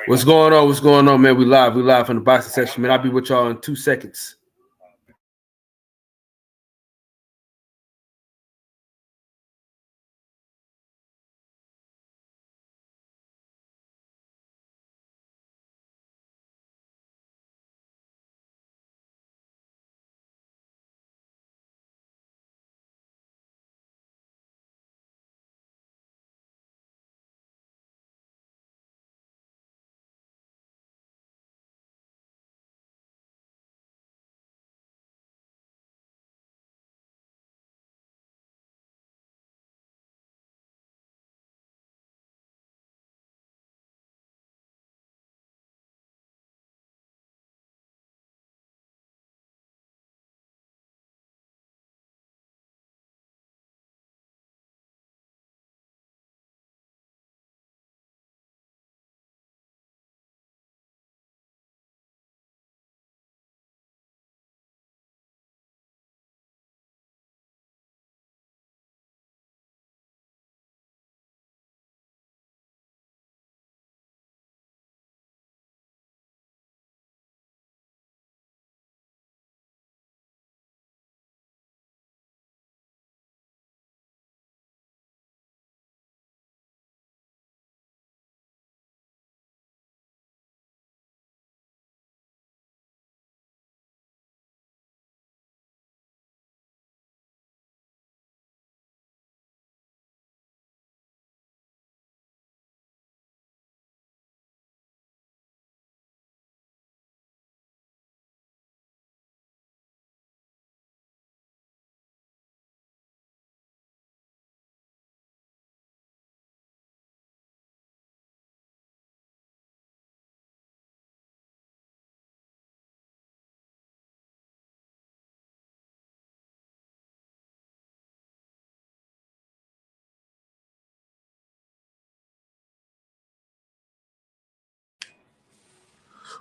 What's going on? What's going on, man? We live from the boxing section, man. I'll be with y'all in 2 seconds.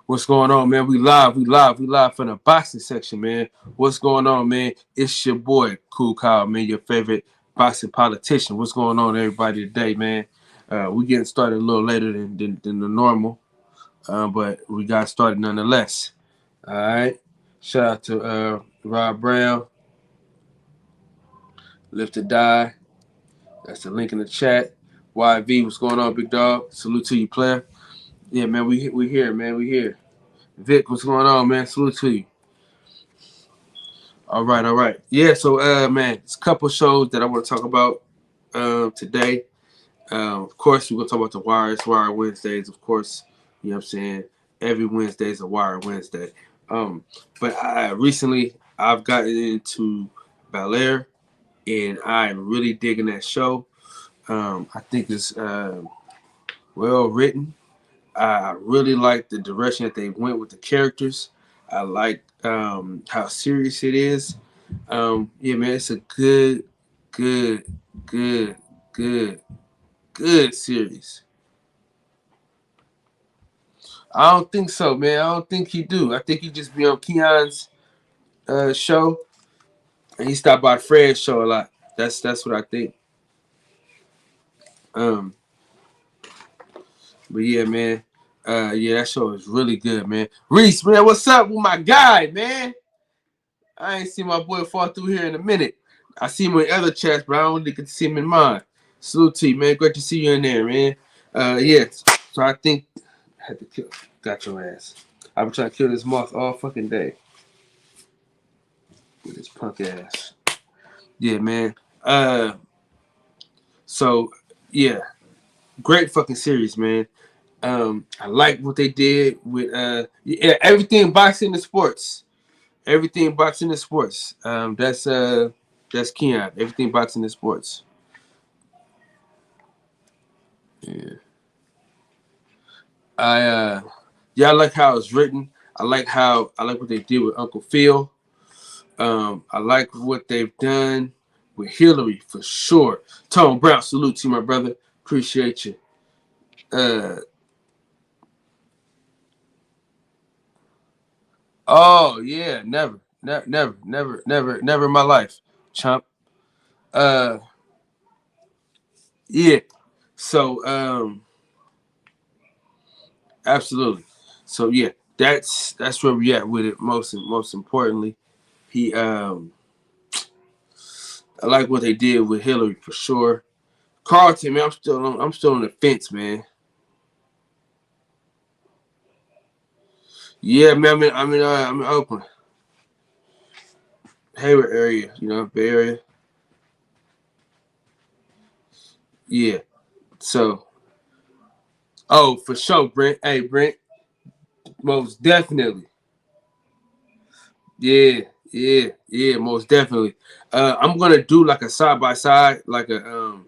What's going on, man? We live from the boxing section, man. What's going on, man? It's your boy, Cool Kyle, man, your favorite boxing politician. What's going on, everybody, today, man? We getting started a little later than the normal, but we got started nonetheless. All right. Shout out to Rob Brown, Live to Die. That's the link in the chat. YV, what's going on, big dog? Salute to you, player. Yeah, man, we here, man. We here. Vic, what's going on, man? Salute to you. All right. Yeah, so man, it's a couple shows that I want to talk about today. Of course, we're gonna talk about the Wire. It's Wire Wednesdays, of course. You know what I'm saying? Every Wednesday is a Wire Wednesday. But I've gotten into bel-air, and I'm really digging that show. I think it's well written. I really like the direction that they went with the characters. I like how serious it is. Yeah, man, it's a good series. I don't think so, man. I don't think he do. I think he just be on Keon's show, and he stopped by Fred's show a lot. That's what I think. But yeah, man. Yeah, that show is really good, man. Reese, man, what's up with my guy, man? I ain't seen my boy fall through here in a minute. I see him in other chats, but I don't get to see him in mine. Salute to you, man. Great to see you in there, man. Yes. So I think I had to kill. Got your ass. I've been trying to kill this moth all fucking day. With his punk ass. Yeah, man. So yeah, great fucking series, man. I like what they did with everything boxing and sports. Everything boxing and sports. That's Keon. Everything boxing and sports. Yeah. I like how it's written. I like what they did with Uncle Phil. I like what they've done with Hillary for sure. Tom Brown, salute to you, my brother. Appreciate you. Oh yeah, never in my life, chump. Yeah. So Absolutely. So yeah, that's where we at with it. Most importantly, he I like what they did with Hillary for sure. Carlton, man, I'm still on the fence, man. Yeah, man, I'm in Oakland, Hayward area, Bay Area. Yeah. So, oh, for sure, Brent. Hey, Brent, most definitely. Yeah, yeah, most definitely. I'm gonna do like a side by side, like a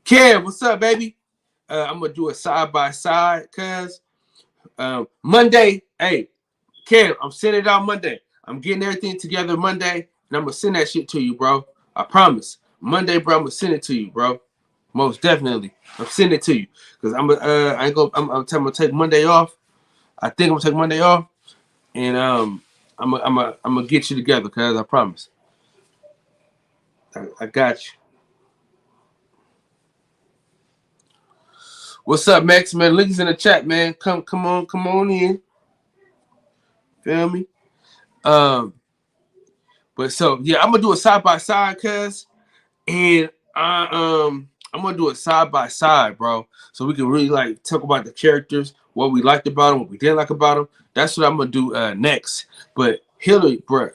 Kev, what's up, baby? I'm gonna do a side by side, cause Monday, hey, Kev, I'm sending it out Monday. I'm getting everything together Monday, and I'm gonna send that shit to you, bro. I promise. Monday, bro, I'm gonna send it to you, bro. Most definitely, I'm sending it to you, cause I ain't go. I'm gonna take Monday off. I think I'm gonna take Monday off, and I'm gonna get you together, cause I promise. I got you. What's up, Max? Man, links in the chat, man. Come on in. Feel me? Um, but so yeah, I'm gonna do a side by side, cuz, and I'm gonna do it side by side, bro. So we can really like talk about the characters, what we liked about them, what we didn't like about them. That's what I'm gonna do next. But Hillary, bro,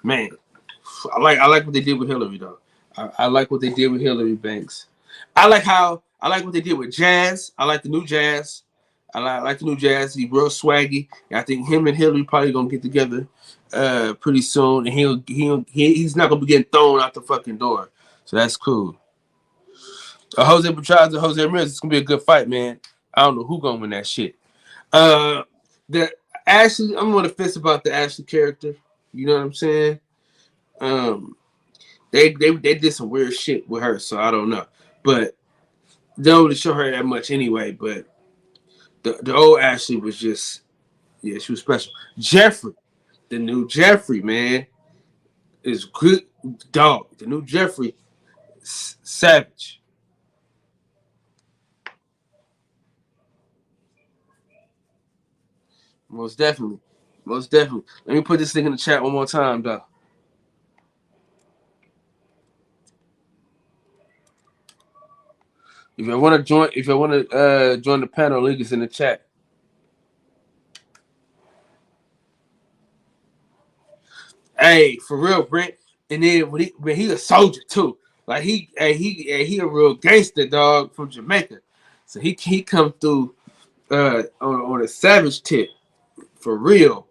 man, I like what they did with Hillary though. I like what they did with Hillary Banks. I like what they did with Jazz. I like the new Jazz. I like the new Jazz. He's real swaggy. I think him and Hillary probably gonna get together pretty soon, and he's not gonna be getting thrown out the fucking door. So that's cool. Jose Petraz and Jose Ramirez, it's gonna be a good fight, man. I don't know who gonna win that shit. Uh, the Ashley, I'm on the fence about the Ashley character. You know what I'm saying? Um, they did some weird shit with her, so I don't know. But they don't really show her that much anyway. But the old Ashley was just, yeah, she was special. Jeffrey, the new Jeffrey, man, is good dog. The new Jeffrey, savage. Most definitely. Most definitely. Let me put this thing in the chat one more time, though. If you want to join the panel, link is in the chat. Hey, for real, Brent. And then when he a soldier too. Like he a real gangster dog from Jamaica. So he come through on a savage tip. For real.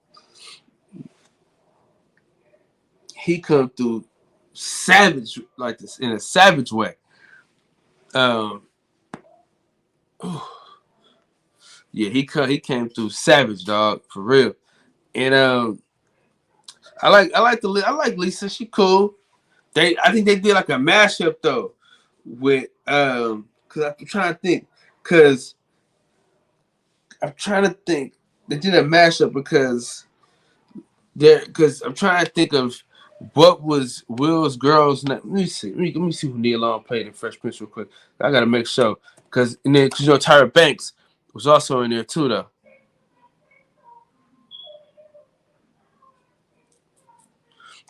He come through savage like this in a savage way. Um yeah, he came through savage, dog, for real. And I like Lisa. She cool. I think they did like a mashup though with because I'm trying to think because I'm trying to think they did a mashup because I'm trying to think of what was Will's girl's name. Let me see. Let me see who Neil Long played in Fresh Prince real quick. I gotta make sure because Tyra Banks was also in there too though.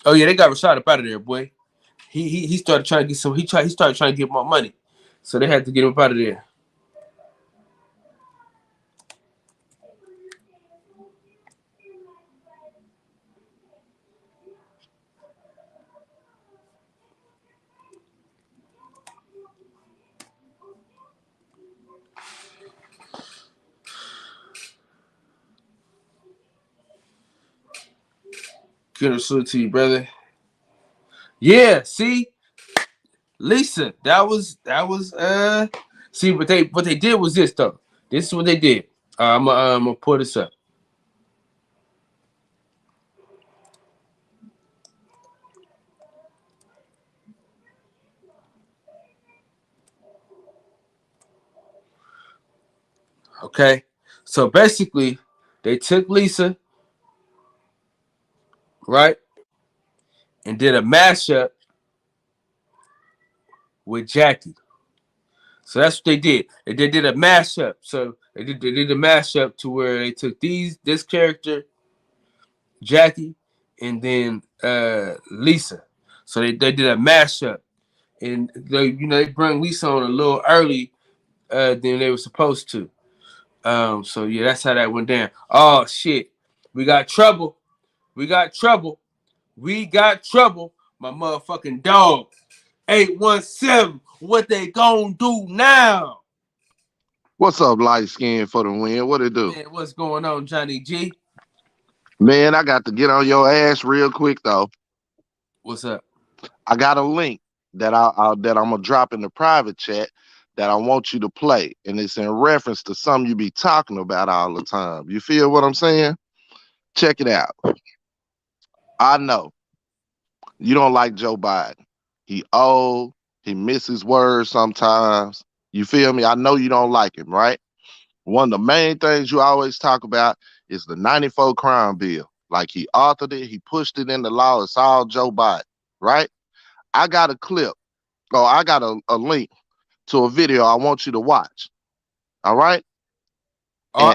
Oh yeah, they got Rashad up out of there, boy. He started trying to get some. He started trying to get more money, so they had to get him up out of there. Good salute to you, brother. Yeah, see, Lisa, that was see what they did was this though. This is what they did. I'm gonna pull this up. Okay, so basically, they took Lisa, right, and did a mashup with Jackie. So that's what they did. They did a mashup. So They did a mashup to where they took this character, Jackie, and then Lisa. So they did a mashup, and they bring Lisa on a little early than they were supposed to. So yeah, that's how that went down. Oh shit, we got trouble. We got trouble. We got trouble. My motherfucking dog. 817. What they gonna do now? What's up, light skin for the win? What it do? Man, what's going on, Johnny G? Man, I got to get on your ass real quick though. What's up? I got a link that that I'm gonna drop in the private chat that I want you to play, and it's in reference to something you be talking about all the time. You feel what I'm saying? Check it out. I know you don't like Joe Biden. He old. He misses words sometimes. You feel me? I know you don't like him, right? One of the main things you always talk about is the 94 crime bill. Like he authored it, he pushed it into law. It's all Joe Biden, right? I got a clip, or I got a link to a video I want you to watch. All right? Uh,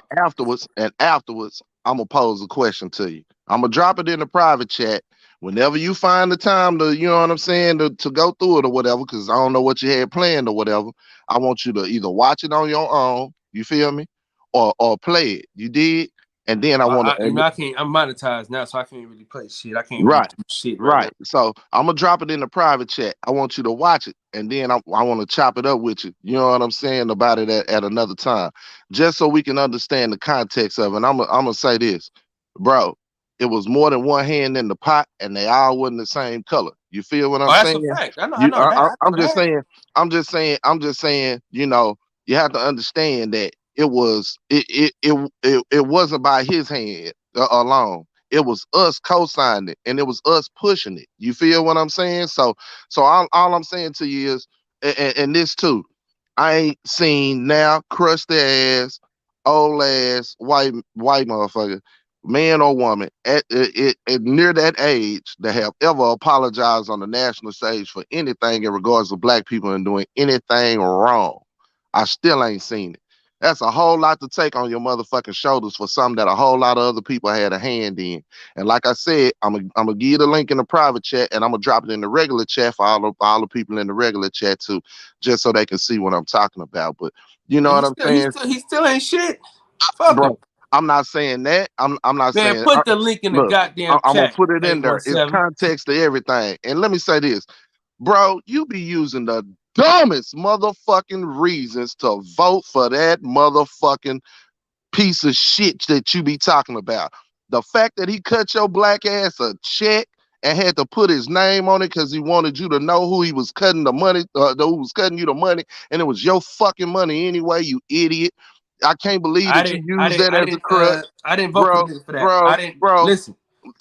And afterwards, I'm gonna pose a question to you. I'm gonna drop it in the private chat. Whenever you find the time to, you know what I'm saying, to go through it or whatever, because I don't know what you had planned or whatever. I want you to either watch it on your own, you feel me, or play it. You did, and then I want to. I can't. I'm monetized now, so I can't really play shit. I can't really Right, do shit right now. right. So I'm gonna drop it in the private chat. I want you to watch it, and then I want to chop it up with you. You know what I'm saying about it at another time, just so we can understand the context of it. And I'm gonna say this, bro. It was more than one hand in the pot, and they all wasn't the same color. You feel what Oh, I'm that's a saying? fact. I know. I You, know that. I I'm know just that. saying. I'm just saying. You know, you have to understand that it wasn't by his hand alone. It was us co-signing it, and it was us pushing it. You feel what I'm saying? So all I'm saying to you is, and this too, I ain't seen now crusty ass, old ass white motherfucker, man or woman at near that age that have ever apologized on the national stage for anything in regards to black people and doing anything wrong. I still ain't seen it. That's a whole lot to take on your motherfucking shoulders for something that a whole lot of other people had a hand in. And like I said, I'm gonna give you the link in the private chat, and I'm gonna drop it in the regular chat for all the people in the regular chat too, just so they can see what I'm talking about. But you know Yeah, what I'm saying, he still ain't shit. Fuck him. bro? I'm not saying that. I'm not Man, saying. put the link in the Look, goddamn I'm gonna chat. put it in there. It's 817. context to everything. And let me say this, bro. You be using the dumbest motherfucking reasons to vote for that motherfucking piece of shit that you be talking about. The fact that he cut your black ass a check and had to put his name on it because he wanted you to know who he was cutting the money, who was cutting you the money, and it was your fucking money anyway, you idiot. I can't believe that you use that as a crutch, I didn't vote for bro, niggas for that. I didn't bro. listen.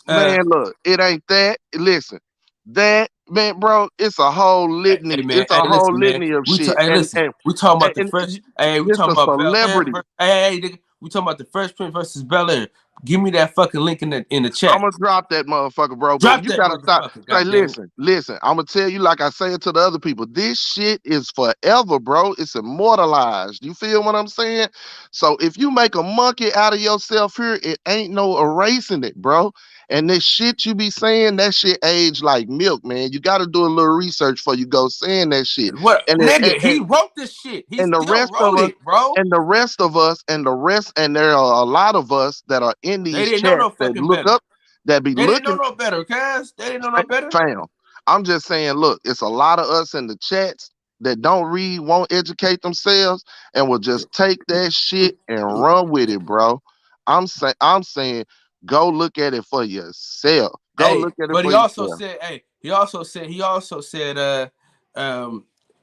Uh, Man, look, it ain't that. Listen, that man, bro, it's a whole litany. hey man, It's hey a whole listen, man. litany of shit, Hey listen. We talking about the and first. Hey, we it's talking a about bel-air. celebrity. Hey, nigga. We talking about the Fresh Prince versus Bel-Air. Give me that fucking link in the I'm chat. gonna drop that motherfucker, bro. But Drop you that gotta stop. motherfucker. Say, Goddamn it. listen. I'm gonna tell you like I say it to the other people. This shit is forever, bro. It's immortalized. You feel what I'm saying? So if you make a monkey out of yourself here, it ain't no erasing it, bro. And this shit you be saying, that shit age like milk, man. You gotta do a little research before you go saying that shit. What And it, nigga? He wrote this shit. He and the still rest of wrote us it, bro. and the rest of us and there are a lot of us that are in They these didn't know chats no that fucking look better. up, that be They didn't know looking. no better, cuz. They didn't know no better. Fam, I'm just saying, look, it's a lot of us in the chats that don't read, won't educate themselves, and will just take that shit and run with it, bro. I'm saying, go look at it for yourself. Go Hey, look at it but for yourself. he also said,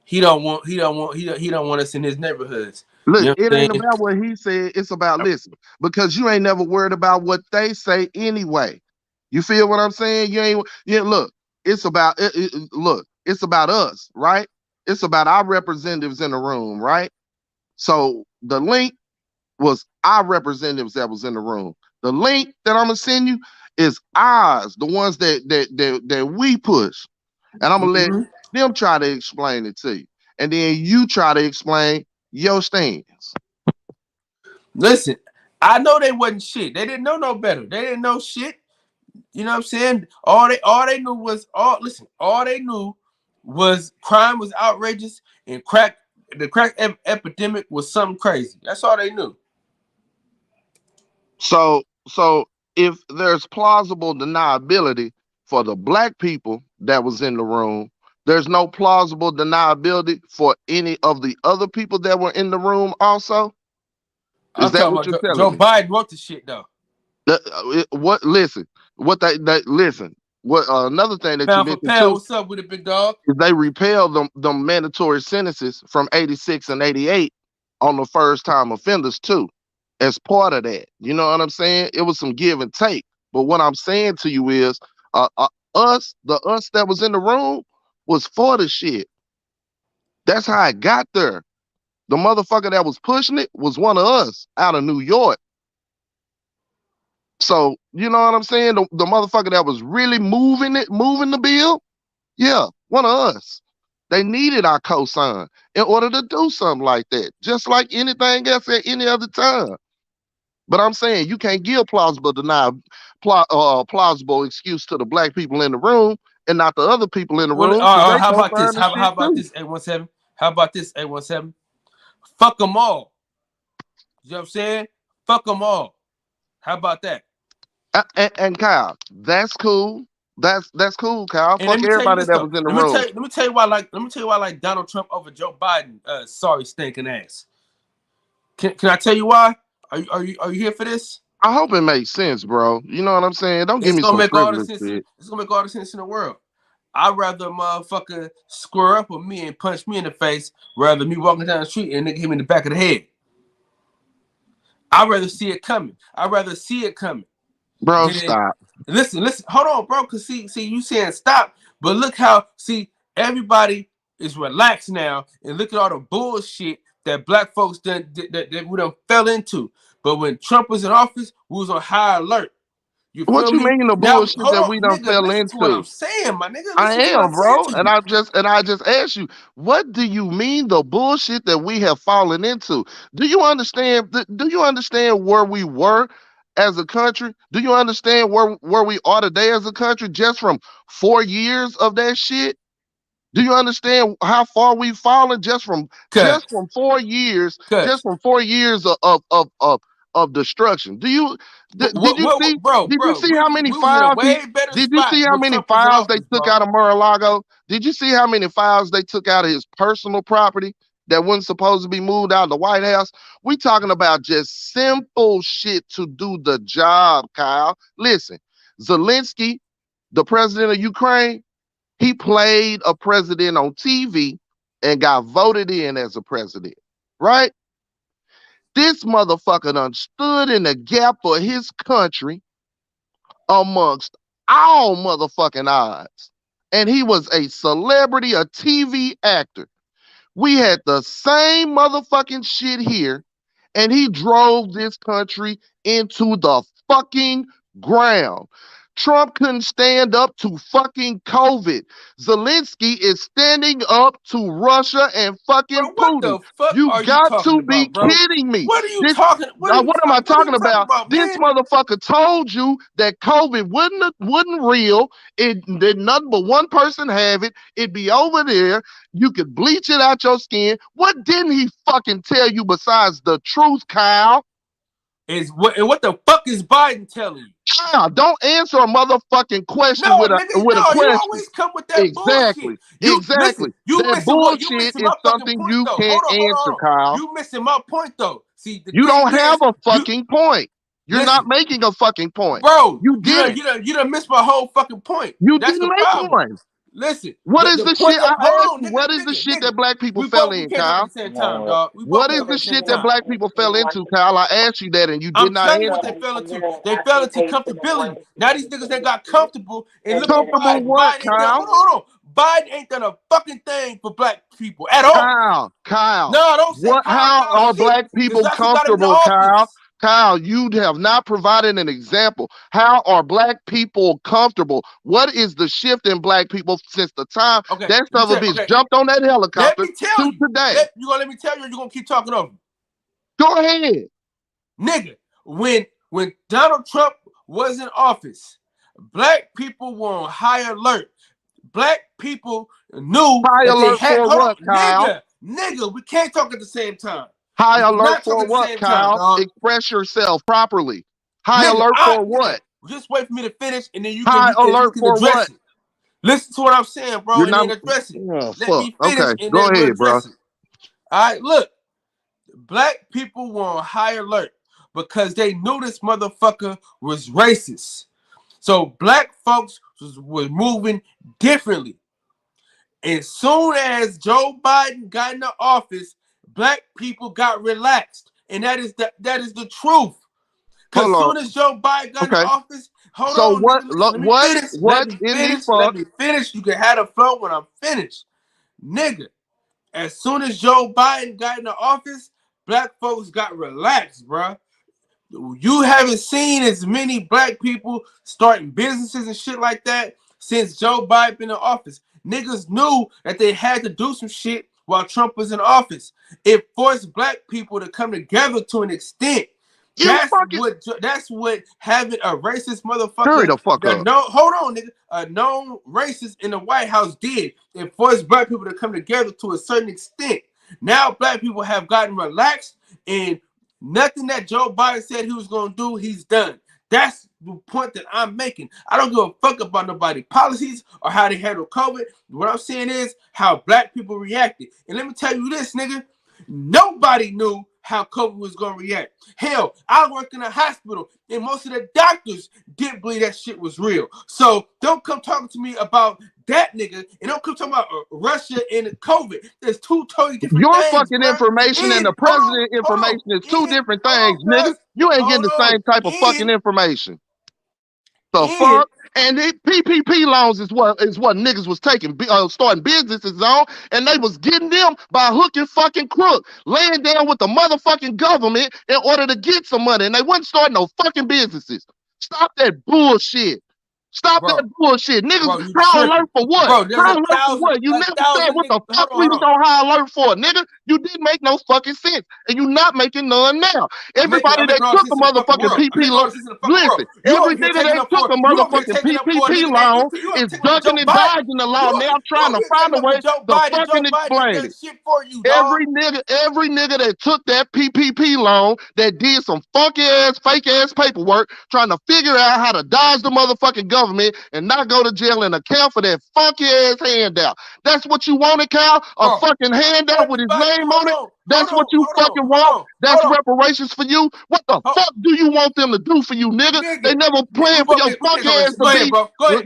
he don't want, he don't want us in his neighborhoods. You Look, know it what I'm ain't saying? about what he said. It's about listen, because you ain't never worried about what they say anyway. You feel what I'm saying? You ain't. Yeah, look, it's about look, it's about us, right? It's about our representatives in the room, right? So the link was our representatives that was in the room. The link that I'm gonna send you is ours, the ones that we push, and I'm gonna let Mm-hmm. them try to explain it to you, and then you try to explain your stance. Listen, I know they wasn't shit. They didn't know no better. They didn't know shit. You know what I'm saying? All they knew was all they knew was crime was outrageous and the crack epidemic was something crazy. That's all they knew. So if there's plausible deniability for the black people that was in the room, there's no plausible deniability for any of the other people that were in the room also. Is I'm that talking what you're about telling Joe me? Biden wrote the shit though. What? Listen. What they listen. What another thing that you Pound for mentioned pound, too what's up with it, big dog? is they repealed them mandatory sentences from 86 and 88 on the first time offenders too. As part of that, you know what I'm saying? It was some give and take. But what I'm saying to you is, us that was in the room was for the shit. That's how I got there. The motherfucker that was pushing it was one of us out of New York. So, you know what I'm saying? The motherfucker that was really moving the bill, yeah, one of us. They needed our cosign in order to do something like that, just like anything else at any other time. But I'm saying you can't give plausible excuse to the black people in the room and not the other people in the Well, room all because right, they how about this? co-sign the How shit about too. this? 817. How about this? 817. Fuck them all. You know what I'm saying? Fuck them all. How about that? And Kyle, that's cool. That's cool, Kyle. And let Fuck me tell you everybody this that though. was in the Let me tell room. you. Let me tell you why. Let me tell you why I like Donald Trump over Joe Biden. Sorry, stinking ass. Can I tell you why? Are you here for this? I hope it makes sense, bro. You know what I'm saying? Don't give It's me gonna some make all the frivolous sense. shit. It's gonna make all the sense in the world. I'd rather a motherfucker square up with me and punch me in the face rather me walking down the street and nigga hit me in the back of the head. I'd rather see it coming. I'd rather see it coming. Bro, Then stop. listen, hold on, bro. Cause see, you saying stop, but look how everybody is relaxed now, and look at all the bullshit that black folks that we done fell into. But when Trump was in office, we was on high alert. You What feel you me? mean the Now, bullshit hold that on, we done nigga, fell listen to what I'm into? saying, my nigga. I Listen to what I'm am, saying bro. to And you. I just asked you, what do you mean the bullshit that we have fallen into? Do you understand do you understand where we were as a country? Do you understand where we are today as a country just from 4 years of that shit? Do you understand how far we've fallen just Cause, from 4 years, just cause, from 4 years of destruction? Did you see how many we was in a files way better did you spot see how when many Trump was in files they office, took bro. out of Mar-a-Lago? Did you see how many files they took out of his personal property that wasn't supposed to be moved out of the White House? We talking about just simple shit to do the job, Kyle. Listen, Zelensky, the president of Ukraine, he played a president on TV and got voted in as a president, right? This motherfucker done stood in the gap for his country amongst all motherfucking odds. And he was a celebrity, a TV actor. We had the same motherfucking shit here, and he drove this country into the fucking ground. Trump couldn't stand up to fucking COVID. Zelensky is standing up to Russia and fucking Bro, what Putin. the fuck You are you got talking to be about, bro? kidding me. What are you This talking? What are now, you what am I talking? What are you talking talking about? about, This man? motherfucker told you that COVID wasn't real. It did nothing but one person have it. It'd be over there. You could bleach it out your skin. What didn't he fucking tell you besides the truth, Kyle? What the fuck is Biden telling you? Kyle, don't answer a motherfucking question No, with a nigga, with a no, you question. always come with that bullshit. Exactly. You listen, Exactly. you That missing what you bullshit missing is my fucking something point you though. can't Hold answer, on. Kyle. You missing my point though. See, the You thing don't have is, a you fucking point. You're not listen, making a fucking point. bro, You didn't. you done missed my whole fucking point. You That's the didn't make problem. one. Listen, What is the the point shit? of I hold asked on, you, what is the shit that black people fell we in, can't talk at Kyle? the same time, dog. We both What can't is talk at the the same shit that time. black people fell into, Kyle? I asked you that and you did I'm not telling you answer what they me. fell into. They fell into comfortability. Now these niggas they got comfortable and look at Comfortable Biden. what, Biden ain't done. Kyle? Hold on. Biden ain't done a fucking thing for black people at all. Kyle, No, don't say what? How Kyle are shit, black because people that's who got him in the comfortable, Kyle? office. Kyle, you have not provided an example. How are black people comfortable? What is the shift in black people since the time Okay, that let me son of tell a you. bitch Okay, jumped on that let helicopter me tell to you. today? You gonna let me tell you, or you gonna keep talking over me? Go ahead. Nigga, when Donald Trump was in office, black people were on high alert. Black people knew High that they alert had. for Hold on, what, Kyle? nigga, we can't talk at the same time. High We alert cannot talk for at the what, same time, Kyle? dog. Express yourself properly. High Nigga, alert for what? just wait for me to finish, and then High you alert can for address what? it. Listen to what I'm saying, bro, You're and not. then address it. Oh, Let fuck. me finish, Okay, and go then we'll ahead, bro. address it. All right, look, black people were on high alert because they knew this motherfucker was racist. So black folks was moving differently. As soon as Joe Biden got in the office, black people got relaxed, and that is the truth. Because Hold as on. soon as Joe Biden got in the Okay. office, hold So on, what? nigga, listen, let me finish. What in the fuck? Let me finish. You can have the flow when I'm finished, nigga. As soon as Joe Biden got in the office, black folks got relaxed, bruh. You haven't seen as many black people starting businesses and shit like that since Joe Biden been in office. Niggas knew that they had to do some shit while Trump was in office. It forced black people to come together to an extent. You fucking That's what having a racist hurry motherfucker. the fuck up. No, hold on, nigga. A known racist in the White House did. It forced black people to come together to a certain extent. Now black people have gotten relaxed, and nothing that Joe Biden said he was going to do, he's done. That's the point that I'm making. I don't give a fuck about nobody's policies or how they handle COVID. What I'm saying is how black people reacted. And let me tell you this, nigga. Nobody knew how COVID was going to react. Hell, I work in a hospital, and most of the doctors didn't believe that shit was real. So don't come talking to me about that nigga, and don't come talking about Russia and COVID. There's two totally different Your things, fucking bro. information and the president information is two different things, nigga. You ain't getting the same type of fucking information. The fuck? And PPP loans is what niggas was taking, starting businesses on, and they was getting them by hook and fucking crook, laying down with the motherfucking government in order to get some money, and they wasn't starting no fucking businesses. Stop that bullshit. Stop that bullshit. Niggas, high alert for what? High alert for what? You never said what the fuck we was on high alert for, nigga. You didn't make no fucking sense. And you not making none now. Everybody that took a motherfucking PP loan, listen, every nigga that took a motherfucking PPP loan is ducking and dodging the law now, trying to find a way to fucking explain it. Every nigga that took that PPP loan that did some funky ass, fake ass paperwork, trying to figure out how to dodge the motherfucking government and not go to jail and account for that funky ass handout. That's what you wanted, Cal? A fucking handout with his name on it? That's what you fucking want? That's reparations for you? What the fuck do you want them to do for you, nigga? They never planned for your funky ass to be.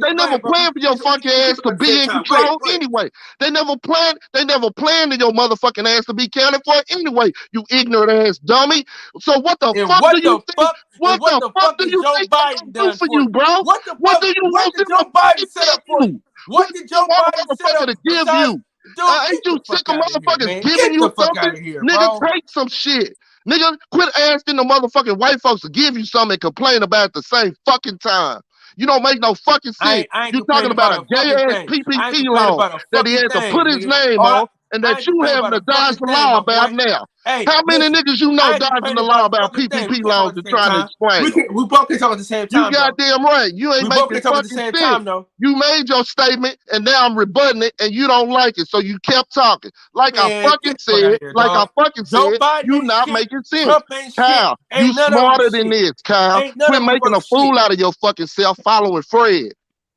They never planned for your funky ass to be in control anyway. They never planned in your motherfucking ass to be counted for anyway, you ignorant ass dummy. So what the fuck do you think? What the fuck do you think Biden do for you, bro? What do you want them to fucking give you? What did Joe Biden set up to give you? Ain't you sick of motherfuckers giving you something? Nigga, take some shit. Nigga, quit asking the motherfucking white folks to give you something and complain about it at the same fucking time. You don't make no fucking sense. You talking about a gay ass PPP loan that he had to put his name on and that you having to dodge the law about now. How many niggas you know dodging the law about PPP loans and trying to explain them? We both can talk at the same time. You goddamn right. You ain't making fucking sense. You made your statement and now I'm rebutting it and you don't like it, so you kept talking. Like I fucking said, you not making sense. Kyle, you smarter than this, Kyle. Quit making a fool out of your fucking self following Fred.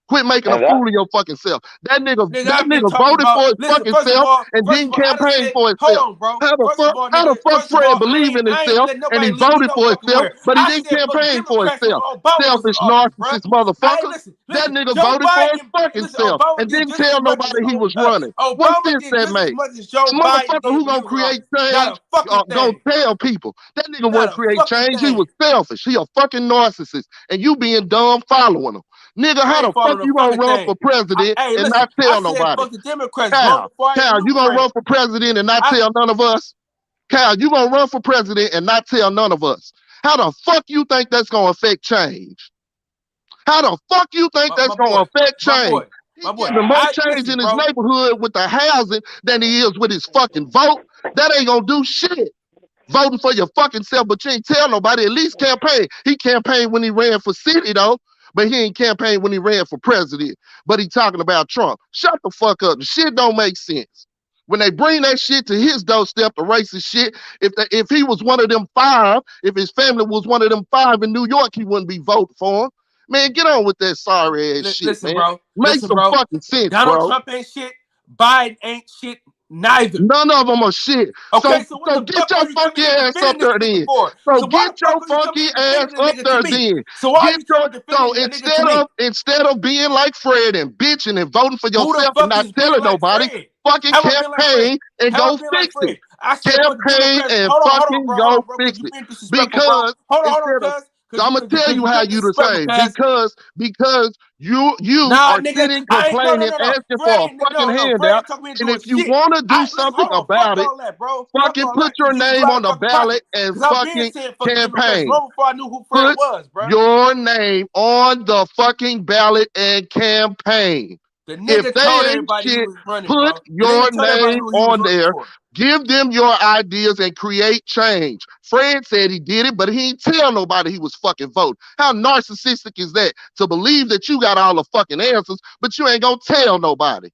Quit making a fool of your fucking self. That nigga voted for his fucking self and didn't campaign for himself. How the fuck Fred believe in himself and he voted for himself, but he didn't campaign for himself? Selfish narcissist motherfucker. That nigga voted for his fucking self and didn't tell nobody he was running. What sense that make? A motherfucker who gonna create change gonna tell people. That nigga wouldn't create change. He was selfish. He a fucking narcissist. And you being dumb following him. Nigga, how the fuck you gonna run for president and not tell nobody? Cal, you gonna run for president and not tell none of us? Cal, you gonna run for president and not tell none of us? How the fuck you think that's gonna affect change? How the fuck you think that's gonna affect change? He's getting more change in his neighborhood with the housing than he is with his fucking vote. That ain't gonna do shit. voting for your fucking self, but you ain't tell nobody. At least campaign. He campaigned when he ran for city though, but he ain't campaigned when he ran for president. But he talking about Trump. Shut the fuck up. The shit don't make sense. When they bring that shit to his doorstep, the racist shit, if he was one of them five, if his family was one of them five in New York, he wouldn't be voting for him. Man, get on with that sorry ass shit, Listen, man. bro. Make Listen, some bro. fucking sense, Donald bro. Trump ain't shit. Biden ain't shit. Neither. None of them are shit. Okay, So so what so the get fuck your are you coming funky here ass up defending this there nigga then. for? So So why get the your fuck are you coming funky here ass defending the up nigga to there me? then. So why are Get you your coming so defending a nigga to me? instead of being like Fred and bitching and voting for Who the yourself and fuck not is being telling like nobody, Fred? fucking Have I been like Fred? campaign and Have I go been like fix it. Fred? I said for the Campaign Democrats. and Hold on, fucking bro, go because fix you it. being disrespectful, bro. Because Hold on, instead of cuz. I'm gonna tell Because you you how being you the disrespectful, same. cuz. Because you Nah, are nigga, sitting I ain't complaining, no. asking Fred for a ain't fucking Fred handout. ain't talking me into And doing if you shit. want to do Listen, something hold on, fuck about it, all that, bro. Fuck fucking all put that, your cause you name out on of the fucking pocket. ballot and Cause I've been fucking saying fuck the Democrats campaign. long before I knew who Fred Put was, bro. your name on the fucking ballot and campaign. The If nigga they told ain't everybody he shit, was running, put bro. The your nigga told everybody name who he was on running there. for. Give them your ideas and create change. Fred said he did it, but he ain't tell nobody he was fucking voting. How narcissistic is that? To believe that you got all the fucking answers, but you ain't gonna tell nobody.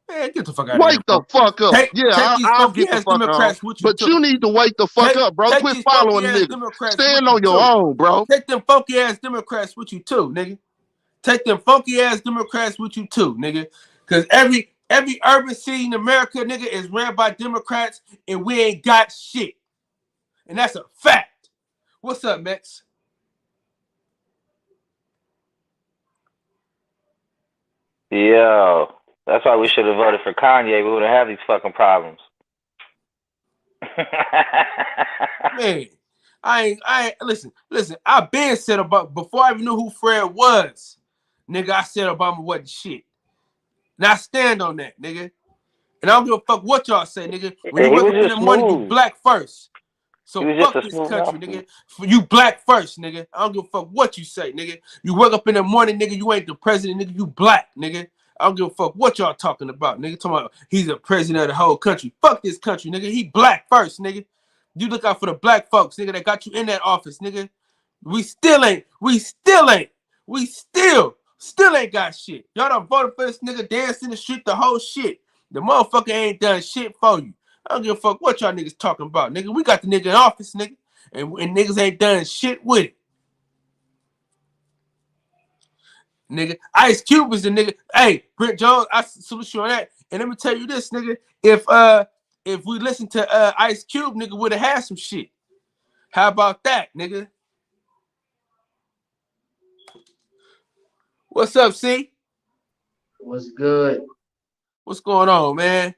Man, get the fuck out of here, Wake the bro. fuck up. Yeah, Take these I'll funky get the ass fuck on. Democrats with you But too. you need to wake the fuck up, bro. Take Quit these funky following ass niggas. Democrats with Stand you on your too. own, bro. Take them funky ass Democrats with you too, nigga. Take them funky ass Democrats with you too, nigga. Cause every urban city in America, nigga, is ran by Democrats, and we ain't got shit. And that's a fact. What's up, Max? Yo, that's why we should have voted for Kanye. We wouldn't have these fucking problems. Man, listen. I've been said about before I even knew who Fred was, nigga. I said Obama wasn't shit. And I stand on that, nigga. And I don't give a fuck what y'all say, nigga. When Yeah, you he wake was up in just the morning, you smooth. black first. He So was just fuck a this smooth country, mouthpiece. nigga. You black first, nigga. I don't give a fuck what you say, nigga. You wake up in the morning, nigga, you ain't the president, nigga. You black, nigga. I don't give a fuck what y'all talking about, nigga. Talking about he's the president of the whole country. Fuck this country, nigga. He black first, nigga. You look out for the black folks, nigga, that got you in that office, nigga. We still ain't got shit. Y'all done voted for this nigga, dance in the street, the whole shit. The motherfucker ain't done shit for you. I don't give a fuck what y'all niggas talking about, nigga. We got the nigga in office, nigga, and niggas ain't done shit with it. Nigga, Ice Cube is the nigga. Hey, Brent Jones, I salute you on that. And let me tell you this, nigga. If we listen to Ice Cube, nigga would have had some shit. How about that, nigga? What's up, C? What's good? What's going on, man?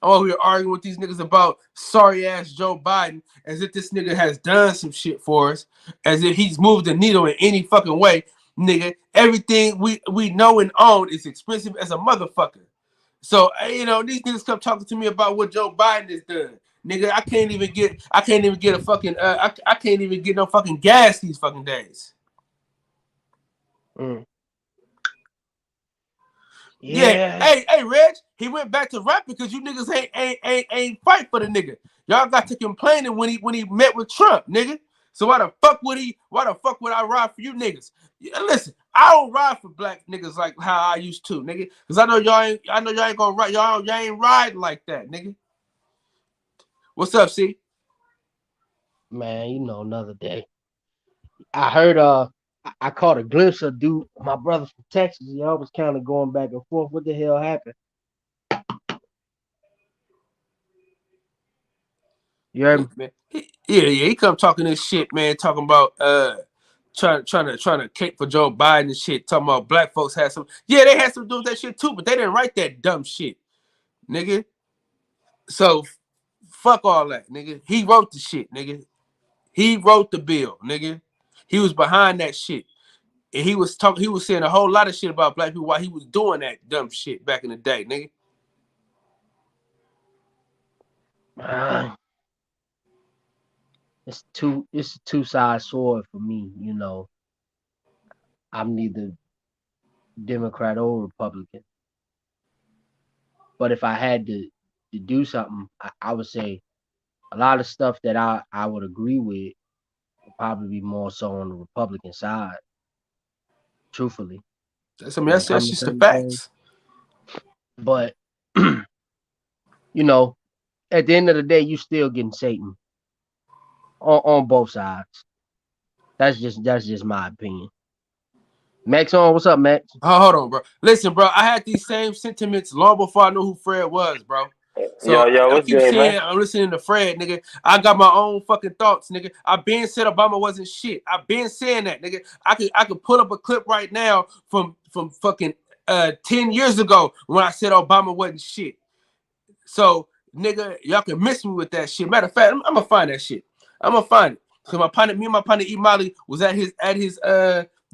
I'm over here arguing with these niggas about sorry ass Joe Biden as if this nigga has done some shit for us, as if he's moved the needle in any fucking way, nigga. Everything we know and own is expensive as a motherfucker. So these niggas come talking to me about what Joe Biden has done. Nigga, I can't even get a fucking I can't even get no fucking gas these fucking days. Mm. Yeah, Yeah, hey, Reg, he went back to rap because you niggas ain't fight for the nigga. Y'all got to complaining when he met with Trump, nigga. So why the fuck would I ride for you niggas? Yeah, listen, I don't ride for black niggas like how I used to, nigga. Cause I know y'all ain't gonna ride, y'all ain't riding like that, nigga. What's up, C? man, another day. I heard I caught a glimpse of dude, my brother from Texas. Y'all was kind of going back and forth. What the hell happened? You heard Yeah, me? man. He come talking this shit, man, talking about trying to cape for Joe Biden and shit, talking about black folks had some. Yeah, they had some to do with that shit too, but they didn't write that dumb shit, nigga. So fuck all that, nigga. He wrote the shit, nigga. He wrote the bill, nigga. He was behind that shit. And he was saying a whole lot of shit about black people while he was doing that dumb shit back in the day, nigga. Ah, it's a two-sided sword for me. I'm neither Democrat or Republican. But if I had to do something, I would say a lot of stuff that I would agree with would probably be more so on the Republican side, truthfully, That's, I mean, when it that's comes to just the certain things. facts. But you know, at the end of the day, you still getting Satan on both sides. That's just my opinion. Max on, what's up, Max? Oh, hold on, bro. Listen, bro, I had these same sentiments long before I knew who Fred was, bro. So Yo, I what's keep good, man? saying I'm listening to Fred, nigga. I got my own fucking thoughts, nigga. I've been said Obama wasn't shit. I've been saying that, nigga. I could pull up a clip right now from fucking 10 years ago when I said Obama wasn't shit. So, nigga, y'all can miss me with that shit. Matter of fact, I'm gonna find that shit. I'm gonna find it. Cause me and my partner E. Molly was at his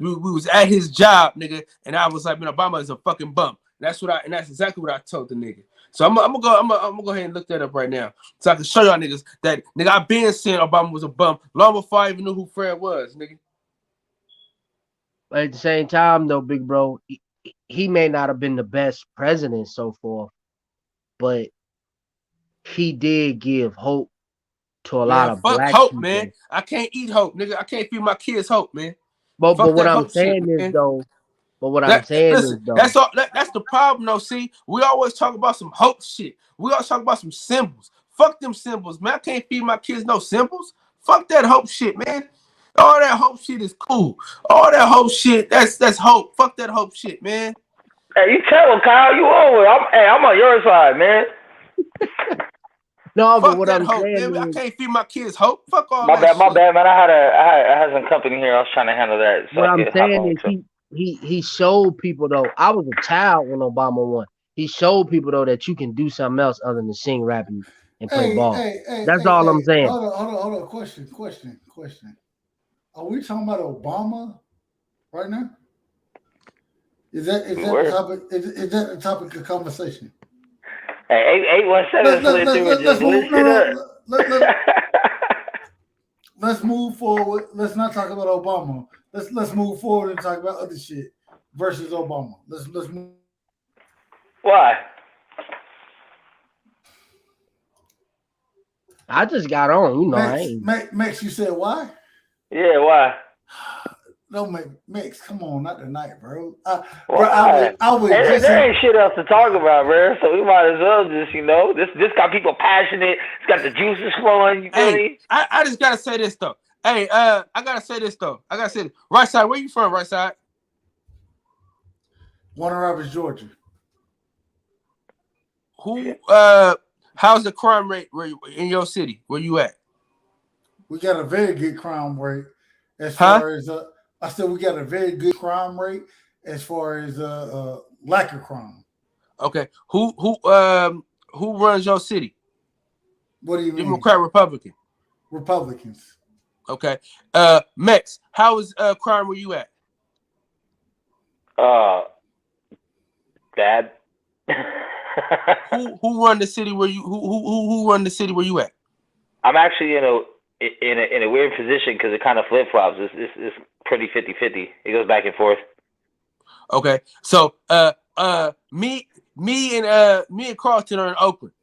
we was at his job, nigga, and I was like, man, Obama is a fucking bum. And that's exactly what I told the nigga. So I'm gonna go ahead and look that up right now, so I can show y'all niggas that nigga I've been saying Obama was a bum long before I even knew who Fred was, nigga. But at the same time, though, big bro, he may not have been the best president so far, but he did give hope to a lot Man, of fuck black hope, man. people. I can't eat hope, nigga. I can't feed my kids hope, man. But Fuck what that I'm hope shit, saying is man. though, but what I'm saying is Listen, though, that's the problem though. See, we always talk about some hope shit. We always talk about some symbols. Fuck them symbols, man. I can't feed my kids no symbols. Fuck that hope shit, man. All that hope shit is cool. All that hope shit, that's hope. Fuck that hope shit, man. Hey, you tell him, Kyle. You over? I'm on your side, man. no, but Fuck what that I'm hope, saying man. I is, can't feed my kids hope. Fuck all My that bad, shit. man. I had some company here. I was trying to handle that, so what I I'm could hop saying on is with you. he showed people though. I was a child when Obama won. He showed people though that you can do something else other than sing, rap, and play ball. That's all I'm saying. Hold on. Question. Are we talking about Obama right now? Is that the topic? Is that the topic of conversation? Hey, 817 slid through and just Let's lit move. shit up. Let's move forward. Let's not talk about Obama. Let's move forward and talk about other shit versus Obama. Let's move. Why? I just got on, you know. I ain't. Max, you said why? Yeah, why? No, Max, come on, not tonight, bro. Why? I would Hey, just. there ain't shit else to talk about, bro. So we might as well just, this got people passionate. It's got the juices flowing. You feel me? I just gotta say this though. Hey, I gotta say this though. I gotta say this. Right side, where you from? Right side. Warner Robins, Georgia. How's the crime rate in your city? Where you at? We got a very good crime rate as far as I said we got a very good crime rate as far as lack of crime. Okay. Who runs your city? What do you mean? Democrat, Republican? Republicans. Okay. Mex, how is crime where you at? Dad. who run the city where you who run the city where you at? I'm actually in a weird position because it kind of flip flops. It's pretty 50-50. It goes back and forth. Okay, so me and Carlton are in Oakland.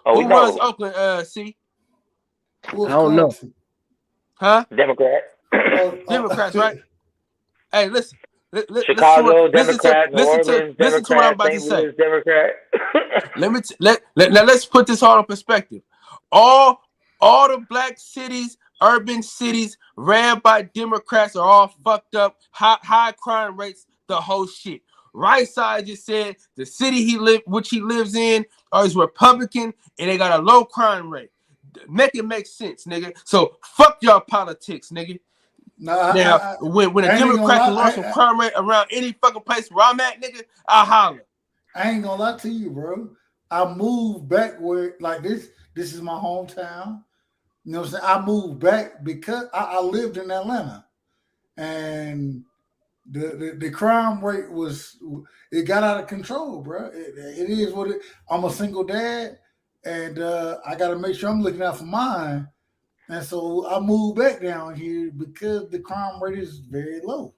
Oh, who runs Oakland? See, I don't know. Huh? Democrat. Democrats, right? Hey, listen. Chicago Democrat, New Orleans Democrat, listen to what I'm about St. to say. Louis Democrat. Let's put this all in perspective. All the black cities, urban cities ran by Democrats are all fucked up, high crime rates, the whole shit. Right side just said the city which he lives in is Republican and they got a low crime rate. Make it make sense, nigga. So fuck y'all politics, nigga. Now, when a Democrat can launch some crime rate around any fucking place where I'm at, nigga, I holler. I ain't gonna lie to you, bro. I moved back where like this is my hometown. You know what I'm saying? I moved back because I lived in Atlanta. And the crime rate it got out of control, bro. It is what it. I'm a single dad, and I got to make sure I'm looking out for mine. And so I moved back down here because the crime rate is very low.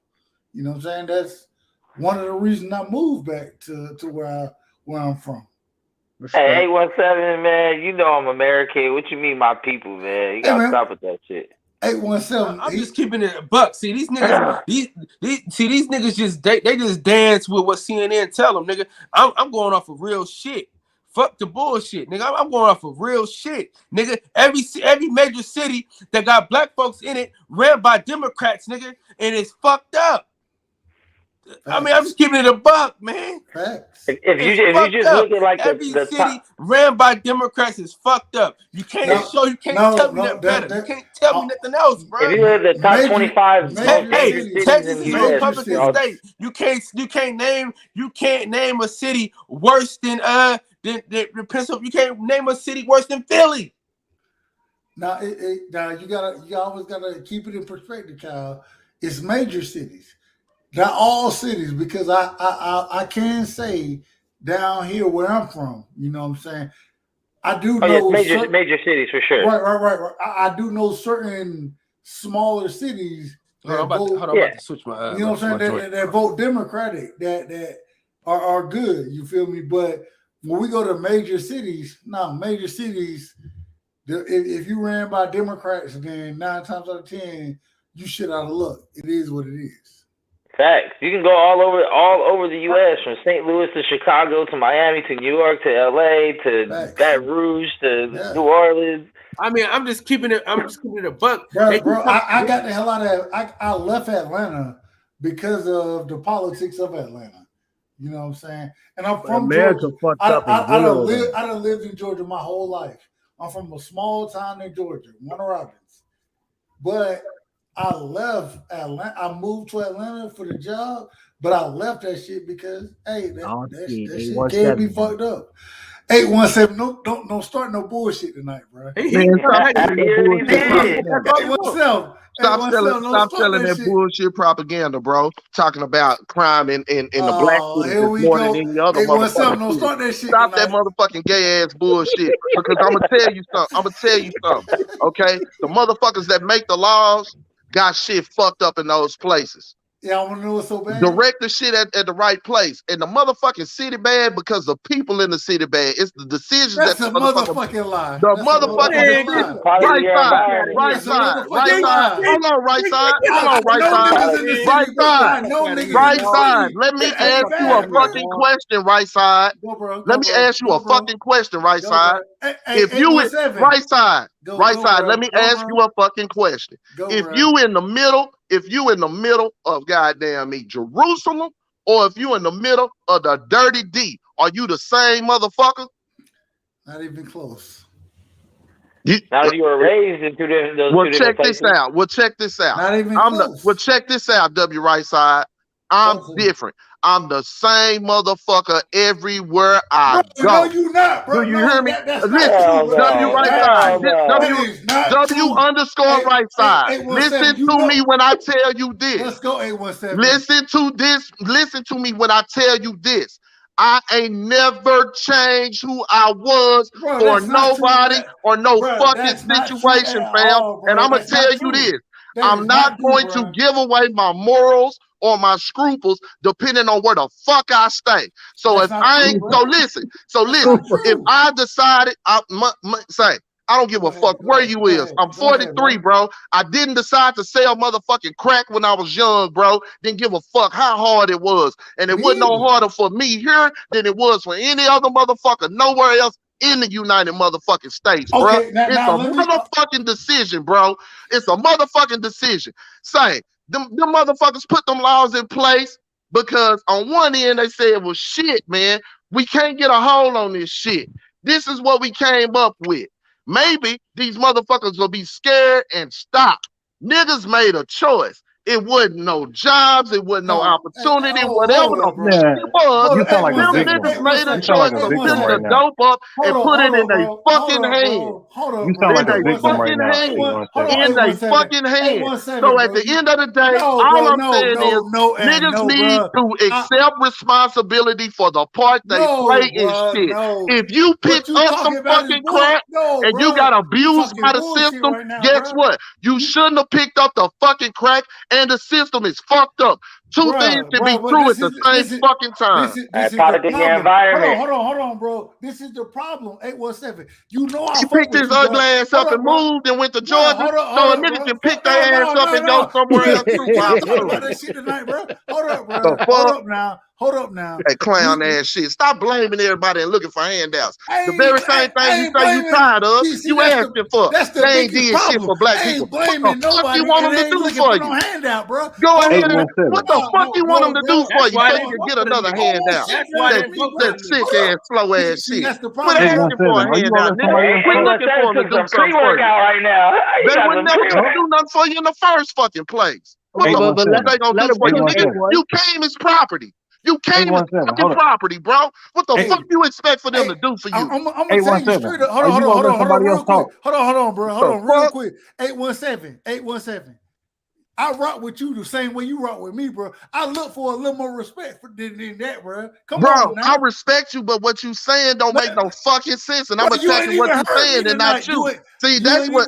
You know what I'm saying? That's one of the reasons I moved back to where I'm from. Hey, Respect. 817, man, you know I'm American. What you mean, my people, man? You Hey gotta man, stop with that shit. 817. I'm just keeping it a buck. See these niggas, these niggas just they just dance with what CNN tell them, nigga. I'm going off of real shit. Fuck the bullshit, nigga. I'm going off of real shit, nigga. Every major city that got black folks in it ran by Democrats, nigga, and it's fucked up. I mean, I'm just keeping it a buck, man. Facts. If It's you fucked just up. look at like Every the city top, ran by Democrats is fucked up. You can't you can't tell me nothing better. You can't tell me nothing else, if bro. you look at the top 25 most dangerous cities Texas in is the a U.S., Republican state. You can't name a city worse than Pennsylvania. You can't name a city worse than Philly. Now, you always gotta keep it in perspective, Kyle. It's major cities, not all cities, because I can say down here where I'm from, you know what I'm saying. I do oh yes, know major cities for sure. right. I do know certain smaller cities that vote. I'm about to switch my. You know what I'm saying? That vote Democratic, that are good. You feel me? But when we go to major cities, major cities. If you ran by Democrats, then 9 times out of 10, you shit out of luck. It is what it is. Facts. You can go all over the U.S. from St. Louis to Chicago to Miami to New York to L.A. to Baton Rouge to New Orleans. I mean, I'm just keeping it a buck, bro. I got the hell out of. I left Atlanta because of the politics of Atlanta. You know what I'm saying? And I'm from America Georgia. fucked up in general. I done lived in Georgia my whole life. I'm from a small town in Georgia, Warner Robins. But I left Atlanta. I moved to Atlanta for the job, but I left that shit because that shit can't be fucked up. 817, don't start no bullshit tonight, bro. Stop selling that bullshit propaganda, bro. Talking about crime in the black cities more than any other motherfucker. Don't start that shit. Stop that motherfucking gay ass bullshit. Because I'm gonna tell you something. Okay, the motherfuckers that make the laws got shit fucked up in those places. Yeah, I want to know what's so bad. Direct the shit at the right place. And the motherfucking city bad because the people in the city bad. It's the decisions that's a motherfucking lie. The motherfucking lie. Right side. Hold on, right side. Right side. Let me ask you a fucking question, right side. Let me ask you a fucking question, right side. If you in right side, let me ask you a fucking question. If you in the middle of goddamn Jerusalem, or if you in the middle of the dirty D, are you the same motherfucker? Not even close. Now you were raised in those check this out. Check this out. Not even close. Check this out, W right side. I'm different. I'm the same motherfucker everywhere I go. No, you not, bro. Do you hear me? Listen, W right side. W underscore right side. Listen to me when I tell you this. Let's go, 817. Listen to me when I tell you this. I ain't never changed who I was for nobody or no fucking situation, fam. And I'm going to tell you this. I'm not going to give away my morals or my scruples depending on where the fuck I stay. So if I ain't, so listen, if I decided, I don't give a fuck where you is. I'm 43, bro. I didn't decide to sell motherfucking crack when I was young, bro. Didn't give a fuck how hard it was. And it wasn't no harder for me here than it was for any other motherfucker nowhere else in the United motherfucking States, bro. It's a motherfucking decision, bro. It's a motherfucking decision. Say, them motherfuckers put them laws in place because on one end they said, well, shit, man, we can't get a hold on this shit. This is what we came up with. Maybe these motherfuckers will be scared and stop. Niggas made a choice. It wasn't no jobs. It wasn't no opportunity. Whatever the fuck it was, you sound like a victim. niggas made a choice to pick the dope up and put it in their fucking hand. You sound like a victim right now. In their fucking hand. So at the end of the day, all I'm saying is niggas need to accept responsibility for the part they play in shit. If you pick up some fucking crap and you got abused by the system, guess what? You shouldn't have picked up the fucking crack. And the system is fucked up. Two things can be true at the same fucking time. This is product the of your problem. environment. Hold on, bro. This is the problem. 817. You know I He fuck picked with his you, ugly bro. ass up and moved and went to Georgia. So a nigga can pick their ass up and go somewhere else too. We don't talk about that shit tonight, bro. Hold up, bro. The fuck? Hold up now. That clown ass shit. Stop blaming everybody and looking for handouts. The very same thing you say you tired of, you asking for. They ain't did shit for black people. What the fuck you want them to do for you? Handout, bro. Go ahead and what the fuck you want them to do for you so you can get another handout? That sick ass, slow ass shit. Quit asking for a handout, nigga. Quit looking for them to do something for you. Right now. They would never do nothing for you in the first fucking place. What the fuck they gonna do for you, nigga? You came as property. You came as fucking property, bro. What the fuck you expect for them to do for you? I'm gonna tell you straight up. Hold on, real quick. Hold on, bro. Hold on, real quick. 817. I rock with you the same way you rock with me, bro. I look for a little more respect than that, bro. Come on, now. I respect you, but what you saying don't make no fucking sense, and I'm attacking what you saying and not you. See, that's what.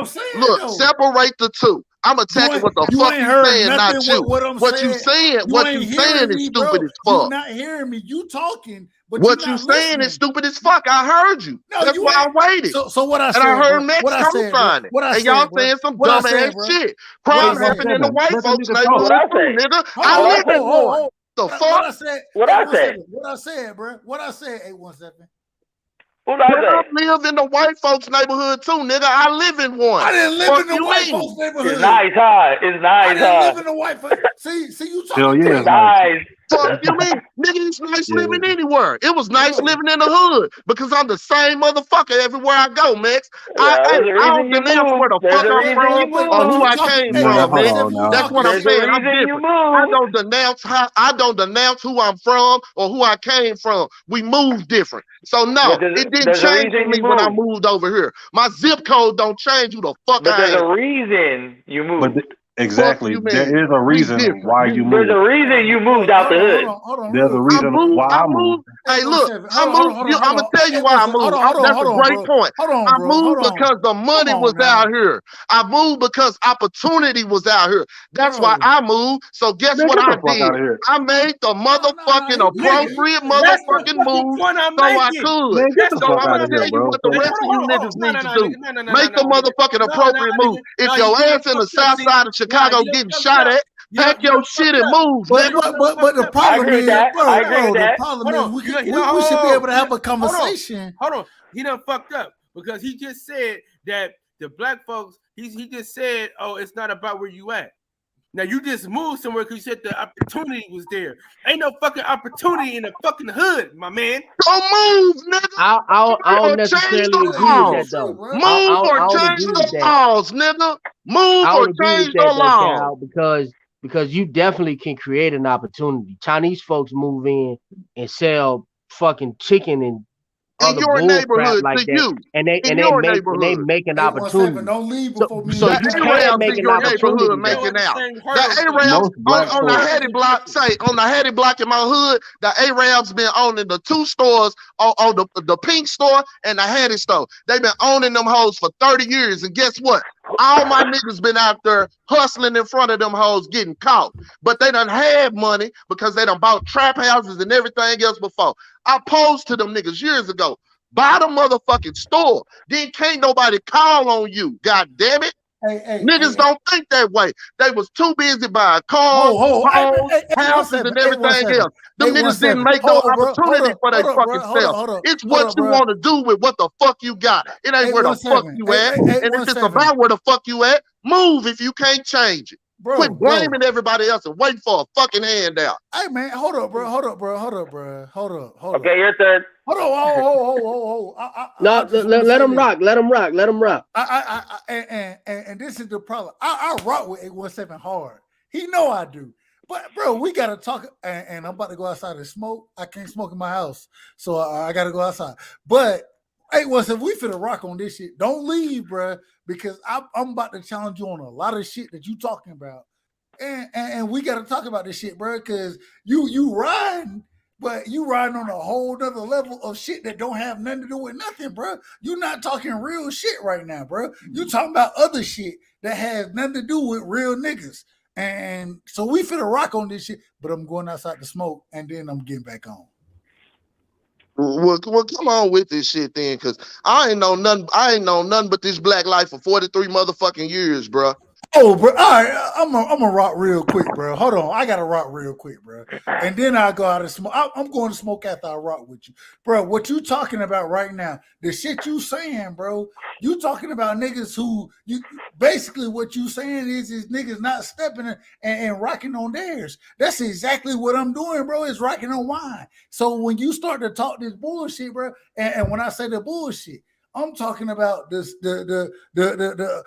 See, look, separate the two. I'm attacking what the fuck you saying, not you. What you saying is stupid as fuck. You're not hearing me. You talking, but what you saying is stupid as fuck. I heard you. That's why I waited. So what I said, and I heard Max co-sign it. And y'all saying some dumb ass shit. Crime happened in the white folks' neighborhood, nigga. I live in one. The fuck? What I said? What I said, bro? What I said? 817. I live in the white folks' neighborhood too, nigga. I live in one. I didn't live in the white folks' neighborhood. It's nice, huh? It's nice, I didn't live in the white folks. See, you talking nice. Fuck you mean? Nigga, it's nice living anywhere. It was nice living in the hood because I'm the same motherfucker everywhere I go, Max. I don't denounce where the fuck I'm from or who I came from, man. That's what I'm saying. I'm different. I don't denounce who I'm from or who I came from. We move different. So no, it didn't change for me when I moved over here. My zip code don't change who the fuck I am. There's a reason you moved. Exactly. There is a reason why you moved. There's a reason you moved out the hood. There's a reason why I moved. Hey, look, I moved. I'm gonna tell you why I moved. That's a great point. I moved because the money was out here. I moved because opportunity was out here. That's why I moved. So guess what I did? I made the motherfucking appropriate motherfucking move so I could. So I'm gonna tell you what the rest of you niggas need to do. Make the motherfucking appropriate move. If your ass in the south side of Chicago getting shot at, pack your shit and move. But the problem is, the problem is we should be able to have a conversation. Hold on. He done fucked up because he just said that the black folks, he just said, oh, it's not about where you at. Now you just moved somewhere because you said the opportunity was there. Ain't no fucking opportunity in the fucking hood, my man. Don't move, nigga. I don't necessarily agree with that though. Move or change the laws, nigga. Move or change the laws. Because you definitely can create an opportunity. Chinese folks move in and sell fucking chicken and in your neighborhood like that. You. And they make an opportunity. Don't leave before me. So you can make an opportunity making out. The Arabs on the Hattie block, on the Hattie block in my hood, the Arabs been owning the two stores, on the pink store and the Hattie store. They've been owning them hoes for 30 years. And guess what? All my niggas been out there hustling in front of them hoes getting caught. But they done have money because they done bought trap houses and everything else before. I posed to them niggas years ago. Buy the motherfucking store. Then can't nobody call on you. God damn it. Niggas don't think that way. They was too busy buying cars, houses, and everything else. Them niggas didn't make no opportunity for their fucking self. It's what you want to do with what the fuck you got. It ain't where the fuck you at. And if it's about where the fuck you at, move if you can't change it. Quit blaming everybody else and wait for a fucking handout. Hey man, hold up, bro. Okay, your turn. Hold on. No, let him rock. Let him rock. And this is the problem. I rock with 817 hard. He know I do. But bro, we gotta talk. And I'm about to go outside and smoke. I can't smoke in my house, so I gotta go outside. But 817, we finna rock on this shit. Don't leave, bro, because I'm about to challenge you on a lot of shit that you talking about. And we gotta talk about this shit, bro, because you riding. But you riding on a whole nother level of shit that don't have nothing to do with nothing, bro. You're not talking real shit right now, bro. You talking about other shit that has nothing to do with real niggas. And so we finna rock on this shit, but I'm going outside to smoke, and then I'm getting back on. Well, come on with this shit then, cause I ain't know nothing but this black life for 43 motherfucking years, bro. Oh, bro, all right, I'm gonna rock real quick, bro. Hold on, I gotta rock real quick, bro. And then I'll go out and smoke. I'm going to smoke after I rock with you, bro. What you talking about right now? The shit you saying, bro? You talking about niggas who you basically what you saying is niggas not stepping and rocking on theirs. That's exactly what I'm doing, bro. Is rocking on mine. So when you start to talk this bullshit, bro, and when I say the bullshit, I'm talking about this the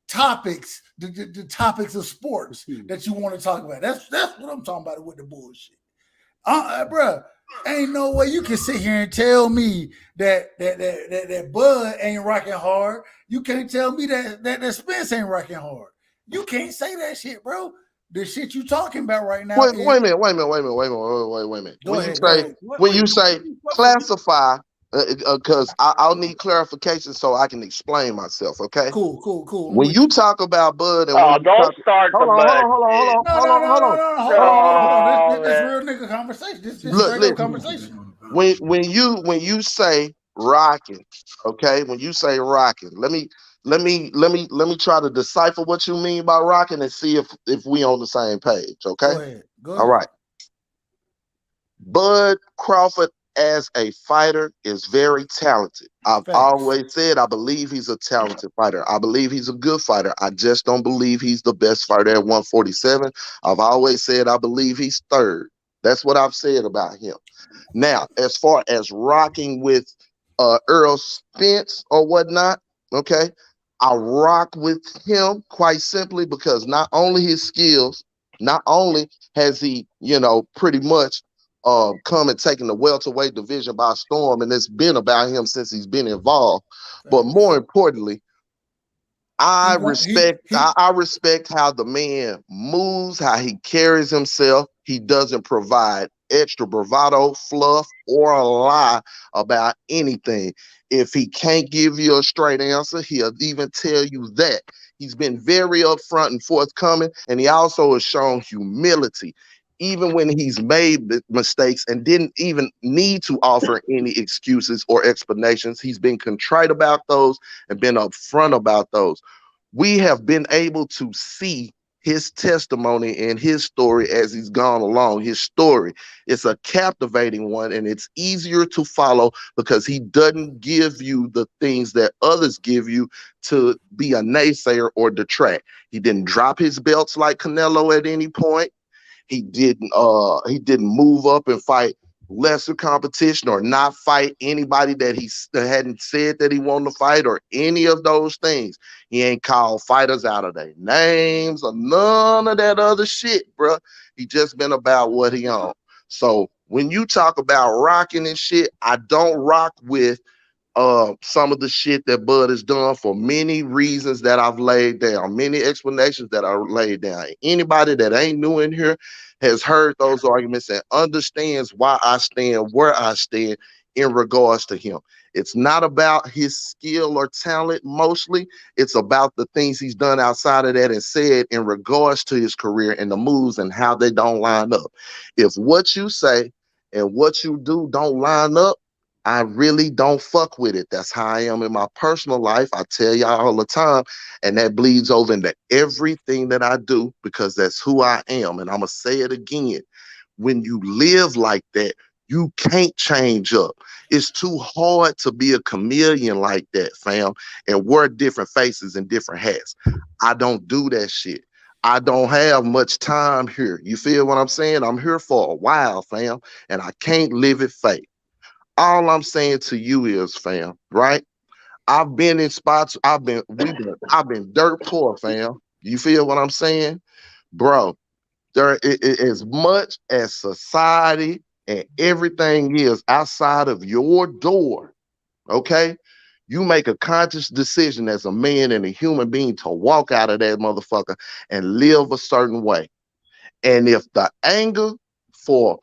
topics, the topics of sports that you want to talk about. That's what I'm talking about with the bullshit. Bro, ain't no way you can sit here and tell me that Bud ain't rocking hard. You can't tell me that Spence ain't rocking hard. You can't say that shit, bro. The shit you talking about right now. Wait a minute. Go ahead. When you say classify, because I'll need clarification so I can explain myself. Okay. Cool. When you talk about Bud and don't start the Bud. Hold on. This real nigga conversation. This straight up conversation. When you say rocking, okay. When you say rocking, let me try to decipher what you mean by rocking and see if we on the same page. Okay. Go ahead. All right. Bud Crawford as a fighter is very talented. I've always said I believe he's a talented fighter. I believe he's a good fighter. I just don't believe he's the best fighter at 147. I've always said I believe he's third. That's what I've said about him. Now, as far as rocking with Earl Spence or whatnot, okay, I rock with him quite simply because not only his skills, not only has he, pretty much come and taken the welterweight division by storm, and it's been about him since he's been involved. But more importantly, I respect how the man moves, how he carries himself. He doesn't provide extra bravado, fluff, or a lie about anything. If he can't give you a straight answer, he'll even tell you that. He's been very upfront and forthcoming, and he also has shown humility. Even when he's made mistakes and didn't even need to offer any excuses or explanations, he's been contrite about those and been upfront about those. We have been able to see his testimony and his story as he's gone along. His story is a captivating one, and it's easier to follow because he doesn't give you the things that others give you to be a naysayer or detract. He didn't drop his belts like Canelo at any point. He didn't move up and fight lesser competition or not fight anybody that he hadn't said that he wanted to fight or any of those things. He ain't called fighters out of their names or none of that other shit, bro. He just been about what he on. So when you talk about rocking and shit, I don't rock with some of the shit that Bud has done for many reasons that I've laid down, many explanations that I laid down. Anybody that ain't new in here has heard those arguments and understands why I stand where I stand in regards to him. It's not about his skill or talent mostly. It's about the things he's done outside of that and said in regards to his career and the moves and how they don't line up. If what you say and what you do don't line up, I really don't fuck with it. That's how I am in my personal life. I tell y'all all the time, and that bleeds over into everything that I do because that's who I am. And I'm going to say it again. When you live like that, you can't change up. It's too hard to be a chameleon like that, fam, and wear different faces and different hats. I don't do that shit. I don't have much time here. You feel what I'm saying? I'm here for a while, fam, and I can't live it fake. All I'm saying to you is, fam, right? I've been in spots, I've been dirt poor, fam. You feel what I'm saying? Bro, there as much as society and everything is outside of your door, okay? You make a conscious decision as a man and a human being to walk out of that motherfucker and live a certain way. And if the anger for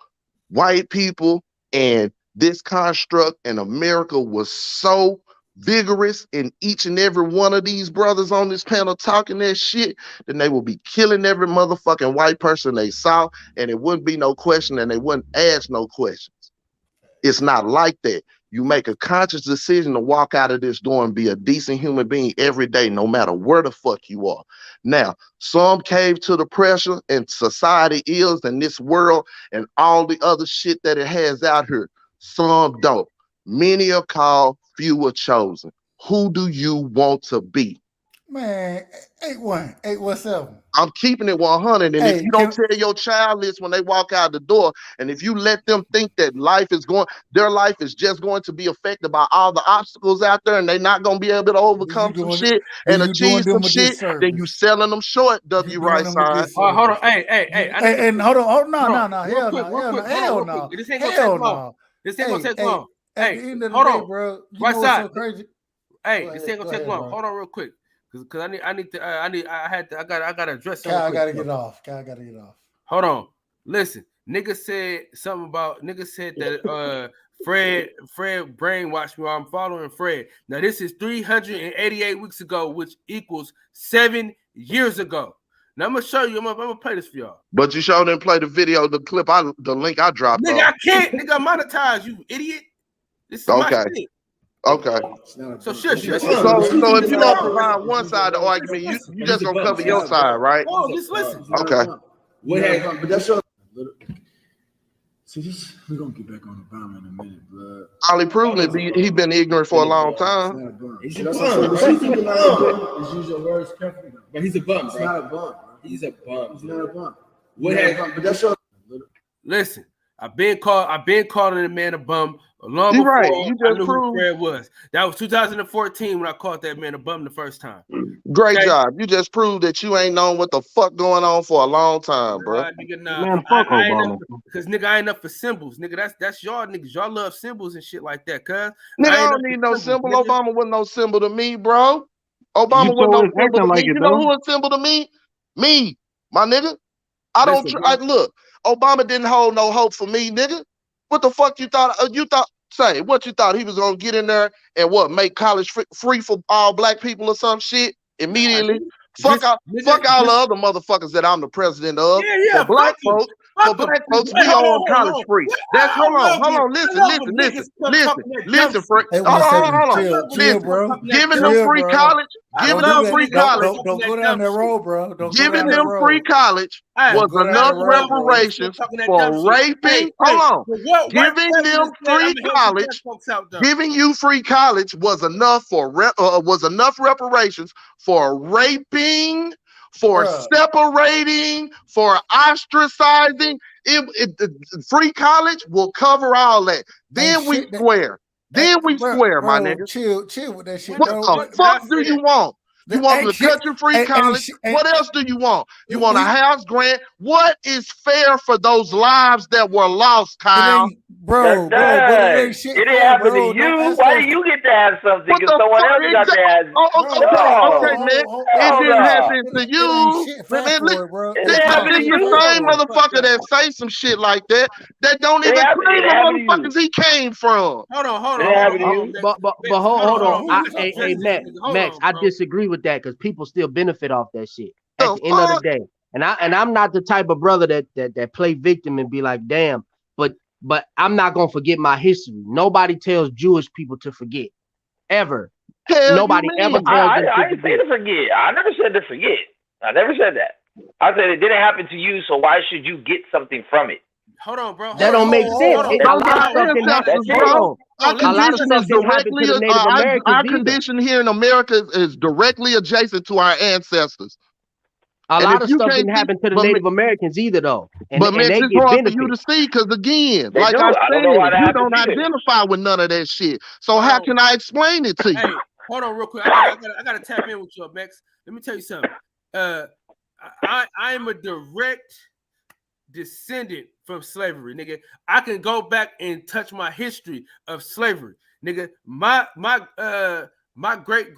white people and this construct in America was so vigorous in each and every one of these brothers on this panel talking that shit, then they will be killing every motherfucking white person they saw, and it wouldn't be no question, and they wouldn't ask no questions. It's not like that. You make a conscious decision to walk out of this door and be a decent human being every day, no matter where the fuck you are. Now, some cave to the pressure, and society is, and this world, and all the other shit that it has out here. Some don't. Many are called, few are chosen. Who do you want to be? Man, 817. I'm keeping it 100. And if you don't tell your child this when they walk out the door, and if you let them think that their life is just going to be affected by all the obstacles out there, and they're not going to be able to overcome some shit and achieve some shit, then you selling them short, W. Right side. Hold on. Hey. And hold on. No. Hell no. This ain't gonna take long. At the end of the day, bro, you know what's so crazy? Hey, this ain't gonna take long. Hold on real quick. Because I gotta address something. I gotta get off. Hold on. Listen, nigga said that Fred brainwashed me while I'm following Fred. Now this is 388 weeks ago, which equals 7 years ago. Now I'm gonna show you. I'm gonna play this for y'all. But you sure didn't play the video, the clip, the link I dropped. Nigga, I can't. Nigga, monetize, you idiot. This is my shit. Okay. So shush. So if you don't provide one side of the argument, you just gonna cover your side, right? Oh, just listen. Okay. But that's your. See, we're gonna get back on Obama in a minute, bro. All he proven it, he been ignorant for a long time. He's a bum. Use your words carefully. But he's a bum, He's not a bum, bro. He's a bum. He's not a bum. But that's your. Listen, I've been calling the man a bum long before I knew who Fred was. That was 2014 when I called that man a bum the first time. Great job. You just proved that you ain't known what the fuck going on for a long time, bro. Man, fuck Obama. Because nigga, I ain't up for symbols. Nigga, that's y'all niggas. Y'all love symbols and shit like that, cuz. Nigga, I don't need no symbol. Nigga. Obama wasn't no symbol to me, bro. Obama wasn't no symbol to me. You know who a symbol to me? Me, my nigga. I don't look. Obama didn't hold no hope for me, nigga. What the fuck you thought? What you thought he was gonna get in there and make college free for all black people or some shit immediately? Fuck all the other motherfuckers that I'm the president of. For black folks, we on college free. That's hold on. Listen, Frank. Hold on. Chill, bro. Giving them free college. Giving them free college. Don't go down that road, bro. Giving them free college was enough reparations for raping. Hold on. Giving them free college. Giving you free college was enough reparations for raping, for separating, for ostracizing. Free college will cover all that. Then we square. My nigga. Chill with that shit. What the fuck do you want? You want them to cut your free college? What else do you want? You want a house grant? What is fair for those lives that were lost, Kyle? Bro, it didn't happen to you. Why do you get to have something because someone else got to have? Okay, man. It didn't happen to you. It's the same motherfucker that say some shit like that don't even claim the motherfuckers he came from. Hold on. But hold on. Hey, Max, I disagree with that because people still benefit off that shit at the end of the day. And I'm not the type of brother that play victim and be like, damn, but I'm not gonna forget my history. Nobody tells Jewish people to forget. Ever. Nobody ever tells them I didn't say to forget. I never said to forget. I never said that. I said it didn't happen to you, so why should you get something from it? Hold on, bro. That don't make sense. A lot of stuff didn't happen, bro. Our condition here in America is directly adjacent to our ancestors. A lot of stuff didn't happen to the Native Americans either, though. But man, it's hard for you to see because, again, like I said, you don't identify with none of that shit. So how can I explain it to you? Hey, hold on real quick. I gotta tap in with you, Max. Let me tell you something. I am a direct descendant from slavery, nigga. I can go back and touch my history of slavery, nigga. My great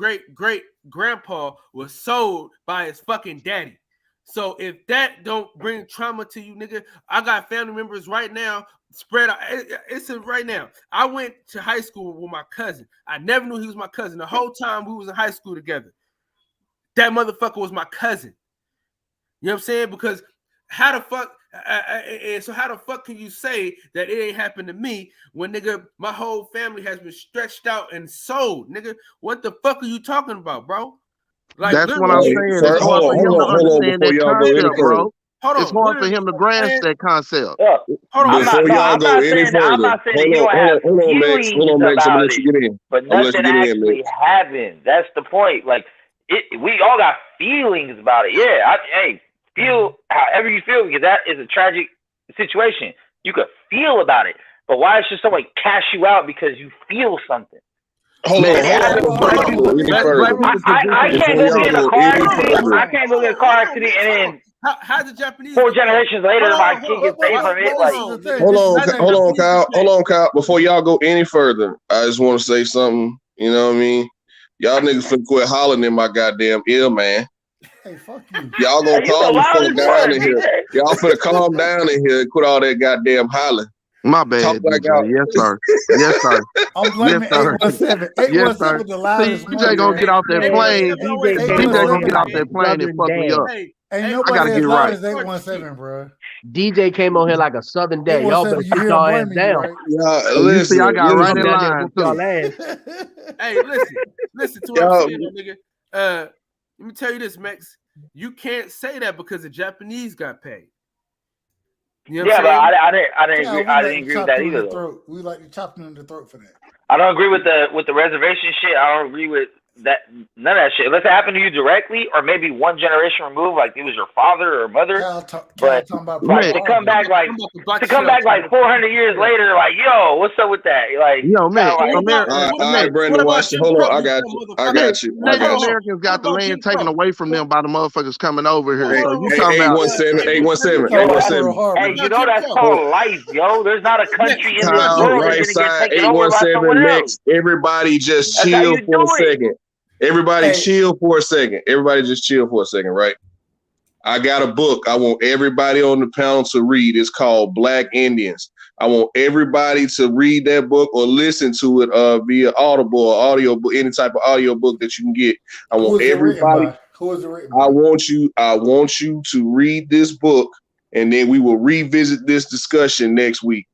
grandpa was sold by his fucking daddy. So if that don't bring trauma to you, nigga, I got family members right now spread out. It's right now. I went to high school with my cousin. I never knew he was my cousin. The whole time we was in high school together. That motherfucker was my cousin. You know what I'm saying? Because how the fuck, so how the fuck can you say that it ain't happened to me when, nigga, my whole family has been stretched out and sold, nigga? What the fuck are you talking about, bro? Like, that's what I'm saying. It's hard for him to understand that concept, bro. It's hard for him to grasp that concept. Hold on. Before y'all go any further, I'm not saying that he don't have feelings about it, but nothing actually happened. That's the point. Like, we all got feelings about it. Yeah, feel however you feel, because that is a tragic situation. You could feel about it, but why should someone cash you out because you feel something? Hold on. I can't go get in a car accident. I can't go get a car accident and then how the Japanese 4 generations later my kid gets saved from it. Like, hold on, Kyle. Before y'all go any further, I just want to say something. You know what I mean? Y'all niggas finna quit hollering in my goddamn ear, man. Hey, fuck you. Y'all gonna calm the fuck down in here. Y'all finna calm down in here and quit all that goddamn hollering. My bad, DJ. Yes, sir. Yes, sir. I'm blaming 817. 817 the loudest one. DJ gonna get off that plane. DJ gonna get off that plane and fuck me up. Ain't nobody as loud as 817, bro. DJ came on here like a Southern dad. Y'all better sit y'all ass down. Right? Listen, I got right in line. Hey, listen to what I'm saying, nigga. Let me tell you this, Max. You can't say that because the Japanese got paid. You know but I didn't agree with that either. We like to chop them in the throat for that. I don't agree with the reservation shit. I don't agree with that, none of that shit. Unless it happened to you directly, or maybe one generation removed, like it was your father or mother. But to come back like 400 years later, like, yo, what's up with that? Like, yo, man, all right, Brandon, watch it. Hold on, I got you. Americans got the land taken away from them by the motherfuckers coming over here. So you talking about 817. Hey, you know that's called life, yo. There's not a country in this world that's gonna get taken over by someone else. Everybody just chill for a second. Everybody chill for a second. Everybody just chill for a second, right? I got a book I want everybody on the panel to read. It's called Black Indians. I want everybody to read that book or listen to it via Audible or audio book, any type of audio book that you can get. I want everybody. Who is it written by? I want you to read this book, and then we will revisit this discussion next week.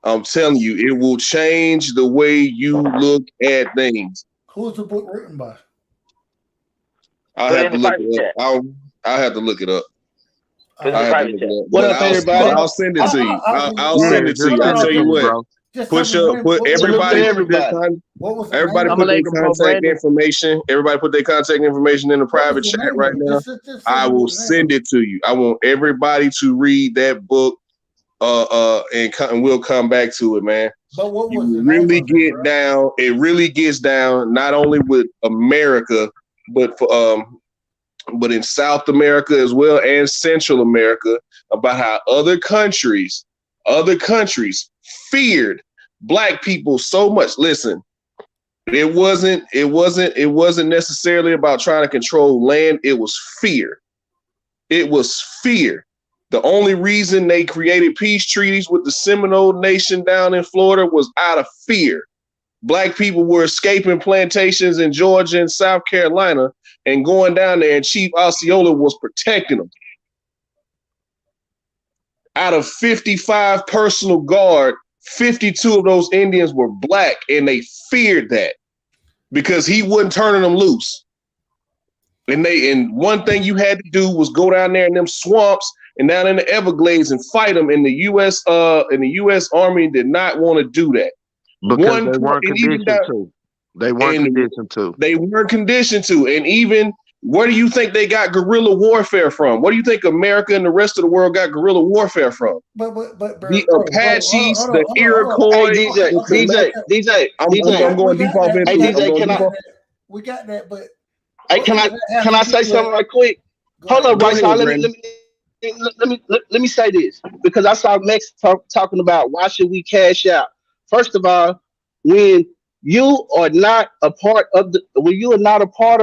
I'm telling you, it will change the way you look at things. Who's the book written by? I'll have to look it up. I'll have to look it up. What up, everybody? I'll send it to you. I'll send it to you. I'll tell you what. Put everybody put their contact information. Everybody put their contact information in the private chat right now. I will send it to you. I want everybody to read that book, and we'll come back to it, man. But what was it really get down? It really gets down not only with America, but in South America as well and Central America, about how other countries feared Black people so much. Listen, it wasn't necessarily about trying to control land. It was fear. It was fear. The only reason they created peace treaties with the Seminole Nation down in Florida was out of fear. Black people were escaping plantations in Georgia and South Carolina and going down there, and Chief Osceola was protecting them. Out of 55 personal guard, 52 of those Indians were Black, and they feared that because he wasn't turning them loose. And one thing you had to do was go down there in them swamps and down in the Everglades and fight them. And the U.S. Army did not want to do that. Because they weren't conditioned to. They weren't conditioned to. And even, where do you think they got guerrilla warfare from? What do you think America and the rest of the world got guerrilla warfare from? But the Apaches, the Iroquois. DJ. I'm going deep off into DJ, we got that, but hey, can I say something right quick? Hold on, Bryce. Let me say this, because I saw Max talking about why should we cash out. First of all, when you are not a part of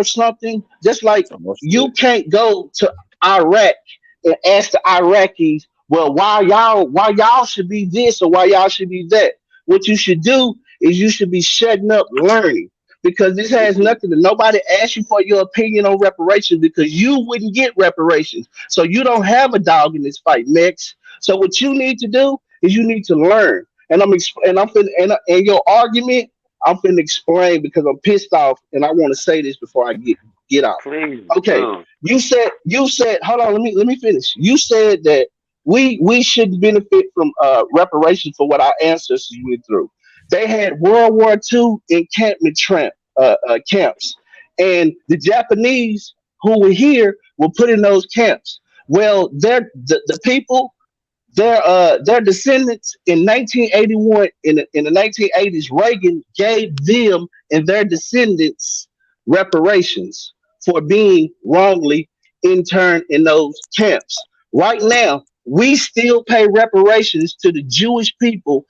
something, just like you can't go to Iraq and ask the Iraqis, well, why y'all should be this or why y'all should be that. What you should do is you should be shutting up learning because this has nothing to nobody asked you for your opinion on reparations because you wouldn't get reparations. So you don't have a dog in this fight, Mex. So what you need to do is you need to learn. And your argument, I'm finna explain because I'm pissed off and I want to say this before I get out. Please Okay. do. You said hold on, let me finish. You said that we should benefit from reparations for what our ancestors went through. They had World War II encampment camps, and the Japanese who were here were put in those camps. Well, the people, their descendants in 1981 in the 1980s, Reagan gave them and their descendants reparations for being wrongly interned in those camps. Right now, we still pay reparations to the Jewish people,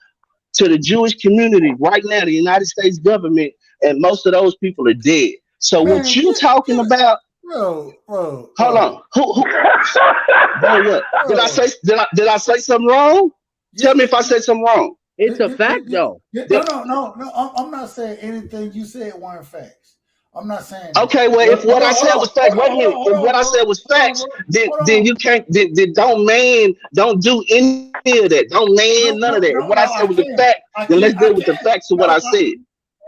to the Jewish community. Right now, the United States government and most of those people are dead. So what Man, you talking about? bro. Hold on. Who bro, what? Did I Bro. say did I say something wrong? Tell me if I said something wrong. It's a fact, though. No. I'm not saying anything you said weren't facts. I'm not saying that. Okay, well, if what I said was facts, wait a minute. If what I said was facts, then you can't. Then don't do any of that. Don't none of that. If what I said was a fact, then let's deal with the facts of what I said.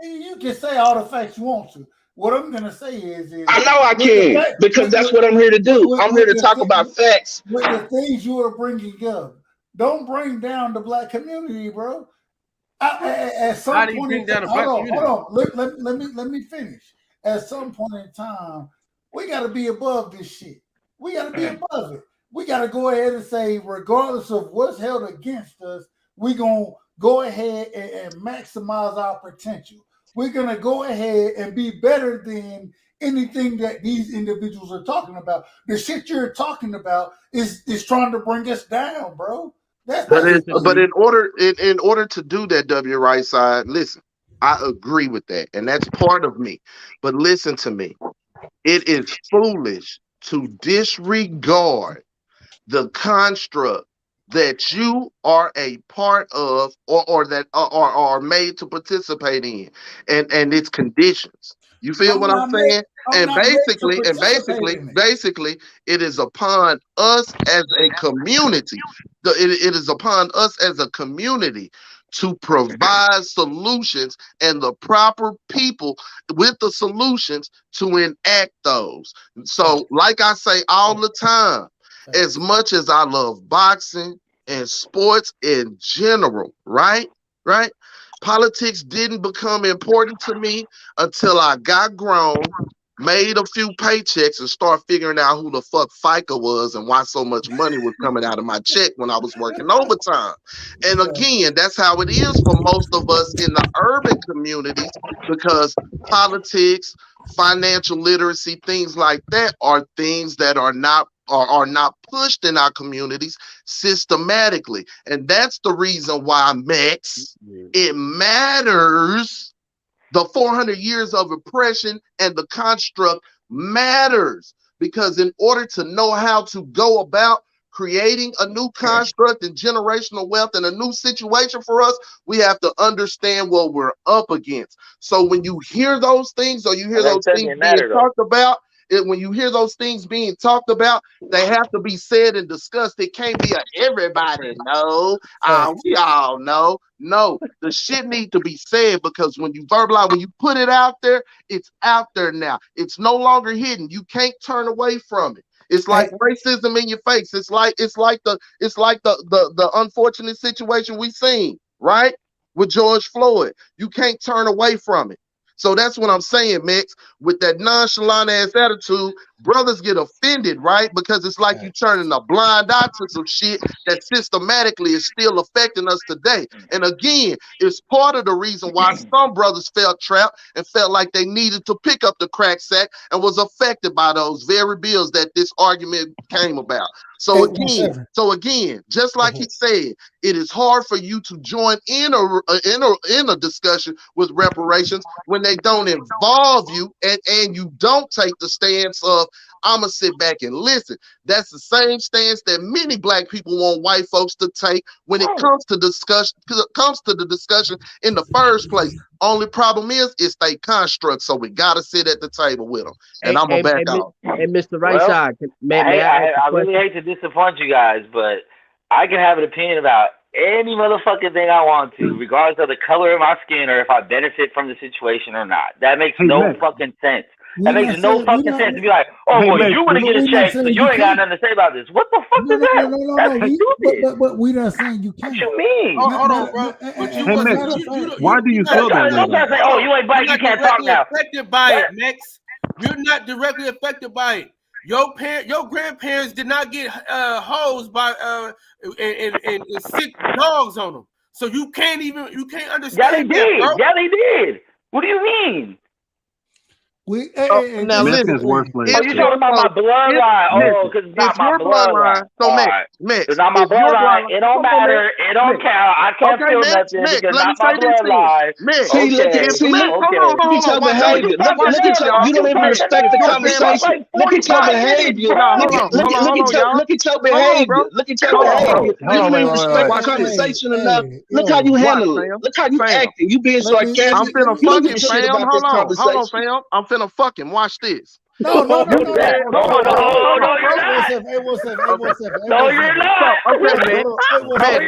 You can say all the facts you want to. What I'm gonna say is I know I can because that's what I'm here to do. I'm here to talk about facts. With the things you are bringing up, don't bring down the black community, bro. At some How do you point, bring down the black community? Hold on. Let me finish. At some point in time, we got to be above this shit. We got to be above it. We got to go ahead and say, regardless of what's held against us, we're going to go ahead and maximize our potential. We're going to go ahead and be better than anything that these individuals are talking about. The shit you're talking about is trying to bring us down, bro. But in order to do that, W right side, listen, I agree with that, and that's part of me. But listen to me. It is foolish to disregard the construct that you are a part of or that are made to participate in and its conditions. You feel what I'm saying? Basically, it is upon us as a community. It is upon us as a community to provide solutions and the proper people with the solutions to enact those. So, like I say all the time, as much as I love boxing and sports in general, right? Politics didn't become important to me until I got grown, made a few paychecks, and start figuring out who the fuck FICA was and why so much money was coming out of my check when I was working overtime. And again, that's how it is for most of us in the urban communities because politics, financial literacy, things like that are things that are not pushed in our communities systematically. And that's the reason why, Max, it matters. The 400 years of oppression and the construct matters because in order to know how to go about creating a new construct and generational wealth and a new situation for us, we have to understand what we're up against. So when you hear those things or you hear those things being talked about, when you hear those things being talked about, they have to be said and discussed. It can't be everybody know. We all know. No, the shit need to be said because when you verbalize, when you put it out there, it's out there now. It's no longer hidden. You can't turn away from it. It's like racism in your face. It's like the unfortunate situation we seen, right? With George Floyd. You can't turn away from it. So that's what I'm saying, Mix. With that nonchalant ass attitude, brothers get offended, right? Because it's like you turning a blind eye to some shit that systematically is still affecting us today. And again, it's part of the reason why some brothers felt trapped and felt like they needed to pick up the crack sack and was affected by those very bills that this argument came about. So again, just like he said, it is hard for you to join in a discussion with reparations when they don't involve you and you don't take the stance of I'ma sit back and listen. That's the same stance that many black people want white folks to take when it comes to the discussion in the first place. Only problem is it's they construct, so we gotta sit at the table with them. And I'm gonna back off. And Mr. Right Side, I really hate to disappoint you guys, but I can have an opinion about any motherfucking thing I want to, regardless of the color of my skin or if I benefit from the situation or not. That makes no fucking sense. That makes no fucking sense to be like, oh, well, you want to get a check, so you ain't got nothing to say about this. What the fuck is that? That's stupid. We're not saying you can't. What you mean? Hold on, bro. But why do you feel that way? Don't say, oh, you ain't black, you can't talk now. Affected by it, Max. You're not directly affected by it. Your grandparents did not get hosed by and sick dogs on them, so you can't understand. Yeah, they did. Bro. Yeah, they did. What do you mean? Now listen, you talking about my bloodline? Oh, because it's not my bloodline. So Mick, it's not my bloodline. It don't matter. It don't count. I can't feel nothing because it's not my bloodline. See, look at your behavior. Look at your. You don't even respect the conversation. Look at your behavior. Look at your behavior. Look at your behavior. You don't even respect the conversation enough. Look how you handle it. Look how you acting. You being sarcastic. I'm finna fucking fam. Hold on, fam. I'm finna fucking watch this. No, you're not. Okay, man.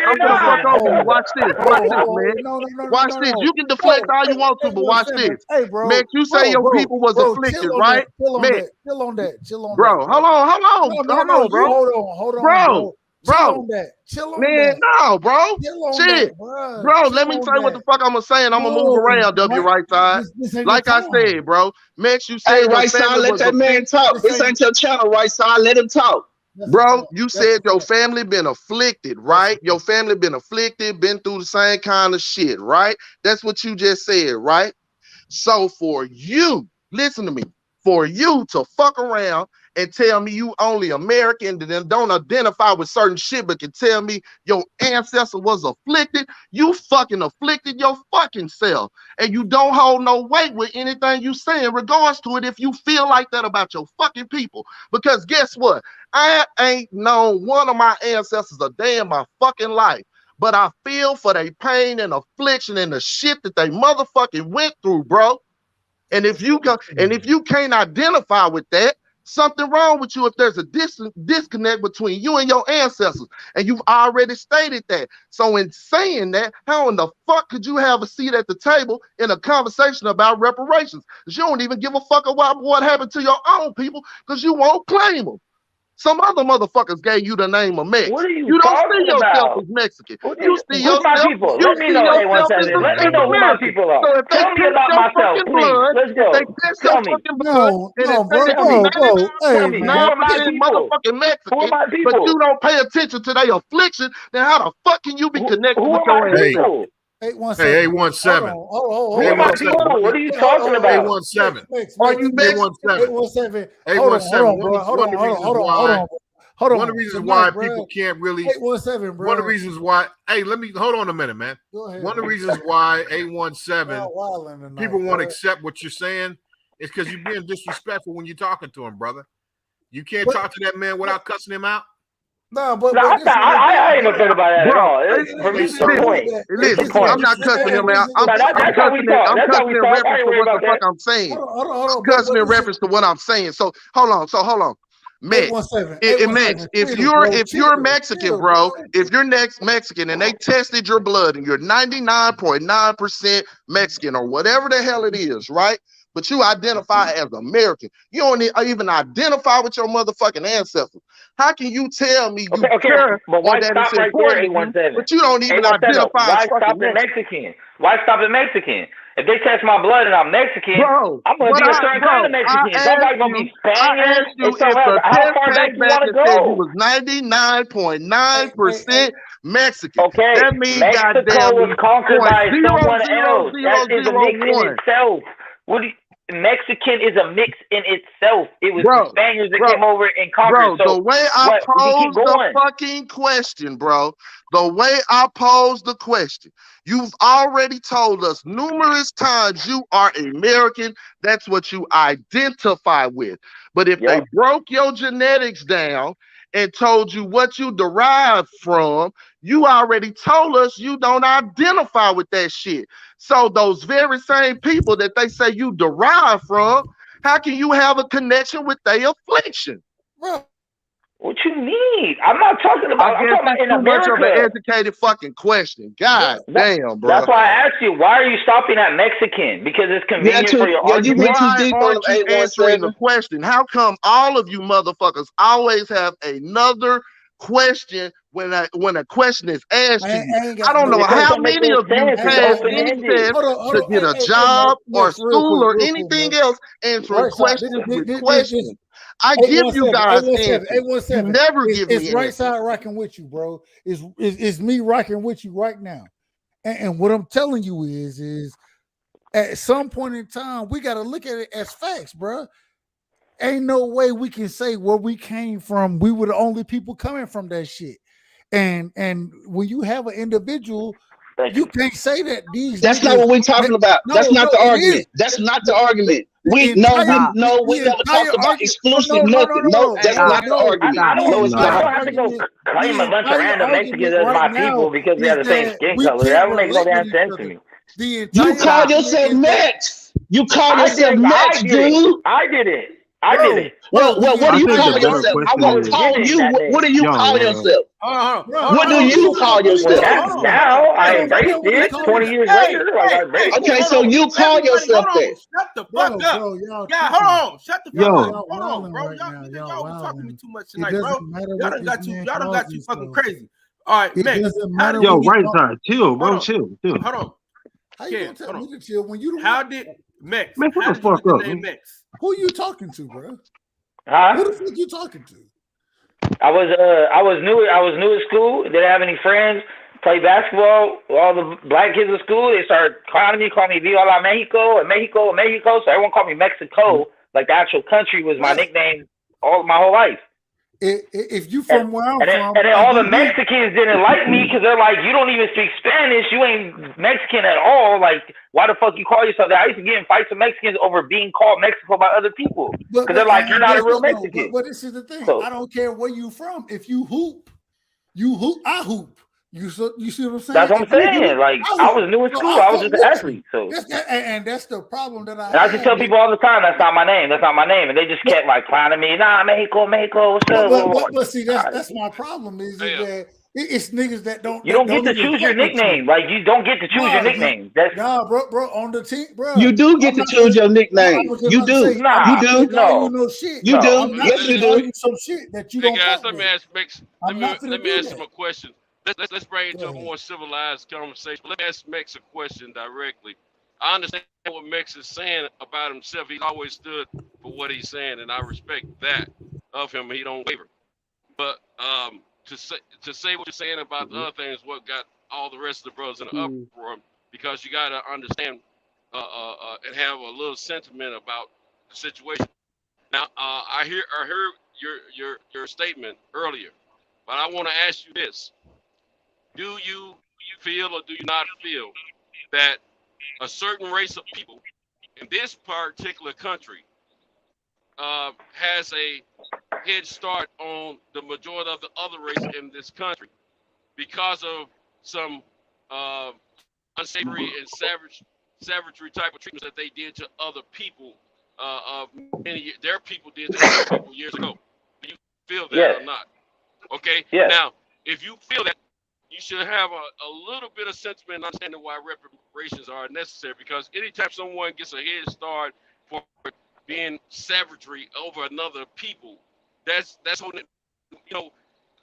I'm gonna fuck over you. Watch this, man. Watch this. You can deflect all you want to, but watch this. Hey, bro. Man, you say your people was afflicted, right? Man, chill on that. Bro, hold on, bro. Hold on, bro. Chill on man, that. no, bro. Shit, bro. Let me tell you what the fuck I'm gonna say, and I'm gonna move around. W right side, like I said, bro. Max, you said right side. Let that man talk. This ain't your channel, right side. Let him talk. Bro, you said your family been afflicted, right? Your family been afflicted, been through the same kind of shit, right? That's what you just said, right? So for you, listen to me, for you to fuck around and tell me you only American and then don't identify with certain shit, but can tell me your ancestor was afflicted, you fucking afflicted your fucking self. And you don't hold no weight with anything you say in regards to it if you feel like that about your fucking people. Because guess what? I ain't known one of my ancestors a day in my fucking life. But I feel for their pain and affliction and the shit that they motherfucking went through, bro. And if you can't identify with that, something wrong with you if there's a disconnect between you and your ancestors. And you've already stated that. So in saying that, how in the fuck could you have a seat at the table in a conversation about reparations? Because you don't even give a fuck about what happened to your own people because you won't claim them. Some other motherfuckers gave you the name of Mex. What are you don't see yourself about? as Mexican. You see yourself. My people. Let me know. Let me know who my people are. So if tell me about myself, please. Let's go. Tell me. No, bro. Tell me. Who are my people? Motherfucking Mexican, who are my people? But you don't pay attention to their affliction, then how the fuck can you be connected with your ancestors? 817. Hold on. What are you talking about? 817. Are you 817? 817. Hold on. One of the reasons why people can't really. 817, bro. One of the reasons why. Hey, let me hold on a minute, man. Go ahead. One of the reasons why 817 people won't accept what you're saying is because you're being disrespectful when you're talking to him, brother. You can't talk to that man without cussing him out. No, but I ain't offended by that at all. For me, it's the point. Listen, I'm not cussing him out. I'm cussing in reference to what the fuck I'm saying. Cussing in reference to what I'm saying. So hold on. Max, if you're Mexican, bro, if you're next Mexican and they tested your blood and you're 99.9% Mexican or whatever the hell it is, right? But you identify as American. You don't even identify with your motherfucking ancestors. How can you tell me you care but why stop right there, 817? But you don't even identify as fucking Mexican? Why stop at Mexican? If they test my blood and I'm Mexican, bro, I'm going to be a certain kind of Mexican. Somebody's going to be Spaniard. How far back you want to go? You was 99.9% Mexican. Okay, that means Mexico was conquered by someone else. That is a mix in itself. What do you... Mexican is a mix in itself. It was the Spaniards that came over and conquered. Bro, the way I posed the fucking question, bro, the way I posed the question, you've already told us numerous times you are American. That's what you identify with. But if they broke your genetics down and told you what you derive from, you already told us you don't identify with that shit. So those very same people that they say you derive from, how can you have a connection with their affliction? Bro. What you mean? I'm not talking about. I'm talking about in America. Too much of an educated fucking question. God damn, bro. That's why I asked you. Why are you stopping at Mexican? Because it's convenient for your argument. Why aren't you answering the question? How come all of you motherfuckers always have another question when a question is asked to you? I don't know how many of you pass any test to get a job or school or anything else answering questions with questions. I give you guys answers. You never give me It's right side rocking with you, bro. It's me rocking with you right now. And what I'm telling you is at some point in time, we got to look at it as facts, bro. Ain't no way we can say where we came from. We were the only people coming from that shit. And when you have an individual, you can't say that these. That's not what we're talking about. That's not the argument. That's not the argument. We never talked about exclusive nothing. No, that's not the argument. No, it's not. I don't have to go claim a bunch of random Mexicans as my people because we have the same skin color. That don't make no damn sense to me. You call yourself Mex. You call yourself Mex, dude. I did it. I did it. Well, what do you call yourself? I won't call you. What do you call yourself? What do you call yourself? Now I embraced it 20 years later. Okay, so you call yourself that. Shut the fuck up. Yeah, hold on. Shut the fuck up. Hold on, bro. Y'all talking to me too much tonight, bro. Y'all done got you fucking crazy. All right, Max. Yo, right side. Chill, bro. Chill. Hold on. How you gonna tell me to chill when you don't? How did Max? Man, what the fuck up, man? Who you talking to, bro? Huh? Who the fuck you talking to? I was new at school. Didn't have any friends. Played basketball. All the black kids at school, they started clowning me, calling me Viva la Mexico and Mexico and Mexico. So everyone called me Mexico. Like the actual country was my nickname my whole life. If you from where I'm from, and then all the Mexicans didn't like me because they're like, you don't even speak Spanish, you ain't Mexican at all. Like, why the fuck you call yourself that? I used to get in fights with Mexicans over being called Mexico by other people because they're like, you're not a real Mexican. But this is the thing. So, I don't care where you from. If you hoop, I hoop. You see what I'm saying? That's what I'm saying. Like, I was new in school. I was just an athlete. So, and that's the problem that I. And I just tell people all the time, that's not my name. That's not my name, and they just kept like clowning me. Nah, Mexico, what's up? But see, that's my problem. Is that it's niggas that don't. You don't get to choose your nickname. Like you don't get to choose your nickname. That's bro. On the team, bro. You do get to choose your nickname. You do. You do. No, you do. Yes, you do. Some shit that you don't. Guys, let me ask Mex. Let me ask him a question. Let's bring it to a more civilized conversation. Let me ask Mex a question directly. I understand what Mex is saying about himself. He's always stood for what he's saying, and I respect that of him. He don't waver. But to say what you're saying about the other things, what got all the rest of the brothers in an uproar, because you got to understand and have a little sentiment about the situation. Now, I heard your statement earlier, but I want to ask you this. Do you feel or do you not feel that a certain race of people in this particular country has a head start on the majority of the other race in this country because of some unsavory and savagery type of treatments that they did to other people their people did to other people years ago? Do you feel that or not? Okay. Yes. Now, if you feel that, you should have a little bit of sentiment and understanding why reparations are necessary, because anytime someone gets a head start for being savagery over another people, that's holding it. You know,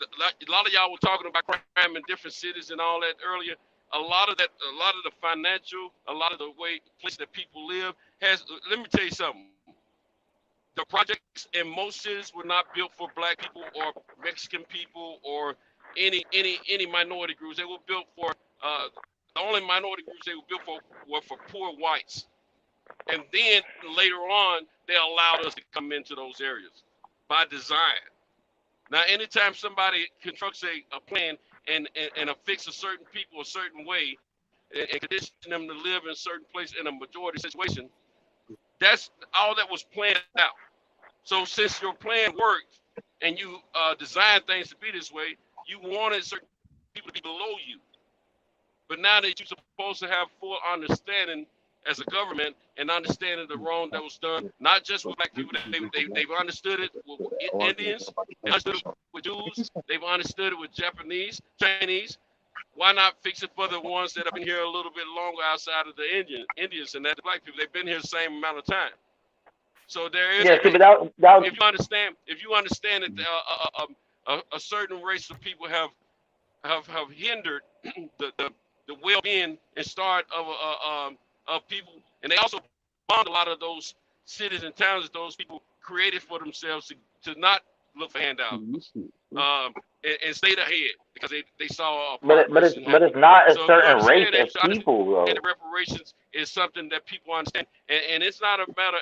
a lot of y'all were talking about crime in different cities and all that earlier. A lot of the financial, a lot of the place that people live has. Let me tell you something. The projects in most cities were not built for black people or Mexican people or any minority groups. They were built for the only minority groups they were built for were for poor whites. And then later on, they allowed us to come into those areas by design. Now, anytime somebody constructs a plan and affix a certain people a certain way and condition them to live in a certain place in a majority situation, that's all that was planned out. So since your plan worked and you designed things to be this way, you wanted certain people to be below you. But now that you're supposed to have full understanding as a government and understanding the wrong that was done, not just with black people, they've understood it with Indians, they understood it with Jews, they've understood it with Japanese, Chinese. Why not fix it for the ones that have been here a little bit longer outside of the Indians and that the black people? They've been here the same amount of time. So there is, if you understand that a certain race of people have hindered the well-being and start of people, and they also bombed a lot of those cities and towns that those people created for themselves to not look for handouts and stayed ahead because they saw. But it's not a certain race of people, though. And the reparations is something that people understand, and it's not a matter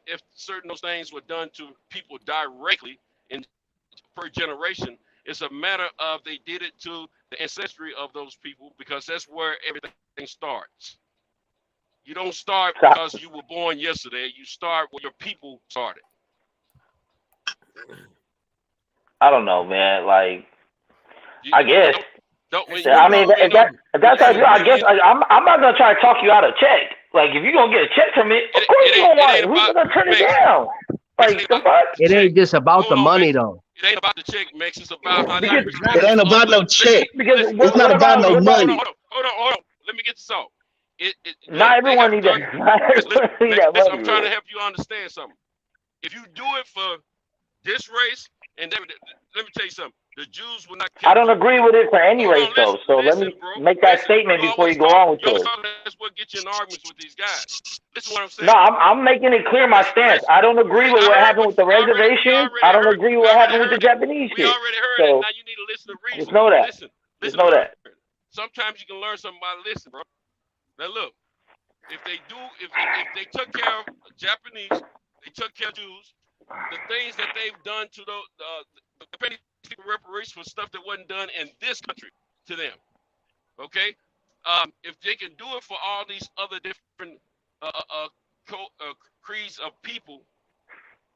if certain those things were done to people directly and per generation. It's a matter of they did it to the ancestry of those people because that's where everything starts. You don't start because you were born yesterday. You start where your people started. I don't know, man. Like, I guess. I mean, if that's how you, I guess I'm not gonna try to talk you out of check. Like, if you're gonna get a check from it, of course you don't want it. Who's gonna turn it down? Like, the fuck? It ain't just about the money, though. It ain't about the check, Max. It's about how it ain't about no check. It's not about no money. Hold on. Let me get this off. Not everyone needs that. Listen, I'm trying to help you understand something. If you do it for this race, and let me tell you something. The Jews will not. I don't agree with it for any race, though. So let me make that statement before you go on with it. That's what gets you in arguments with these guys. Listen what I'm saying. No, I'm making it clear my stance. I don't agree with what happened with the reservations. I don't agree with what happened with the Japanese shit. We already heard it. Now you need to listen to reason. Just know that. Listen know that. Sometimes you can learn something by listening, bro. Now look, if they took care of Japanese, they took care of Jews. The things that they've done to the reparations for stuff that wasn't done in this country to them. Okay, if they can do it for all these other different creeds of people,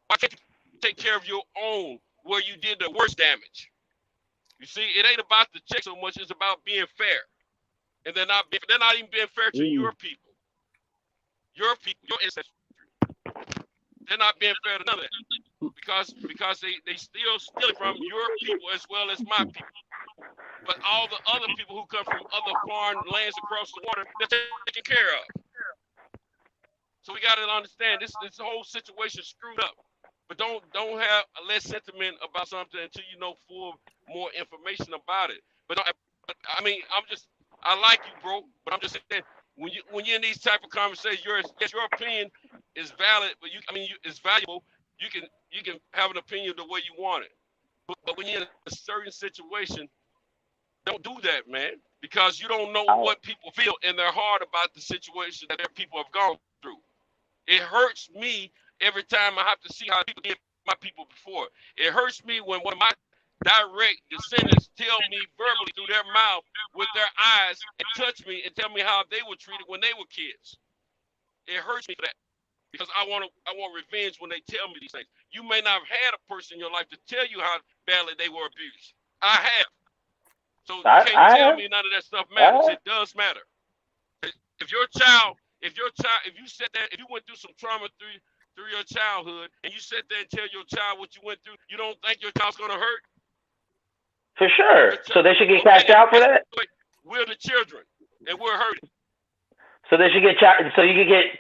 why can't you take care of your own where you did the worst damage? You see, it ain't about the check so much; it's about being fair, and they're not even being fair to your people, your ancestry. They're not being fair to none of that because they still steal from your people as well as my people. But all the other people who come from other foreign lands across the water, they're taken care of. So we got to understand this whole situation screwed up. But don't have a less sentiment about something until you know more information about it. But I mean, I like you, bro. But I'm just saying. When you're in these type of conversations, your opinion is valid, but it's valuable. You can have an opinion the way you want it. But when you're in a certain situation, don't do that, man, because you don't know what people feel in their heart about the situation that their people have gone through. It hurts me every time I have to see how people did my people before. It hurts me when one of my direct descendants tell me verbally through their mouth with their eyes and touch me and tell me how they were treated when they were kids. It hurts me for that because I want revenge when they tell me these things. You may not have had a person in your life to tell you how badly they were abused. I have. So you can't tell me none of that stuff matters. It does matter. If you went through some trauma through your childhood and you sit there and tell your child what you went through, you don't think your child's gonna hurt? For sure. So they should get cashed out for that? We're the children, and we're hurting. So they should get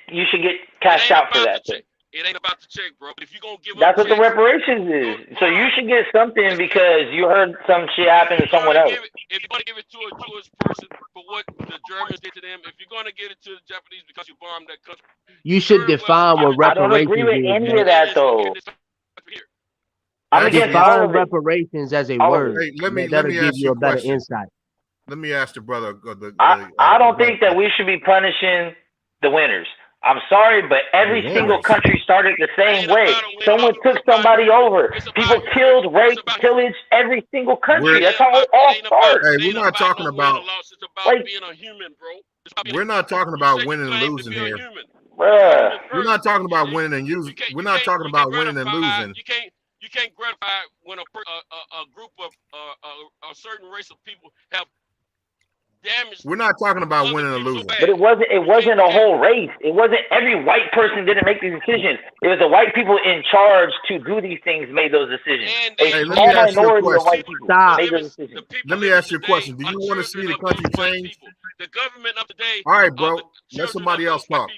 you should get cashed out for that. It ain't about the check, bro. But if you're gonna give that's what the reparations is. So you should get something because you heard some shit happen to someone else. If you're gonna give it to a Jewish person for what the Germans did to them, if you're gonna give it to the Japanese because you bombed that country, you should define what reparations is. I don't agree with any of that, though. I'm against all reparations as a word. Hey, let me give ask you a better question. insight. Let me ask the brother. I don't think that we should be punishing the winners. I'm sorry, but every single country started the same way. Someone took somebody over. People killed, raped, pillaged every single country. That's how it all starts. Hey, we're not talking about like being a human, bro. We're not talking about winning and losing here. Bruh. We're not talking about winning and losing. We're not talking about winning and losing. You can't gratify when a group of a certain race of people have damaged. We're not talking about winning or losing. But it wasn't a whole race. It wasn't every white person didn't make these decisions. It was the white people in charge to do these things made those decisions. Hey, let me ask you a question. White people made those decisions. Let me ask you a question. Do you want to see the country change? The government of today. All right, bro. Let somebody else talk.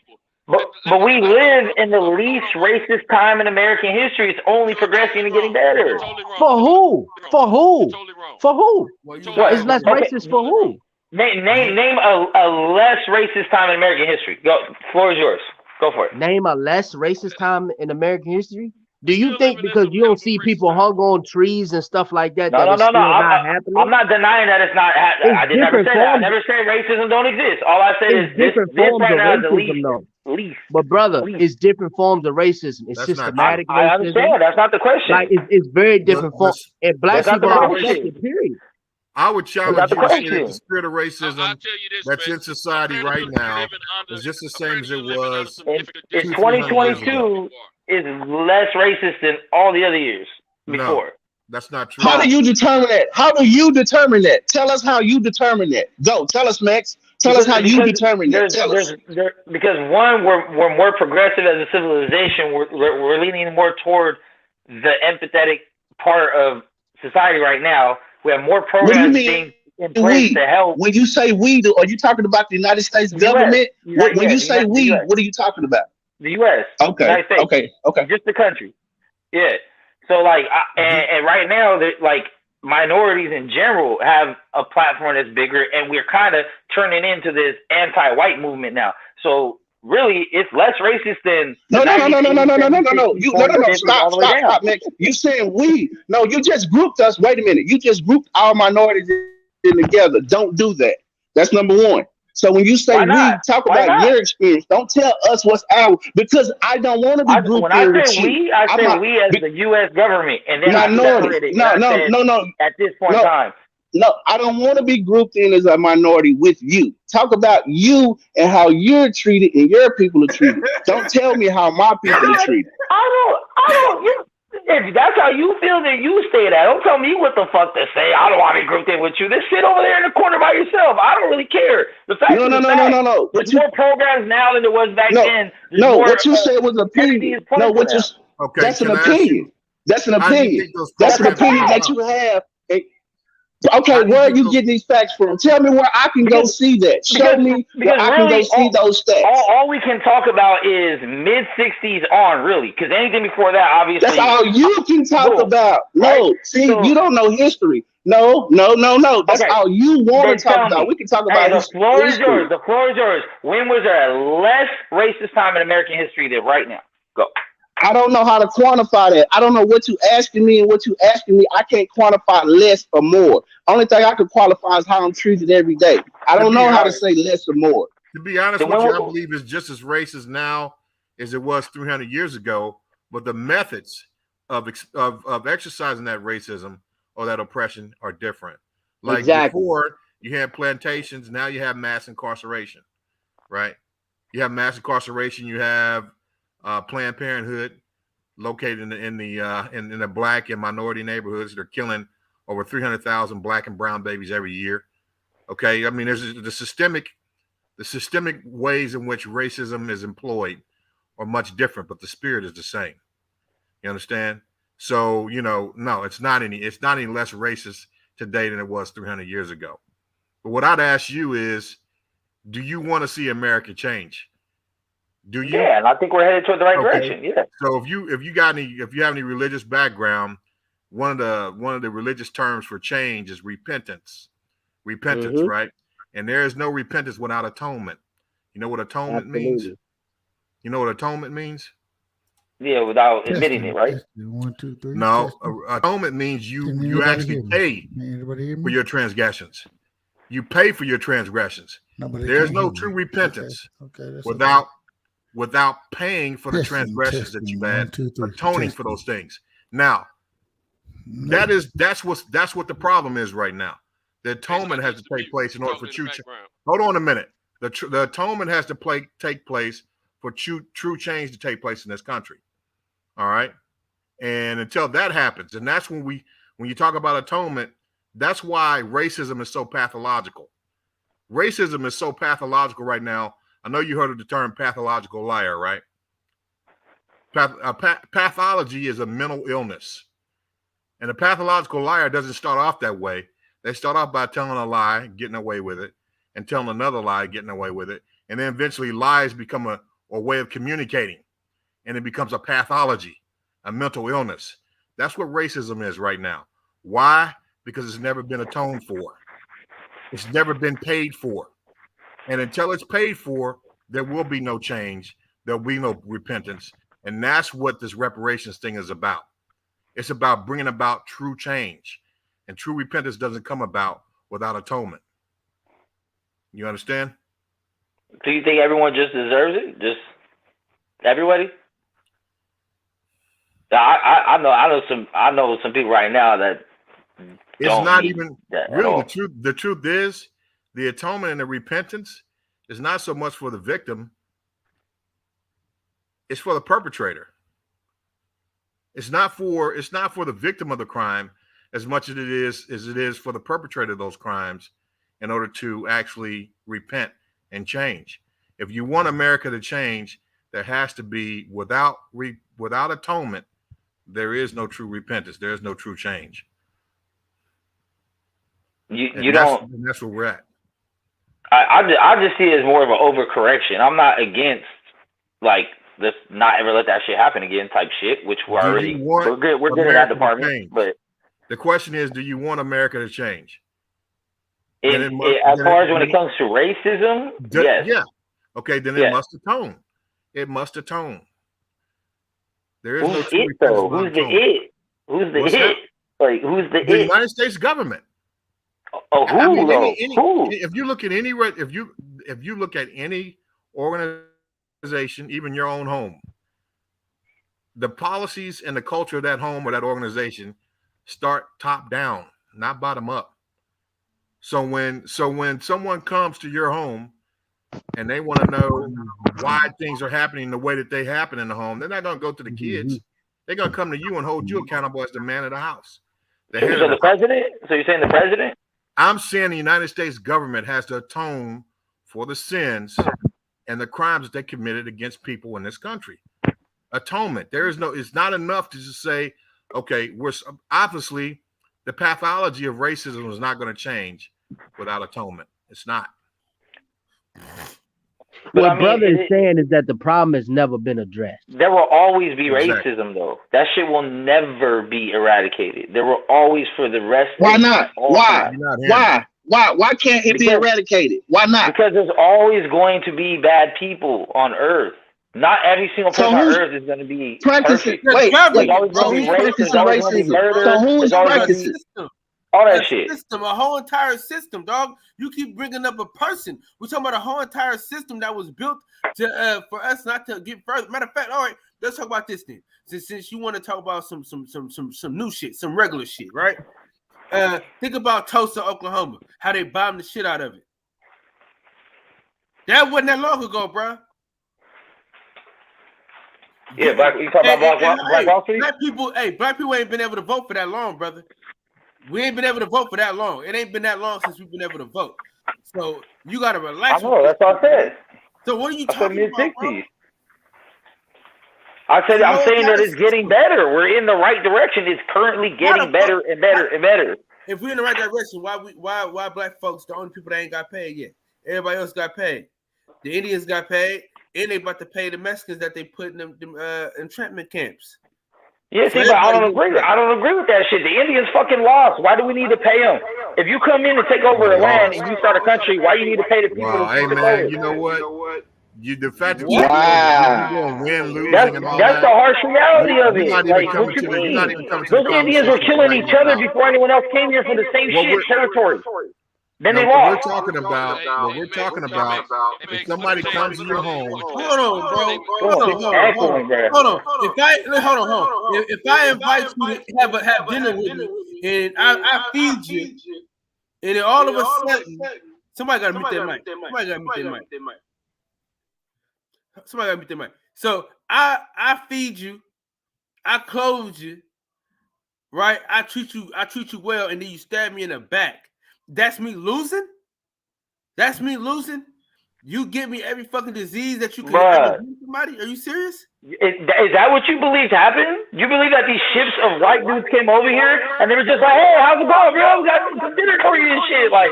But we live in the least racist time in American history. It's only progressing and getting better. For who? For who? For who? It's less racist for who? Name a less racist time in American history. Go, floor is yours. Go for it. Name a less racist time in American history. Do you think because you don't see people hung on trees and stuff like that, no. not happening? I'm not denying that it's not happening. I did never say that. I never said racism don't exist. All I said is this right now is the least. But brother, it's different forms of racism. It's systematic racism. I understand. That's not the question. Like it's very different forms. And black people are affected, period. I would challenge you to say that the spirit of racism that's in society right now is just the same as it was. In 2022 is less racist than all the other years before. No, that's not true. How do you determine that? How do you determine that? Tell us how you determine that. Go. Tell us, Max. Tell us how you determine that. Because one, we're more progressive as a civilization. We're leaning more toward the empathetic part of society right now. We have more programs being in place to help. When you say we, are you talking about the United States government? When you say we, what are you talking about? The U.S. Okay. United States. Okay. Just the country. Yeah. So like, and right now, like minorities in general have a platform that's bigger, and we're kind of turning into this anti-white movement now. So really, it's less racist than no. Stop, Max. You saying we? No, you just grouped us. Wait a minute. You just grouped our minorities in together. Don't do that. That's number one. So when you say we, talk about your experience. Don't tell us what's our, because I don't want to be grouped when I say we, I say we as the U.S. government, and then minority. No. At this point in time. No, I don't want to be grouped in as a minority with you. Talk about you and how you're treated and your people are treated. Don't tell me how my people are treated. I don't. If that's how you feel, then you stay there. Don't tell me what the fuck to say. I don't want to be grouped in with you. Just sit over there in the corner by yourself. I don't really care. The fact no. There's more programs now than there was back then. No, what you said was an opinion. No, what you that's an opinion. That's an opinion. That's an opinion that you have. Okay, where are you getting these facts from? Tell me where I can go see that. Show me where I can go see those stats. All we can talk about is mid-60s on, really, because anything before that, obviously. That's all you can talk about. No, right? See, you don't know history. No. That's all you want to talk about. We can talk about the floor is yours. The floor is yours. When was there a less racist time in American history than right now? Go. I don't know how to quantify that. I don't know what you asking me and what you asking me. I can't quantify less or more. Only thing I can qualify is how I'm treated every day. I don't know how to say less or more. To be honest with you, I believe it's just as racist now as it was 300 years ago. But the methods of exercising that racism or that oppression are different. Like before, you had plantations. Now you have mass incarceration, right? You have mass incarceration. You have Planned Parenthood located in the black and minority neighborhoods. They're killing over 300,000 black and brown babies every year. Okay, I mean, there's the systemic ways in which racism is employed are much different, but the spirit is the same. You understand? So no, it's not any less racist today than it was 300 years ago. But what I'd ask you is, do you want to see America change? Do you? Yeah, and I think we're headed toward the right direction. Yeah. So if you have any religious background, one of the religious terms for change is repentance. Repentance, right? And there is no repentance without atonement. You know what atonement means? You know what atonement means? Yeah, without admitting it, right? 1, 2, 3. No, atonement means you actually pay for your transgressions. You pay for your transgressions. There's no true repentance without without paying for the transgressions that you've had, atoning for those things. Now, that's what the problem is right now. The atonement has to take place in order for true. Hold on a minute. The atonement has to take place for true change to take place in this country. All right, and until that happens, and that's when you talk about atonement, that's why racism is so pathological. Racism is so pathological right now. I know you heard of the term pathological liar, right? Pathology is a mental illness. And a pathological liar doesn't start off that way. They start off by telling a lie, getting away with it, and telling another lie, getting away with it. And then eventually lies become a way of communicating. And it becomes a pathology, a mental illness. That's what racism is right now. Why? Because it's never been atoned for. It's never been paid for. And until it's paid for, there will be no change. There'll be no repentance. And that's what this reparations thing is about. It's about bringing about true change. And true repentance doesn't come about without atonement. You understand? Do you think everyone just deserves it? Just everybody? I know some people right now that it's not even really the truth is the atonement and the repentance is not so much for the victim, it's for the perpetrator. It's not for the victim of the crime as much as it is for the perpetrator of those crimes in order to actually repent and change. If you want America to change, there has to be without atonement, there is no true repentance. There is no true change. That's where we're at. I just see it as more of an overcorrection. I'm not against like let's not ever let that shit happen again type shit, which we're good in that department. But the question is, do you want America to change? As far as when it comes to racism, yes. Yeah. Okay, then it must atone. It must atone. There is who's it though? Who's the it? Who's the it? Like who's the it? United States government. Oh, who? I mean, who? If you look at any organization, even your own home, the policies and the culture of that home or that organization start top down, not bottom up. So when someone comes to your home and they want to know why things are happening the way that they happen in the home, they're not going to go to the kids. They're going to come to you and hold you accountable as the man of the house. So the president? So you're saying the president? I'm saying the United States government has to atone for the sins and the crimes that they committed against people in this country. Atonement. It's not enough to just say, okay, we're obviously the pathology of racism is not going to change without atonement. It's not. What brother is saying is that the problem has never been addressed. There will always be racism, though. That shit will never be eradicated. There will always, for the rest. Why not? Why? Why can't it be eradicated? Why not? Because there's always going to be bad people on Earth. Not every single person on Earth is going to be practicing. Perfect. So who's practicing racism? So who is practicing? All that shit. A whole entire system, dog. You keep bringing up a person. We're talking about a whole entire system that was built to for us not to get further. Matter of fact, all right, let's talk about this thing. Since you want to talk about some new shit, some regular shit, right? Think about Tulsa, Oklahoma. How they bombed the shit out of it. That wasn't that long ago, bro. Yeah, you talking about Black Wall Street? Black people ain't been able to vote for that long, brother. We ain't been able to vote for that long. It ain't been that long since we've been able to vote. So you gotta relax. I know, that's what I said. So what are you talking about, bro? I'm saying that it's getting better. We're in the right direction. It's currently getting better and better and better. If we're in the right direction, why black folks the only people that ain't got paid yet? Everybody else got paid. The Indians got paid, and they about to pay the Mexicans that they put in them entrapment camps. Yeah, see, but I don't agree with that shit. The Indians fucking lost. Why do we need to pay them? If you come in and take over the land and you start a country, why you need to pay the people? Wow, hey man, you know what? The fact that you're going to win, losing, and all that's the harsh reality of it. Those Indians were killing each other before anyone else came here for the same territory. Then No, they what we're lost. talking about, if somebody comes to your home. Hold on, bro. Hold on. If I invite you to have dinner with me, and I feed you, and then all of a sudden, somebody got to mute their mic. Somebody got to mute their mic. So I feed you, I clothe you, right? I treat you well, and then you stab me in the back. That's me losing? That's me losing? You give me every fucking disease that you can ever give somebody? Are you serious? Is that what you believe happened? You believe that these ships of white dudes came over here and they were just like, hey, how's it going, bro? We got some dinner for you and shit. Like,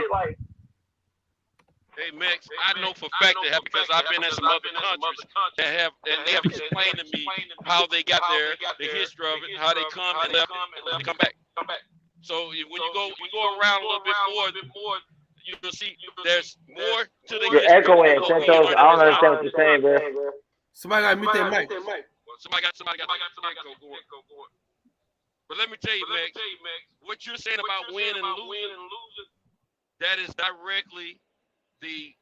hey, Max, I know for a fact that because I've been in some other countries that have, and they have explained to me how they got there, the history of it, how they come and left, and they come back. So when you go around a little bit more, you'll see there's more to the you're history. echoing, Santos. I don't understand what you're saying, bro. Somebody got to mute their mic. Somebody got echo going. But let me tell you, Max, what you're saying about winning and losing, that is directly a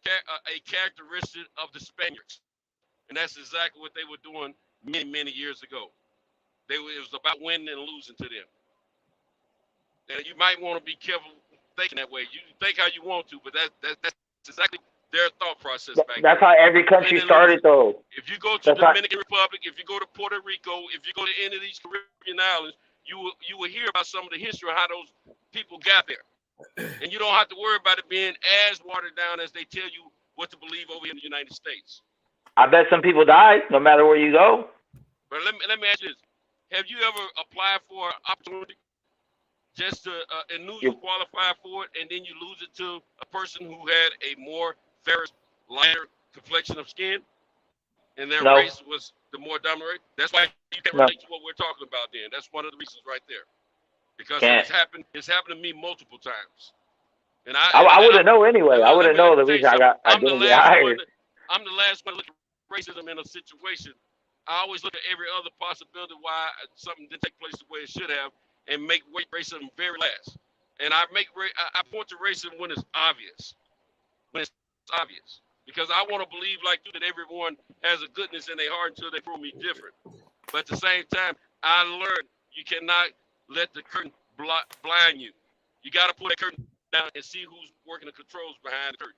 characteristic of the Spaniards, and that's exactly what they were doing many years ago. It was about winning and losing to them. And you might want to be careful thinking that way. You think how you want to, but that's exactly their thought process back That's then. how every country started, though. If you go to the Dominican Republic, if you go to Puerto Rico, if you go to any of these Caribbean islands, you will hear about some of the history of how those people got there. And you don't have to worry about it being as watered down as they tell you what to believe over here in the United States. I bet some people died, no matter where you go. But let me ask you this. Have you ever applied for an opportunity just to, and knew you qualified for it, and then you lose it to a person who had a more ferrous, lighter complexion of skin, and their race was the more dominant? That's why you can't relate to what we're talking about then. That's one of the reasons right there. Because it's happened to me multiple times. And I wouldn't know anyway. I wouldn't know the reason I didn't get hired. I'm the last one to look at racism in a situation. I always look at every other possibility why something didn't take place the way it should have, and make racism very last. And I point to racism when it's obvious. Because I want to believe like you that everyone has a goodness in their heart until they prove me different. But at the same time, I learned you cannot let the curtain blind you. You got to pull that curtain down and see who's working the controls behind the curtain.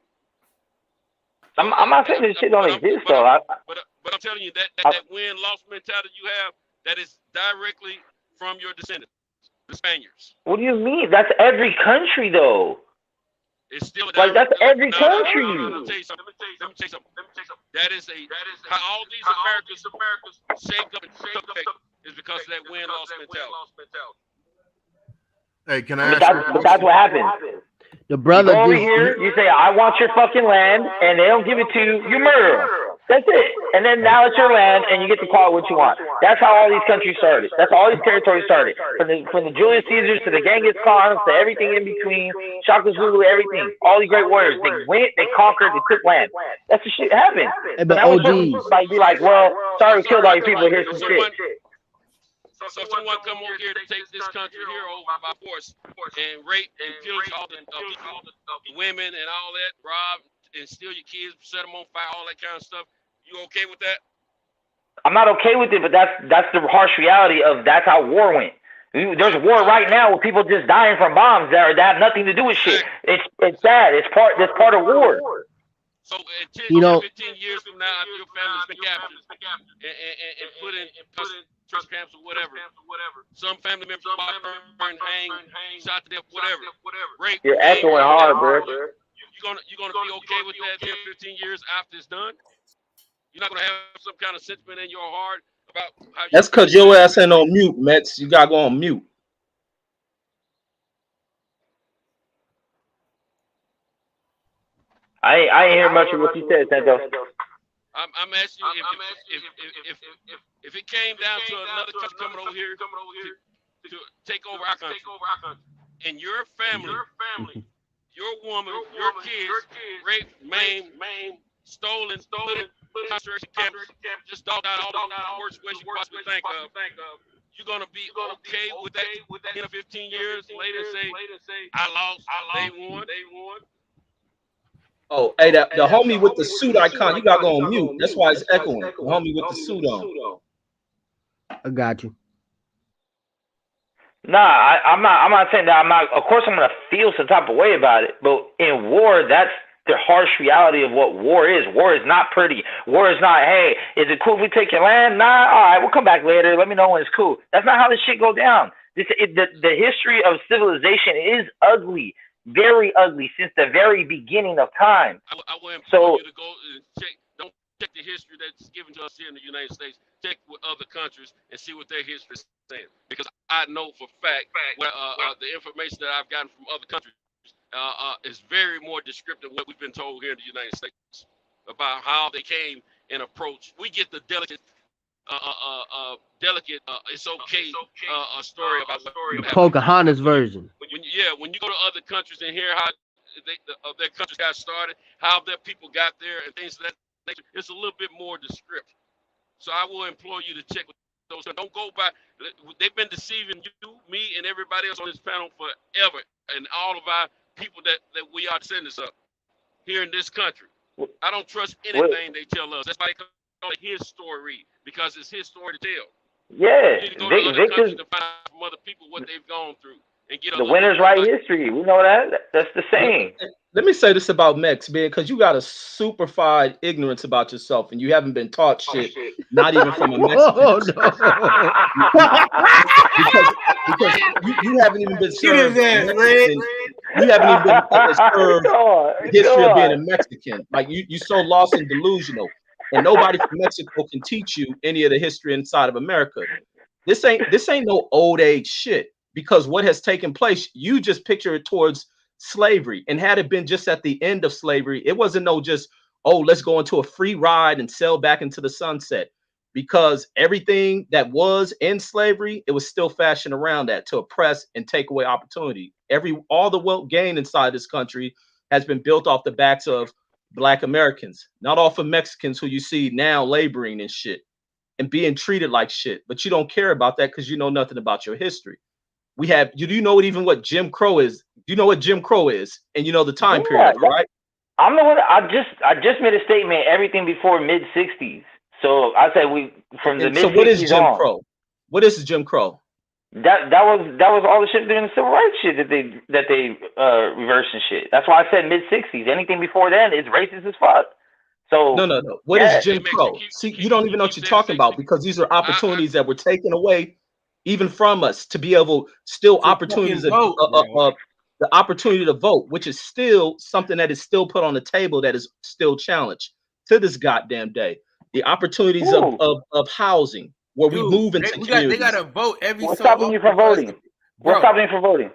I'm not saying this shit don't exist, though. But I'm telling you that win-loss mentality you have, that is directly from your descendants, the Spaniards. What do you mean? That's every country, though. It's still like that's every country. Let me tell you something. That is how all these Americans shaped up and is because of that win-loss mentality. Hey, can I ask you? But that's what happened. The brother you go over here, you say, I want your fucking land, and they don't give it to you, you murder them. That's it. And then now it's your land, and you get to call it what you want. That's how all these countries started. That's how all these territories started. From the Julius Caesars to the Genghis Khans to everything in between, Shaka Zulu, everything. All these great warriors. They went, they conquered, they took land. That's the shit that happened. But OGs. Like, be like, well, sorry we killed all these people, here's some shit. So someone come over here to take this country here over by force and rape and pillage all the women and all that, rob and steal your kids, set them on fire, all that kind of stuff. You okay with that? I'm not okay with it, but that's the harsh reality of that's how war went. There's a war right now with people just dying from bombs that have nothing to do with shit. It's sad. It's part of war. So in 10, 15 years from now, after your family's been captured and put in trust camps or whatever, some family members burned, hanged, shot to death, whatever. Rape. You're echoing hard, bro. You're gonna be okay with that 10, 15 years after it's done? You're not gonna have some kind of sentiment in your heart about how. That's because your ass ain't on mute, Mets. You gotta go on mute. I ain't hear much of what you said, Santos. I'm asking you if it came down to another country coming over here to take over our country, and your family, your woman, your kids, raped, maimed, stolen, concentration camps, just dogged out all the worst ways you possibly think of. you're gonna be okay with that 10 or 15 years later? Say, I lost, they won. Oh, hey, the homie with the suit icon, you got to go on mute. That's why it's echoing. The homie with the suit on. I got you. Nah, I'm not saying that. Of course, I'm gonna feel some type of way about it. But in war, that's the harsh reality of what war is. War is not pretty. War is not, hey, is it cool if we take your land? Nah, all right, we'll come back later. Let me know when it's cool. That's not how this shit go down. The history of civilization is ugly, very ugly, since the very beginning of time. I would implore you to go and check. Don't check the history that's given to us here in the United States. Check with other countries and see what their history is saying. Because I know for fact the information that I've gotten from other countries is very more descriptive of what we've been told here in the United States about how they came and approached. We get the delicate, it's okay a story about the Pocahontas version. When you go to other countries and hear how their countries got started, how their people got there, and things of that nature, it's a little bit more descriptive. So I will implore you to check with those. Don't go by. They've been deceiving you, me, and everybody else on this panel forever, and all of our people that we are descendants of here in this country. I don't trust anything they tell us. That's why they call it his story, because it's his story to tell. Yeah, You need to go to other countries to find out from other people what they've gone through and get the winners write history. We know that. That's the saying. Let me say this about Mex, man, because you got a superfied ignorance about yourself, and you haven't been taught shit, not even from a Mexican. Oh, no. because you haven't even been served. You haven't even been served the history of being a Mexican. Like you so lost and delusional, and nobody from Mexico can teach you any of the history inside of America. This ain't no old age shit, because what has taken place, you just picture it towards slavery. And had it been just at the end of slavery, it wasn't no just, oh, let's go into a free ride and sail back into the sunset, because everything that was in slavery, it was still fashioned around that to oppress and take away opportunity. All the wealth gained inside this country has been built off the backs of Black Americans, not off of Mexicans who you see now laboring and shit and being treated like shit. But you don't care about that because you know nothing about your history. Do you know what Jim Crow is? You know what Jim Crow is, and you know the time period, right? I'm the one. I just made a statement. Everything before mid '60s. So I said from the mid '60s. So what is Jim Crow? What is Jim Crow? That was all the shit during the civil rights shit that they reversed and shit. That's why I said mid '60s. Anything before then is racist as fuck. So no. What is Jim Crow? See, you don't even know what you're talking about, because these are opportunities that were taken away even from us to be able opportunities of the opportunity to vote, which is still something that is still put on the table, that is still challenged to this goddamn day. The opportunities of housing, where we move into communities. They got to vote every. What's stopping you from voting? What's stopping you from voting?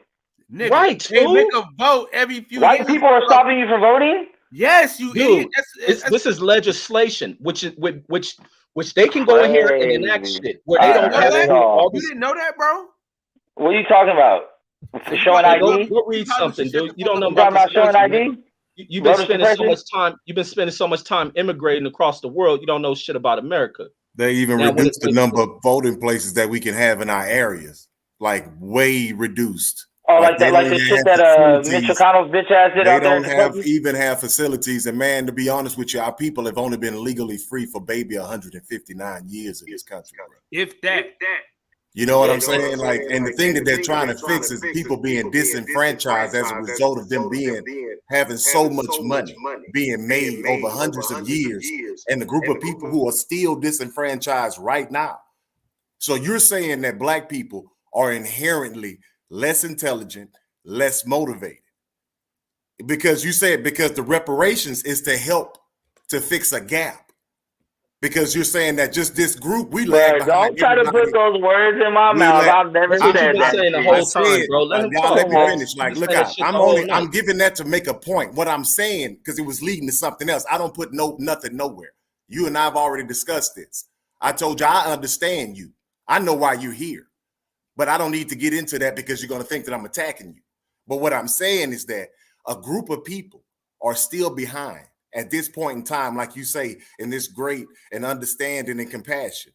Nigga, right, they make a vote every few White years. people are stopping you from voting? Yes, you Dude, idiot. This is legislation, which they can go in here and enact shit where they don't have to do all this. You didn't know that, bro? What are you talking about? For showing ID? Go read something, dude. You don't know about showing ID? You've been spending so much time. You've been spending so much time immigrating across the world. You don't know shit about America. They even reduced the number of voting places that we can have in our areas, like way reduced. Oh, like the shit that Mitch McConnell's bitch ass did out there. They don't even have facilities. And man, to be honest with you, our people have only been legally free for 159 years in this country, bro. If that. You know what I'm saying? Like, and the thing that they're trying to fix is people being disenfranchised as a result of them having so much money being made over hundreds of years, and the group of people who are still disenfranchised right now. So you're saying that Black people are inherently less intelligent, less motivated, because the reparations is to help to fix a gap. Because you're saying that just this group, we lag behind. Don't try to put those words in my mouth. I've never said that. Saying the whole time, bro. Let me finish. Like, look out. I'm giving that to make a point. What I'm saying, because it was leading to something else. I don't put nothing nowhere. You and I have already discussed this. I told you I understand you. I know why you're here, but I don't need to get into that because you're going to think that I'm attacking you. But what I'm saying is that a group of people are still behind at this point in time, like you say, in this great and understanding and compassion.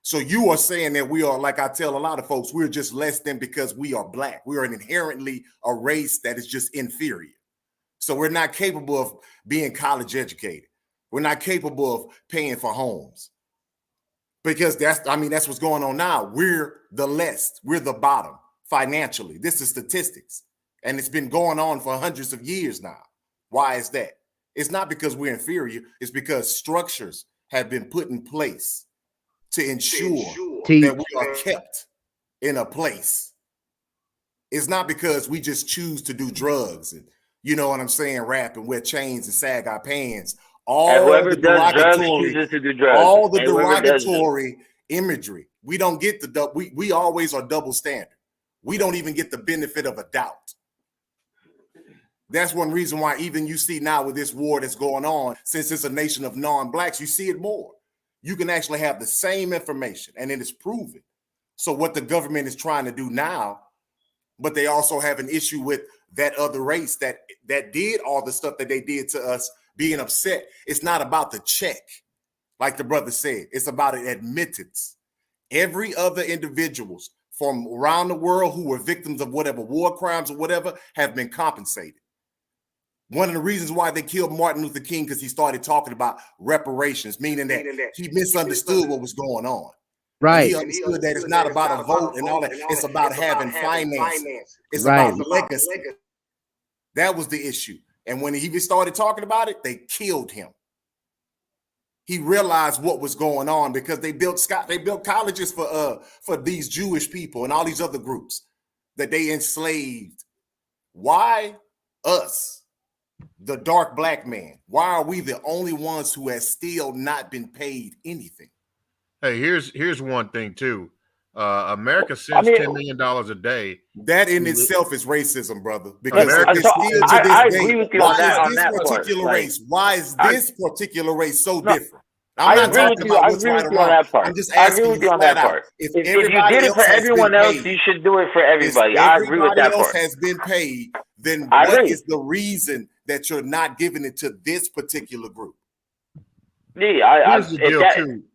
So you are saying that we are, like I tell a lot of folks, we're just less than because we are black. We are inherently a race that is just inferior. So we're not capable of being college educated. We're not capable of paying for homes. Because that's what's going on now. We're the less, we're the bottom financially. This is statistics. And it's been going on for hundreds of years now. Why is that? It's not because we're inferior. It's because structures have been put in place to ensure that we are kept in a place. It's not because we just choose to do drugs and, you know what I'm saying, rap and wear chains and sag our pants. All the derogatory imagery. We don't get we always are double standard. We don't even get the benefit of a doubt. That's one reason why even you see now with this war that's going on, since it's a nation of non-blacks, you see it more. You can actually have the same information and it is proven. So what the government is trying to do now, but they also have an issue with that other race that did all the stuff that they did to us being upset. It's not about the check, like the brother said. It's about an admittance. Every other individuals from around the world who were victims of whatever war crimes or whatever have been compensated. One of the reasons why they killed Martin Luther King because he started talking about reparations, meaning that he misunderstood what was going on. Right. And he understood that it's not about a vote and all that. It's about having finance. It's about legacy. That was the issue. And when he started talking about it, they killed him. He realized what was going on because they built colleges for these Jewish people and all these other groups that they enslaved. Why us? The dark black man. Why are we the only ones who has still not been paid anything? Hey, here's one thing too. America sends $10 million a day. That in itself is racism, brother. Because I agree with you on that particular race. Why is this particular race so different? I agree with you on that part. I'm just asking I agree with you on that part. If you did it for everyone else, you should do it for everybody. I agree with that part. Everybody else has been paid. Then what is the reason that you're not giving it to this particular group? Yeah,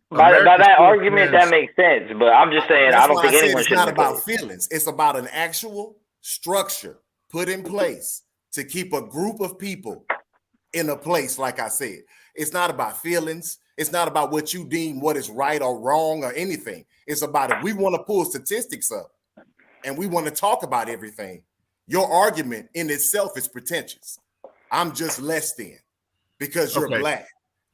by that argument, that makes sense. But I'm just saying, I don't think anyone should. It's not about feelings. It's about an actual structure put in place to keep a group of people in a place. Like I said, it's not about feelings. It's not about what you deem what is right or wrong or anything. It's about if we want to pull statistics up and we want to talk about everything, your argument in itself is pretentious. I'm just less than because you're black.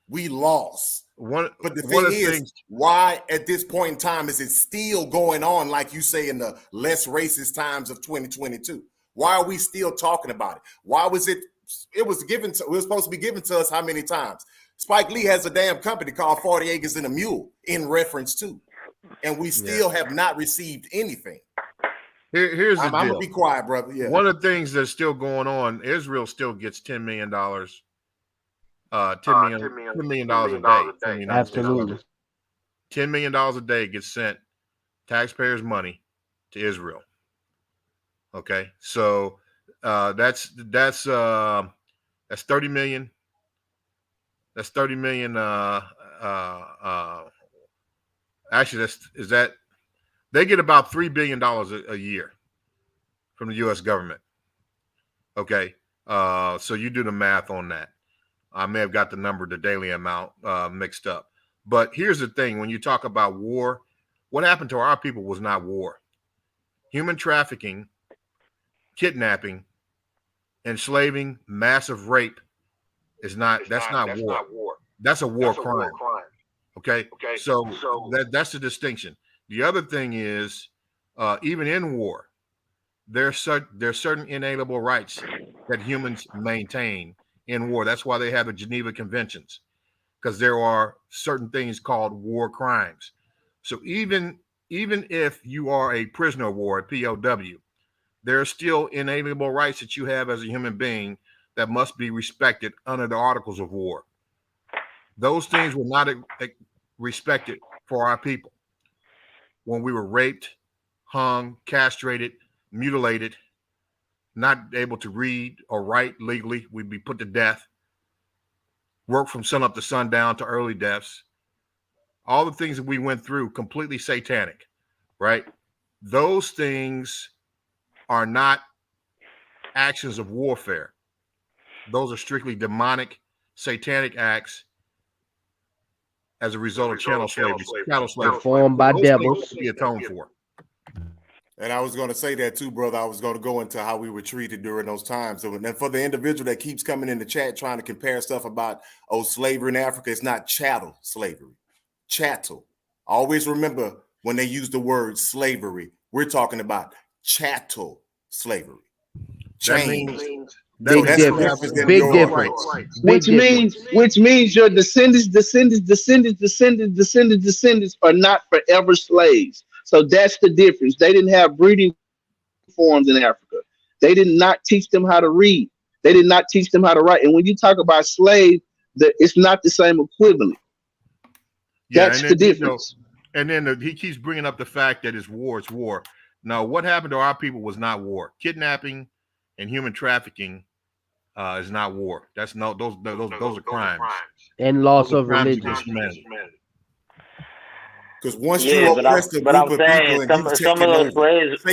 We lost. But the thing is, why at this point in time is it still going on, like you say, in the less racist times of 2022? Why are we still talking about it? Why was it was supposed to be given to us how many times? Spike Lee has a damn company called 40 Acres and a Mule in reference to, and we still have not received anything. Here's the deal. I'm gonna be quiet, brother. Yeah. One of the things that's still going on, Israel still gets $10 million. $10 million a day. Absolutely. $10 million a day gets sent taxpayers' money to Israel. Okay, so that's 30 million. That's 30 million. Actually, they get about $3 billion a year from the U.S. government. Okay, so you do the math on that. I may have got the daily amount mixed up. But here's the thing: when you talk about war, what happened to our people was not war. Human trafficking, kidnapping, enslaving, massive rape is not. That's not war. That's a war crime. Okay. So that's the distinction. The other thing is, even in war, there's certain inalienable rights that humans maintain in war. That's why they have the Geneva Conventions, because there are certain things called war crimes. So even if you are a prisoner of war, a POW, there are still inalienable rights that you have as a human being that must be respected under the Articles of War. Those things were not respected for our people. When we were raped, hung, castrated, mutilated, not able to read or write legally, we'd be put to death, work from sun up to sundown to early deaths. all the things that we went through, completely satanic, right? Those things are not actions of warfare. Those are strictly demonic, satanic acts as a result of chattel slavery. Performed by devils. To be atoned for. And I was going to say that too, brother. I was going to go into how we were treated during those times. So, and for the individual that keeps coming in the chat trying to compare stuff about, slavery in Africa, it's not chattel slavery. Chattel. Always remember when they use the word slavery, we're talking about chattel slavery. Change. Big difference. Big difference. Which means your descendants are not forever slaves. So that's the difference. They didn't have breeding forms in Africa. They did not teach them how to read. They did not teach them how to write. And when you talk about slave, it's not the same equivalent. Yeah, that's the difference. And then he keeps bringing up the fact that it's war. Now, what happened to our people was not war. Kidnapping and human trafficking is not war. That's no those are crimes. And loss of religion. Because once you oppress a group of people and some of those slaves,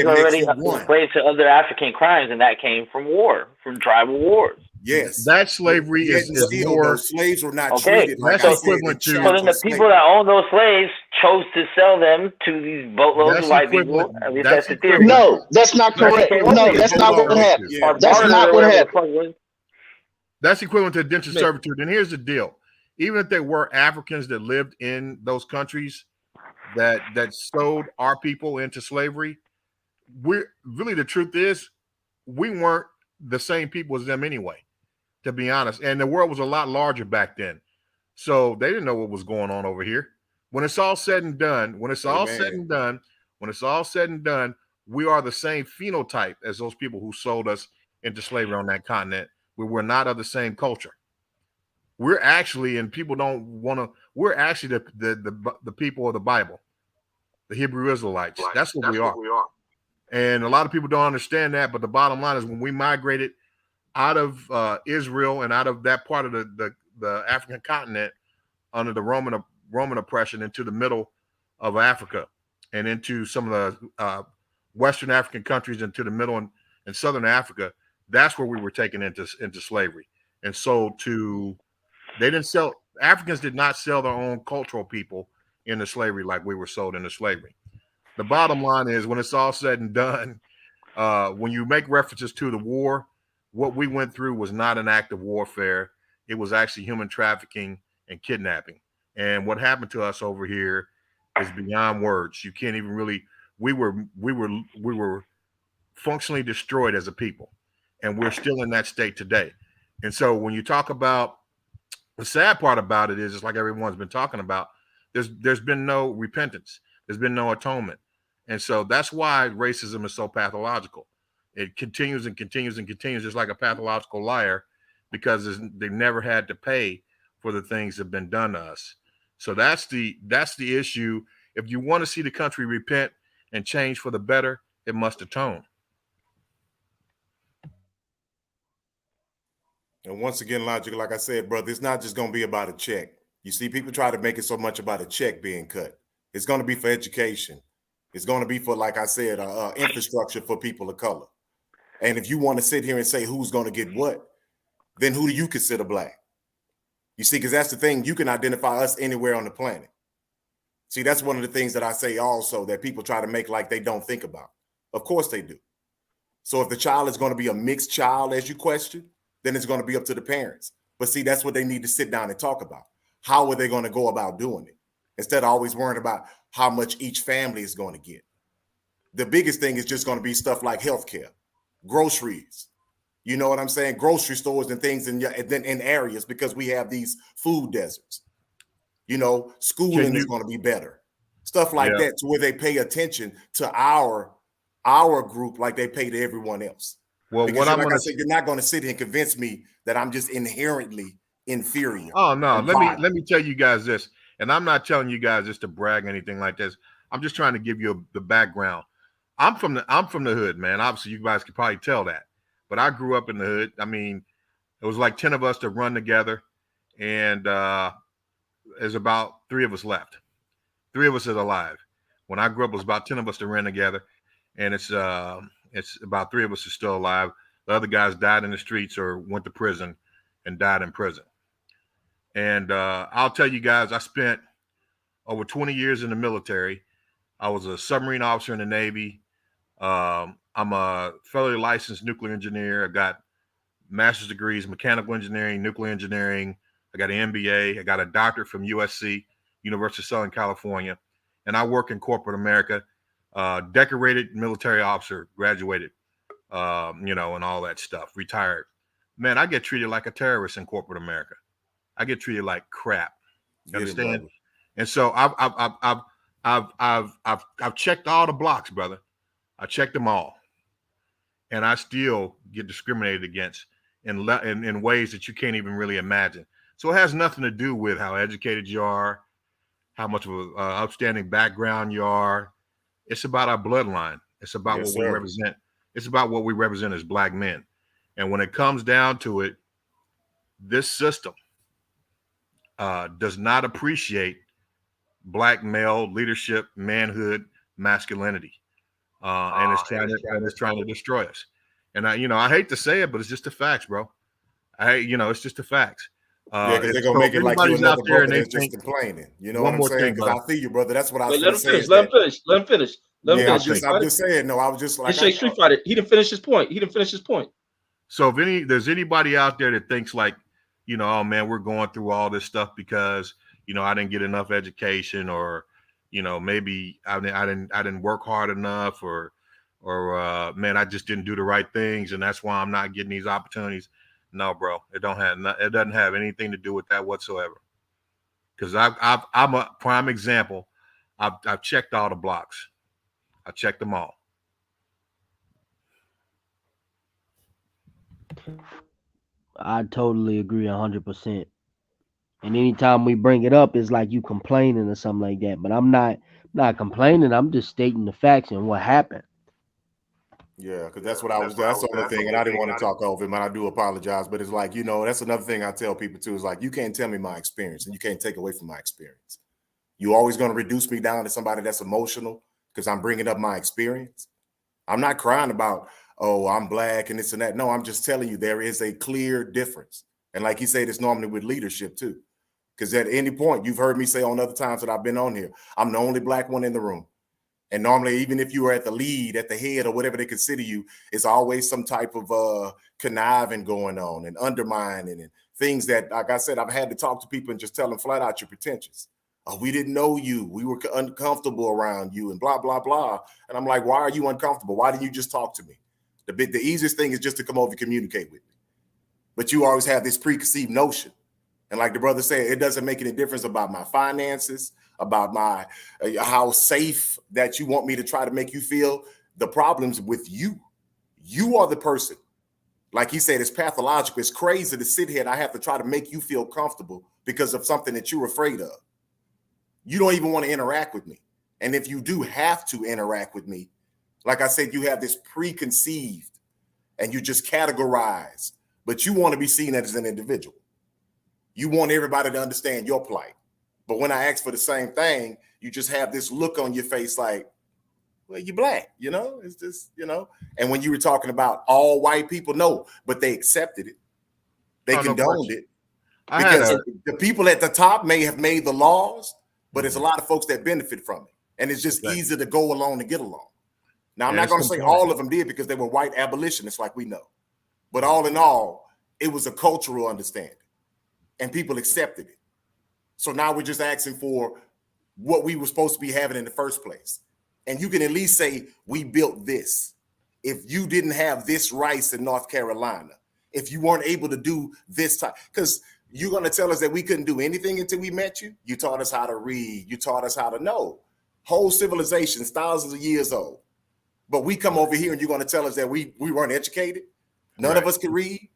already enslaved to other African crimes, and that came from war, from tribal wars. Yes, that slavery is war. Those slaves were not treated like that's equivalent to. So then the people that owned those slaves chose to sell them to these boatloads of white people. At least that's the theory. No, that's not correct. No, that's not what happened. Yeah. That's not what happened. That's equivalent to indentured servitude. And here's the deal. Even if there were Africans that lived in those countries that sold our people into slavery, the truth is we weren't the same people as them anyway, to be honest. And the world was a lot larger back then. So they didn't know what was going on over here. When it's all said and done, we are the same phenotype as those people who sold us into slavery on that continent. We were not of the same culture. We're actually, and people don't want to, we're actually the people of the Bible, the Hebrew Israelites. That's what we are. And a lot of people don't understand that. But the bottom line is when we migrated out of Israel and out of that part of the African continent under the Roman oppression into the middle of Africa and into some of the Western African countries into the middle and Southern Africa, that's where we were taken into slavery. And so Africans did not sell their own cultural people into slavery like we were sold into slavery. The bottom line is when it's all said and done, when you make references to the war, what we went through was not an act of warfare. It was actually human trafficking and kidnapping. And what happened to us over here is beyond words. You can't even really, we were functionally destroyed as a people. And we're still in that state today. And so when you talk about, the sad part about it is, just like everyone's been talking about, there's been no repentance. There's been no atonement. And so that's why racism is so pathological. It continues and continues and continues, just like a pathological liar, because they've never had to pay for the things that have been done to us. So that's the issue. If you want to see the country repent and change for the better, it must atone. And once again, Logic, like I said, brother, it's not just going to be about a check. You see, people try to make it so much about a check being cut. It's going to be for education. It's going to be for, like I said, infrastructure for people of color. And if you want to sit here and say who's going to get what, then who do you consider black? You see, because that's the thing. You can identify us anywhere on the planet. See, that's one of the things that I say also that people try to make like they don't think about. Of course they do. So if the child is going to be a mixed child, as you question, then it's going to be up to the parents. But see, that's what they need to sit down and talk about. How are they going to go about doing it? Instead of always worrying about how much each family is going to get. The biggest thing is just going to be stuff like healthcare, groceries. You know what I'm saying? Grocery stores and things in areas, because we have these food deserts. You know, schooling is going to be better. Stuff like that, to where they pay attention to our group like they pay to everyone else. Well, because like I said, you're not going to sit here and convince me that I'm just inherently inferior. Oh no, let me tell you guys this, and I'm not telling you guys this to brag or anything like this. I'm just trying to give you the background. I'm from the hood, man. Obviously, you guys could probably tell that, but I grew up in the hood. I mean, it was like 10 of us to run together, and there's about 3 of us left. 3 of us are alive. When I grew up, it was about 10 of us that ran together, and it's about 3 of us are still alive. The other guys died in the streets or went to prison and died in prison. And I'll tell you guys, I spent over 20 years in the military. I was a submarine officer in the Navy. I'm a federally licensed nuclear engineer. I got master's degrees, mechanical engineering, nuclear engineering. I got an MBA. I got a doctorate from USC, University of Southern California. And I work in corporate America. Decorated military officer, graduated, and all that stuff, retired. Man, I get treated like a terrorist in corporate America. I get treated like crap. You understand? And so I've checked all the blocks, brother. I checked them all, and I still get discriminated against in ways that you can't even really imagine. So it has nothing to do with how educated you are, how much of an outstanding background you are. It's about our bloodline. It's about what we represent. It's about what we represent as Black men. And when it comes down to it, this system does not appreciate Black male leadership, manhood, masculinity, and it's trying to destroy us. And I hate to say it, but it's just the facts, bro. It's just the facts. Because they're gonna make it like you're another brother that's just complaining. You know what I'm saying? Because I feel you, brother. That's what I was let him finish. Let him finish. I'm just saying. No, I was just like Street Fighter. He didn't finish his point. So if there's anybody out there that thinks like, oh man, we're going through all this stuff because I didn't get enough education, or maybe I didn't work hard enough, or man, I just didn't do the right things, and that's why I'm not getting these opportunities. No, bro, it doesn't have anything to do with that whatsoever. Because I'm a prime example. I've checked all the blocks. I checked them all. I totally agree 100%. And anytime we bring it up, it's like you complaining or something like that. But I'm not complaining. I'm just stating the facts and what happened. Yeah, because that's what I was. That's the only thing, and I didn't want to talk over him. And I do apologize, but it's like that's another thing I tell people too. Is like you can't tell me my experience, and you can't take away from my experience. You always going to reduce me down to somebody that's emotional because I'm bringing up my experience. I'm not crying about I'm Black and this and that. No, I'm just telling you there is a clear difference. And like he said, it's normally with leadership too, because at any point you've heard me say on other times that I've been on here, I'm the only Black one in the room. And normally, even if you are at the lead, at the head, or whatever they consider you, it's always some type of conniving going on and undermining and things that, like I said, I've had to talk to people and just tell them flat out, you're pretentious. Oh, we didn't know you. We were uncomfortable around you and blah, blah, blah. And I'm like, why are you uncomfortable? Why didn't you just talk to me? The easiest thing is just to come over and communicate with me. But you always have this preconceived notion. And like the brother said, it doesn't make any difference about my finances, about my how safe that you want me to try to make you feel. The problem's with you. You are the person. Like he said, it's pathological. It's crazy to sit here and I have to try to make you feel comfortable because of something that you're afraid of. You don't even want to interact with me. And if you do have to interact with me, like I said, you have this preconceived and you just categorize, but you want to be seen as an individual. You want everybody to understand your plight. But when I ask for the same thing, you just have this look on your face like, well, you're Black, it's just, And when you were talking about all white people, no, but they accepted it. They condoned it. Because the people at the top may have made the laws, but there's a lot of folks that benefit from it. And it's just easy to go along and get along. Now, I'm not going to say all of them did because they were white abolitionists like we know. But all in all, it was a cultural understanding. And people accepted it. So now we're just asking for what we were supposed to be having in the first place. And you can at least say, we built this. If you didn't have this rice in North Carolina, if you weren't able to do this type, because you're going to tell us that we couldn't do anything until we met you. You taught us how to read. You taught us how to know. Whole civilizations, thousands of years old. But we come over here and you're going to tell us that we weren't educated. None of us could read.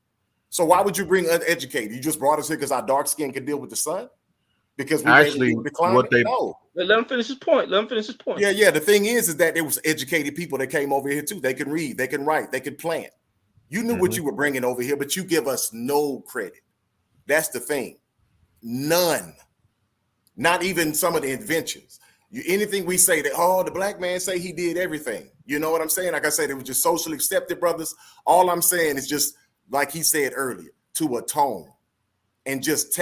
So why would you bring uneducated? You just brought us here because our dark skin can deal with the sun? Because we actually no. Let him finish his point. Yeah. The thing is that there was educated people that came over here too. They can read, they can write, they can plant. You knew what you were bringing over here, but you give us no credit. That's the thing. None. Not even some of the inventions. Anything we say that, oh, the black man say he did everything. You know what I'm saying? Like I said, it was just socially accepted, brothers. All I'm saying is just, like he said earlier, to atone and just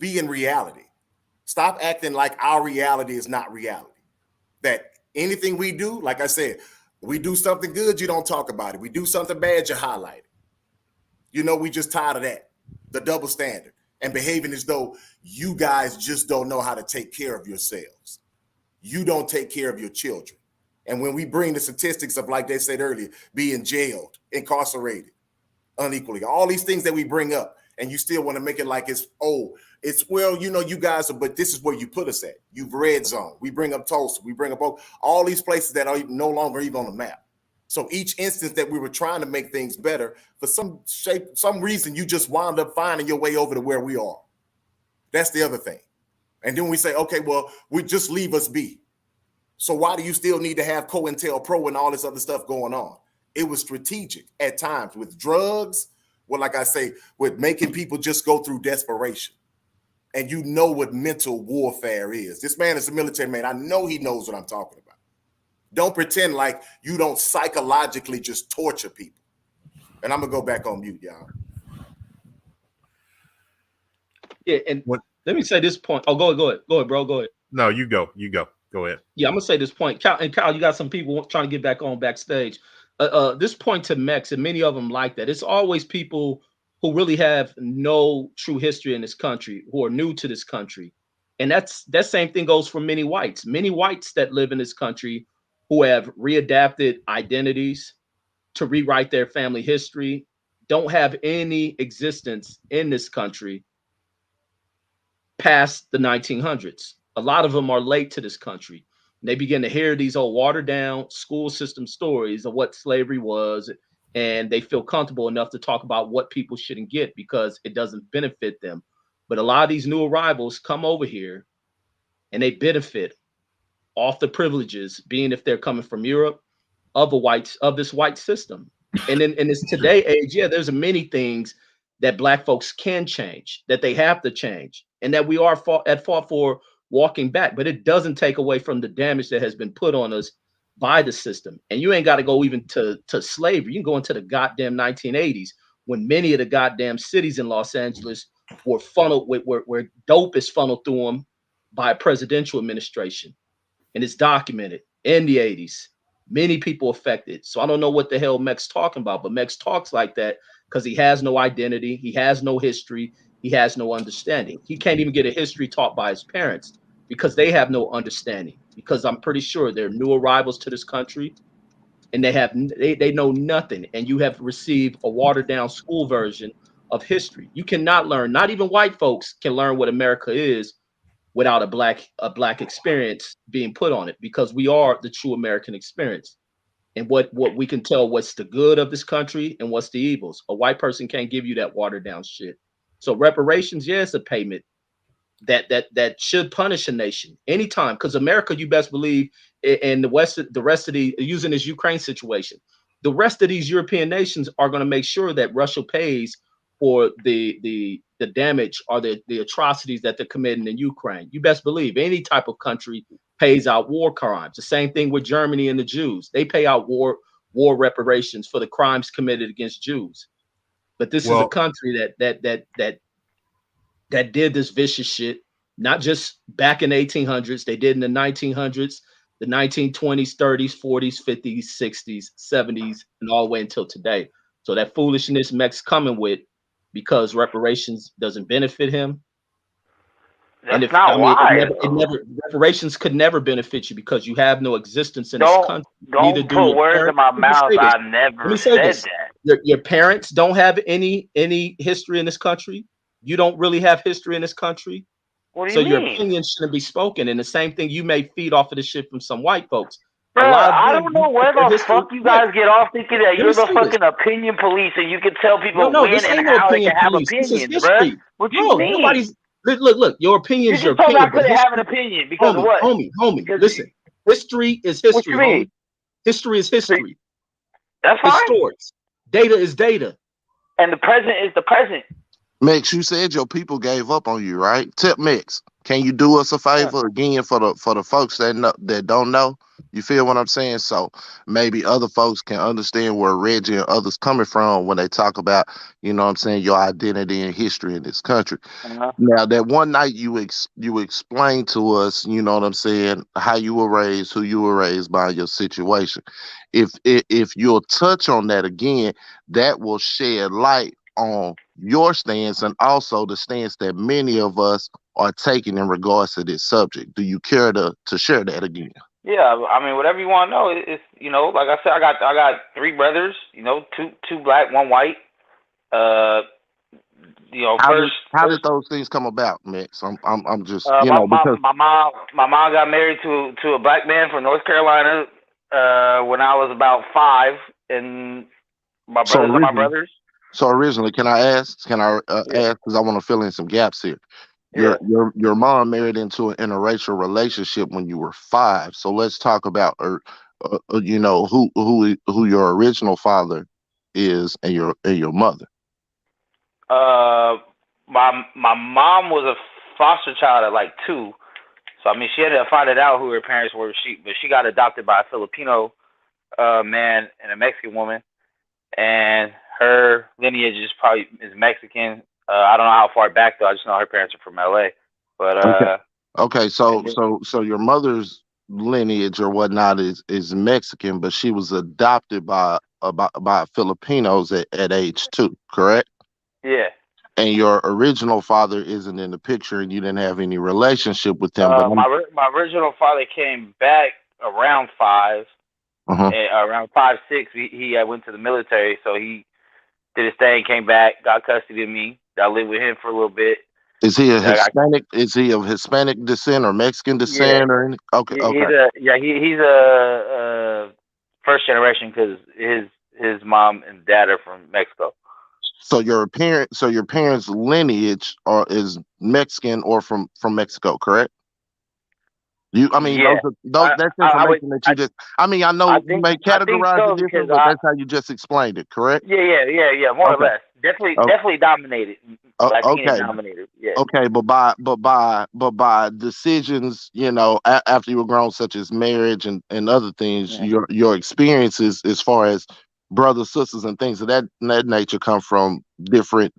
be in reality. Stop acting like our reality is not reality. That anything we do, like I said, we do something good, you don't talk about it. We do something bad, you highlight it. You know, we just tired of that. The double standard and behaving as though you guys just don't know how to take care of yourselves. You don't take care of your children. And when we bring the statistics of, like they said earlier, being jailed, incarcerated, unequally, all these things that we bring up, and you still want to make it like well, you know, you guys are, but this is where you put us at. You've red zone. We bring up Tulsa. We bring up all these places that are no longer even on the map. So each instance that we were trying to make things better, for some reason, you just wound up finding your way over to where we are. That's the other thing. And then we say, okay, well, we just leave us be. So why do you still need to have COINTELPRO and all this other stuff going on? It was strategic at times with drugs. Well, like I say, with making people just go through desperation. And you know what mental warfare is. This man is a military man. I know he knows what I'm talking about. Don't pretend like you don't psychologically just torture people. And I'm going to go back on mute, y'all. Yeah, and let me say this point. Oh, go ahead, bro. Go ahead. No, you go. Go ahead. Yeah, I'm going to say this point. Kyle, you got some people trying to get back on backstage. This point to Mex, and many of them like that. It's always people who really have no true history in this country, who are new to this country. And that same thing goes for many whites that live in this country who have readapted identities to rewrite their family history, don't have any existence in this country past the 1900s. A lot of them are late to this country. And they begin to hear these old watered down school system stories of what slavery was, and they feel comfortable enough to talk about what people shouldn't get because it doesn't benefit them. But a lot of these new arrivals come over here and they benefit off the privileges, being if they're coming from Europe, of this white system. And in this today age, yeah, there's many things that black folks can change, that they have to change, and that we are at fault for walking back. But it doesn't take away from the damage that has been put on us by the system. And you ain't got to go even to slavery. You can go into the goddamn 1980s when many of the goddamn cities in Los Angeles were funneled where dope is funneled through them by a presidential administration. And it's documented in the 80s. Many people affected. So I don't know what the hell Mex talking about, but Mex talks like that because he has no identity. He has no history. He has no understanding. He can't even get a history taught by his parents because they have no understanding. Because I'm pretty sure they're new arrivals to this country and they know nothing. And you have received a watered down school version of history. You cannot learn, not even white folks can learn what America is without a black experience being put on it, because we are the true American experience. And what we can tell what's the good of this country and what's the evils. A white person can't give you that watered down shit. So reparations, yeah, it's a payment that should punish a nation anytime, because America, you best believe, in the rest of the, using this Ukraine situation, the rest of these European nations are going to make sure that Russia pays for the damage or the atrocities that they're committing in Ukraine. You best believe any type of country pays out war crimes. The same thing with Germany and the Jews. They pay out war reparations for the crimes committed against Jews. But this is a country that did this vicious shit, not just back in the 1800s. They did in the 1900s, the 1920s, 30s, 40s, 50s, 60s, 70s, and all the way until today. So that foolishness Mex coming with, because reparations doesn't benefit him. That's not why. Reparations could never benefit you because you have no existence in this country. Don't put words in my mouth. I never said that. Your parents don't have any history in this country. You don't really have history in this country. What do you mean? Your opinion shouldn't be spoken. And the same thing, you may feed off of this shit from some white folks. Bro, I don't know where the fuck you guys get off thinking that you're the fucking opinion police and you can tell people when and how they can have opinions, bro. What you mean? Look, your opinion is your opinion. I couldn't have an opinion because of what? Homie, listen. History is history. What you mean? History is history. That's fine. Data is data. And the present is the present. Mex, you said your people gave up on you, right? Tip Mex, can you do us a favor again for the folks that don't know? You feel what I'm saying? So maybe other folks can understand where Reggie and others coming from when they talk about, you know what I'm saying, your identity and history in this country. Now that one night you explained to us, you know what I'm saying, how you were raised, who you were raised by, your situation. If you'll touch on that again, that will shed light on your stance and also the stance that many of us are taking in regards to this subject. Do you care to share that again? Yeah, I mean, whatever you want to know. It's, you know, like I said, I got three brothers. You know, two black, one white. You know, how did those things come about, Max? I'm just my mom got married to a black man from North Carolina when I was about 5, and my brothers are my brothers. So originally, can I ask? Ask because I want to fill in some gaps here. Your mom married into an interracial relationship when you were 5. So let's talk about you know, who your original father is and your mother. My mom was a foster child at like 2, so I mean she ended up finding out who her parents were. She got adopted by a Filipino man and a Mexican woman, and her lineage is Mexican. I don't know how far back though. I just know her parents are from LA. But okay. So your mother's lineage or whatnot is Mexican, but she was adopted by Filipinos at age 2, correct? Yeah. And your original father isn't in the picture, and you didn't have any relationship with him. But my original father came back around 5, around 5, 6. He went to the military, so he did his thing, came back, got custody of me. I lived with him for a little bit. Is he a Hispanic? Is he of Hispanic descent or Mexican descent or anything? Okay. He's a first generation because his mom and dad are from Mexico. So your parents' lineage is Mexican or from Mexico, correct? That's information that you just. I mean, I know you may categorize it different, but that's how you just explained it, correct? Yeah, more or less. Definitely dominated. Latino dominated. Yeah. Okay, but by decisions, you know, after you were grown, such as marriage and other things, your experiences as far as brothers, sisters, and things of that nature come from different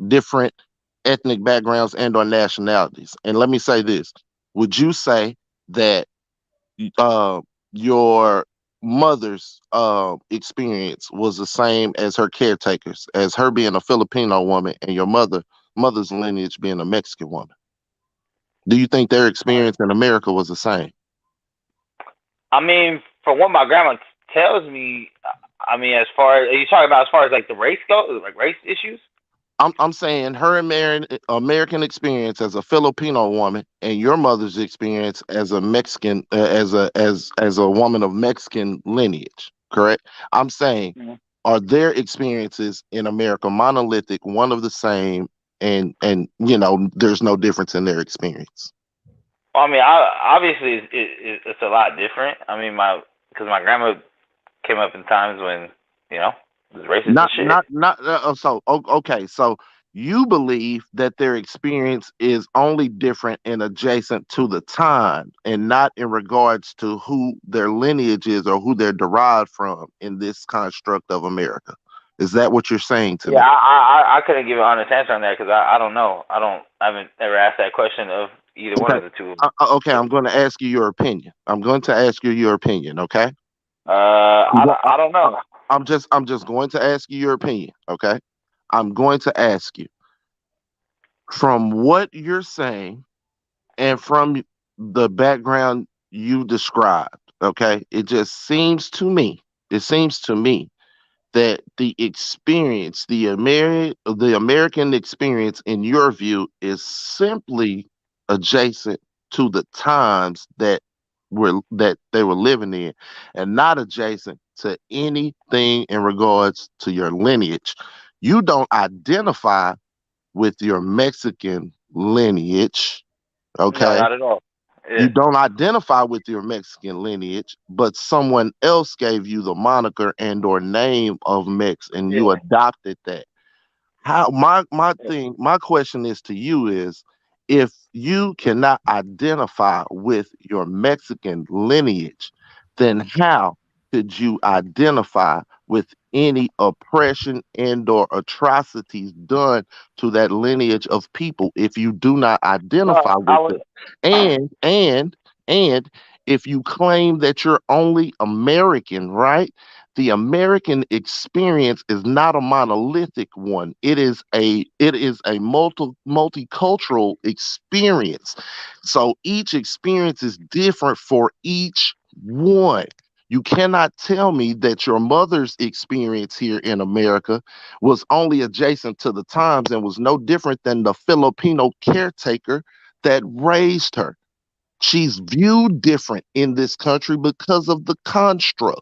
ethnic backgrounds and or nationalities. And let me say this: would you say that your mother's experience was the same as her caretakers, as her being a Filipino woman and your mother's lineage being a Mexican woman? Do you think their experience in America was the same? I mean, from what my grandma tells me, I mean, as far as, are you talking about as far as like the race goes, like race issues? I'm saying her American experience as a Filipino woman and your mother's experience as a Mexican, as a woman of Mexican lineage, correct? I'm saying, are their experiences in America monolithic, one of the same, and you know, there's no difference in their experience? Well, I mean, obviously it's a lot different. I mean, because my grandma came up in times when, you know, Okay, so you believe that their experience is only different and adjacent to the time and not in regards to who their lineage is or who they're derived from in this construct of America. Is that what you're saying to me? Yeah, I couldn't give an honest answer on that because I don't know. I haven't ever asked that question of either one of the two. Okay, I'm going to ask you your opinion. Okay? I don't know. I'm just going to ask you your opinion, okay? I'm going to ask you, from what you're saying and from the background you described, okay? It seems to me that the experience, the American experience in your view is simply adjacent to the times that they were living in and not adjacent to anything in regards to your lineage. You don't identify with your Mexican lineage, okay? No, not at all. Yeah. You don't identify with your Mexican lineage, but someone else gave you the moniker and or name of Mex, and you adopted that. How my question is to you is, if you cannot identify with your Mexican lineage, then how could you identify with any oppression and or atrocities done to that lineage of people if you do not identify with it? And if you claim that you're only American, right? The American experience is not a monolithic one. It is a multicultural experience. So each experience is different for each one. You cannot tell me that your mother's experience here in America was only adjacent to the times and was no different than the Filipino caretaker that raised her. She's viewed different in this country because of the construct.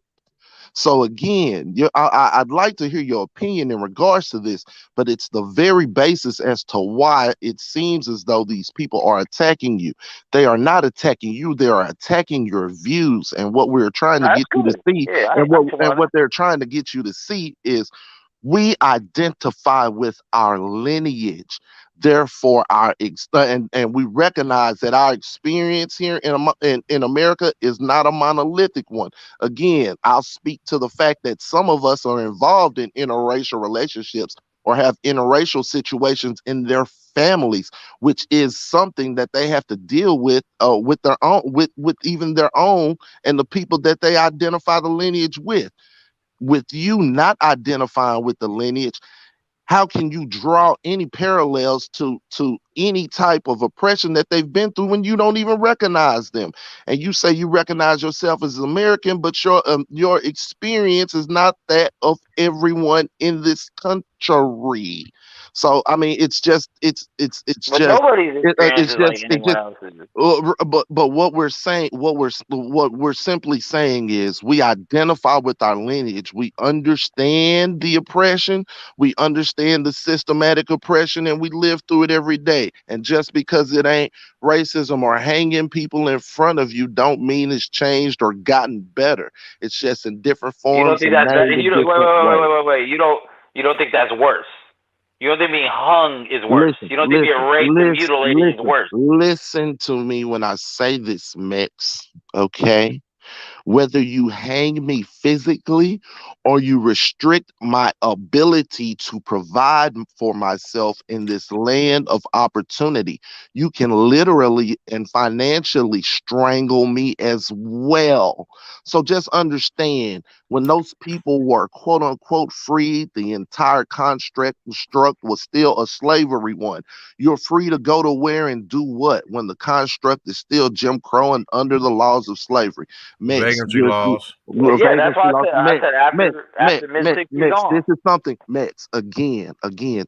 So again, I'd like to hear your opinion in regards to this, but it's the very basis as to why it seems as though these people are attacking you. They are not attacking you; they are attacking your views. And what we're trying to get you to see, and what they're trying to get you to see is, we identify with our lineage. Therefore, and we recognize that our experience here in America is not a monolithic one. Again, I'll speak to the fact that some of us are involved in interracial relationships or have interracial situations in their families, which is something that they have to deal with their own, with even their own and the people that they identify the lineage with. With you not identifying with the lineage, how can you draw any parallels to any type of oppression that they've been through when you don't even recognize them? And you say you recognize yourself as American, but your experience is not that of everyone in this country. So I mean, it's just nobody's experience is like anyone else's. But what we're saying, what we're simply saying is, we identify with our lineage. We understand the oppression, we understand the systematic oppression, and we live through it every day. And just because it ain't racism or hanging people in front of you, don't mean it's changed or gotten better. It's just in different forms. You don't think wait. You don't think that's worse? You don't think being hung is worse? You don't think being raped and mutilated is worse? Listen to me when I say this, Mex, okay? Whether you hang me physically or you restrict my ability to provide for myself in this land of opportunity, you can literally and financially strangle me as well. So just understand, when those people were quote unquote freed, the entire construct was still a slavery one. You're free to go to where and do what when the construct is still Jim Crow and under the laws of slavery? Vagrancy laws. Yeah, that's why I said after Mystic, this is something, Mex, again,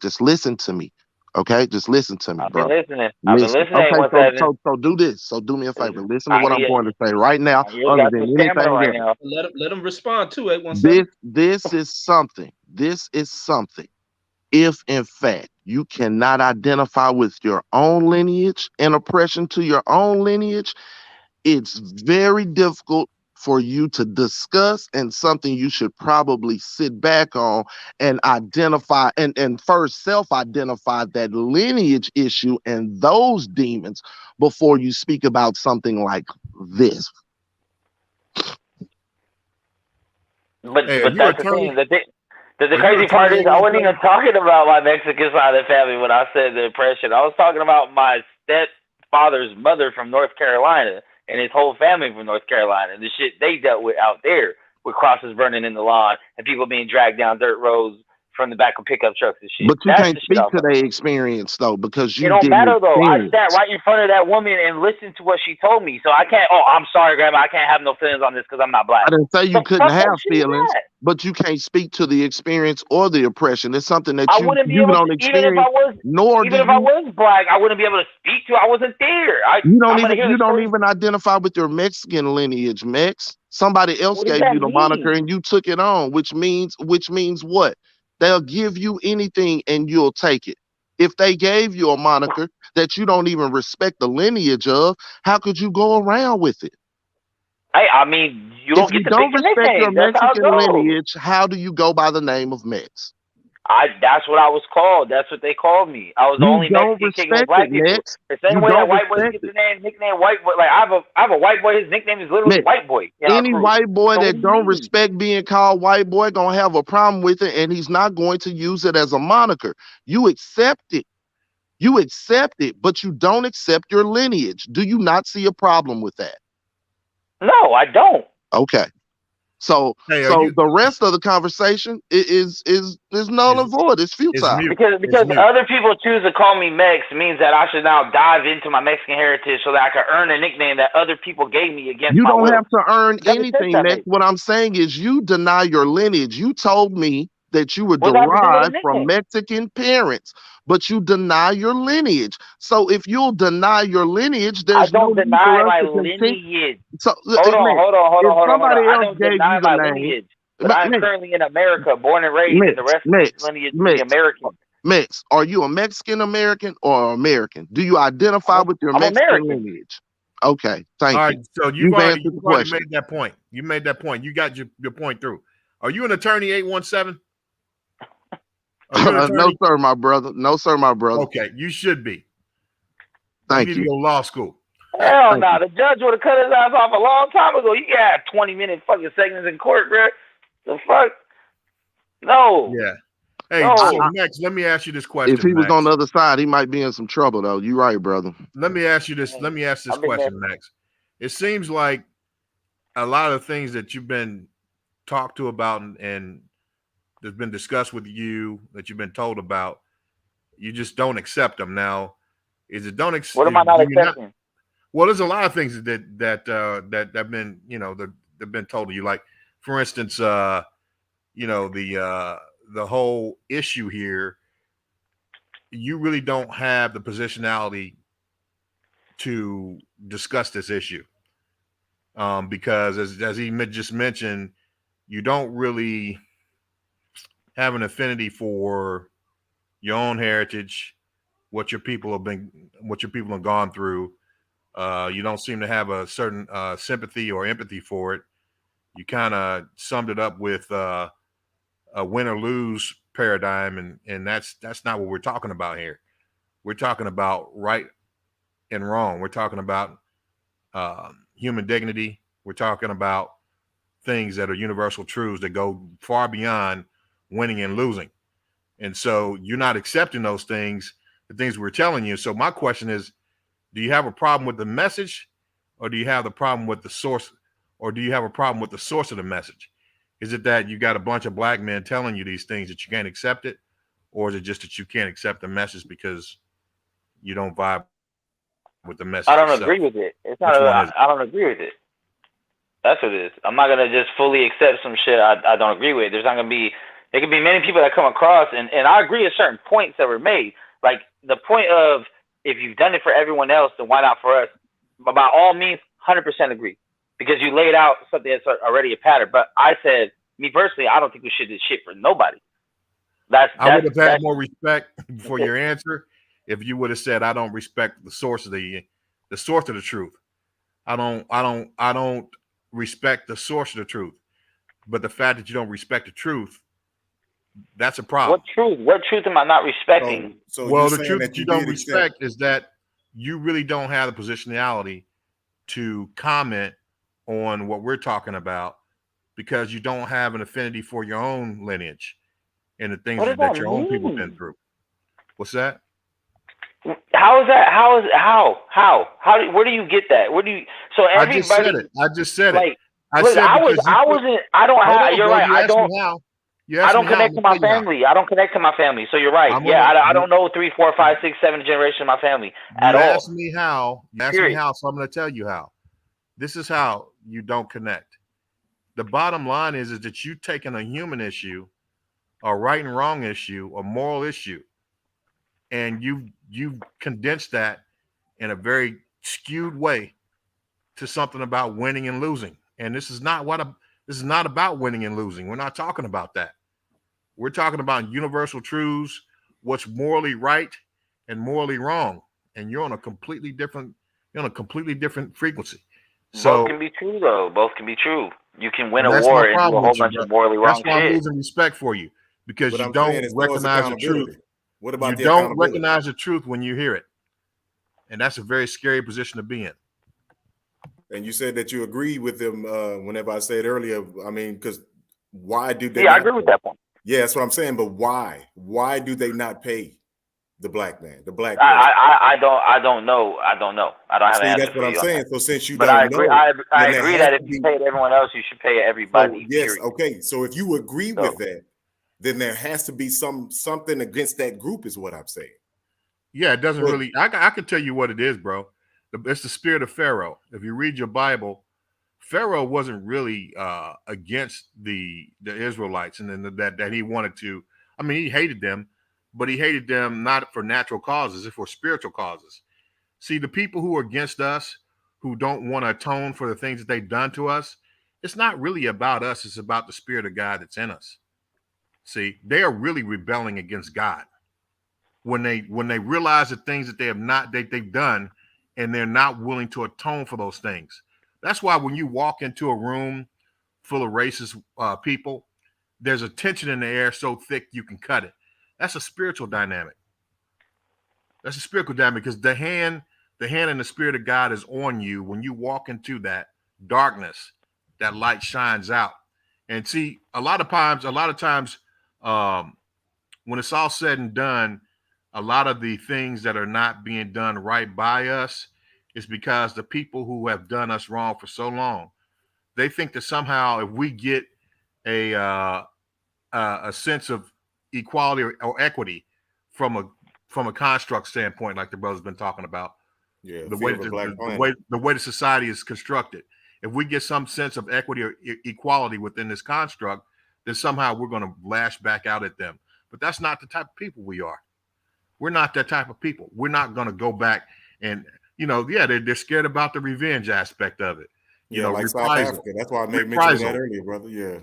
just listen to me. Okay, just listen to me, bro. I've been listening. Okay, so do this. So do me a favor. Listen to what I'm going to say right now. Other than anything else. Let them respond to it. This is something. If in fact you cannot identify with your own lineage and oppression to your own lineage, it's very difficult for you to discuss, and something you should probably sit back on and identify and first self-identify that lineage issue and those demons before you speak about something like this. But that's the thing. The crazy part is, I wasn't even talking about my Mexican side of the family when I said the oppression. I was talking about my stepfather's mother from North Carolina and his whole family from North Carolina, and the shit they dealt with out there, with crosses burning in the lawn and people being dragged down dirt roads from the back of pickup trucks and shit. But you can't speak to their experience though, because you don't matter though. I sat right in front of that woman and listened to what she told me, so I can't. Oh, I'm sorry, Grandma, I can't have no feelings on this because I'm not black. I didn't say you couldn't have feelings, but you can't speak to the experience or the oppression. It's something that you don't experience. Even if I was black, I wouldn't be able to speak to. I wasn't there. You don't even identify with your Mexican lineage, Mex. Somebody else gave you the moniker and you took it on, which means what? They'll give you anything and you'll take it. If they gave you a moniker that you don't even respect the lineage of, how could you go around with it? I mean, you don't get to pick your nickname. Your Mexican lineage, how do you go by the name of Mex? That's what I was called. That's what they called me. I was the only Mexican kicking with black people. The same way that white boys get the nickname white boy. Like I have a white boy. His nickname is literally white boy. Any white boy that don't respect being called white boy gonna have a problem with it, and he's not going to use it as a moniker. You accept it. You accept it, but you don't accept your lineage. Do you not see a problem with that? No, I don't. Okay. So the rest of the conversation is null and void. It's futile. Because other people choose to call me Mex means that I should now dive into my Mexican heritage so that I can earn a nickname that other people gave me against my will. You don't have to earn anything, Mex. What I'm saying is you deny your lineage. You told me that you were derived from Mexican parents, but you deny your lineage. So if you'll deny your lineage, there's I don't deny my lineage. So hold on. I don't deny my lineage. But I'm currently in America, born and raised, and the rest of the lineage is American. Mex, are you a Mexican American or American? Do you identify with your Mexican lineage? Okay, thank you. All right, so you've already made that point. You made that point. You got your point through. Are you an attorney 817? No, sir, my brother. No, sir, my brother. Okay, you should be. Thank you. You need to go to law school. Hell no, the judge would have cut his ass off a long time ago. You got 20-minute fucking segments in court, bro. The fuck? No. Yeah. Hey, so next, let me ask you this question. If he was on the other side, he might be in some trouble, though. You're right, brother. Let me ask you this. Let me ask this question, Max. It seems like a lot of things that you've been talked to about and that's been discussed with you, that you've been told about, you just don't accept them. Now, is it don't accept? What am I not accepting? Well, there's a lot of things that have been, that have been told to you. Like, for instance, the whole issue here, you really don't have the positionality to discuss this issue, because as he just mentioned, you don't really have an affinity for your own heritage, what your people have gone through. You don't seem to have a certain sympathy or empathy for it. You kind of summed it up with a win or lose paradigm, and that's not what we're talking about here. We're talking about right and wrong. We're talking about human dignity. We're talking about things that are universal truths that go far beyond winning and losing. And so you're not accepting those things, the things we're telling you. So my question is, do you have a problem with the message, or do you have the problem with the source, or do you have a problem with the source of the message? Is it that you got a bunch of black men telling you these things that you can't accept it? Or is it just that you can't accept the message because you don't vibe with the message? I don't agree with it. It's not. I don't agree with it. That's what it is. I'm not gonna just fully accept some shit I don't agree with. There could be many people that come across, and I agree at certain points that were made. Like the point of, if you've done it for everyone else, then why not for us? But by all means, 100% agree, because you laid out something that's already a pattern. But I said, me personally, I don't think we should do shit for nobody. I would have had more respect for your answer if you would have said, I don't respect the source of the truth. I don't respect the source of the truth. But the fact that you don't respect the truth, that's a problem. What truth? What truth am I not respecting? Well, the truth that you don't respect is that you really don't have the positionality to comment on what we're talking about, because you don't have an affinity for your own lineage and the things that your own people have been through. What's that? How is that? How? Where do you get that? Where do you? So everybody. I just said it. I don't have. You're right. I don't connect to my family. I don't connect to my family. So you're right. I don't know 3, 4, 5, 6, 7 generations of my family at all. You asked me how. So I'm going to tell you how. This is how you don't connect. The bottom line is that you've taken a human issue, a right and wrong issue, a moral issue, and you've condensed that in a very skewed way to something about winning and losing. And this is not about winning and losing. We're not talking about that. We're talking about universal truths, what's morally right and morally wrong. And you're on a completely different frequency. So both can be true, though. Both can be true. You can win a war and do a whole bunch of morally wrong shit. That's why I'm losing respect for you, because But you I'm don't saying, as far as recognize the truth. accountability, what about You the don't accountability? recognize the truth when you hear it, and that's a very scary position to be in. And you said that you agree with them whenever I said earlier. I mean, because why do they? Yeah, I not agree with pay? that point. Yeah, that's what I'm saying. But why? Why do they not pay the black man, the black person? I don't know. I don't have an See, answer that's for what I'm you on saying. that. So since you But I don't agree. know, I then there agree has that to if you be. paid everyone else, you should pay So everybody. yes, Period. okay. So if you agree So, with that, then there has to be something against that group, is what I'm saying. Yeah, it doesn't But really. I can tell you what it is, bro. It's the spirit of Pharaoh. If you read your Bible, Pharaoh wasn't really against the Israelites, and then that he wanted to. I mean, he hated them, but he hated them not for natural causes, it's for spiritual causes. See, the people who are against us, who don't want to atone for the things that they've done to us, it's not really about us. It's about the spirit of God that's in us. See, they are really rebelling against God when they realize the things that they've done, and they're not willing to atone for those things. That's why when you walk into a room full of racist people, there's a tension in the air so thick you can cut it. That's a spiritual dynamic. That's a spiritual dynamic because the hand and the spirit of God is on you. When you walk into that darkness, that light shines out. And see, a lot of times, when it's all said and done, a lot of the things that are not being done right by us is because the people who have done us wrong for so long, they think that somehow if we get a sense of equality or equity from a construct standpoint, like the brother's been talking about, yeah, the fear way of a the, black the, planet. the way the society is constructed, if we get some sense of equity or equality within this construct, then somehow we're going to lash back out at them. But that's not the type of people we are. We're not that type of people. We're not going to go back and, yeah, they're scared about the revenge aspect of it. Yeah, like South Reprisal. Africa. That's why I made mention of that Reprisal. earlier, brother. Yeah.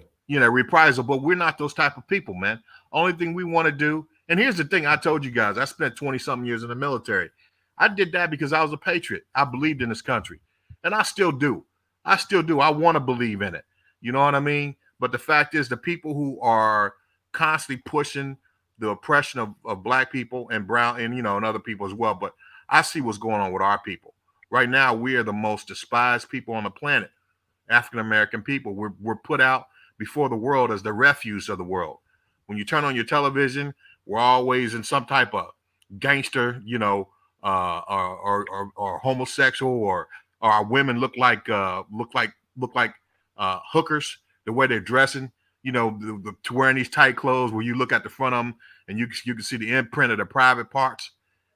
Reprisal, but we're not those type of people, man. Only thing we want to do, and here's the thing I told you guys, I spent 20-something years in the military. I did that because I was a patriot. I believed in this country, and I still do. I want to believe in it. You know what I mean? But the fact is, the people who are constantly pushing the oppression of black people and brown and other people as well. But I see what's going on with our people. Right now, we are the most despised people on the planet. African-American people. We're put out before the world as the refuse of the world. When you turn on your television, we're always in some type of gangster, or homosexual, or our women look like hookers. The way they're dressing, to wearing these tight clothes, where you look at the front of them and you can see the imprint of the private parts.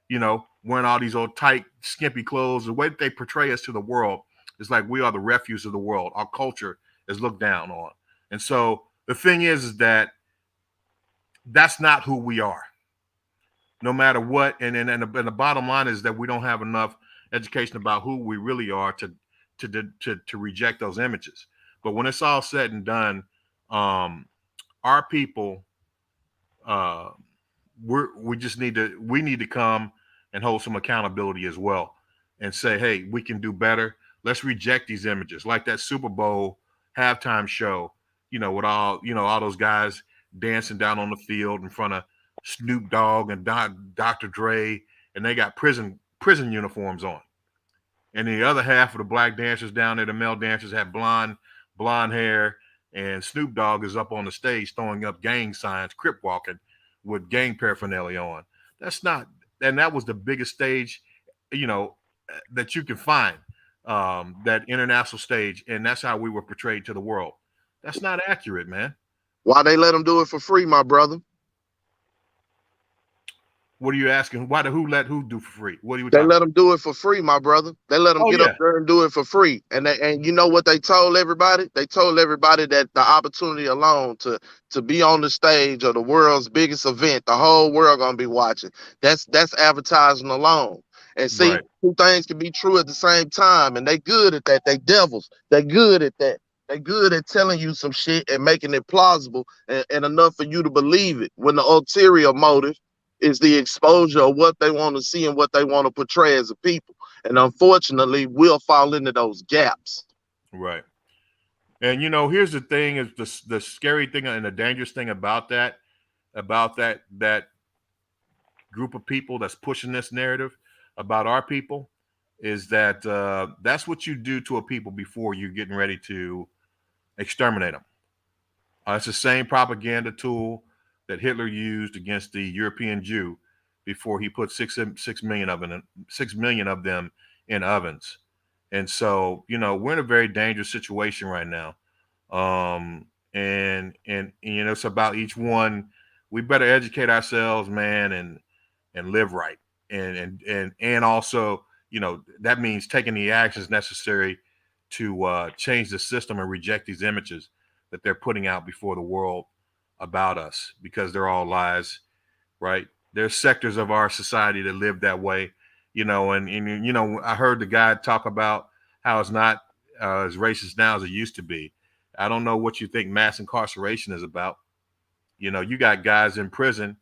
Wearing all these old tight, skimpy clothes. The way that they portray us to the world is like we are the refuse of the world. Our culture is looked down on. And so the thing is that that's not who we are, no matter what. And the bottom line is that we don't have enough education about who we really are to reject those images. But when it's all said and done, our people, we need to come and hold some accountability as well, and say, hey, we can do better. Let's reject these images, like that Super Bowl halftime show, with all those guys dancing down on the field in front of Snoop Dogg and Dr. Dre, and they got prison uniforms on. And the other half of the black dancers down there, the male dancers, have blonde hair, and Snoop Dogg is up on the stage throwing up gang signs, crip walking with gang paraphernalia on. That was the biggest stage, that you can find, that international stage, and that's how we were portrayed to the world. That's not accurate, man. Why they let them do it for free, my brother? What are you asking? Who let who do for free? What are you They talking let them do it for free, my brother. They let them get up there and do it for free. And you know what they told everybody? They told everybody that the opportunity alone to be on the stage of the world's biggest event, the whole world gonna be watching. That's advertising alone. And see, Right. Two things can be true at the same time, and they good at that. They devils. They good at that. They good at telling you some shit and making it plausible and enough for you to believe it, when the ulterior motive is the exposure of what they want to see and what they want to portray as a people. And unfortunately, we'll fall into those gaps. Right. And here's the thing: is the scary thing and the dangerous thing about that about that group of people that's pushing this narrative about our people is that that's what you do to a people before you're getting ready to exterminate them. It's the same propaganda tool that Hitler used against the European Jew before he put 6 million of them in ovens. And so, you know, we're in a very dangerous situation right now. And you know, it's about each one. We better educate ourselves, man, and live right. And also, you know, that means taking the actions necessary to change the system and reject these images that they're putting out before the world about us, because they're all lies, right? There's sectors of our society that live that way, you know, and you know, I heard the guy talk about how it's not as racist now as it used to be. I don't know what you think mass incarceration is about. You know, you got guys in prison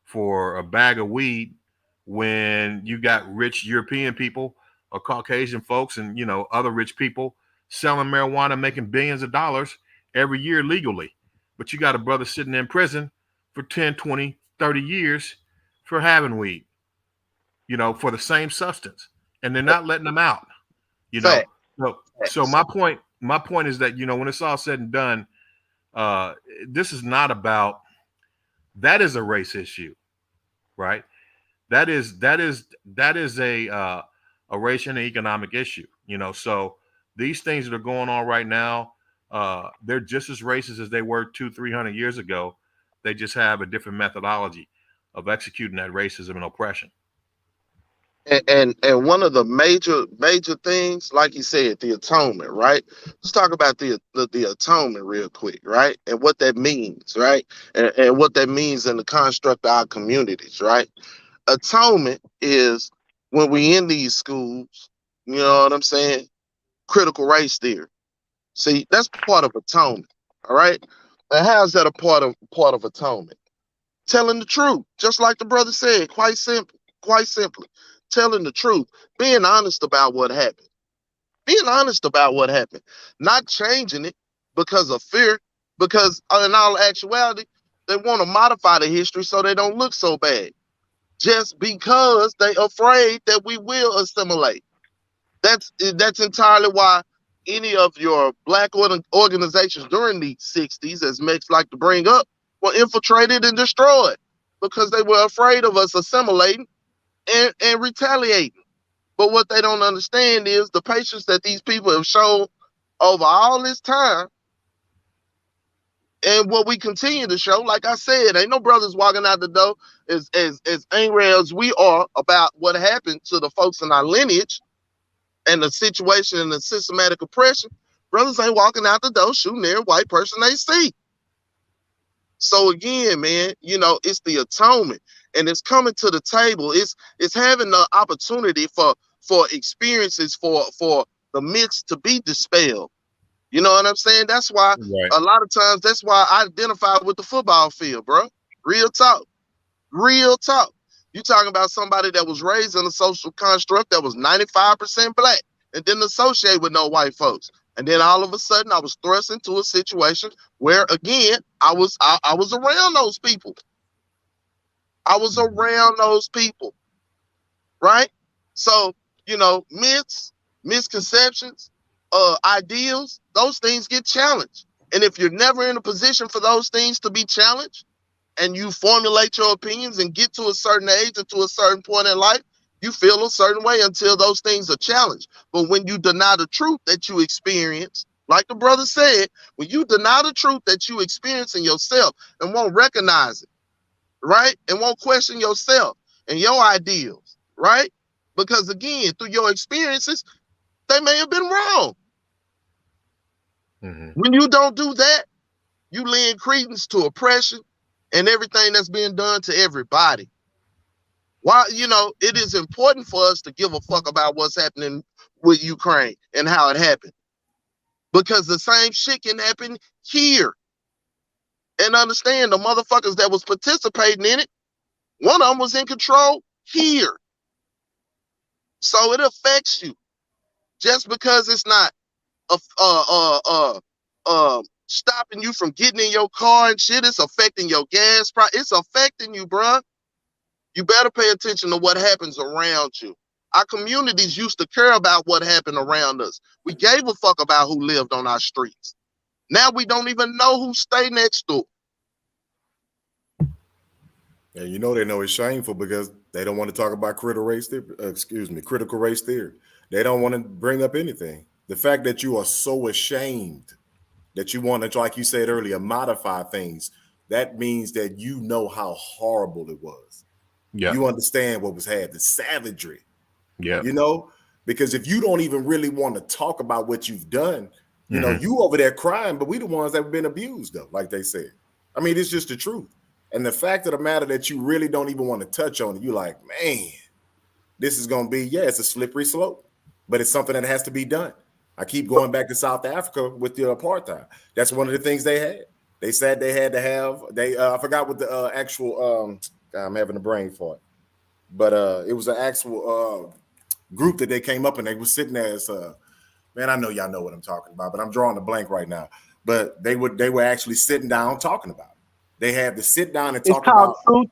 for a bag of weed when you got rich European people or Caucasian folks and, you know, other rich people selling marijuana, making billions of dollars every year legally. But you got a brother sitting in prison for 10, 20, 30 years for having weed, you know, for the same substance. And they're not letting them out, you know. So my point is that, you know, when it's all said and done, this is not about, that is a race issue, right? That is a racial and economic issue, you know. So these things that are going on right now, they're just as racist as they were 200-300 years ago. They just have a different methodology of executing that racism and oppression. And one of the major things, like you said, the atonement, right? Let's talk about the atonement real quick, right? And what that means, right? And what that means in the construct of our communities, right? Atonement is when we in these schools, you know what I'm saying? Critical race theory. See, that's part of atonement, all right? And how's that a part of atonement? Telling the truth, just like the brother said, quite simply. Telling the truth, being honest about what happened, not changing it because of fear, because in all actuality, they want to modify the history so they don't look so bad, just because they afraid that we will assimilate. That's entirely why any of your black organizations during the 60s, as Mex like to bring up, were infiltrated and destroyed because they were afraid of us assimilating and retaliating. But what they don't understand is the patience that these people have shown over all this time, and what we continue to show. Like I said, ain't no brothers walking out the door as angry as we are about what happened to the folks in our lineage and the situation and the systematic oppression. Brothers ain't walking out the door shooting every white person they see. So again, man, you know, it's the atonement, and it's coming to the table. It's having the opportunity for experiences, for the myths to be dispelled. You know what I'm saying? That's why a lot of times, that's why I identify with the football field, bro. Real talk. You talking about somebody that was raised in a social construct that was 95% black and didn't associate with no white folks. And then all of a sudden I was thrust into a situation where, again, I was around those people. Right? So, you know, myths, misconceptions, ideals, those things get challenged. And if you're never in a position for those things to be challenged, and you formulate your opinions and get to a certain age and to a certain point in life, you feel a certain way until those things are challenged. But when you deny the truth that you experience, like the brother said, when you deny the truth that you experience in yourself and won't recognize it, right? And won't question yourself and your ideals, right? Because again, through your experiences, they may have been wrong. When you don't do that, you lend credence to oppression and everything that's being done to everybody. Why, you know, it is important for us to give a fuck about what's happening with Ukraine and how it happened. Because the same shit can happen here. And understand, the motherfuckers that was participating in it, one of them was in control here. So it affects you. Just because it's not stopping you from getting in your car and shit. It's affecting your gas price. It's affecting you, bruh. You better pay attention to what happens around you. Our communities used to care about what happened around us. We gave a fuck about who lived on our streets. Now we don't even know who stay next door. And you know they know it's shameful because they don't want to talk about critical race theory. They don't want to bring up anything. The fact that you are so ashamed that you want to, like you said earlier, modify things, that means that you know how horrible it was. Yeah. You understand what was had, the savagery. Yeah. You know, because if you don't even really want to talk about what you've done, you know, you over there crying, but we the ones that have been abused, though, like they said. I mean, it's just the truth. And the fact of the matter that you really don't even want to touch on it, you're like, man, this is going to be, it's a slippery slope, but it's something that has to be done. I keep going back to South Africa with the apartheid. That's one of the things they had. They said they had to have, I forgot what the actual, I'm having a brain fart, but it was an actual group that they came up and they were sitting there as, man, I know y'all know what I'm talking about, but I'm drawing a blank right now. But they were actually sitting down talking about it. They had to sit down and talk about truth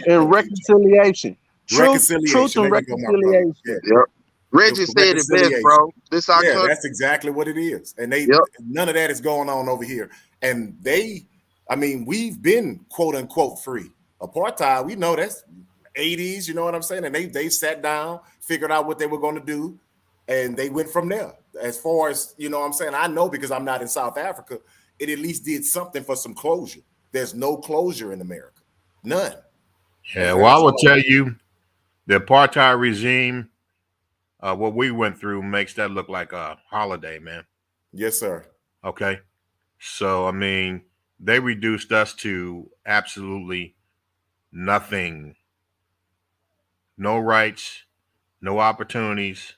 and reconciliation. Truth and reconciliation. Yeah. Reggie said it best, bro. This our country. That's exactly what it is. And none of that is going on over here. And we've been quote unquote free. Apartheid, we know that's 80s, you know what I'm saying? And they sat down, figured out what they were going to do, and they went from there. As far as, you know what I'm saying, I know because I'm not in South Africa, it at least did something for some closure. There's no closure in America. None. Yeah, well, I will tell you, the apartheid regime, what we went through makes that look like a holiday, man. Yes, sir. Okay. So, I mean, they reduced us to absolutely nothing. No rights, no opportunities,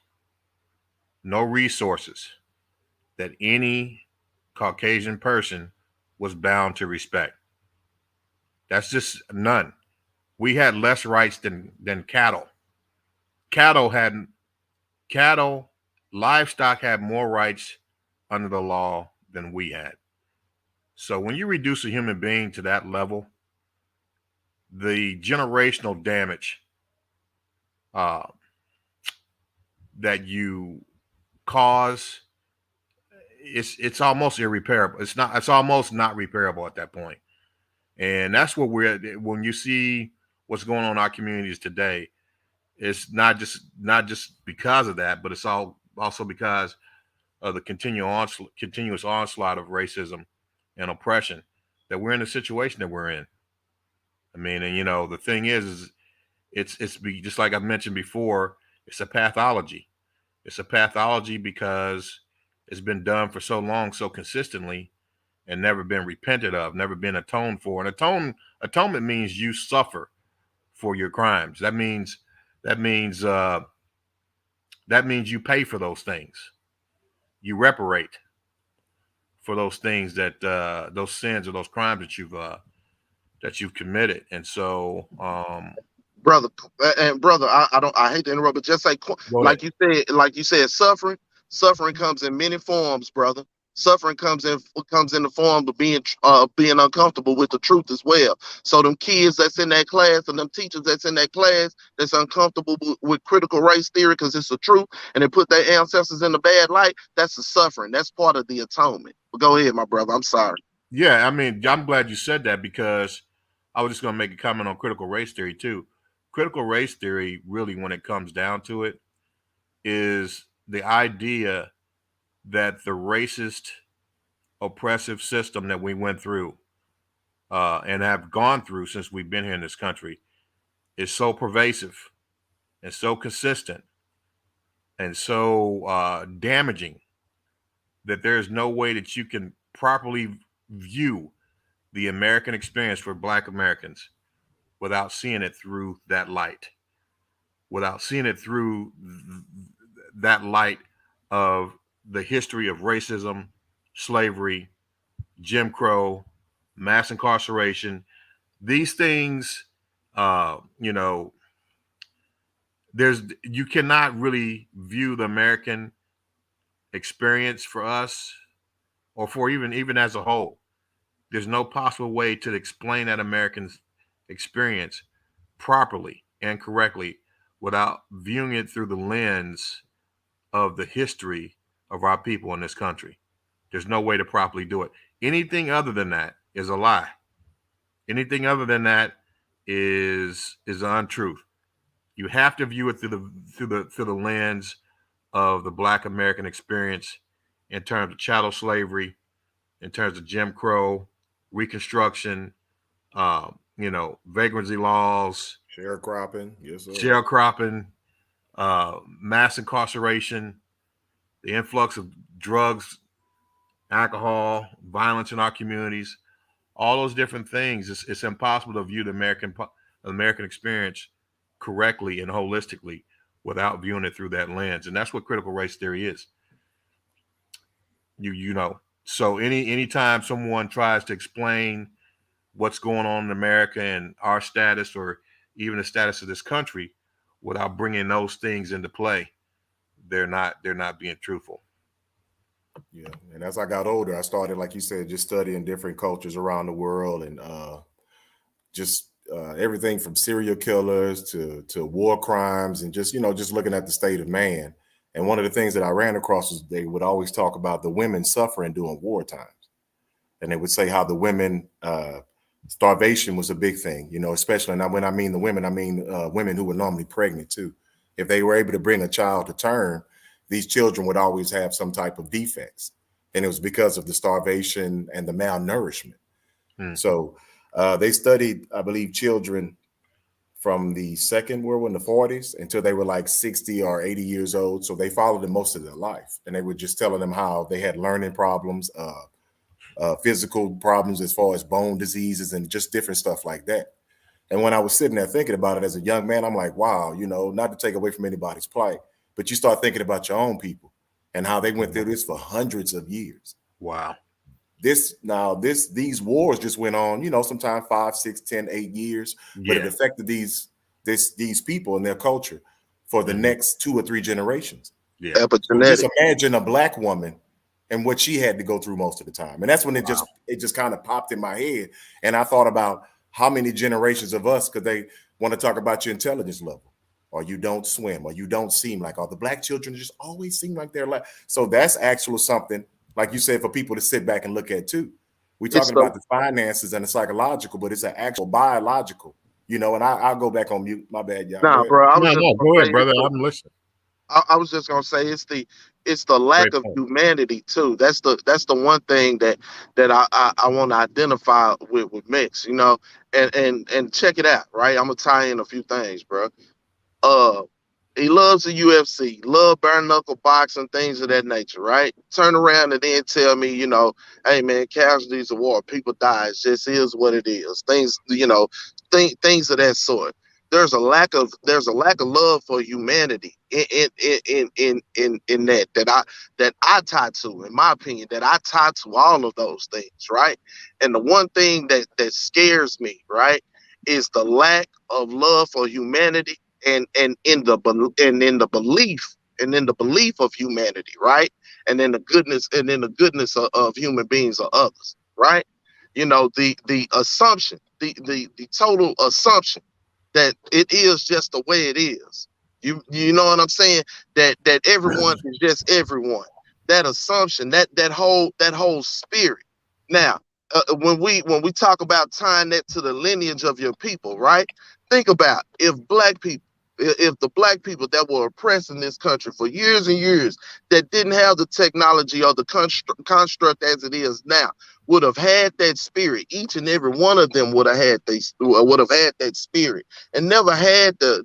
no resources that any Caucasian person was bound to respect. That's just none. We had less rights than cattle. Livestock had more rights under the law than we had. So when you reduce a human being to that level, the generational damage that you cause, it's almost irreparable. It's almost not repairable at that point. And that's what we're at. When you see what's going on in our communities today, it's not just because of that, but it's also because of the continuous onslaught of racism and oppression that we're in the situation that we're in. I mean, and you know, the thing is it's just like I mentioned before, it's a pathology. It's a pathology because it's been done for so long, so consistently, and never been repented of, never been atoned for. And atonement means you suffer for your crimes. That means you pay for those things. You reparate for those things that those sins or those crimes that you've committed. And so, brother, I hate to interrupt, but just like you said, suffering comes in many forms, brother. Suffering comes in the form of being uncomfortable with the truth as well. So them kids that's in that class and them teachers that's in that class that's uncomfortable with critical race theory because it's the truth and they put their ancestors in a bad light, that's the suffering. That's part of the atonement. But go ahead, my brother. I'm sorry. Yeah, I mean, I'm glad you said that because I was just going to make a comment on critical race theory too. Critical race theory, really, when it comes down to it, is the idea that the racist, oppressive system that we went through and have gone through since we've been here in this country is so pervasive and so consistent and so damaging that there's no way that you can properly view the American experience for Black Americans without seeing it through that light, without seeing it through that light of the history of racism, slavery, Jim Crow, mass incarceration. These things, you cannot really view the American experience for us or for even as a whole. There's no possible way to explain that American experience properly and correctly without viewing it through the lens of the history of our people in this country. There's no way to properly do it. Anything other than that is a lie. Anything other than that is untruth. You have to view it through the lens of the Black American experience in terms of chattel slavery, in terms of Jim Crow, Reconstruction, vagrancy laws, sharecropping, yes, sir. Sharecropping, mass incarceration, the influx of drugs, alcohol, violence in our communities, all those different things. It's impossible to view the American experience correctly and holistically without viewing it through that lens. And that's what critical race theory is. So anytime someone tries to explain what's going on in America and our status, or even the status of this country, without bringing those things into play, they're not being truthful. Yeah, and as I got older, I started, like you said, just studying different cultures around the world, and everything from serial killers to war crimes, and just looking at the state of man. And one of the things that I ran across was they would always talk about the women suffering during war times, and they would say how the women starvation was a big thing, especially. And when I mean the women, I mean women who were normally pregnant too. If they were able to bring a child to term, these children would always have some type of defects. And it was because of the starvation and the malnourishment. So they studied, I believe, children from the Second World War in the 40s until they were like 60 or 80 years old. So they followed them most of their life. And they were just telling them how they had learning problems, physical problems as far as bone diseases and just different stuff like that. And when I was sitting there thinking about it as a young man, I'm like, wow, not to take away from anybody's plight, but you start thinking about your own people and how they went through this for hundreds of years. Wow. These wars just went on, sometimes 5, 6, 10, 8 years, but it affected these people and their culture for the next 2 or 3 generations. Yeah. So just imagine a Black woman and what she had to go through most of the time. And that's when it just kind of popped in my head. And I thought about how many generations of us could they want to talk about your intelligence level, or you don't swim, or you don't seem like, the Black children just always seem like they're like. So that's actually something, like you said, for people to sit back and look at too. We're talking about the finances and the psychological, but it's an actual biological, and I'll go back on mute. My bad, y'all. Nah, bro. Go ahead, brother. I'm listening. I was just gonna say it's the lack of humanity too. That's the one thing that I want to identify with Mix, and check it out, right? I'm gonna tie in a few things, bro. He loves the UFC, love bare knuckle boxing, things of that nature, right? Turn around and then tell me, hey man, casualties of war, people die. It just is what it is. Things, things of that sort. There's a lack of love for humanity in that I tie to, in my opinion, that I tie to all of those things, right? And the one thing that scares me, right, is the lack of love for humanity and in the belief of humanity, right? And in the goodness of human beings or others, right? The assumption, the total assumption that it is just the way it is. You know what I'm saying? That everyone is just everyone. That assumption, that whole spirit. Now, when we talk about tying that to the lineage of your people, right? Think about if the Black people that were oppressed in this country for years and years, that didn't have the technology or the construct as it is now, would have had that spirit. Each and every one of them would have had that spirit, and never had the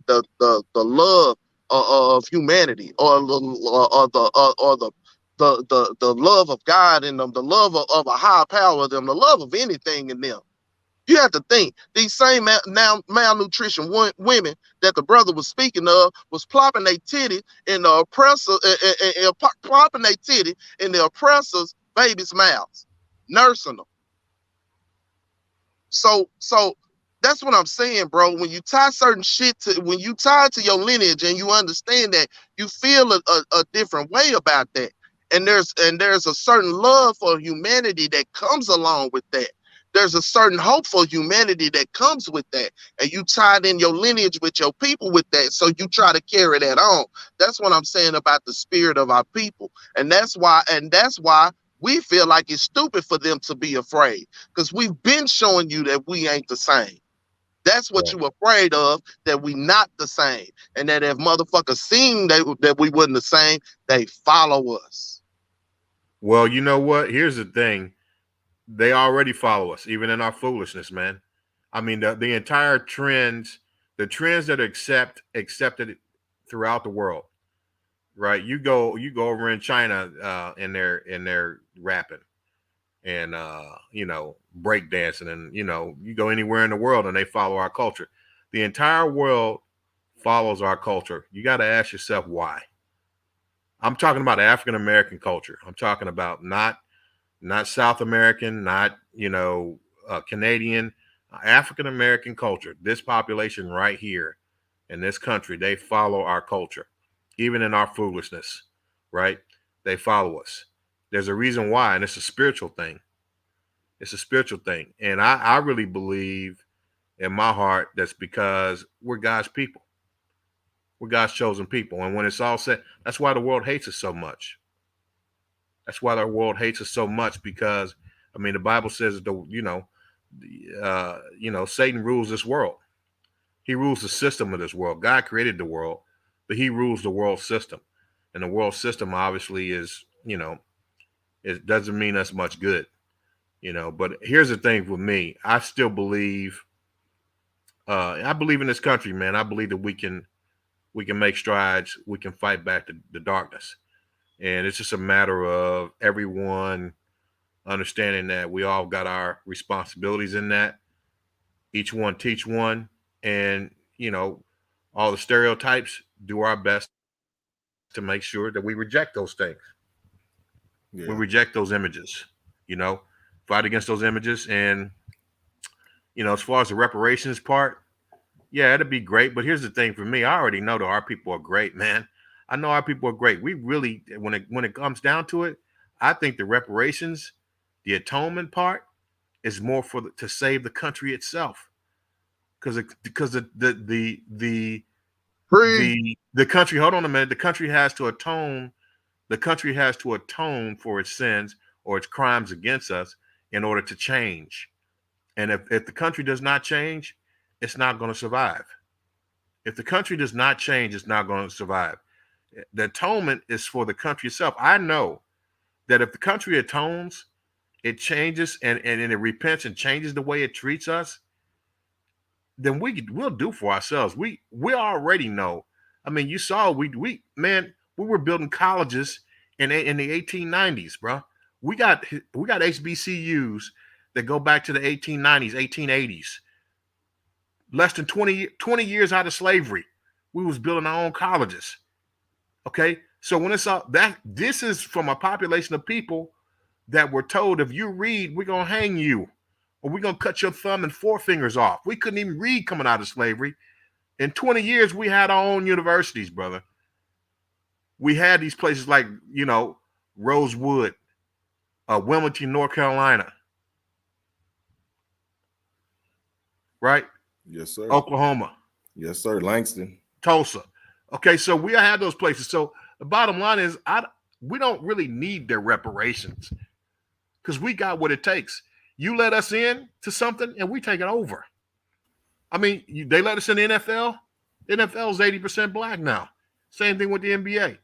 love of humanity or the love of God in them, the love of a higher power of them, the love of anything in them. You have to think these same malnutrition women that the brother was speaking of was plopping their titty in the oppressor, plopping their titty in the oppressor's babies' mouths, nursing them. So that's what I'm saying, bro. When you tie certain shit when you tie to your lineage and you understand that, you feel a different way about that. And there's a certain love for humanity that comes along with that. There's a certain hope for humanity that comes with that. And you tied in your lineage with your people with that. So you try to carry that on. That's what I'm saying about the spirit of our people. And that's why we feel like it's stupid for them to be afraid. Because we've been showing you that we ain't the same. That's what you're afraid of, that we not the same. And that if motherfuckers seen that we wasn't the same, they follow us. Well, you know what? Here's the thing. They already follow us, even in our foolishness, man. I mean, the entire trends, the trends that are accepted throughout the world, right? You go over in China, and they're rapping and breakdancing, and you go anywhere in the world and they follow our culture. The entire world follows our culture. You got to ask yourself why. I'm talking about African American culture. I'm talking about not South American, not Canadian, African American culture. This population right here in this country, they follow our culture, even in our foolishness, right? They follow us. There's a reason why, and it's a spiritual thing. It's a spiritual thing. And I really believe in my heart that's because we're God's people. We're God's chosen people. And when it's all said, that's why the world hates us so much. That's why the world hates us so much, because, I mean, the Bible says that, Satan rules this world. He rules the system of this world. God created the world, but he rules the world system. And the world system obviously is, it doesn't mean us much good. But here's the thing with me. I still believe, I believe in this country, man. I believe that we can make strides. We can fight back the darkness. And it's just a matter of everyone understanding that we all got our responsibilities in that. Each one teach one. And, all the stereotypes, do our best to make sure that we reject those things. Yeah. We reject those images, fight against those images. And, as far as the reparations part, yeah, it'd be great. But here's the thing for me. I already know that our people are great, man. I know our people are great. We really, when it comes down to it, I think the reparations, the atonement part, is more to save the country itself, because the country. Hold on a minute. The country has to atone. The country has to atone for its sins or its crimes against us in order to change. And if the country does not change, it's not going to survive. If the country does not change, it's not going to survive. The atonement is for the country itself. I know that if the country atones, it changes and it repents and changes the way it treats us, then we'll do for ourselves. We already know. I mean, you saw we were building colleges in the 1890s, bro. We got HBCUs that go back to the 1890s, 1880s. Less than 20 years out of slavery, we was building our own colleges. Okay, so when it's all that, this is from a population of people that were told, if you read, we're gonna hang you, or we're gonna cut your thumb and forefingers off. We couldn't even read coming out of slavery. In 20 years, we had our own universities, brother. We had these places like, Rosewood, Wilmington, North Carolina, right? Yes, sir. Oklahoma. Yes, sir. Langston. Tulsa. Okay, so we had those places. So the bottom line is, we don't really need their reparations, because we got what it takes. You let us in to something and we take it over. I mean, they let us in the NFL. The NFL is 80% black now. Same thing with the NBA.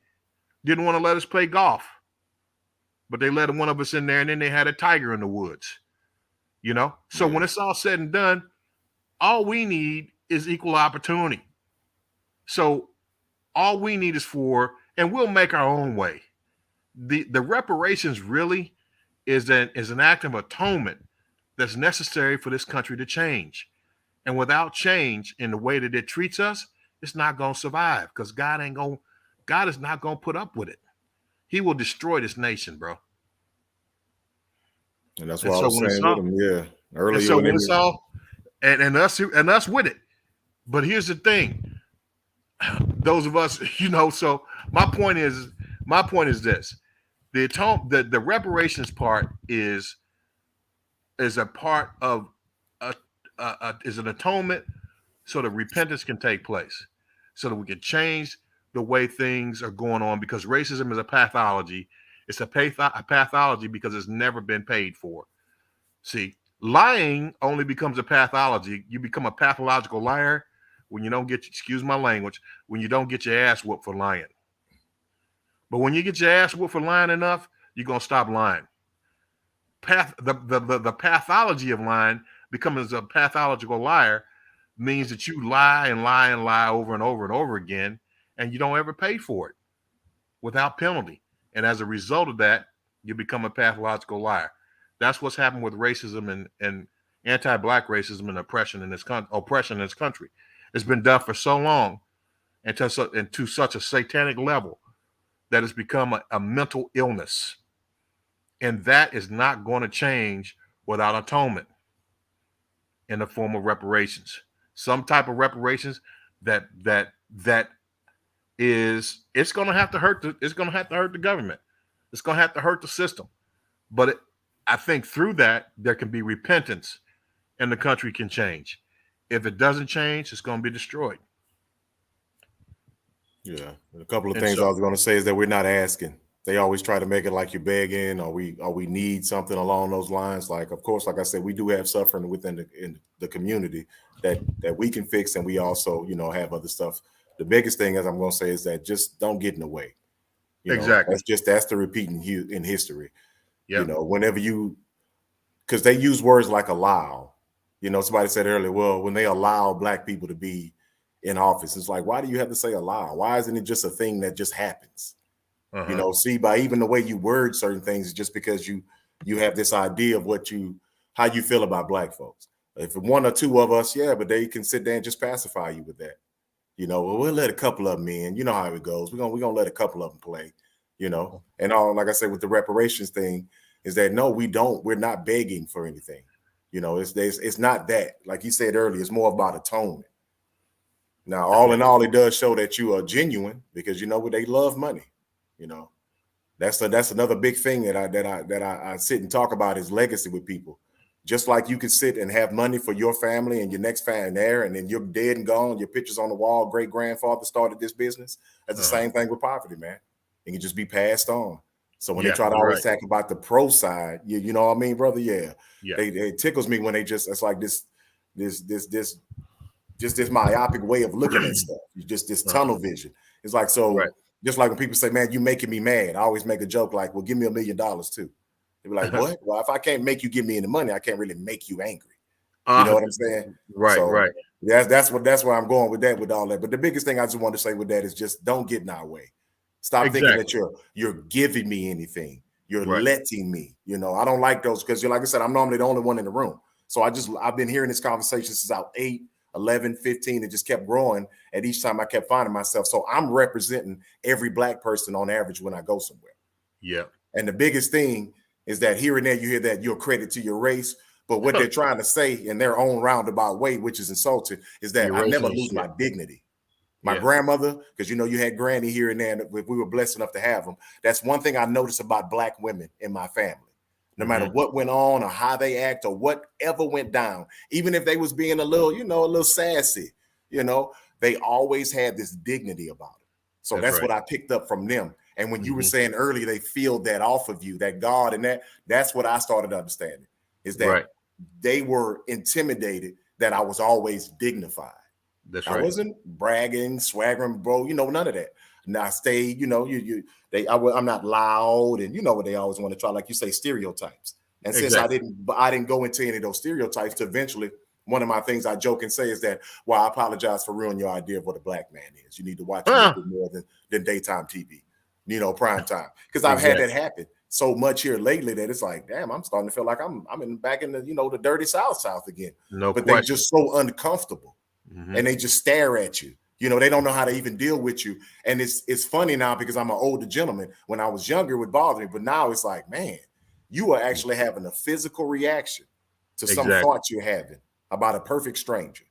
Didn't want to let us play golf, but they let one of us in there, and then they had a tiger in the woods. So when it's all said and done, all we need is equal opportunity. So all we need is and we'll make our own way. The reparations really is an act of atonement that's necessary for this country to change. And without change in the way that it treats us, it's not going to survive, because God is not going to put up with it. He will destroy this nation, bro. And that's what I was saying with him, yeah. Earlier. So when it's all, and us with it. But here's the thing. Those of us, so my point is this. the reparations part is a part of is an atonement so that repentance can take place, so that we can change the way things are going on, because racism is a pathology. It's a pathology because it's never been paid for. See, lying only becomes a pathology. You become a pathological liar when you don't get, excuse my language, when you don't get your ass whooped for lying. But when you get your ass whooped for lying enough, you're going to stop lying. The pathology of lying, becoming a pathological liar, means that you lie and lie and lie over and over and over again, and you don't ever pay for it without penalty. And as a result of that, you become a pathological liar. That's what's happened with racism and anti-black racism and oppression in this country. It's been done for so long and to such a satanic level that it's become a mental illness. And that is not going to change without atonement in the form of reparations. Some type of reparations that is, it's going to have to hurt the government. It's going to have to hurt the system. But I think through that, there can be repentance and the country can change. If it doesn't change, it's going to be destroyed. Yeah. A couple of things I was going to say is that we're not asking. They always try to make it like you're begging, or we need something along those lines. Like, of course, like I said, we do have suffering within the community that we can fix, and we also, have other stuff. The biggest thing, as I'm going to say, is that just don't get in the way. Exactly. That's the repeating in history. Yeah. Whenever because they use words like allow. Somebody said earlier, well, when they allow black people to be in office, it's like, why do you have to say allow? Why isn't it just a thing that just happens? Uh-huh. See, by even the way you word certain things, just because you have this idea of how you feel about black folks. If one or two of us, yeah, but they can sit there and just pacify you with that. Well, we'll let a couple of them in. You know how it goes. We're gonna let a couple of them play. And all, like I said, with the reparations thing, is that no, we don't. We're not begging for anything. It's not that. Like you said earlier, it's more about atonement. Now, all in all, it does show that you are genuine, because they love money. That's another big thing that I sit and talk about is legacy with people. Just like you can sit and have money for your family and your next family there, and then you're dead and gone, your picture's on the wall, great grandfather started this business. That's the same thing with poverty, man. It can just be passed on. So when they try to always talk about the pro side, you know what I mean, brother? Yeah. It tickles me when they it's like this myopic way of looking at stuff. Just this tunnel vision. It's like, just like when people say, man, you making me mad. I always make a joke like, well, give me $1 million too. They be like, what? Well, if I can't make you give me any money, I can't really make you angry. You know what I'm saying? Right. That's where I'm going with that, with all that. But the biggest thing I just want to say with that is just don't get in our way. Stop thinking that you're giving me anything. You're letting me. I don't like those, because like I said, I'm normally the only one in the room. So I've been hearing this conversation since I was 8, 11, 15. It just kept growing. And each time I kept finding myself. So I'm representing every black person on average when I go somewhere. Yeah. And the biggest thing is that here and there you hear that you're a credit to your race. But what they're trying to say in their own roundabout way, which is insulting, is that I never lose my dignity. My grandmother, because you had granny here and there, and if we were blessed enough to have them. That's one thing I noticed about black women in my family. No matter what went on or how they act or whatever went down, even if they was being a little sassy, they always had this dignity about it. So that's what I picked up from them. And when you were saying earlier, they feel that off of you, that God, and that's what I started understanding, is that they were intimidated that I was always dignified. That's I wasn't bragging, swaggering, bro. None of that. Now I stayed. I'm not loud, and what they always want to try, like you say, stereotypes. And since I didn't go into any of those stereotypes, to eventually, one of my things I joke and say is that, well, I apologize for ruining your idea of what a black man is. You need to watch a little bit more than daytime TV, prime time, because I've had that happen so much here lately that it's like, damn, I'm starting to feel like I'm back in the the dirty South again. But they're just so uncomfortable. And they just stare at you. They don't know how to even deal with you. And it's funny now, because I'm an older gentleman. When I was younger, it would bother me. But now it's like, man, you are actually having a physical reaction to some thoughts you're having about a perfect stranger.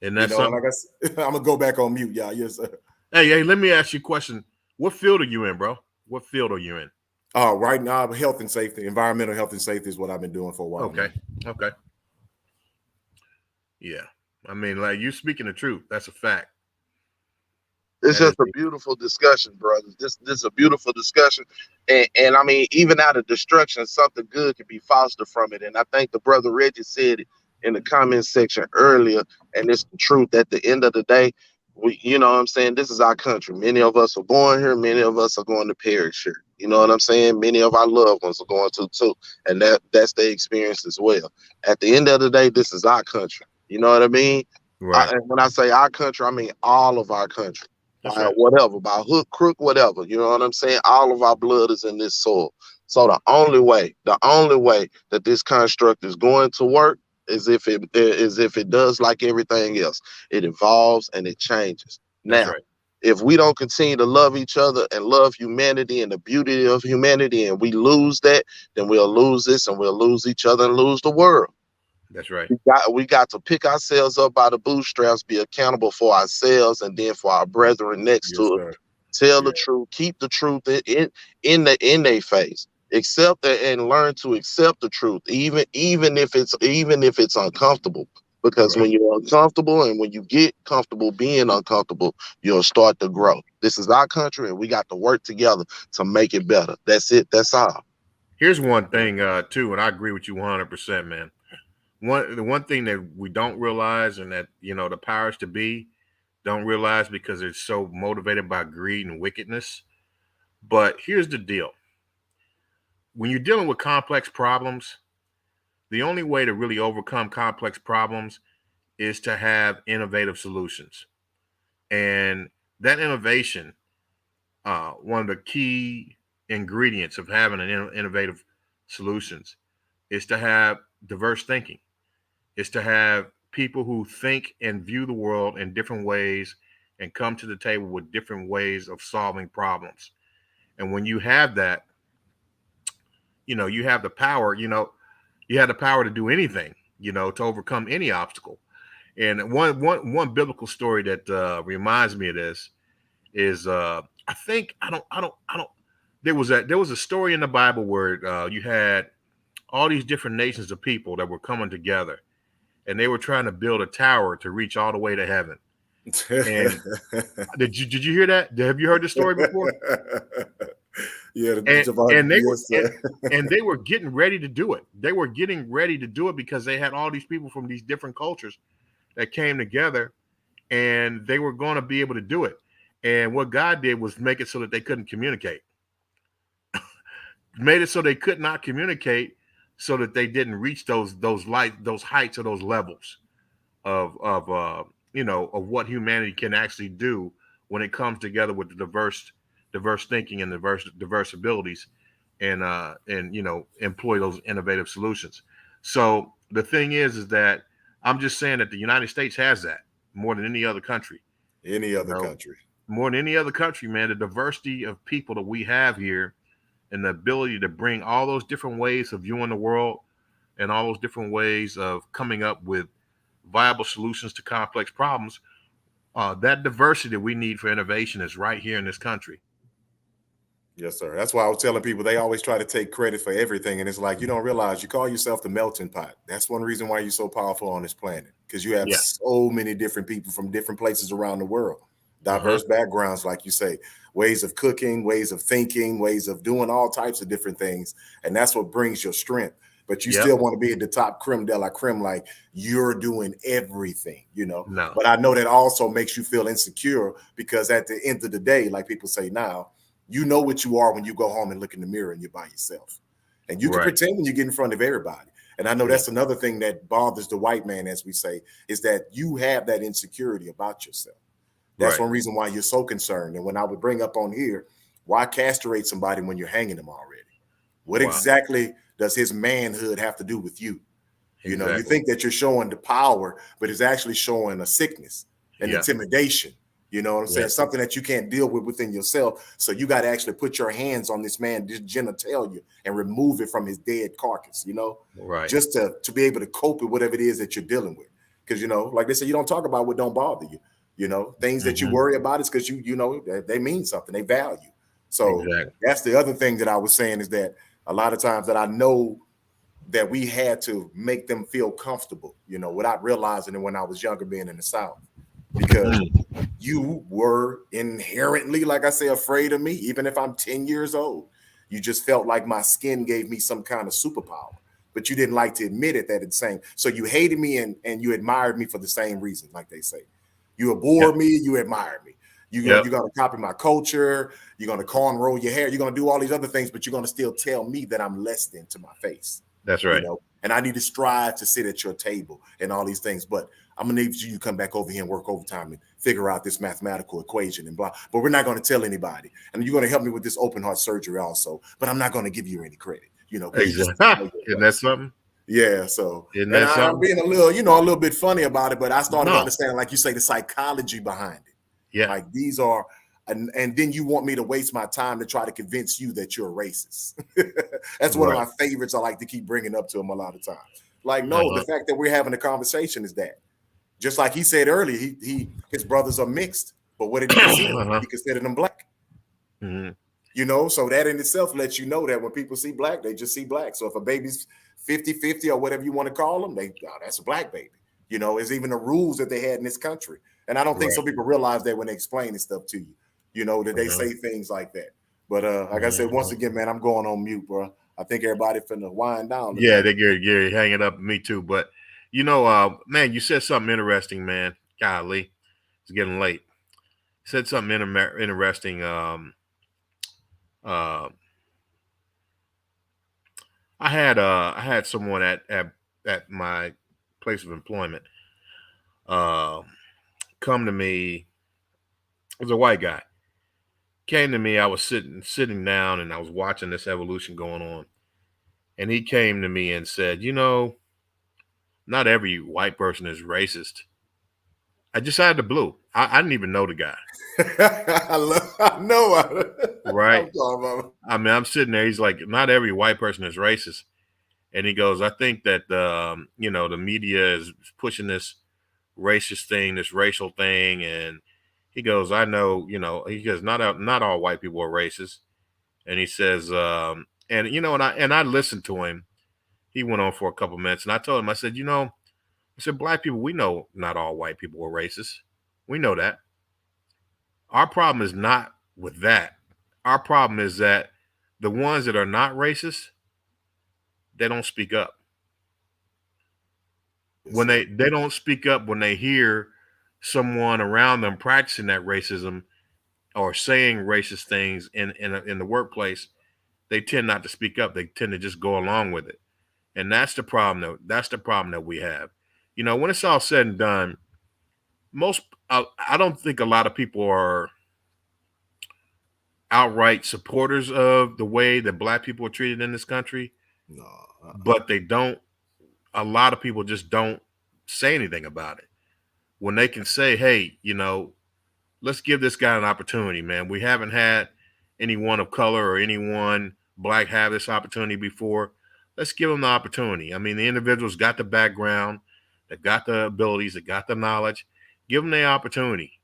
And that's something. Like I'm going to go back on mute, y'all. Yes, sir. Hey, let me ask you a question. What field are you in, bro? What field are you in? Right now, health and safety, environmental health and safety is what I've been doing for a while. Okay. Now. Okay. Yeah. I mean, like, you speaking the truth. That's a fact. It's just a beautiful discussion, brothers. This is a beautiful discussion. And I mean, even out of destruction, something good can be fostered from it. And I think the brother Reggie said it in the comment section earlier, and it's the truth. At the end of the day, you know what I'm saying? This is our country. Many of us are born here. Many of us are going to perish here. You know what I'm saying? Many of our loved ones are going to too. And that's their experience as well. At the end of the day, this is our country. You know what I mean? Right. And when I say our country, I mean all of our country. Right. Whatever, by hook, crook, whatever. You know what I'm saying? All of our blood is in this soil. So the only way that this construct is going to work is if it does like everything else. It evolves and it changes. That's Now, right. if we don't continue to love each other and love humanity and the beauty of humanity, and we lose that, then we'll lose this and we'll lose each other and lose the world. That's right. We got to pick ourselves up by the bootstraps, be accountable for ourselves and then for our brethren next to us. Tell the truth, keep the truth in their face. Accept it and learn to accept the truth, even if it's uncomfortable. Because when you're uncomfortable and when you get comfortable being uncomfortable, you'll start to grow. This is our country, and we got to work together to make it better. That's it. That's all. Here's one thing, too, and I agree with you 100%, man. The one thing that we don't realize, and that, you know, the powers to be don't realize because they're so motivated by greed and wickedness. But here's the deal. When you're dealing with complex problems, the only way to really overcome complex problems is to have innovative solutions. And that innovation, one of the key ingredients of having an innovative solutions is to have diverse thinking. Is to have people who think and view the world in different ways and come to the table with different ways of solving problems. And when you have that, you know, you have the power, you know, you have the power to do anything, you know, to overcome any obstacle. And one biblical story that reminds me of this is I don't there was a story in the Bible where you had all these different nations of people that were coming together. And they were trying to build a tower to reach all the way to heaven. And did you hear that? Have you heard the story before? Yeah, and they were getting ready to do it. They were getting ready to do it because they had all these people from these different cultures that came together, and they were going to be able to do it. And what God did was make it so that they couldn't communicate. Made it so they could not communicate, so that they didn't reach those heights or those levels of what humanity can actually do when it comes together with the diverse thinking and diverse abilities, and employ those innovative solutions. So the thing is that I'm just saying that the United States has that more than any other country. More than any other country, man. The diversity of people that we have here, and the ability to bring all those different ways of viewing the world and all those different ways of coming up with viable solutions to complex problems, that diversity that we need for innovation is right here in this country. Yes, sir. That's why I was telling people they always try to take credit for everything. And it's like, you don't realize you call yourself the melting pot. That's one reason why you're so powerful on this planet, because you have so many different people from different places around the world. Diverse backgrounds, like you say, ways of cooking, ways of thinking, ways of doing all types of different things. And that's what brings your strength. But you still want to be at the top creme de la creme, like you're doing everything, you know. No. But I know that also makes you feel insecure, because at the end of the day, like people say now, you know what you are when you go home and look in the mirror and you're by yourself. And you can pretend when you get in front of everybody. And I know that's another thing that bothers the white man, as we say, is that you have that insecurity about yourself. That's one reason why you're so concerned. And when I would bring up on here, why castrate somebody when you're hanging them already? What exactly does his manhood have to do with you? You know, you think that you're showing the power, but it's actually showing a sickness and intimidation. You know what I'm saying? Something that you can't deal with within yourself. So you got to actually put your hands on this man, this genitalia, and remove it from his dead carcass, you know, just to be able to cope with whatever it is that you're dealing with. Because, you know, like they say, you don't talk about what don't bother you. You know, things that you worry about is because you know, they mean something, they value. So that's the other thing that I was saying, is that a lot of times that I know that we had to make them feel comfortable, without realizing it when I was younger, being in the South, because you were inherently, like I say, afraid of me, even if I'm 10 years old. You just felt like my skin gave me some kind of superpower, but you didn't like to admit it that it's same. So you hated me and you admired me for the same reason, like they say. You abhor me, you admire me. You're going to copy my culture. You're going to cornrow your hair. You're going to do all these other things, but you're going to still tell me that I'm less than to my face. That's right. And I need to strive to sit at your table and all these things. But I'm going to need you to come back over here and work overtime and figure out this mathematical equation and blah. But we're not going to tell anybody. And you're going to help me with this open heart surgery also. But I'm not going to give you any credit. Exactly. Isn't that something? Yeah, so I'm being a little bit funny about it, but I started understanding, like you say, the psychology behind it. Yeah, like these are, and then you want me to waste my time to try to convince you that you're a racist. That's one of my favorites. I like to keep bringing up to him a lot of times. Like, no, the fact that we're having a conversation is that, just like he said earlier, his brothers are mixed, but what did he consider? He considered them black. Mm-hmm. So that in itself lets you know that when people see black, they just see black. So if a baby's 50-50 or whatever you want to call them, that's a black baby. It's even the rules that they had in this country. And I don't think some people realize that when they explain this stuff to you, that they say things like that. But like I said, once again, man, I'm going on mute, bro. I think everybody finna wind down. Yeah, they're hanging up. Me too. But man, you said something interesting, man. Golly, it's getting late. You said something interesting. I had someone at my place of employment come to me. It was a white guy. Came to me. I was sitting down, and I was watching this evolution going on. And he came to me and said, not every white person is racist. I just out of the blue. I didn't even know the guy. I know. Right. I mean, I'm sitting there. He's like, not every white person is racist. And he goes, I think that, the media is pushing this racist thing, this racial thing. And he goes, I know, he goes, not all white people are racist. And he says, and I listened to him. He went on for a couple minutes, and I told him, I said, black people, we know not all white people are racist. We know that. Our problem is not with that. Our problem is that the ones that are not racist, they don't speak up. When they don't speak up when they hear someone around them practicing that racism or saying racist things in the workplace, they tend not to speak up. They tend to just go along with it. And that's the problem. That's the problem that we have. When it's all said and done, I don't think a lot of people are outright supporters of the way that black people are treated in this country. No. But they don't. A lot of people just don't say anything about it. When they can say, hey, let's give this guy an opportunity, man. We haven't had anyone of color or anyone black have this opportunity before. Let's give them the opportunity. I mean, the individual's got the background, they've got the abilities, they got the knowledge. Give them the opportunity.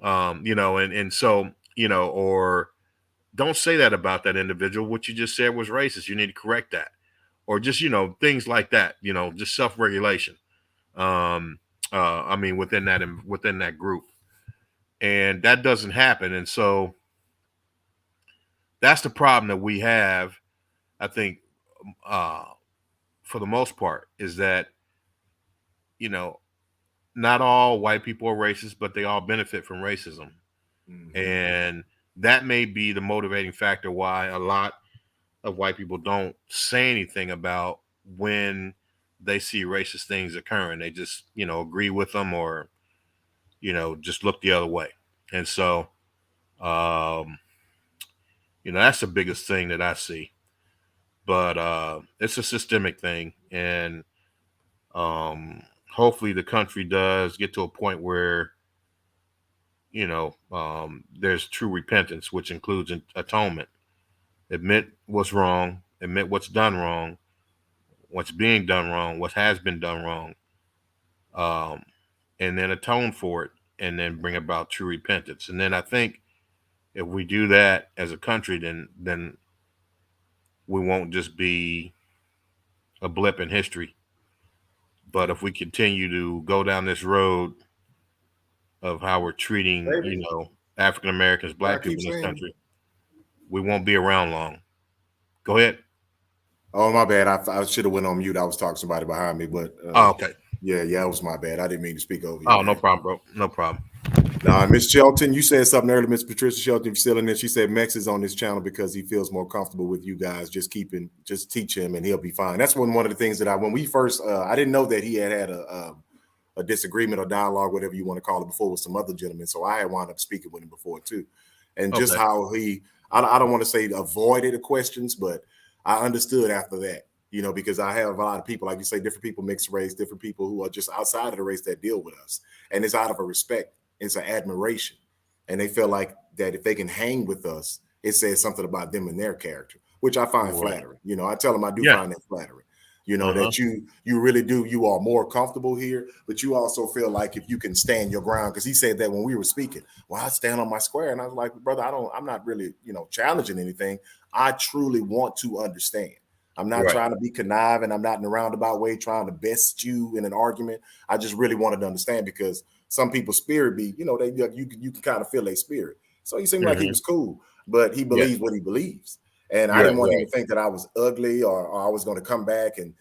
And so, or don't say that about that individual. What you just said was racist. You need to correct that. Or just, things like that, just self-regulation. I mean, within that group. And that doesn't happen. And so that's the problem that we have, I think, for the most part, is that, not all white people are racist, but they all benefit from racism. Mm-hmm. And that may be the motivating factor why a lot of white people don't say anything about when they see racist things occurring. They just, agree with them or, just look the other way. And so, that's the biggest thing that I see. But it's a systemic thing. And hopefully the country does get to a point where, there's true repentance, which includes atonement. Admit what's wrong, admit what's done wrong, what's being done wrong, what has been done wrong, and then atone for it, and then bring about true repentance. And then I think If we do that as a country, then we won't just be a blip in history. But if we continue to go down this road of how we're treating, Baby, African Americans, what I black keep people in this saying. country, we won't be around long. Go ahead. Oh, my bad. I should have went on mute. I was talking to somebody behind me, but okay. Yeah, it was my bad. I didn't mean to speak over you. Oh, no problem, bro. No problem. Now, Miss Shelton, you said something earlier, Miss Patricia Shelton, you're still in there. She said Mex is on this channel because he feels more comfortable with you guys. Just teach him and he'll be fine. That's one of the things that when we first, I didn't know that he had a disagreement or dialogue, whatever you want to call it, before with some other gentlemen. So I had wound up speaking with him before too. And just how I don't want to say avoided the questions, but I understood after that, because I have a lot of people, like you say, different people, mixed race, different people who are just outside of the race that deal with us. And it's out of a respect. It's an admiration. And they feel like that if they can hang with us, it says something about them and their character, which I find flattering. I tell them I do find that flattering. That you really do. You are more comfortable here, but you also feel like if you can stand your ground, because he said that when we were speaking, well, I stand on my square. And I was like, brother, I'm not really, challenging anything. I truly want to understand. I'm not trying to be conniving. I'm not in a roundabout way trying to best you in an argument. I just really wanted to understand, because some people's spirit be, you can kind of feel their spirit. So he seemed like he was cool, but he believes what he believes. And I didn't want him to think that I was ugly or I was going to come back and,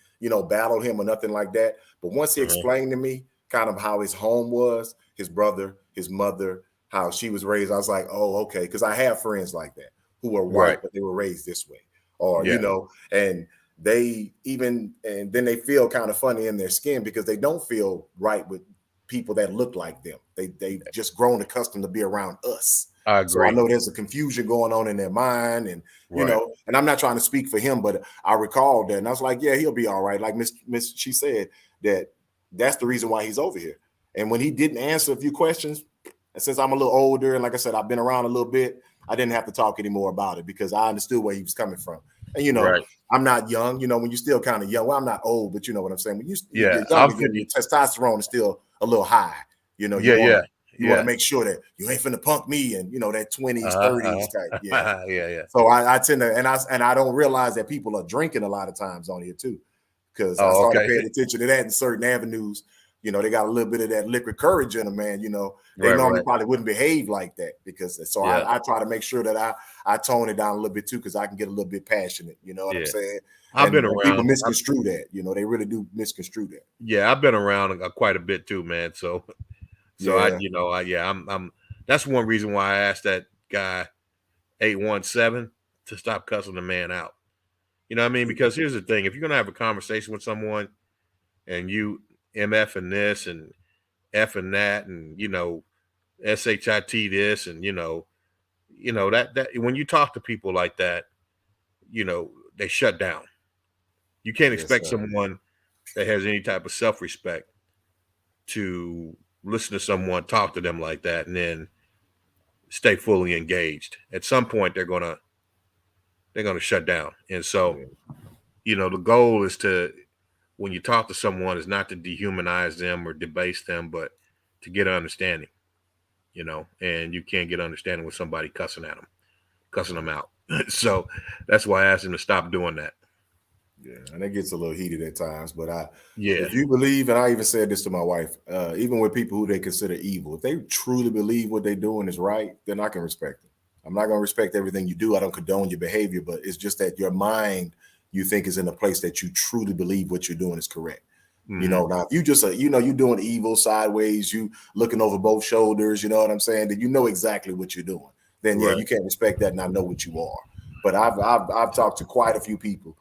battle him or nothing like that. But once he explained to me kind of how his home was, his brother, his mother, how she was raised, I was like, oh, okay. Because I have friends like that who were white, but they were raised this way. Or, and then they feel kind of funny in their skin because they don't feel right with people that look like them. They've just grown accustomed to be around us. I agree. So I know there's a confusion going on in their mind, and and I'm not trying to speak for him, but I recalled that, and I was like, yeah, he'll be all right. Like Miss, she said that's the reason why he's over here. And when he didn't answer a few questions, and since I'm a little older, and like I said, I've been around a little bit, I didn't have to talk anymore about it because I understood where he was coming from. And I'm not young, when you're still kind of young. Well, I'm not old, but you know what I'm saying. When you're young again, your testosterone is still a little high. You want to make sure that you ain't finna punk me, and that 20s, 30s type. Yeah. So I tend to, and I don't realize that people are drinking a lot of times on here too, because I started paying attention to that in certain avenues. They got a little bit of that liquid courage in them, man. They normally probably wouldn't behave like that because I try to make sure that I tone it down a little bit too, because I can get a little bit passionate. You know what I'm saying? I've been around. People misconstrue that. They really do misconstrue that. Yeah, I've been around quite a bit too, man. So I'm that's one reason why I asked that guy 817 to stop cussing the man out. You know what I mean? Because here's the thing: if you're gonna have a conversation with someone, and you MF and this and F and that, and SHIT this, and that when you talk to people like that, they shut down. You can't expect someone that has any type of self-respect to listen to someone talk to them like that and then stay fully engaged. At some point they're gonna shut down. And so the goal is to, when you talk to someone, is not to dehumanize them or debase them, but to get an understanding, and you can't get understanding with somebody cussing them out. So that's why I asked him to stop doing that. Yeah, and it gets a little heated at times, but if you believe, and I even said this to my wife, even with people who they consider evil, if they truly believe what they're doing is right, then I can respect them. I'm not going to respect everything you do. I don't condone your behavior, but it's just that your mind, you think, is in a place that you truly believe what you're doing is correct. Now if you just you're doing evil sideways, you looking over both shoulders, you know what I'm saying, that exactly what you're doing, then you can't respect that, and I know what you are. But I've talked to quite a few people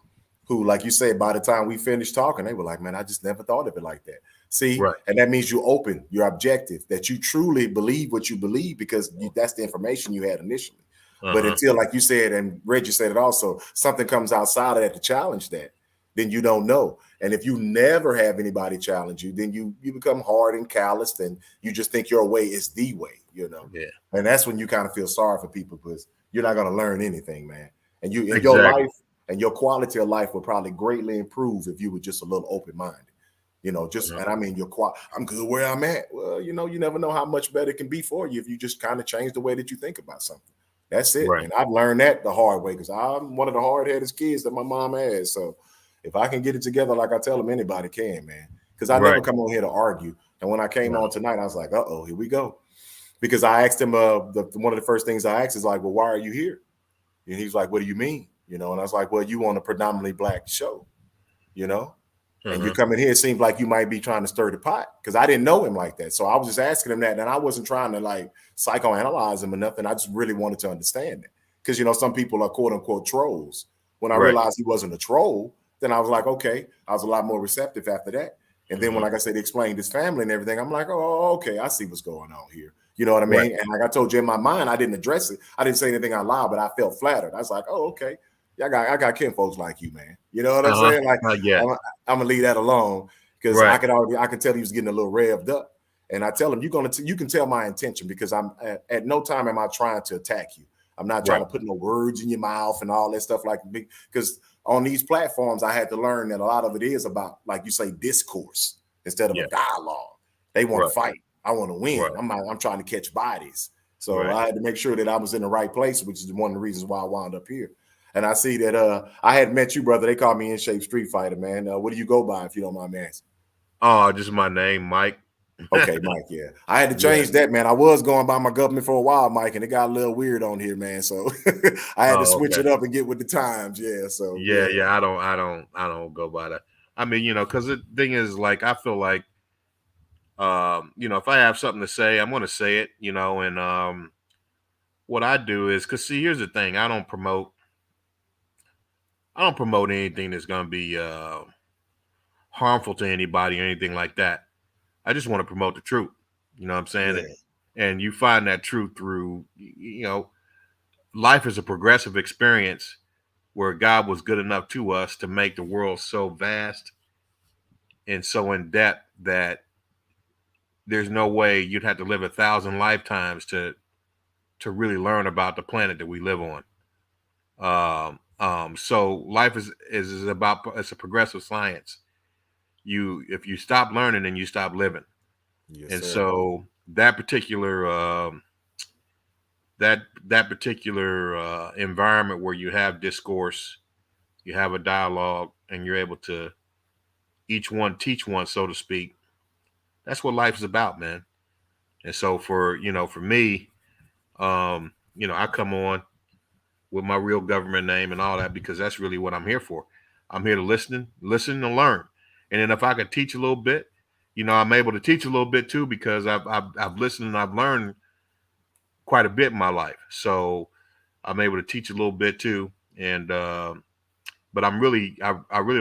who, like you said, by the time we finished talking, they were like, man, I just never thought of it like that. See, and that means you're open, you're objective, that you truly believe what you believe because that's the information you had initially. But until, like you said, and Reggie said it also, something comes outside of that to challenge that, then you don't know. And if you never have anybody challenge you, then you become hard and calloused, and you just think your way is the way, And that's when you kind of feel sorry for people, because you're not going to learn anything, man. And your life and your quality of life will probably greatly improve if you were just a little open-minded. And I mean, I'm good where I'm at. Well, you never know how much better it can be for you if you just kind of change the way that you think about something. That's it. Right. And I've learned that the hard way because I'm one of the hard-headed kids that my mom has. So if I can get it together, like I tell them, anybody can, man. Because I never come on here to argue. And when I came on tonight, I was like, uh-oh, here we go. Because I asked him, one of the first things I asked is like, well, why are you here? And he's like, what do you mean? You know, and I was like, well, you on a predominantly black show, you know? And you come in here, it seems like you might be trying to stir the pot because I didn't know him like that. So I was just asking him that. And I wasn't trying to like psychoanalyze him or nothing. I just really wanted to understand it. Because, you know, some people are quote unquote trolls. When I realized he wasn't a troll, then I was like, okay, I was a lot more receptive after that. And then when, like I said, he explained his family and everything, I'm like, oh, okay, I see what's going on here. You know what I mean? And like I told you in my mind, I didn't address it. I didn't say anything out loud, but I felt flattered. I was like, oh, okay. Yeah, I got kinfolks like you, man. You know what I'm saying? Like, I'm gonna leave that alone because I can tell he was getting a little revved up. And I tell him, you can tell my intention because I'm at no time am I trying to attack you. I'm not trying to put no words in your mouth and all that stuff like because on these platforms, I had to learn that a lot of it is about, like you say, discourse instead of a dialogue. They want to fight. I want to win. I'm trying to catch bodies. So I had to make sure that I was in the right place, which is one of the reasons why I wound up here. And I see that I had met you, brother. They call me In Shape Street Fighter, man. What do you go by, if you don't mind me asking? Oh, just my name, Mike. Okay, Mike, yeah. I had to change that, man. I was going by my government for a while, Mike, and it got a little weird on here, man. So I had to switch it up and get with the times. Yeah. So I don't go by that. I mean, you know, because the thing is, like, I feel like you know, if I have something to say, I'm gonna say it, you know, and what I do is because see, here's the thing, I don't promote anything that's gonna be harmful to anybody or anything like that. I just want to promote the truth. You know what I'm saying? Yeah. And you find that truth through, you know, life is a progressive experience where God was good enough to us to make the world so vast and so in depth that there's no way you'd have to live 1,000 lifetimes to really learn about the planet that we live on. So life is about, it's a progressive science. If you stop learning, then you stop living. Yes, and sir. So that particular environment where you have discourse, you have a dialogue, and you're able to each one teach one, so to speak. That's what life is about, man. And so for me, you know, I come on with my real government name and all that because that's really what I'm here for. I'm here to listen and learn. And then if I could teach a little bit, you know, I'm able to teach a little bit too because I've listened and I've learned quite a bit in my life. So I'm able to teach a little bit too. And but I really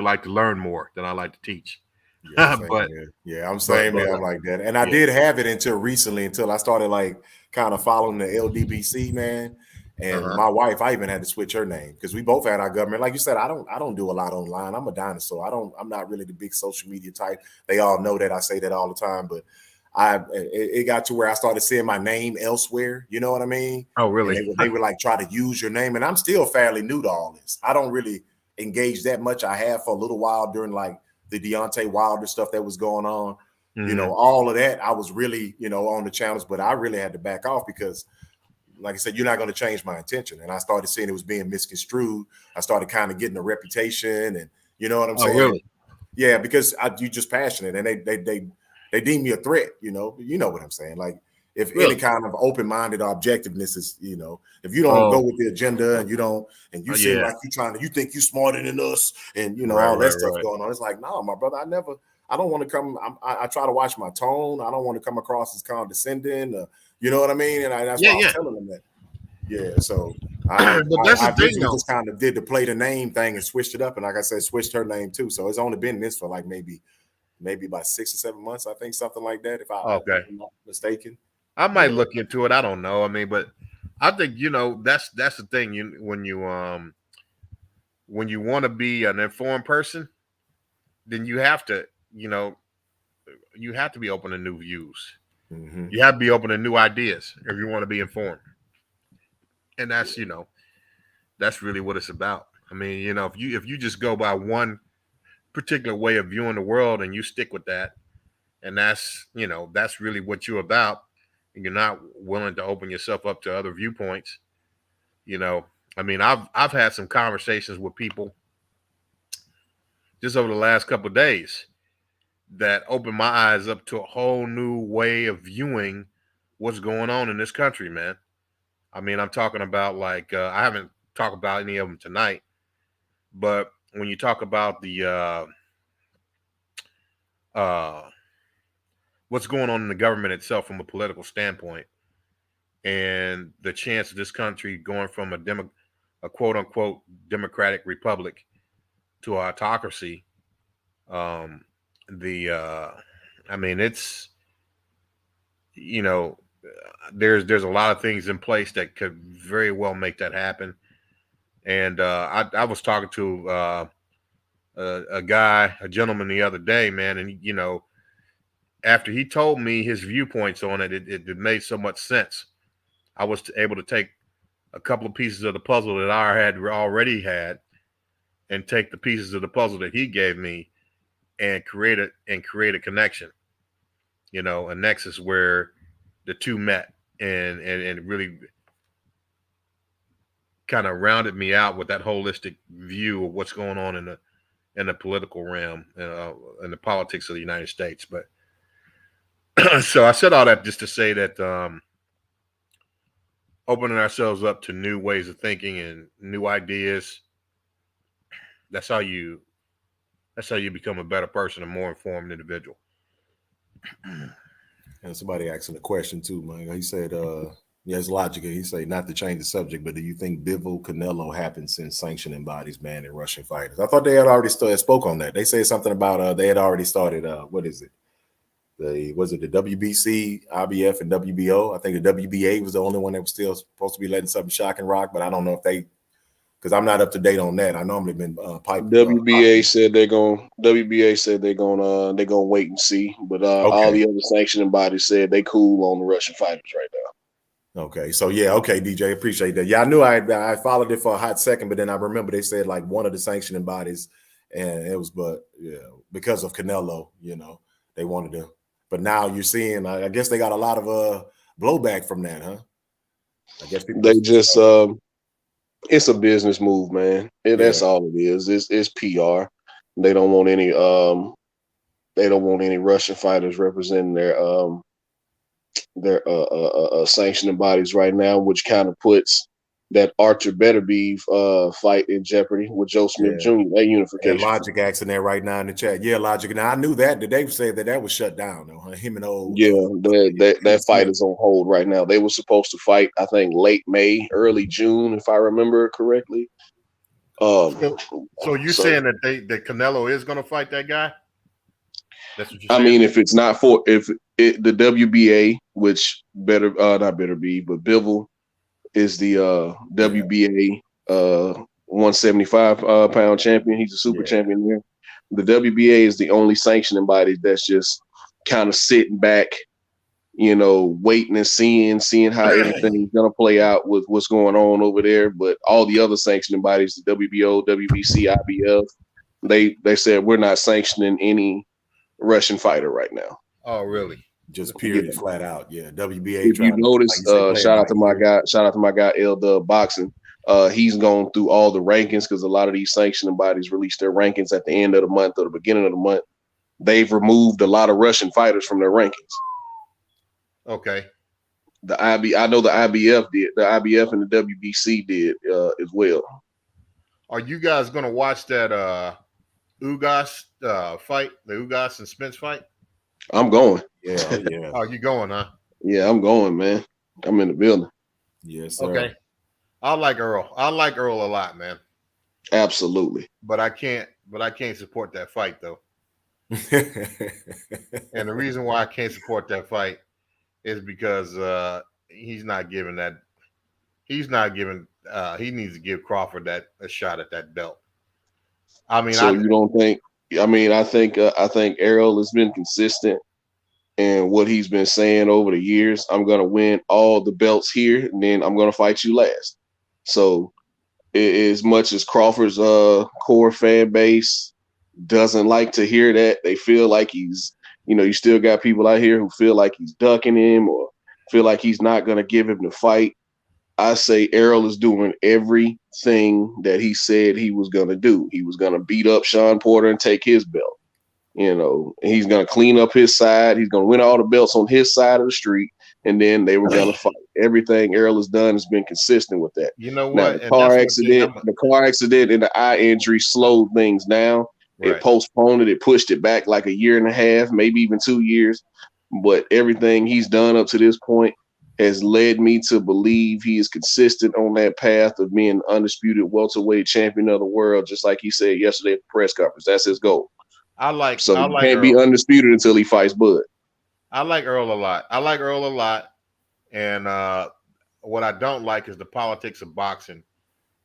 like to learn more than I like to teach. Yeah, I'm saying that I'm like that. And I did have it until I started like kind of following the LDBC, man. And my wife, I even had to switch her name because we both had our government. Like you said, I don't do a lot online. I'm a dinosaur. I'm not really the big social media type. They all know that. I say that all the time, but it got to where I started seeing my name elsewhere. You know what I mean? Oh, really? And they would like try to use your name. And I'm still fairly new to all this. I don't really engage that much. I have for a little while during like the Deontay Wilder stuff that was going on, you know, all of that. I was really, you know, on the channels, but I really had to back off because, like I said, you're not going to change my intention. And I started seeing it was being misconstrued. I started kind of getting a reputation, and you know what I'm saying? Really? Yeah, because you just passionate, and they deem me a threat. You know what I'm saying? Like if any kind of open-minded objectiveness is, you know, if you don't go with the agenda and you seem like you think you're smarter than us and, you know, all that stuff going on. It's like, no, my brother, I don't want to come. I try to watch my tone. I don't want to come across as condescending. You know what I mean? And that's why I was telling them that. Yeah. So I just kind of did the play the name thing and switched it up. And like I said, switched her name too. So it's only been this for like maybe about 6 or 7 months, I think, something like that. If I'm not mistaken. I might look into it. I don't know. I mean, but I think, you know, that's the thing. When you want to be an informed person, then you have to, you know, you have to be open to new views. Mm-hmm. You have to be open to new ideas if you want to be informed. And that's, you know, that's really what it's about. I mean, you know, if you just go by one particular way of viewing the world and you stick with that, and that's, you know, that's really what you're about, and you're not willing to open yourself up to other viewpoints, You know, I mean, I've had some conversations with people just over the last couple of days that opened my eyes up to a whole new way of viewing what's going on in this country, man. I mean, I'm talking about like I haven't talked about any of them tonight, but when you talk about the what's going on in the government itself from a political standpoint, and the chance of this country going from a quote unquote democratic republic to autocracy, I mean, it's, you know, there's a lot of things in place that could very well make that happen. And I was talking to a gentleman the other day, man, and you know, after he told me his viewpoints on it, it made so much sense. I was able to take a couple of pieces of the puzzle that I had already had, and take the pieces of the puzzle that he gave me, and create a connection. You know, a nexus where the two met and really kind of rounded me out with that holistic view of what's going on in the political realm, in the politics of the United States. But so I said all that just to say that opening ourselves up to new ways of thinking and new ideas, that's how you become a better person, a more informed individual. And somebody asking a question too, man. He said, yeah, it's logical. He said, not to change the subject, but do you think Bivol Canelo happened since sanctioning bodies banning Russian fighters? I thought they had already spoke on that. They said something about they had already started, what is it? Was it the WBC, IBF, and WBO? I think the WBA was the only one that was still supposed to be letting something shock and rock, but I don't know if they, because I'm not up to date on that. I normally been piped. WBA said they're going. WBA said they're going to wait and see. But all the other sanctioning bodies said they cool on the Russian fighters right now. Okay, so yeah, okay, DJ, appreciate that. Yeah, I knew I followed it for a hot second, but then I remember they said like one of the sanctioning bodies, and it was, but yeah, because of Canelo, you know, they wanted to. But now you're seeing, I guess they got a lot of blowback from that, huh? I guess people they just. It's a business move, man. That's all it is. It's PR. They don't want any Russian fighters representing their sanctioning bodies right now, which kind of puts that Archer Beterbiev fight in jeopardy with Joe Smith Jr. That unification. Yeah, Logic asking that right now in the chat. Yeah, Logic. Now I knew that. They said that was shut down though. Huh? Him and old. Yeah, that fight is on hold right now. They were supposed to fight, I think, late May, early June, if I remember correctly. So you're saying that Canelo is going to fight that guy? That's what you're saying? I mean, if it's not for the WBA, which not Beterbiev, but Bivol is the WBA 175 pound champion. He's a super champion there. The WBA is the only sanctioning body that's just kind of sitting back, you know, waiting and seeing how everything's gonna play out with what's going on over there. But all the other sanctioning bodies, the WBO, WBC, IBF, they said we're not sanctioning any Russian fighter right now. Oh, really? Just period, flat out. Yeah, WBA. If you notice, shout out to my guy L Dub Boxing. He's gone through all the rankings because a lot of these sanctioning bodies release their rankings at the end of the month or the beginning of the month. They've removed a lot of Russian fighters from their rankings. Okay. I know the IBF did. The IBF and the WBC did as well. Are you guys gonna watch that Ugas fight, the Ugas and Spence fight? I'm going. Yeah. Oh, you going, huh? Yeah, I'm going, man. I'm in the building. Yes, sir. Okay. I like Earl. I like Earl a lot, man. Absolutely. But I can't support that fight though. And the reason why I can't support that fight is because he needs to give Crawford a shot at that belt. I mean, so you don't think? I mean, I think Errol has been consistent in what he's been saying over the years. I'm gonna win all the belts here, and then I'm gonna fight you last. So, as much as Crawford's core fan base doesn't like to hear that, they feel like he's, you know, you still got people out here who feel like he's ducking him or feel like he's not gonna give him the fight. I say Errol is doing everything that he said he was going to do. He was going to beat up Sean Porter and take his belt. You know, he's going to clean up his side. He's going to win all the belts on his side of the street. And then they were going to fight. Everything Errol has done has been consistent with that. You know what? Now, the car accident and the eye injury slowed things down. Right. It postponed it. It pushed it back like a year and a half, maybe even 2 years. But everything he's done up to this point has led me to believe he is consistent on that path of being undisputed welterweight champion of the world, just like he said yesterday at the press conference. That's his goal. He can't Earl. be undisputed until he fights Bud. I like Earl a lot. And what I don't like is the politics of boxing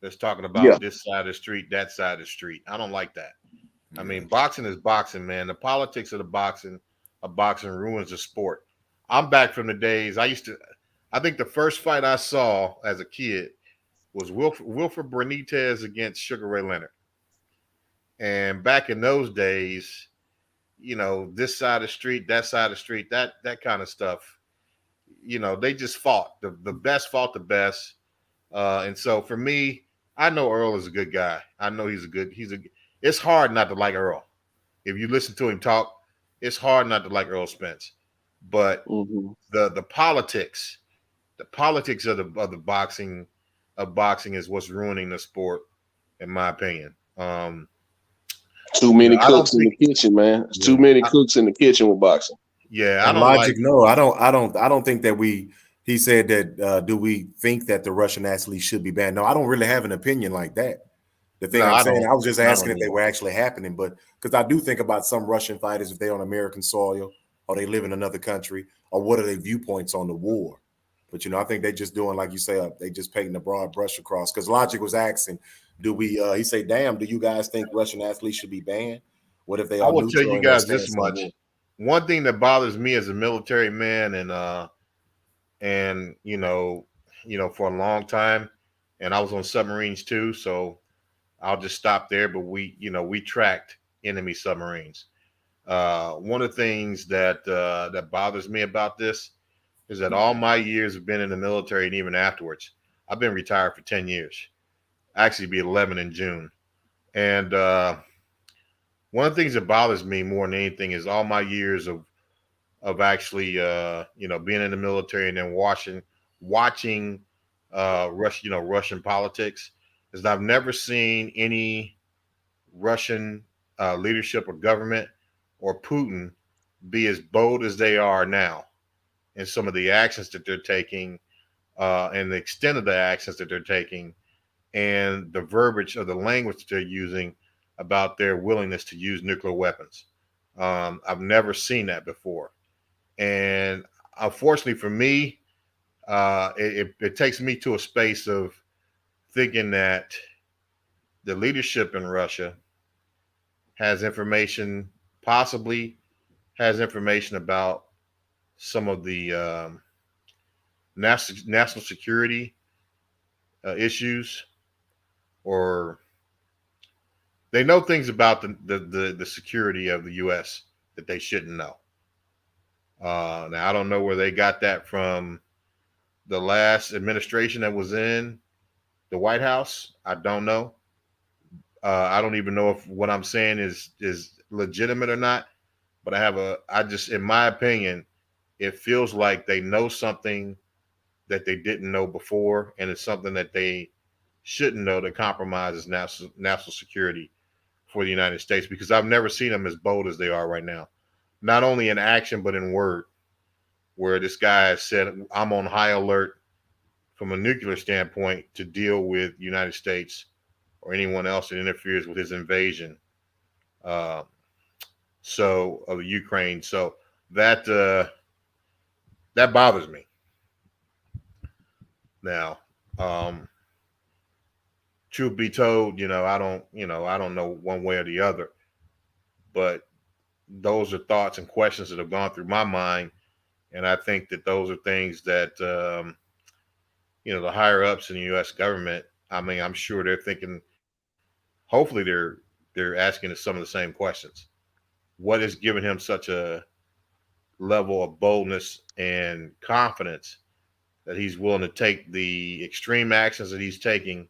that's talking about this side of the street, that side of the street. I don't like that. I mean, boxing is boxing, man. The politics of boxing ruins the sport. I'm back from the days I think the first fight I saw as a kid was Wilfred Benitez against Sugar Ray Leonard. And back in those days, you know, this side of the street, that side of the street, that kind of stuff, you know, they just fought. The best fought the best. And so for me, I know Earl is a good guy. I know it's hard not to like Earl. If you listen to him talk, it's hard not to like Earl Spence. But the politics of the boxing is what's ruining the sport, in my opinion. Too many cooks in the kitchen, man. There's too many cooks in the kitchen with boxing. Yeah, I don't think that he said that do we think that the Russian athletes should be banned? No, I don't really have an opinion like that. The thing I was just asking if they were actually happening, but because I do think about some Russian fighters, if they're on American soil or they live in another country, or what are their viewpoints on the war. But, you know, I think they just doing, like you say, they just painting a broad brush across. Because Logic was asking, he say, damn, do you guys think Russian athletes should be banned? What if they are? I will tell you guys this much. One thing that bothers me as a military man and you know, for a long time, and I was on submarines too, so I'll just stop there. But we tracked enemy submarines. One of the things that bothers me about this is that all my years have been in the military, and even afterwards, I've been retired for 10 years. Actually, be 11 in June. And one of the things that bothers me more than anything is all my years of actually being in the military and then watching Russian politics, is that I've never seen any Russian leadership or government or Putin be as bold as they are now in some of the actions that they're taking, and the extent of the actions that they're taking, and the verbiage of the language that they're using about their willingness to use nuclear weapons. I've never seen that before. And unfortunately for me, it takes me to a space of thinking that the leadership in Russia possibly has information about some of the national security issues, or they know things about the security of the U.S. that they shouldn't know. Now, I don't know where they got that from the last administration that was in the White House. I don't know. I don't even know if what I'm saying is legitimate or not. But in my opinion, it feels like they know something that they didn't know before, and it's something that they shouldn't know that compromises national security for the United States, because I've never seen them as bold as they are right now. Not only in action, but in word, where this guy has said, I'm on high alert from a nuclear standpoint to deal with the United States or anyone else that interferes with his invasion of Ukraine. So that bothers me. Now, truth be told, I don't know one way or the other, but those are thoughts and questions that have gone through my mind. And I think that those are things that, the higher ups in the U.S. government, I mean, I'm sure they're thinking, hopefully they're asking us some of the same questions. What has given him such a level of boldness and confidence that he's willing to take the extreme actions that he's taking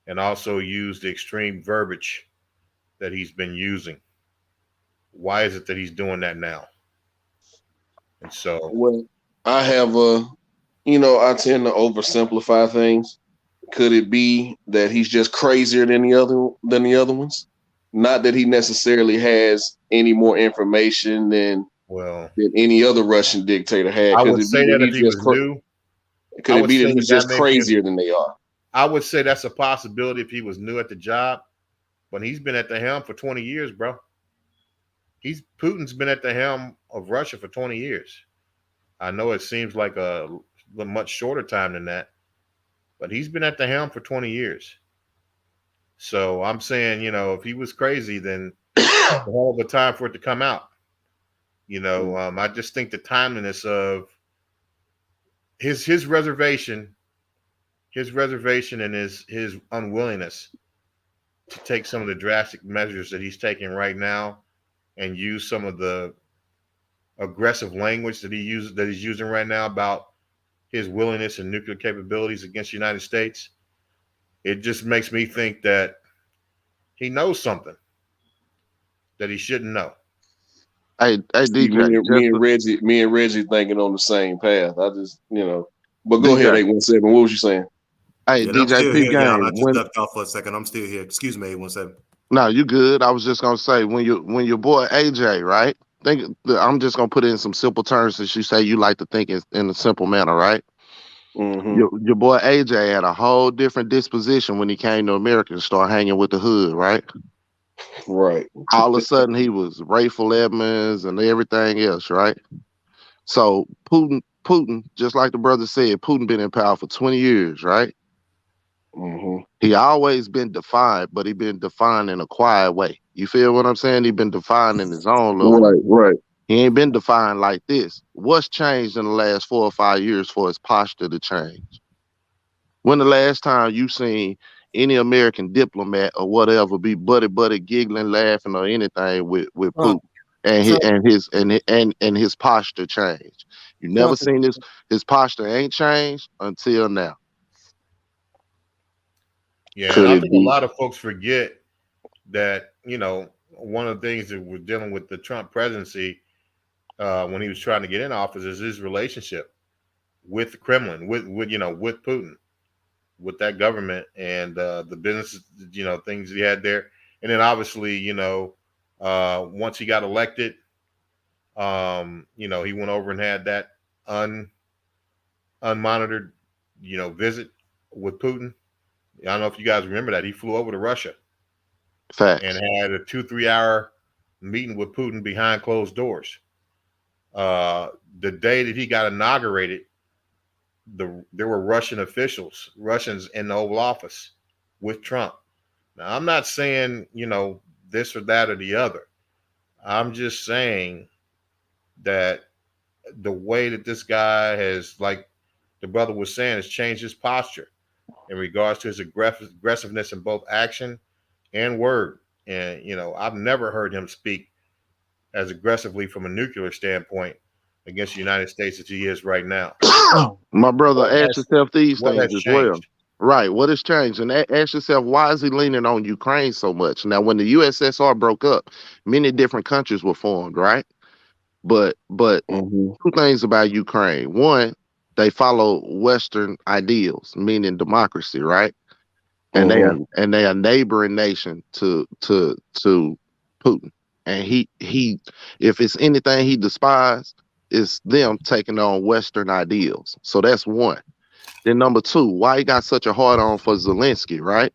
and also use the extreme verbiage that he's been using. Why is it that he's doing that now? And so, well, I have I tend to oversimplify things. Could it be that he's just crazier than the other ones? Not that he necessarily has any more information than any other Russian dictator had. I would say that if he was new, could it be that he's just crazier than they are? I would say that's a possibility if he was new at the job, but he's been at the helm for 20 years, bro. Putin's been at the helm of Russia for 20 years. I know it seems like a much shorter time than that, but he's been at the helm for 20 years. So I'm saying, if he was crazy, then a hell of a time for it to come out. I just think the timeliness of his reservation and his unwillingness to take some of the drastic measures that he's taking right now and use some of the aggressive language that he's using right now about his willingness and nuclear capabilities against the United States. It just makes me think that he knows something that he shouldn't know. Hey, DJ, me and Reggie thinking on the same path. I just, but go ahead, 817. What was you saying? Hey, DJ P Gang. I just ducked off for a second. I'm still here. Excuse me, 817. No, you good. I was just gonna say when your boy AJ, right? I'm just gonna put it in some simple terms since you say you like to think in a simple manner, right? Mm-hmm. Your boy AJ had a whole different disposition when he came to America and started hanging with the hood, right? Right. All of a sudden he was Rayful Edmonds and everything else, right? So Putin, just like the brother said, Putin been in power for 20 years, right? Mm-hmm. He always been defined, but he been defined in a quiet way. You feel what I'm saying? He been defined in his own little way. Right. He ain't been defined like this. What's changed in the last 4 or 5 years for his posture to change? When the last time you seen any American diplomat or whatever be buddy giggling, laughing or anything with Putin and his posture change? You never seen his posture ain't changed until now. Yeah, and I think a lot of folks forget that, one of the things that we're dealing with the Trump presidency when he was trying to get in office is his relationship with the Kremlin, with Putin, with that government and the business, things he had there. And then obviously, once he got elected, he went over and had that unmonitored, visit with Putin. I don't know if you guys remember that. He flew over to Russia. Facts. And had a 2-3 hour meeting with Putin behind closed doors. The day that he got inaugurated, there were Russians in the Oval Office with Trump. Now, I'm not saying, this or that or the other. I'm just saying that the way that this guy has, like the brother was saying, has changed his posture in regards to his aggressiveness in both action and word. And, I've never heard him speak as aggressively from a nuclear standpoint against the United States as he is right now. My brother, ask yourself these things as well. Changed? Right. What has changed? And ask yourself, why is he leaning on Ukraine so much? Now, when the USSR broke up, many different countries were formed, right? But two things about Ukraine. One, they follow Western ideals, meaning democracy, right? And they are a neighboring nation to Putin. And he if it's anything he despises, it's them taking on Western ideals. So that's one. Then number two, why he got such a hard on for Zelensky, right?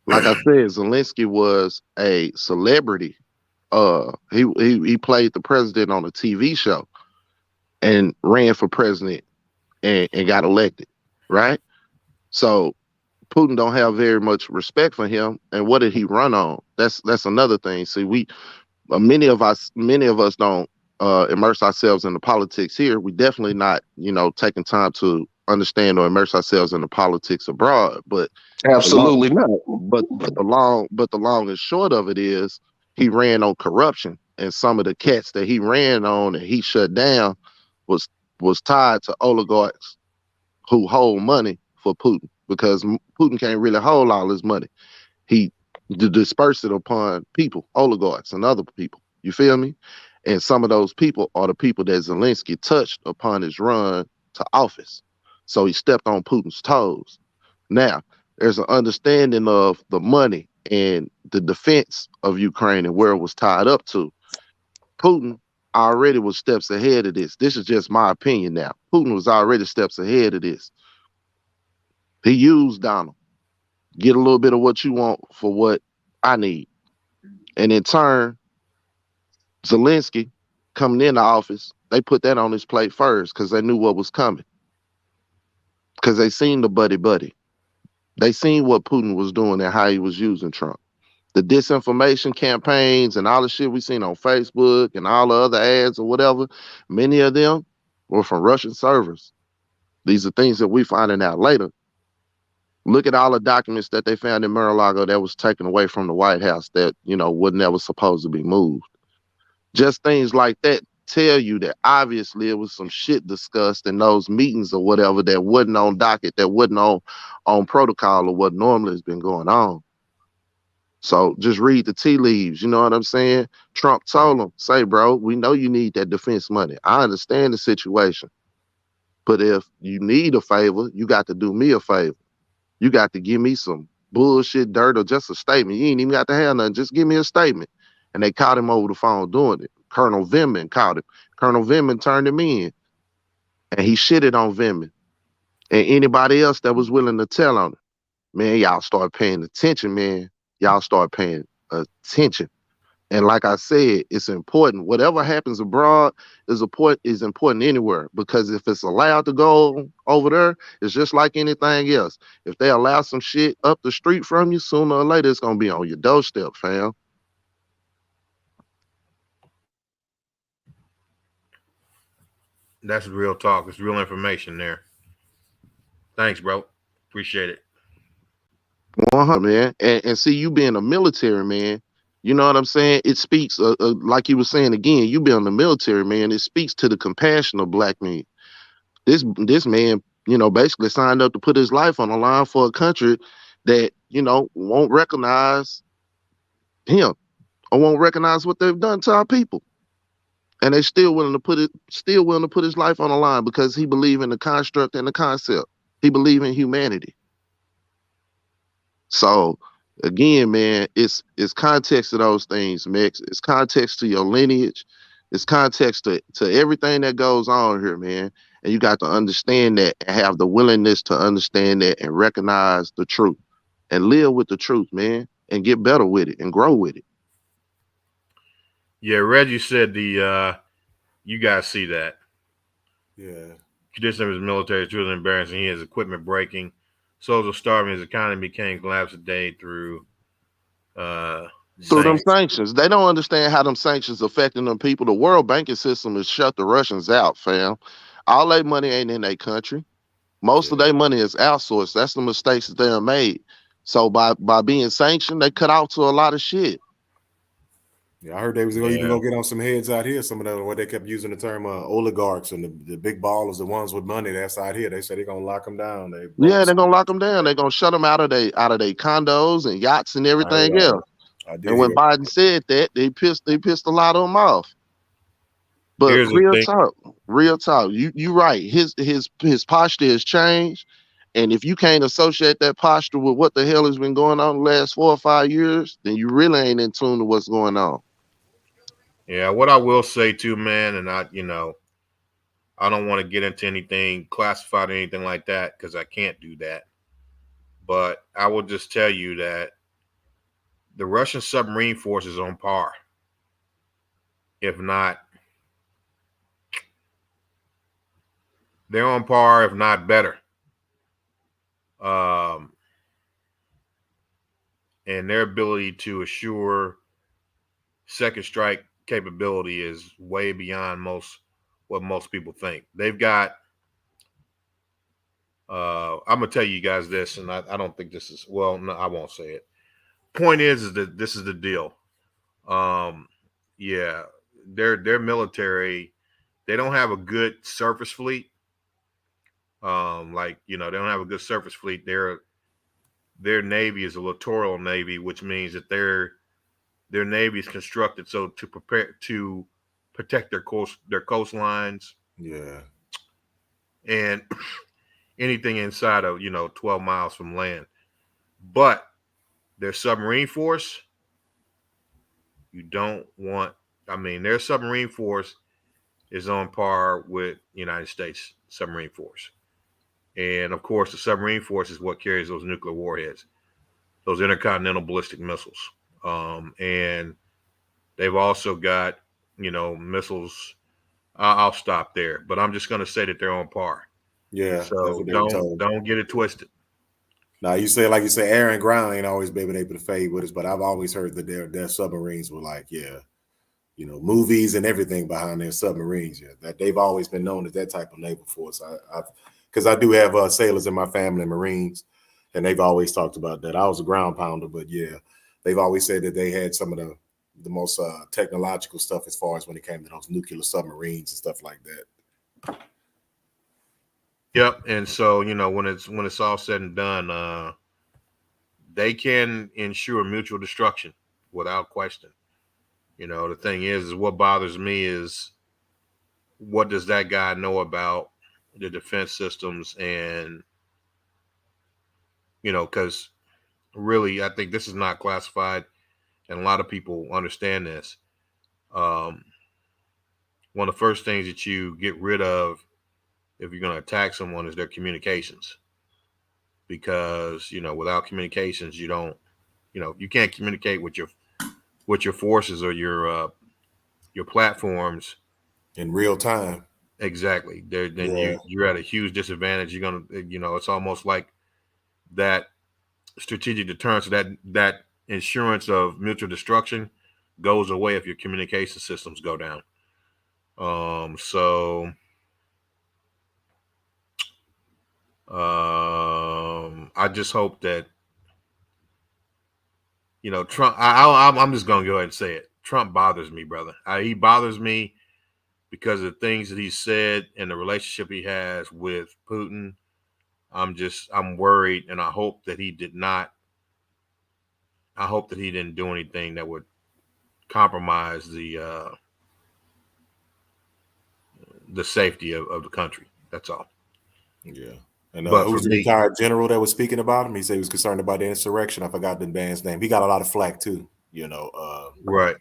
Like I said, Zelensky was a celebrity. He played the president on a TV show and ran for president and got elected, right? So Putin don't have very much respect for him. And what did he run on? That's another thing. See, many of us don't immerse ourselves in the politics here. We definitely not, taking time to understand or immerse ourselves in the politics abroad. But absolutely not. But the long and short of it is he ran on corruption, and some of the cats that he ran on and he shut down was tied to oligarchs who hold money for Putin, because Putin can't really hold all his money. He disperse it upon people, oligarchs and other people. You feel me? And some of those people are the people that Zelensky touched upon his run to office. So he stepped on Putin's toes. Now, there's an understanding of the money and the defense of Ukraine and where it was tied up to. Putin already was steps ahead of this. This is just my opinion now. Putin was already steps ahead of this. He used Donald. Get a little bit of what you want for what I need. And in turn, Zelensky coming into office, they put that on his plate first because they knew what was coming. Because they seen the buddy. They seen what Putin was doing and how he was using Trump. The disinformation campaigns and all the shit we seen on Facebook and all the other ads or whatever, many of them were from Russian servers. These are things that we finding out later. Look at all the documents that they found in Mar-a-Lago that was taken away from the White House that, was never supposed to be moved. Just things like that tell you that obviously it was some shit discussed in those meetings or whatever that wasn't on docket, that wasn't on protocol or what normally has been going on. So just read the tea leaves, you know what I'm saying? Trump told him, say, bro, we know you need that defense money. I understand the situation. But if you need a favor, you got to do me a favor. You got to give me some bullshit dirt or just a statement. You ain't even got to have nothing. Just give me a statement. And they caught him over the phone doing it. Colonel Vindman caught him. Colonel Vindman turned him in. And he shitted on Vindman. And anybody else that was willing to tell on him. Man, y'all start paying attention, man. Y'all start paying attention. And like I said, it's important. Whatever happens abroad is important anywhere, because if it's allowed to go over there, it's just like anything else. If they allow some shit up the street from you, sooner or later it's gonna be on your doorstep, fam. That's real talk. It's real information there. Thanks, bro. Appreciate it. 100, man. And see, you being a military man, you know what I'm saying? It speaks, like you were saying again, you being the military, man, it speaks to the compassion of black men. This man, basically signed up to put his life on the line for a country that, won't recognize him or won't recognize what they've done to our people. And they still willing to put his life on the line because he believes in the construct and the concept. He believes in humanity. So again, man, it's context to those things, Mex. It's context to your lineage. It's context to everything that goes on here, man. And you got to understand that and have the willingness to understand that and recognize the truth and live with the truth, man, and get better with it and grow with it. Yeah, Reggie said you guys see that. Yeah. Tradition of his military is truly embarrassing. He has equipment breaking. Soldiers starving. His economy became collapsed today through them sanctions. They don't understand how them sanctions affecting them people. The world banking system has shut the Russians out, fam. All their money ain't in their country. Most of their money is outsourced. That's the mistakes that they have made. So by being sanctioned, they cut out to a lot of shit. Yeah, I heard they was even gonna get on some heads out here. Some of the what they kept using the term oligarchs and the big ballers, the ones with money that's out here. They said they're gonna lock them down. They're gonna lock them down. They're gonna shut them out of their condos and yachts and everything else. And when Biden said that, they pissed a lot of them off. But real talk. You right. His posture has changed. And if you can't associate that posture with what the hell has been going on the last 4 or 5 years, then you really ain't in tune to what's going on. Yeah, what I will say too, man, and I don't want to get into anything classified or anything like that because I can't do that. But I will just tell you that the Russian submarine force is on par, if not, they're on par, if not better. And their ability to assure second strike capability is way beyond what most people think. They've got, I'm going to tell you guys this, and I don't think this is, well, no, I won't say it. Point is that this is the deal. Yeah, their military, they don't have a good surface fleet, Like, you know, they don't have a good surface fleet. Their navy is a littoral navy, which means that their navy is constructed so to protect their coastlines. Yeah. And anything inside of 12 miles from land. But their submarine force, you don't want. I mean, their submarine force is on par with United States submarine force. And of course, the submarine force is what carries those nuclear warheads, those intercontinental ballistic missiles. And they've also got, missiles. I'll stop there, but I'm just going to say that they're on par. Yeah. So don't get it twisted. Now you say, like you say, air and ground ain't always been able to fade with us, but I've always heard that their submarines were like, movies and everything behind their submarines. Yeah, that they've always been known as that type of naval force. Because I do have sailors in my family, Marines, and they've always talked about that. I was a ground pounder, but yeah, they've always said that they had some of the most technological stuff as far as when it came to those nuclear submarines and stuff like that. Yep, and so when it's all said and done, they can ensure mutual destruction without question. The thing is what bothers me is what does that guy know about the defense systems, and because really I think this is not classified, and a lot of people understand this. One of the first things that you get rid of if you're going to attack someone is their communications, because without communications you don't you can't communicate with your forces or your platforms in real time. Exactly. Then you're at a huge disadvantage. You're gonna it's almost like that strategic deterrence, that insurance of mutual destruction goes away if your communication systems go down. So I just hope that Trump. I'm just gonna go ahead and say it. Trump bothers me, brother. He bothers me because of the things that he said and the relationship he has with Putin. I'm worried, and I hope that he didn't do anything that would compromise the safety of the country. That's all. Yeah. And who's the retired general that was speaking about him? He said he was concerned about the insurrection. I forgot the man's name. He got a lot of flack too, Right.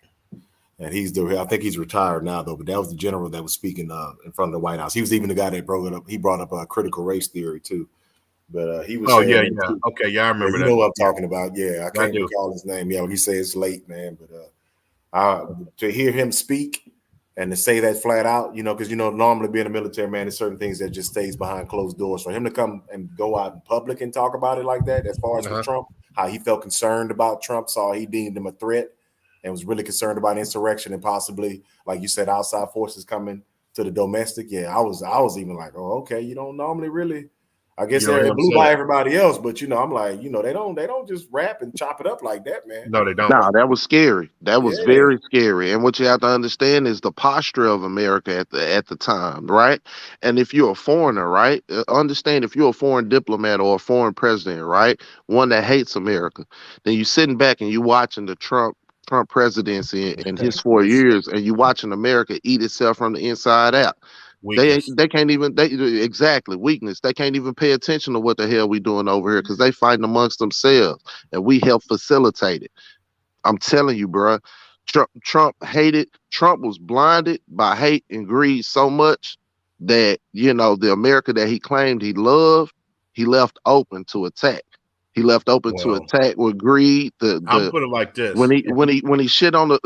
And I think he's retired now though, but that was the general that was speaking in front of the White House. He was even the guy that brought up critical race theory too. But he was saying, yeah. Okay, yeah, I remember that. You know what I'm talking about. Yeah, I can't recall his name. Yeah, he said it's late, man. But to hear him speak and to say that flat out, because normally being a military man, there's certain things that just stays behind closed doors. For him to come and go out in public and talk about it like that, as far as with Trump, how he felt concerned about Trump, he deemed him a threat and was really concerned about insurrection and possibly, like you said, outside forces coming to the domestic. Yeah, I was even like, oh, okay, you don't normally really. I guess it blew by everybody else, but I'm like, they don't just rap and chop it up like that, man. No, they don't. No, that was scary. That was very scary. And what you have to understand is the posture of America at the time, right? And if you're a foreigner, right, understand if you're a foreign diplomat or a foreign president, right, one that hates America, then you're sitting back and you watching the Trump presidency in his 4 years, and you watching America eat itself from the inside out. Weakness. They can't even exactly weakness. They can't even pay attention to what the hell we doing over here because they fighting amongst themselves and we help facilitate it. I'm telling you, bro. Trump hated. Trump was blinded by hate and greed so much that the America that he claimed he loved, he left open to attack. He left open to attack with greed. I'll put it like this: when he shit on the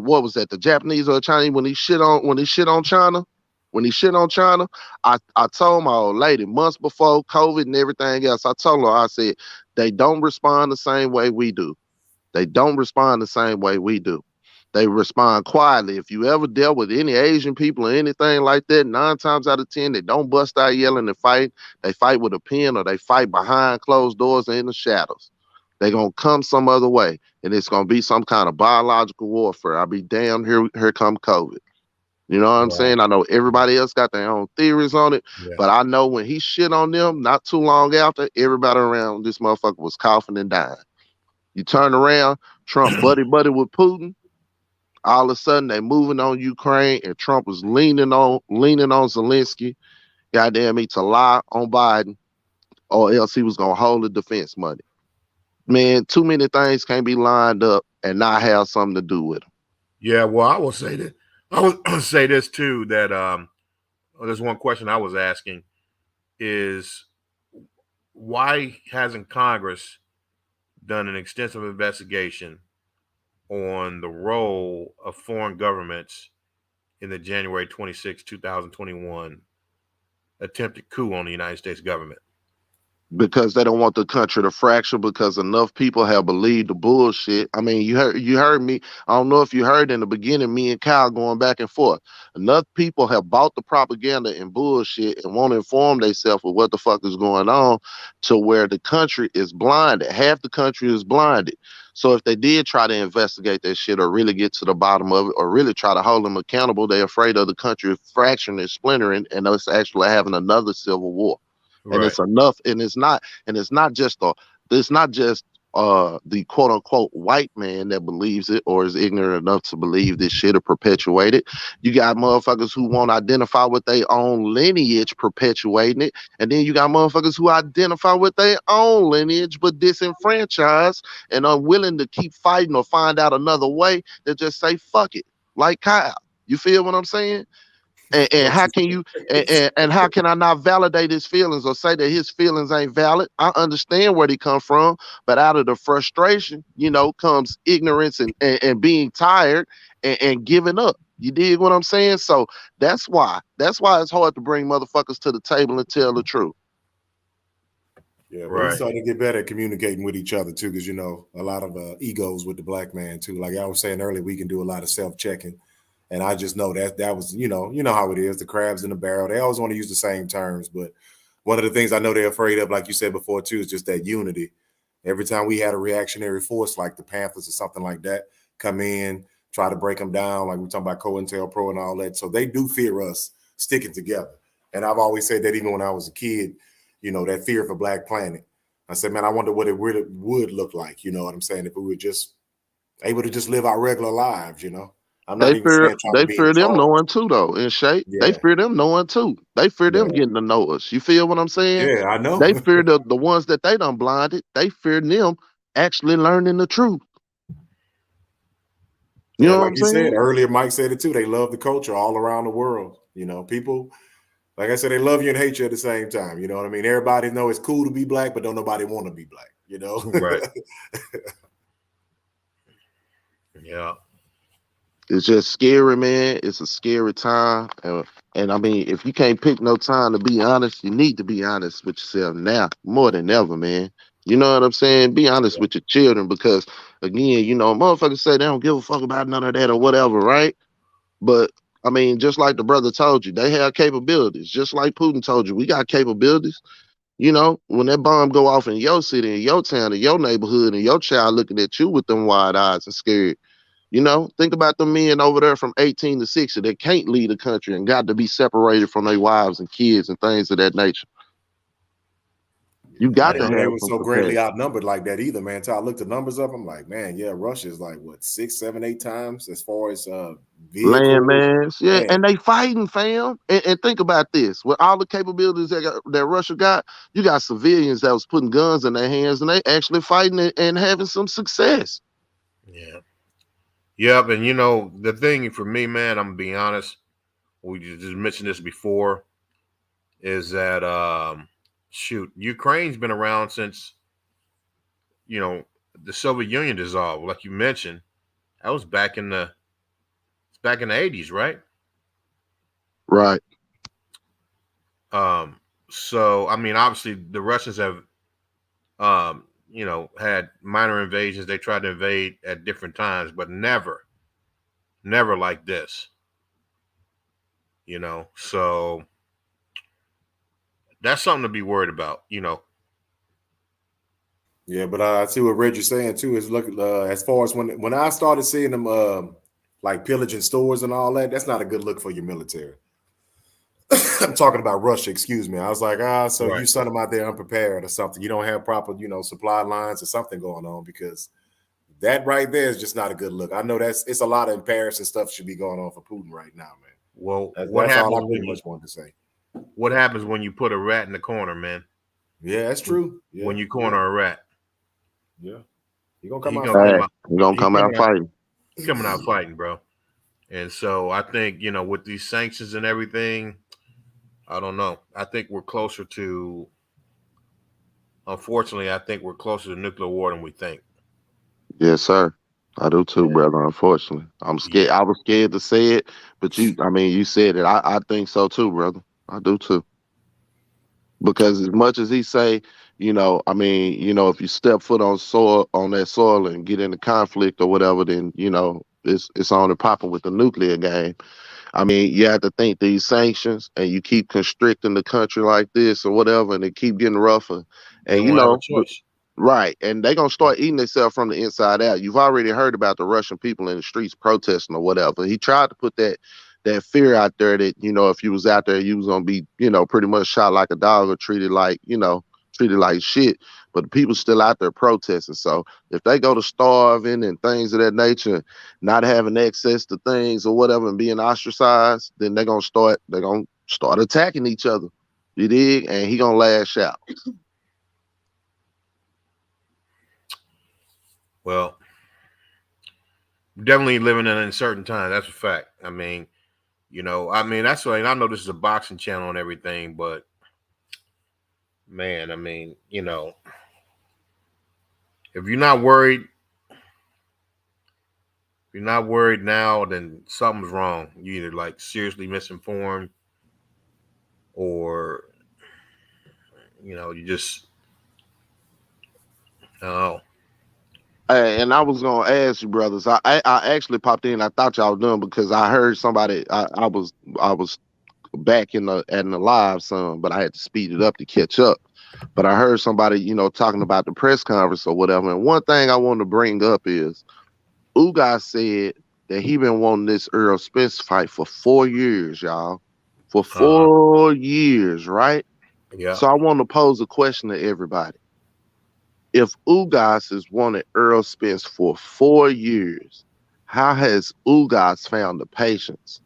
what was that, the Japanese or the Chinese, when he shit on China, I told my old lady months before COVID and everything else, I told her, I said, they don't respond the same way we do. They don't respond the same way we do. They respond quietly. If you ever dealt with any Asian people or anything like that, 9 times out of 10, they don't bust out yelling and fight. They fight with a pen or they fight behind closed doors and in the shadows. They're going to come some other way, and it's going to be some kind of biological warfare. I'll be damned, here come COVID. You know what I'm saying? I know everybody else got their own theories on it, but I know when he shit on them, not too long after, everybody around this motherfucker was coughing and dying. You turn around, Trump buddy with Putin. All of a sudden, they moving on Ukraine, and Trump was leaning on Zelensky. Goddamn me to lie on Biden, or else he was gonna hold the defense money. Man, too many things can't be lined up and not have something to do with them. Yeah, well, I will say that. I will say this too, that there's one question I was asking is why hasn't Congress done an extensive investigation on the role of foreign governments in the January 26, 2021 attempted coup on the United States government? Because they don't want the country to fracture, because enough people have believed the bullshit. I mean, you heard me. I don't know if you heard in the beginning, me and Kyle going back and forth. Enough people have bought the propaganda and bullshit and won't inform themselves of what the fuck is going on, to where the country is blinded. Half the country is blinded. So if they did try to investigate that shit or really get to the bottom of it or really try to hold them accountable, they're afraid of the country fracturing and splintering and us actually having another civil war. And it's enough, and it's not just the quote unquote white man that believes it or is ignorant enough to believe this shit or perpetuate it. You got motherfuckers who won't identify with their own lineage perpetuating it, and then you got motherfuckers who identify with their own lineage but disenfranchised and unwilling to keep fighting or find out another way that just say fuck it, like Kyle. You feel what I'm saying? And how can you and how can I not validate his feelings or say that his feelings ain't valid? I understand where they come from, but out of the frustration, comes ignorance and being tired and giving up. You dig what I'm saying? So that's why it's hard to bring motherfuckers to the table and tell the truth. Yeah, we're starting to get better at communicating with each other too, because a lot of egos with the black man too. Like I was saying earlier, we can do a lot of self-checking. And I just know that was, you know how it is, the crabs in the barrel. They always want to use the same terms. But one of the things I know they're afraid of, like you said before, too, is just that unity. Every time we had a reactionary force like the Panthers or something like that come in, try to break them down, like we're talking about COINTELPRO and all that. So they do fear us sticking together. And I've always said that even when I was a kid, that fear for Black Planet. I said, man, I wonder what it really would look like. You know what I'm saying? If we were just able to just live our regular lives, I'm not even saying they fear them knowing too, though, in shape. Yeah. They fear them knowing too. They fear them getting to know us. You feel what I'm saying? Yeah, I know. They fear the ones that they done blinded. They fear them actually learning the truth. You know what I'm saying? Said earlier, Mike said it too. They love the culture all around the world. People, like I said, they love you and hate you at the same time. You know what I mean? Everybody know it's cool to be Black, but don't nobody want to be Black. Right. Yeah. It's just scary, man. It's a scary time. And I mean, if you can't pick no time to be honest, you need to be honest with yourself now more than ever, man. You know what I'm saying? Be honest with your children, because, again, motherfuckers say they don't give a fuck about none of that or whatever, right? But, I mean, just like the brother told you, they have capabilities. Just like Putin told you, we got capabilities. When that bomb go off in your city, in your town, in your neighborhood, and your child looking at you with them wide eyes and scared, think about the men over there from 18 to 60 that can't lead a country and got to be separated from their wives and kids and things of that nature. You got to have. They were so greatly outnumbered like that either, man. Until I looked the numbers up, I'm like, man, yeah, Russia's like what 6, 7, 8 times as far as land mass, yeah, and they fighting, fam. And think about this: with all the capabilities that Russia got, you got civilians that was putting guns in their hands and they actually fighting and having some success. Yeah. Yep, and the thing for me, man, I'm gonna be honest. We just mentioned this before, is that Ukraine's been around since the Soviet Union dissolved. Like you mentioned, that was back in the 80s, right? Right. So I mean, obviously, the Russians have had minor invasions. They tried to invade at different times, but never like this. So that's something to be worried about. Yeah, but I see what Reggie's saying too. Is look as far as when I started seeing them, like pillaging stores and all that. That's not a good look for your military. I'm talking about Russia, excuse me. I was like, so Right. you sent them out there unprepared or something. You don't have proper, supply lines or something going on, because that right there is just not a good look. I know it's a lot of embarrassing stuff should be going on for Putin right now, man. Well, that's all I pretty much wanted to say. What happens when you put a rat in the corner, man? Yeah, that's true. When you corner a rat. Yeah. He's gonna come out fighting. He's coming out fighting, bro. And so I think, with these sanctions and everything, I don't know. I think we're closer to, unfortunately, to nuclear war than we think. Yes, sir. I do too, brother. Unfortunately, I'm scared. I was scared to say it, but you said it. I think so too, brother. I do too. Because as much as he say, if you step foot on that soil and get into conflict or whatever, then it's on and popping with the nuclear game. I mean, you have to think these sanctions, and you keep constricting the country like this or whatever, and they keep getting rougher. And have a choice. Right, and they're gonna start eating themselves from the inside out. You've already heard about the Russian people in the streets protesting or whatever. He tried to put that fear out there that if you was out there, you was gonna be pretty much shot like a dog or treated like shit. But the people still out there protesting. So if they go to starving and things of that nature, not having access to things or whatever, and being ostracized, then they're gonna start attacking each other. You dig? And he gonna lash out. Well, definitely living in uncertain times. That's a fact. I mean, that's why I know this is a boxing channel and everything, but man, if you're not worried, now, then something's wrong. You're either like seriously misinformed, or you just, I don't know. And I was gonna ask you, brothers. I actually popped in. I thought y'all done because I heard somebody. I was back in the live some, but I had to speed it up to catch up. But I heard somebody, talking about the press conference or whatever. And one thing I want to bring up is, Ugas said that he been wanting this Earl Spence fight for 4 years, y'all. For 4 years, right? Yeah. So I want to pose a question to everybody. If Ugas has wanted Earl Spence for 4 years, how has Ugas found the patience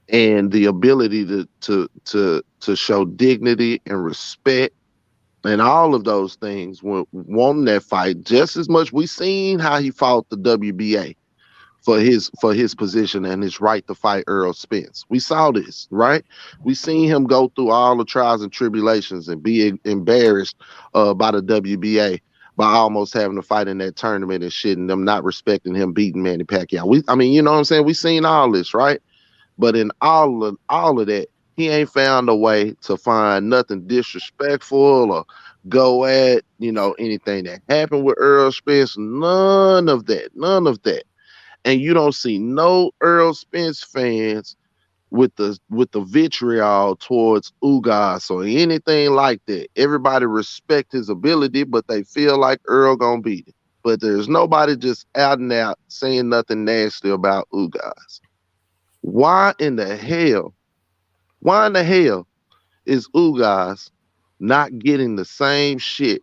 and the ability to show dignity and respect and all of those things when wanting that fight just as much? We seen how he fought the WBA for his position and his right to fight Earl Spence. We saw this, right? We seen him go through all the trials and tribulations and be embarrassed by the WBA by almost having to fight in that tournament and shit, and them not respecting him beating Manny Pacquiao. You know what I'm saying? We seen all this, right? But in all of that, he ain't found a way to find nothing disrespectful or go at, anything that happened with Earl Spence. None of that. And you don't see no Earl Spence fans with the vitriol towards Ugas or anything like that. Everybody respect his ability, but they feel like Earl gonna beat it. But there's nobody just out and out saying nothing nasty about Ugas. Why in the hell is Ugas not getting the same shit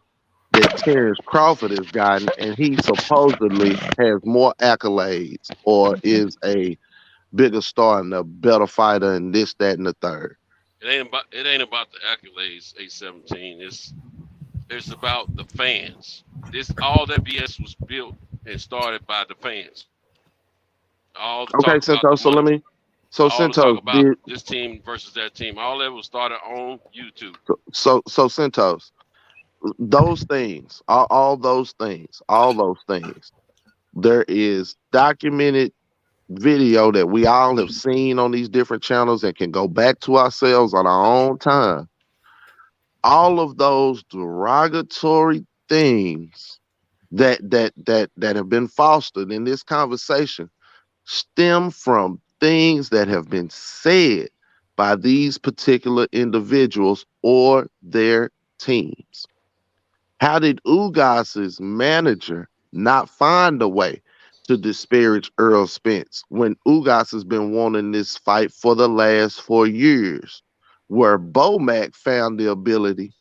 that Terrence Crawford has gotten, and he supposedly has more accolades or is a bigger star and a better fighter and this, that, and the third? It ain't about the accolades, A17. It's about the fans. All that BS was built and started by the fans. Okay, Santos. So let me. So Santos, this team versus that team. All that was started on YouTube. So Santos, those things, all those things. There is documented video that we all have seen on these different channels and can go back to ourselves on our own time. All of those derogatory things that have been fostered in this conversation stem from things that have been said by these particular individuals or their teams. How did Ugas's manager not find a way to disparage Earl Spence when Ugas has been wanting this fight for the last 4 years, where Bomac found the ability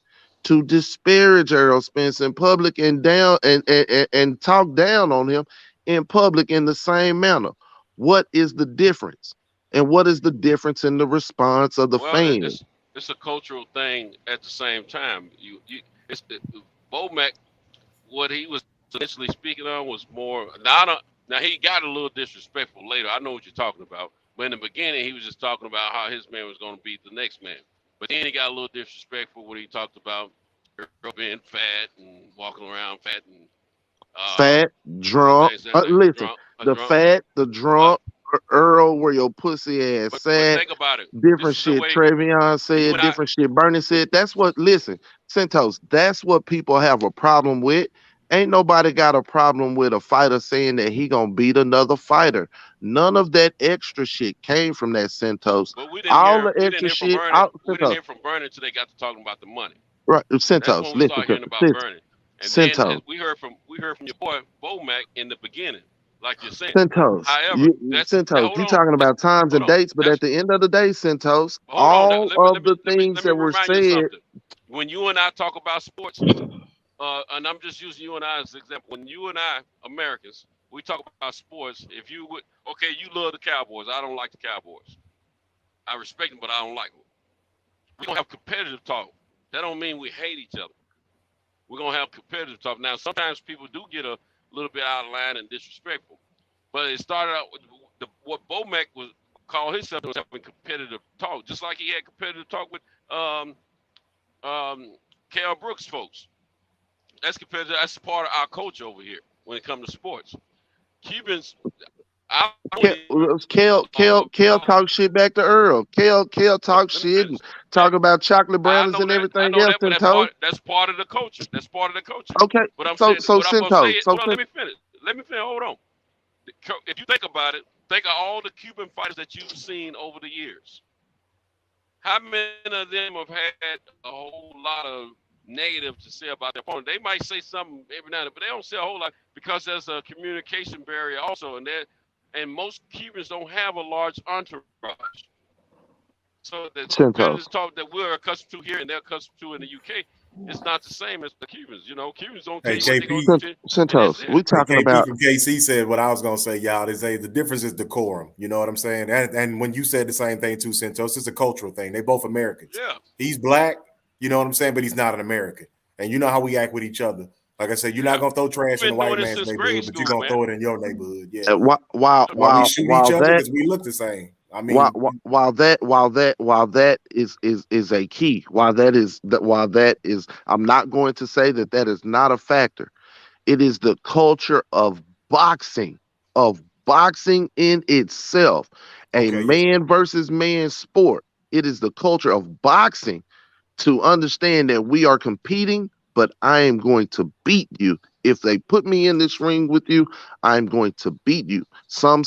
to disparage Earl Spence in public and down and talk down on him in public in the same manner. What is the difference? And what is the difference in the response of the Well, fans? it's a cultural thing at the same time. It's Bomac. What he was initially speaking on was more. Now he got a little disrespectful later. I know what you're talking about. But in the beginning, he was just talking about how his man was going to beat the next man. But then he got a little disrespectful when he talked about girl being fat and walking around fat and Fat, drunk. Listen, drunk, the drunk. fat, the drunk, Earl, where your pussy ass But sat. think about it. Different This is the shit way Travion said, different shit Bernie said. That's what, listen, Centos, that's what people have a problem with. Ain't nobody got a problem with a fighter saying that he gonna beat another fighter. None of that extra shit came from that Centos. But All the extra from shit Bernie. out We didn't Centos. hear from Bernie until they got to talking about the money. Right, That's Centos, when we listen started to hearing about Bernie. And then Centos. we heard from your boy Bomac in the beginning, like you're saying. Centos, However, Centos, you talking about times and dates, but at the end of the day, Centos, hold on. all of the things Let me that were remind you of said. something. When you and I talk about sports, and I'm just using you and I as an example. When you and I, Americans, we talk about sports. If you would, okay, you love the Cowboys. I don't like the Cowboys. I respect them, but I don't like them. We're gonna have competitive talk. That don't mean we hate each other. We're gonna have competitive talk. Now, sometimes people do get a little bit out of line and disrespectful, but it started out with what Bomac was called himself was having competitive talk, just like he had competitive talk with Cal Brooks folks. That's competitive. That's part of our culture over here when it comes to sports. Cubans, Kel talk shit back to Earl. Kel talk shit and talk about chocolate brownies and everything else. But that's part of the culture. That's part of the culture. Okay, but I'm so saying, what I'm gonna say is, so let me finish. Let me finish. Hold on. If you think about it, think of all the Cuban fighters that you've seen over the years. How many of them have had a whole lot of negative to say about their opponent? They might say something every now and then, but they don't say a whole lot because there's a communication barrier also, and most Cubans don't have a large entourage. So the competitive talk that we're accustomed to here and they're accustomed to in the UK, it's not the same as the Cubans. You know, Cubans don't tell you what they're going to do. Centos, we talking about. From KC said what I was going to say, y'all. They say the difference is decorum. You know what I'm saying? And when you said the same thing too, Centos, it's a cultural thing. They both Americans. Yeah. He's black, you know what I'm saying, but he's not an American. And you know how we act with each other. Like I said, you're not gonna throw trash in the white man's neighborhood, but you're gonna throw it in your neighborhood. Yeah. While we shoot each other because we look the same. I mean, while that is a key. While that is, I'm not going to say that is not a factor. It is the culture of boxing in itself, a man versus man sport. It is the culture of boxing to understand that we are competing, but I am going to beat you. If they put me in this ring with you, I'm going to beat you. Some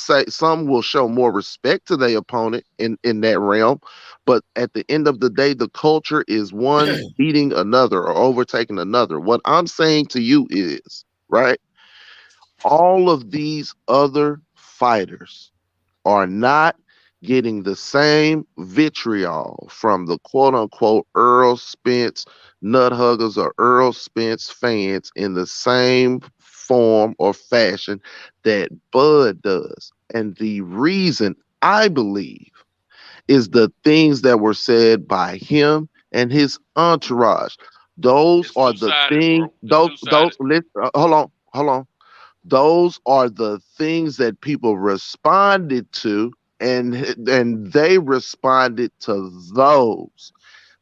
will show more respect to their opponent in that realm, but at the end of the day, the culture is one beating another or overtaking another. What I'm saying to you is, right, all of these other fighters are not getting the same vitriol from the quote unquote Earl Spence nut huggers or Earl Spence fans in the same form or fashion that Bud does. And the reason I believe is the things that were said by him and his entourage. Those are the things. Hold on. Those are the things that people responded to, and they responded to those.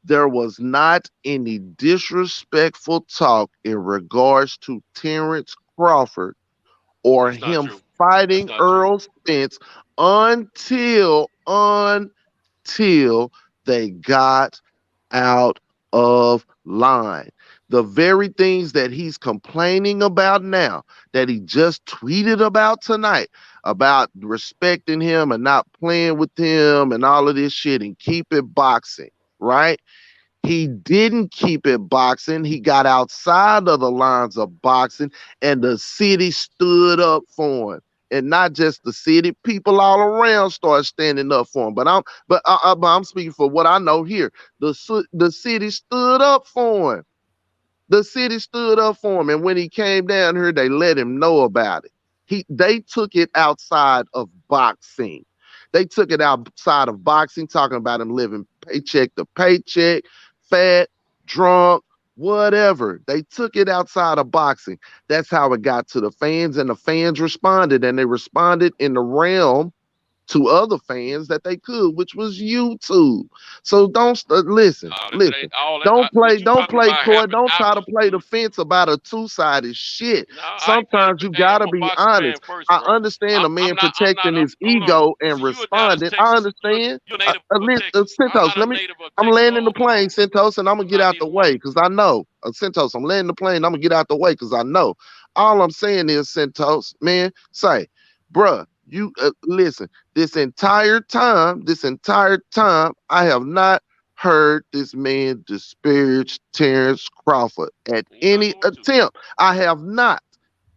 There was not any disrespectful talk in regards to Terrence Crawford or him fighting Earl Spence until they got out of line. The very things that he's complaining about now, that he just tweeted about tonight, about respecting him and not playing with him and all of this shit and keep it boxing, right? He didn't keep it boxing. He got outside of the lines of boxing and the city stood up for him. and not just the city. People all around start standing up for him. But I'm speaking for what I know here. The city stood up for him. The city stood up for him, and when he came down here, they let him know about it. They took it outside of boxing. They took it outside of boxing, talking about him living paycheck to paycheck, fat, drunk, whatever. They took it outside of boxing. That's how it got to the fans, and the fans responded, and they responded in the realm to other fans that they could, which was YouTube. So don't listen. Don't play coy. Don't try to play the fence about a two-sided shit. Sometimes you gotta be honest. I understand a man protecting his ego and responding. I understand. Centos, I'm landing the plane, Centos, and I'm gonna get out the way because I know. Centos, I'm landing the plane. I'm gonna get out the way because I know. All I'm saying is, Centos, man, say, bruh, you listen. This entire time, I have not heard this man disparage Terrence Crawford at any attempt. I have not.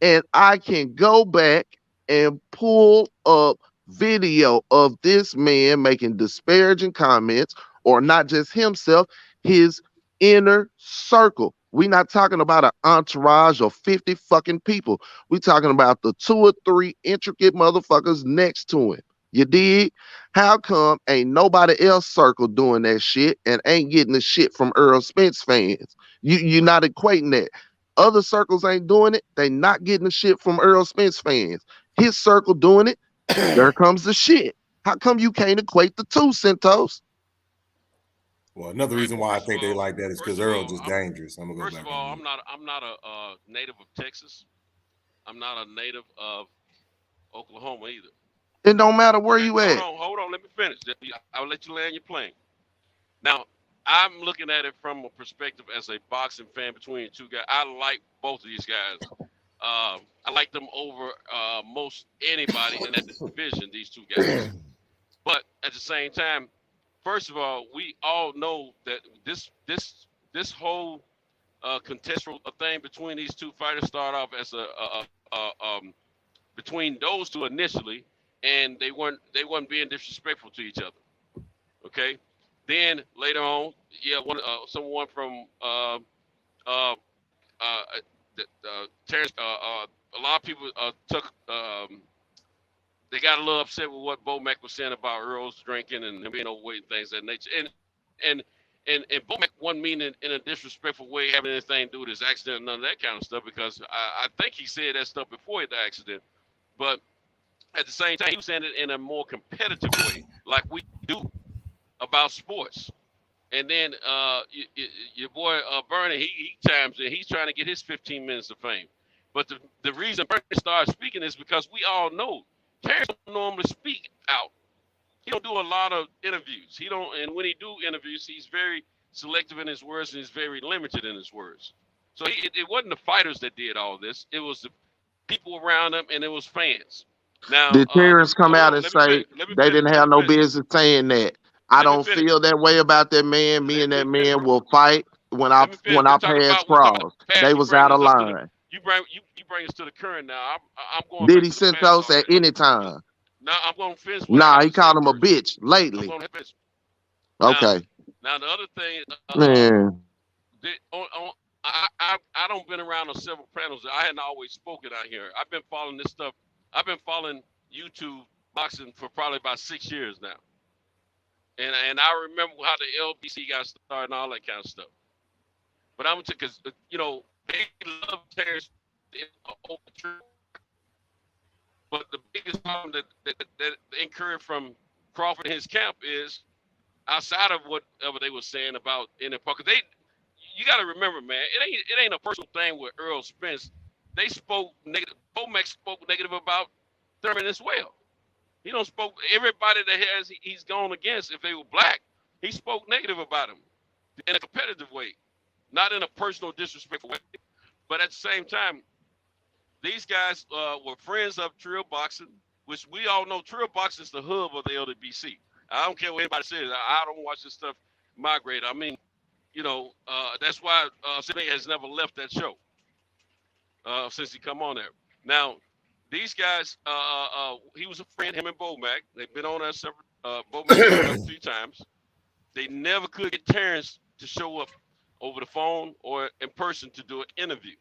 And I can go back and pull up video of this man making disparaging comments, or not just himself, his inner circle. We're not talking about an entourage of 50 fucking people. We're talking about the 2 or 3 intricate motherfuckers next to him. You dig? How come ain't nobody else circle doing that shit and ain't getting the shit from Earl Spence fans? You're not equating that. Other circles ain't doing it. They not getting the shit from Earl Spence fans. His circle doing it. There comes the shit. How come you can't equate the two, Centos? Well, another reason why I think they like that is because Earl just dangerous. I'm gonna go back. First of all, I'm not a native of Texas. I'm not a native of Oklahoma either. It don't matter where you at. Hold on. Let me finish. I'll let you land your plane. Now, I'm looking at it from a perspective as a boxing fan between two guys. I like both of these guys. I like them over most anybody in that division. These two guys. But at the same time, first of all, we all know that this whole contextual thing between these two fighters started off as between those two initially, and they weren't being disrespectful to each other. Okay, then later on, someone from Terrence, a lot of people took. They got a little upset with what Bo Mack was saying about Earl's drinking and him being overweight and things of that nature. And Bo Mack wasn't meaning in a disrespectful way having anything to do with his accident and none of that kind of stuff, because I think he said that stuff before the accident. But at the same time, he was saying it in a more competitive way, like we do about sports. And then your boy Bernie, he chimes in. He's trying to get his 15 minutes of fame. But the reason Bernie started speaking is because we all know Terrence don't normally speak out. He don't do a lot of interviews. And when he do interviews, he's very selective in his words and he's very limited in his words. So it wasn't the fighters that did all this. It was the people around him, and it was fans. Now, did Terrence come out and say they didn't have no business saying that? I don't feel that way about that man. Me and that man will fight when I pass Cross. They was out of line. You bring us to the current now. I'm going. Did he Centos at any time? No, I'm going to finish. Nah, he called him a bitch lately. Okay. Now the other thing, man, I don't been around on several panels. I hadn't always spoken out here. I've been following this stuff. I've been following YouTube boxing for probably about 6 years now. And I remember how the LBC got started and all that kind of stuff. But I'm because they love Terrence over Trill. But the biggest problem that incurred from Crawford and his camp is outside of whatever they were saying about in the park. You got to remember, man, it ain't a personal thing with Earl Spence. They spoke negative. Bo Mack spoke negative about Thurman as well. He don't spoke everybody that he's gone against. If they were black, he spoke negative about him in a competitive way, not in a personal disrespectful way. But at the same time, these guys were friends of Trill Boxing, which we all know Trill Boxing is the hub of the LWBC. I don't care what anybody says. I don't watch this stuff migrate. I mean, that's why Sidney has never left that show since he come on there. Now, these guys, he was a friend, him and Bomac. They've been on us several, Bomac a few times. They never could get Terrence to show up over the phone or in person to do an interview.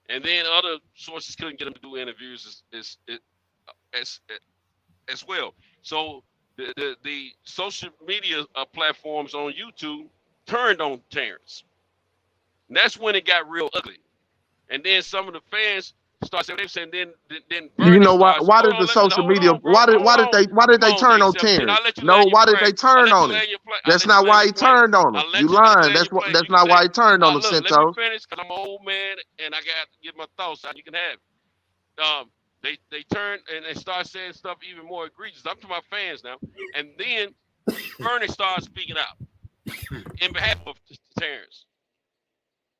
And then other sources couldn't get him to do interviews as well. So the social media platforms on YouTube turned on Terrence. And that's when it got real ugly. And then some of the fans started saying, then Bernie You know why? starts, Why hold did on, the social media? on, bro, why hold did on. they? Why did they Come turn on, on D17. Terrence? I'll let you No, land your why did plane. they turn I'll on let you him? land your plane. That's not why he turned on him. You lying? That's not why he turned on him, Look, let me Cinto. finish because I'm an old man and I got to get my thoughts out. You can have it. They turn and they start saying stuff even more egregious. I'm to my fans now. And then Bernie starts speaking out in behalf of Terrence.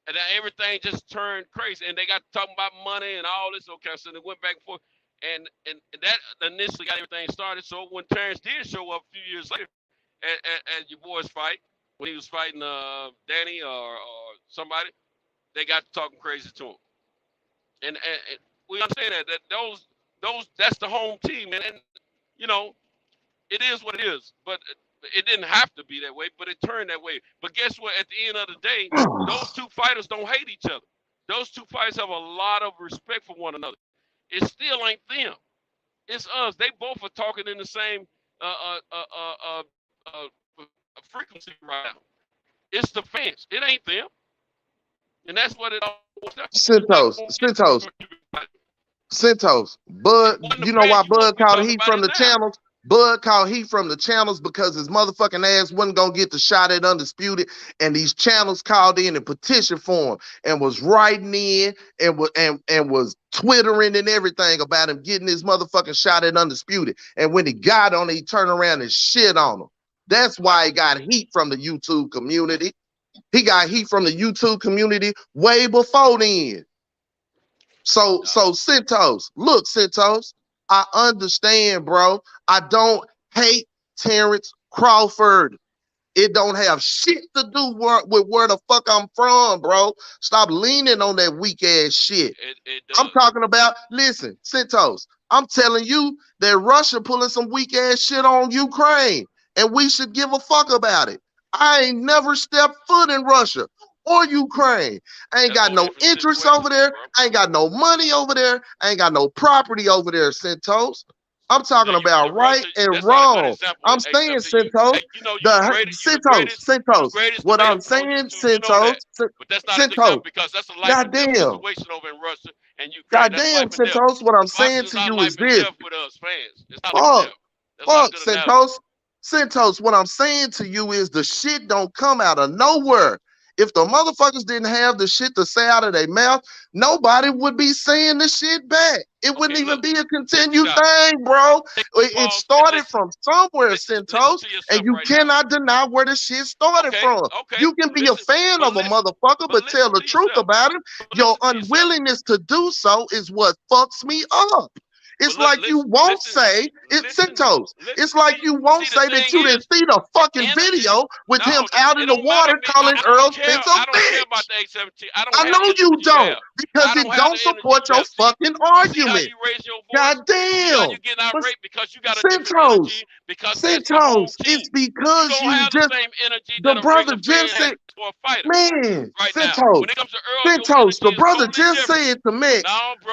And then everything just turned crazy. And they got talking about money and all this. Okay, so they went back and forth. And that initially got everything started. So when Terrence did show up a few years later at your boys' fight, when he was fighting Danny or somebody, they got talking crazy to him. And we understand that those that's the home team, and you know it is what it is. But it didn't have to be that way, but it turned that way. But guess what? At the end of the day, those two fighters don't hate each other. Those two fighters have a lot of respect for one another. It still ain't them. It's us. They both are talking in the same frequency right now. It's the fans. It ain't them. And that's what it all was. Centos. Bud, you know why Bud called heat from the channels? Bud called heat from the channels because his motherfucking ass wasn't gonna get the shot at Undisputed, and these channels called in and petitioned for him and was writing in and was twittering and everything about him getting his motherfucking shot at Undisputed. And when he got on it, he turned around and shit on him. That's why he got heat from the YouTube community. He got heat from the YouTube community way before then. So Centos, look, Centos, I understand, bro. I don't hate Terrence Crawford. It don't have shit to do with where the fuck I'm from, bro. Stop leaning on that weak ass shit. I'm talking about, listen, Centos, I'm telling you that Russia pulling some weak ass shit on Ukraine, and we should give a fuck about it. I ain't never stepped foot in Russia or Ukraine. I ain't got no interest over there. I ain't got no money over there. I ain't got no property over there, Centos. I'm talking about right and wrong. I'm saying, Centos, Centos. What I'm saying, Centos, but that's not a good example because that's a life and death situation over in Russia and Ukraine. Goddamn, Centos. What I'm saying to you is this. With us fans. It's not fuck, Centos. Centos, what I'm saying to you is the shit don't come out of nowhere. If the motherfuckers didn't have the shit to say out of their mouth, nobody would be saying the shit back. It wouldn't even be a continued thing, bro. It started from somewhere, Centos, and you cannot deny where the shit started from. You can be a fan of a motherfucker, but tell the truth about him. Your unwillingness to do so is what fucks me up. It's like you won't say it's Centos. It's like you won't say that you didn't see the fucking video with him out in the water calling Earl Spence a bitch. I know you don't because it don't support your fucking argument. Goddamn. Centos. Centos. It's because you just the brother just said, man, Centos. Centos. The brother just said to me,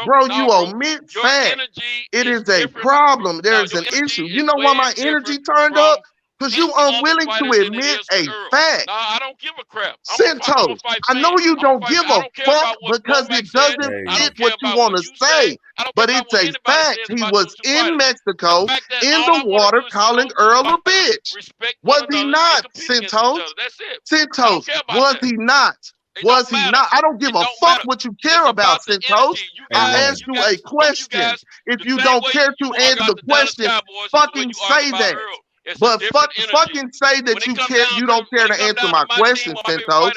bro, you omit fact. It is a problem. There is an issue. You know why my energy turned up? Because you unwilling to admit a fact. No, I don't give a crap. Centos, I know you don't give a fuck because it doesn't fit what you want to say. But it's a fact. He was in Mexico in the water calling Earl a bitch. Was he not, Centos? Centos, was he not? Was he not? I don't give a fuck what you care about, Centos. I asked you a question. If you don't care to answer the question, fucking say that. But fucking say that you care. You don't care to answer my question, Centos.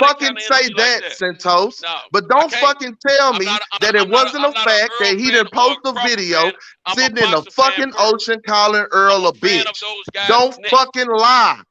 Fucking say that, Centos. But don't fucking tell me that it wasn't a fact that he didn't post a video sitting in the fucking ocean calling Earl a bitch. Don't fucking lie.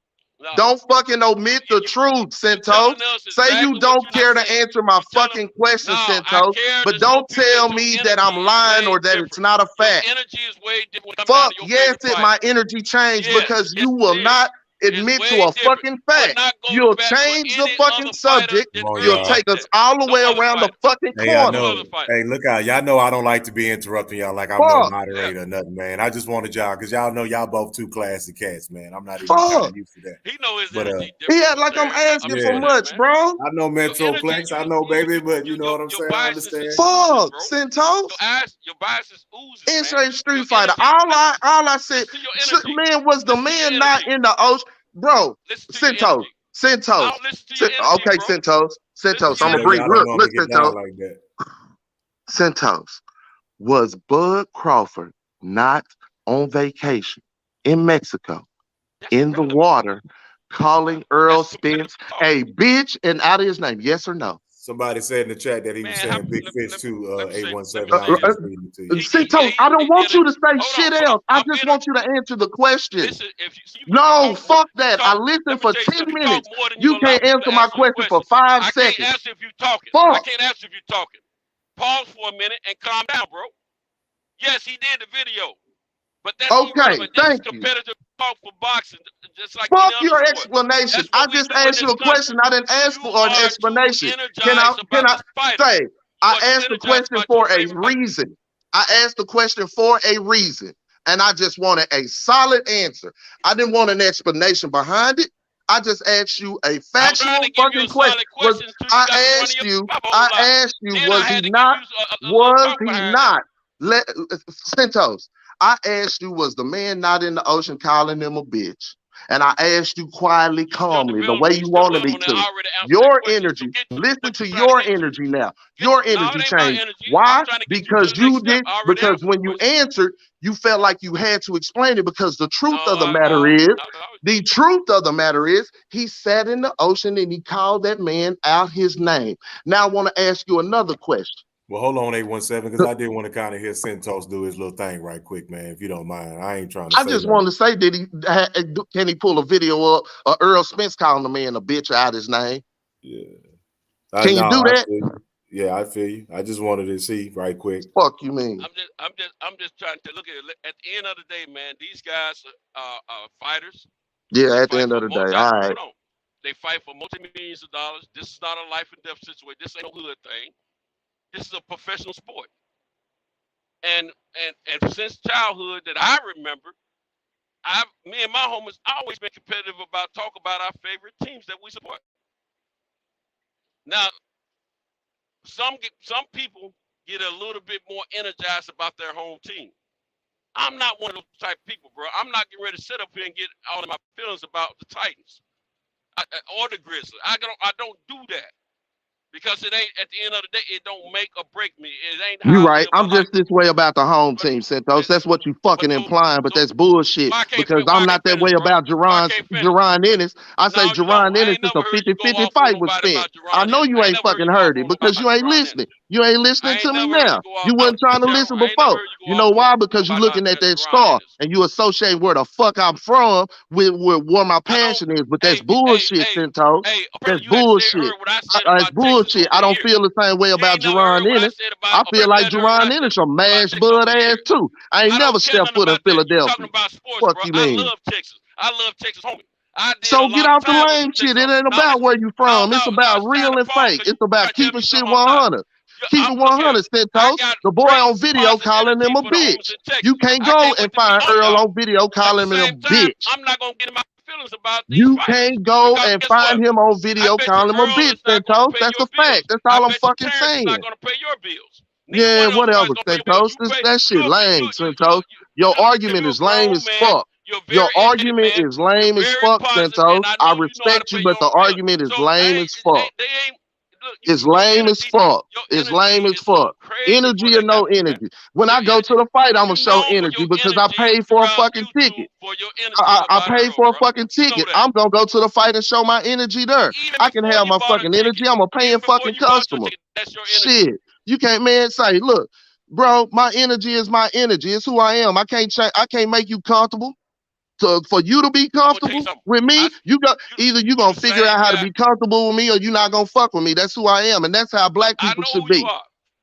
No. Don't fucking omit the truth, Centos. Say exactly you don't care to saying. answer my fucking question, No, Centos. But don't tell me that I'm lying or that it's not a fact. Your energy is way different. Fuck, yes, my energy changed because you will not admit to a fucking fact. You'll change the fucking subject. You'll take us all the way around the fucking corner. Hey, I know. Hey, look out. Y'all know I don't like to be interrupting y'all like I'm no moderator or nothing, man. I just wanted y'all, because y'all know y'all both two classy cats, man. I'm not even kind of used to that. He know his energy different. Yeah, like I'm asking for much, bro. I know Metroplex. I know, baby, but you know what I'm saying? I understand. Fuck, Centos. Your bias is oozing, man. Street Fighter. All I said, man, was the man not in the ocean? Bro, Centos. Okay, Centos. I'm gonna bring. Look, Centos. Like that. Centos, was Bud Crawford not on vacation in Mexico, in the water, calling Earl Spence a bitch and out of his name? Yes or no? Somebody said in the chat that he was saying big fish too, 817. Centos, I don't want you to say shit else. I just want you to answer the question. No, fuck that. I listened for 10 minutes. You can't answer my question for 5 seconds. I can't answer if you're talking. I can't answer if you're talking. Pause for a minute and calm down, bro. Yes, he did the video. But that's okay, thank you. Competitive talk for boxing, just like fuck your explanation. I just asked you a question. I didn't ask for an explanation. Can I say I asked the question for a reason? I asked the question for a reason, and I just wanted a solid answer. I didn't want an explanation behind it. I just asked you a factual fucking question. I asked you, was he not? Centos. I asked you, was the man not in the ocean calling him a bitch? And I asked you quietly, calmly, the way you wanted me to. Your energy, listen to your energy now. Your energy changed. Why? Because you did, because when you answered, you felt like you had to explain it, because the truth of the matter is, he sat in the ocean and he called that man out his name. Now I want to ask you another question. Well, hold on, 817, because I did want to kind of hear Centos do his little thing right quick, man, if you don't mind. I ain't trying to I just want to say, can he pull a video of Earl Spence calling the man a bitch out his name? Yeah. Can you do that? Yeah, I feel you. I just wanted to see right quick. Fuck you mean? I'm just trying to look at it. At the end of the day, man, these guys are fighters. Yeah, at the end of the day, all right. They fight for multi-millions of dollars. This is not a life and death situation. This ain't no hood thing. This is a professional sport. And since childhood that I remember, me and my homies always been competitive talk about our favorite teams that we support. Now, some people get a little bit more energized about their home team. I'm not one of those type of people, bro. I'm not getting ready to sit up here and get all of my feelings about the Titans or the Grizzlies. I don't do that. Because it ain't, at the end of the day, it don't make or break me. It ain't. You're right. I'm just this way about the home team, Centos. That's what you fucking implying, but that's bullshit. Because I'm not that way about Jerron Ennis. I say Jerron Ennis is a 50-50 fight with Spence. I know you ain't fucking heard it because you ain't listening. You ain't listening to me now. You wasn't trying to listen before. You know why? Because you're looking at that star and you associate where the fuck I'm from with where my passion is. But that's bullshit, Centos. That's bullshit. That's bullshit. I don't feel the same way about Jerron Ennis. I feel like Jerron Ennis a mash bud ass too. I ain't never stepped foot in Philadelphia. What you mean? I love Texas, homie. So get out the lame shit. It ain't about where you from. It's about real and fake. It's about keeping shit 100. Keep it 100, Centos. The boy on video calling him a bitch. You can't go and find Earl on video calling him a bitch. I'm not gonna get in my feelings about these You can't go and find him on video calling him a bitch, Centos. That's a fact. That's all I'm fucking saying. Not gonna pay your bills. Yeah, whatever, Centos. That shit lame, Centos. Your argument is lame as fuck. Your argument is lame as fuck, Centos. I respect you, but the argument is lame as fuck. It's lame as fuck. It's lame as fuck. Energy or no energy. When I go to the fight, I'm gonna show energy because I paid for a fucking ticket. I paid for a fucking ticket. I'm gonna go to the fight and show my energy there. I can have my fucking energy. I'm a paying fucking customer. Shit. You can't, man, say, look, bro, my energy is my energy. It's who I am. I can't change. I can't make you comfortable. for you to be comfortable with me, you got either you gonna figure out how to be comfortable with me, or you're not gonna fuck with me. That's who I am, and that's how black people should be.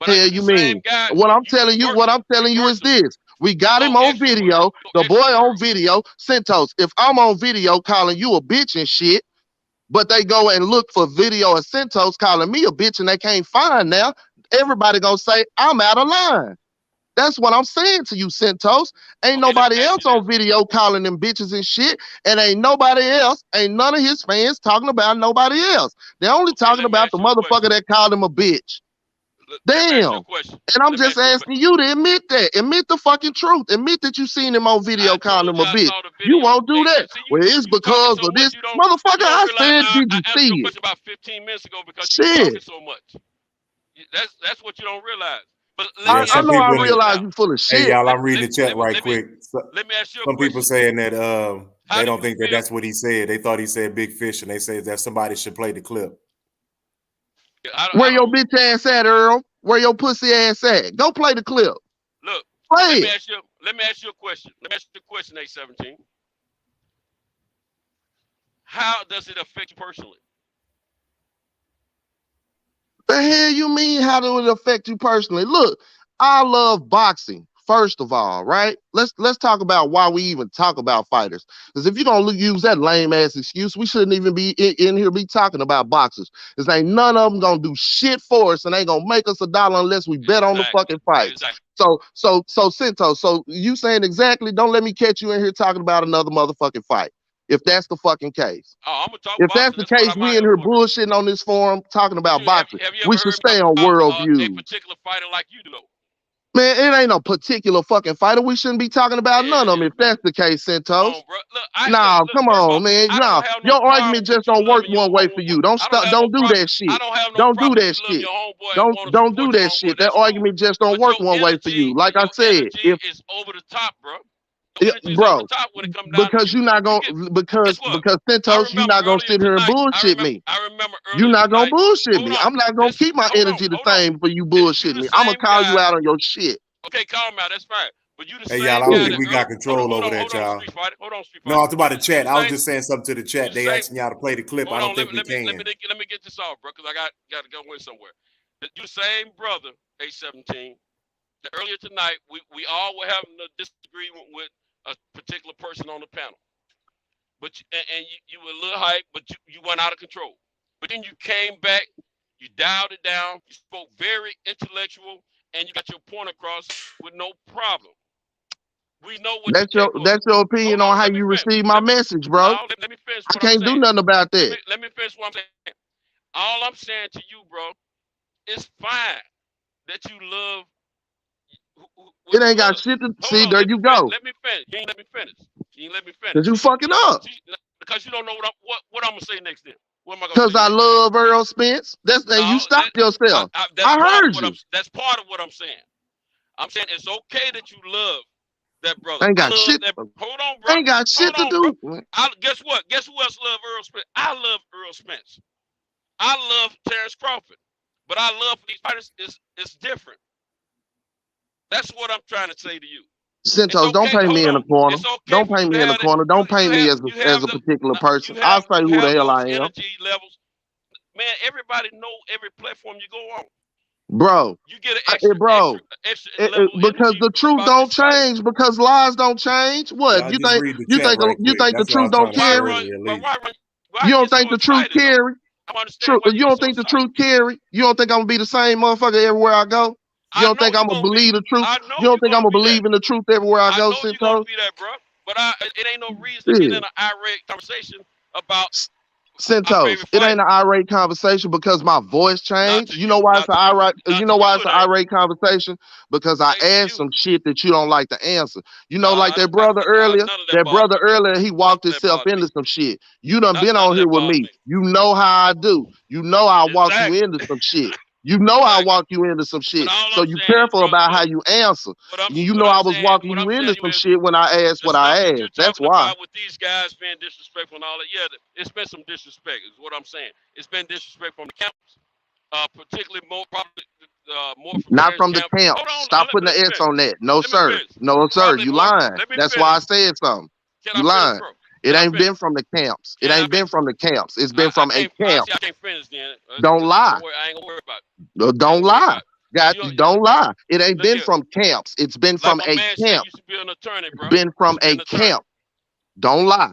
Hell, you mean? What I'm telling you is this: we got him on video. The boy on video, Centos. If I'm on video calling you a bitch and shit, but they go and look for video of Centos calling me a bitch and they can't find now, everybody gonna say I'm out of line. That's what I'm saying to you, Centos. Ain't nobody else on video calling them bitches and shit, and ain't none of his fans talking about nobody else. They're only talking about the motherfucker that called him a bitch. Damn. And I'm just asking you to admit that. Admit the fucking truth. Admit that you seen him on video calling him a bitch. You won't do that. Well, it's because of this. Motherfucker, I said, did you see it? About 15 minutes ago because you're talking so much. That's what you don't realize. But I know I realize you full of shit. Hey, y'all, I'm reading the chat right quick. Let me ask you a Some question. people saying that they don't think that that's what he said. They thought he said big fish, and they say that somebody should play the clip. Where your bitch ass at, Earl? Where your pussy ass at? Go play the clip. Look, play let me ask you a question. Let me ask you a question, A17. How does it affect you personally? The hell you mean? How does it affect you personally? Look, I love boxing. First of all, right? Let's talk about why we even talk about fighters. Because if you're gonna use that lame ass excuse, we shouldn't even be in here be talking about boxers. Because ain't none of them gonna do shit for us and ain't gonna make us $1 unless we bet on the fucking fights. So Cinto, so you saying exactly? Don't let me catch you in here talking about another motherfucking fight. If that's the fucking case. Oh, I'm gonna talk if that's the case, we in here bullshitting on this forum talking about boxing. We should stay on worldview. A particular fighter like you do. Man, it ain't no particular fucking fighter. We shouldn't be talking about none of them if that's the case, Centos. Nah, come on, man. Nah, your argument just don't work one way for you. Don't do that shit. Don't do that shit. Don't do that shit. That argument just don't work one way for you. Like I said, if it's over the top, bro. Bro, because you're not gonna because Centos, you're not gonna sit here and bullshit me. You're not gonna bullshit me. I'm not gonna keep my energy the same for you bullshit me. I'm gonna call you out on your shit. Okay, call me out. That's fine. But you the hey, same y'all, I don't think we guy got control over that, y'all. Hold on, Street Fighter. No, it's about the chat. I was just saying something to the chat. They asking y'all to play the clip. I don't think we can. Let me get this off, bro, because I got to go in somewhere. You the same brother, A17. Earlier tonight, we all were having a disagreement with a particular person on the panel, but you were a little hype, but you went out of control. But then you came back, you dialed it down, you spoke very intellectual, and you got your point across with no problem. We know what that's your opinion on how you receive my message, bro. No, let me finish. I can't do nothing about that. Let me finish what I'm saying. All I'm saying to you, bro, it's fine that you love. It ain't got shit to see. There you go. Let me finish. You ain't let me finish. You ain't let me finish. Cause you fucking up. Because you don't know what I'm gonna say next. Then what am I gonna say? Because I love next? Earl Spence. You stopped yourself. I heard you. That's part of what I'm saying. I'm saying it's okay that you love that brother. Ain't got shit. Hold on, bro. Ain't got shit to do. Guess what? Guess who else love Earl Spence? I love Earl Spence. I love Terrence Crawford. But I love these fighters is different. That's what I'm trying to say to you. Centos, don't paint me in a corner. Don't paint me in a corner. Don't paint me as a particular person. I'll say who the hell I am. Energy levels. Man, everybody know every platform you go on. Bro, you get an extra because the truth don't change, because lies don't change. What you think the truth don't carry? You don't think the truth carry? You don't think the truth carry? You don't think I'm gonna be the same motherfucker everywhere I go? You don't think I'm gonna believe the truth? You don't think I'm gonna believe in the truth everywhere I go, Centos? But it ain't no reason to get in an irate conversation about Centos. It ain't an irate conversation because my voice changed. You know why it's an irate? You know why it's an irate conversation? Because I asked some shit that you don't like to answer. You know, like that brother earlier. That brother earlier, he walked himself into some shit. You done been on here with me. You know how I do. You know I walk you into some shit. You know I walk you into some shit. So you careful about how you answer. You know I was walking you into some shit when I asked what I asked. That's why. With these guys being disrespectful and all that, yeah, it's been some disrespect. Is what I'm saying. It's been disrespect from the camps, particularly more not from the camp. Stop putting the S on that. No sir. No sir. You lying. That's why I said something. You lying. It ain't been from the camps. It ain't been from the camps. It's been from a camp. I can't finish then. Don't lie. I ain't gonna worry about it. Don't lie. Don't lie. It ain't been from camps. It's been from a camp. You should be an attorney, bro. It's been from a camp. Don't lie.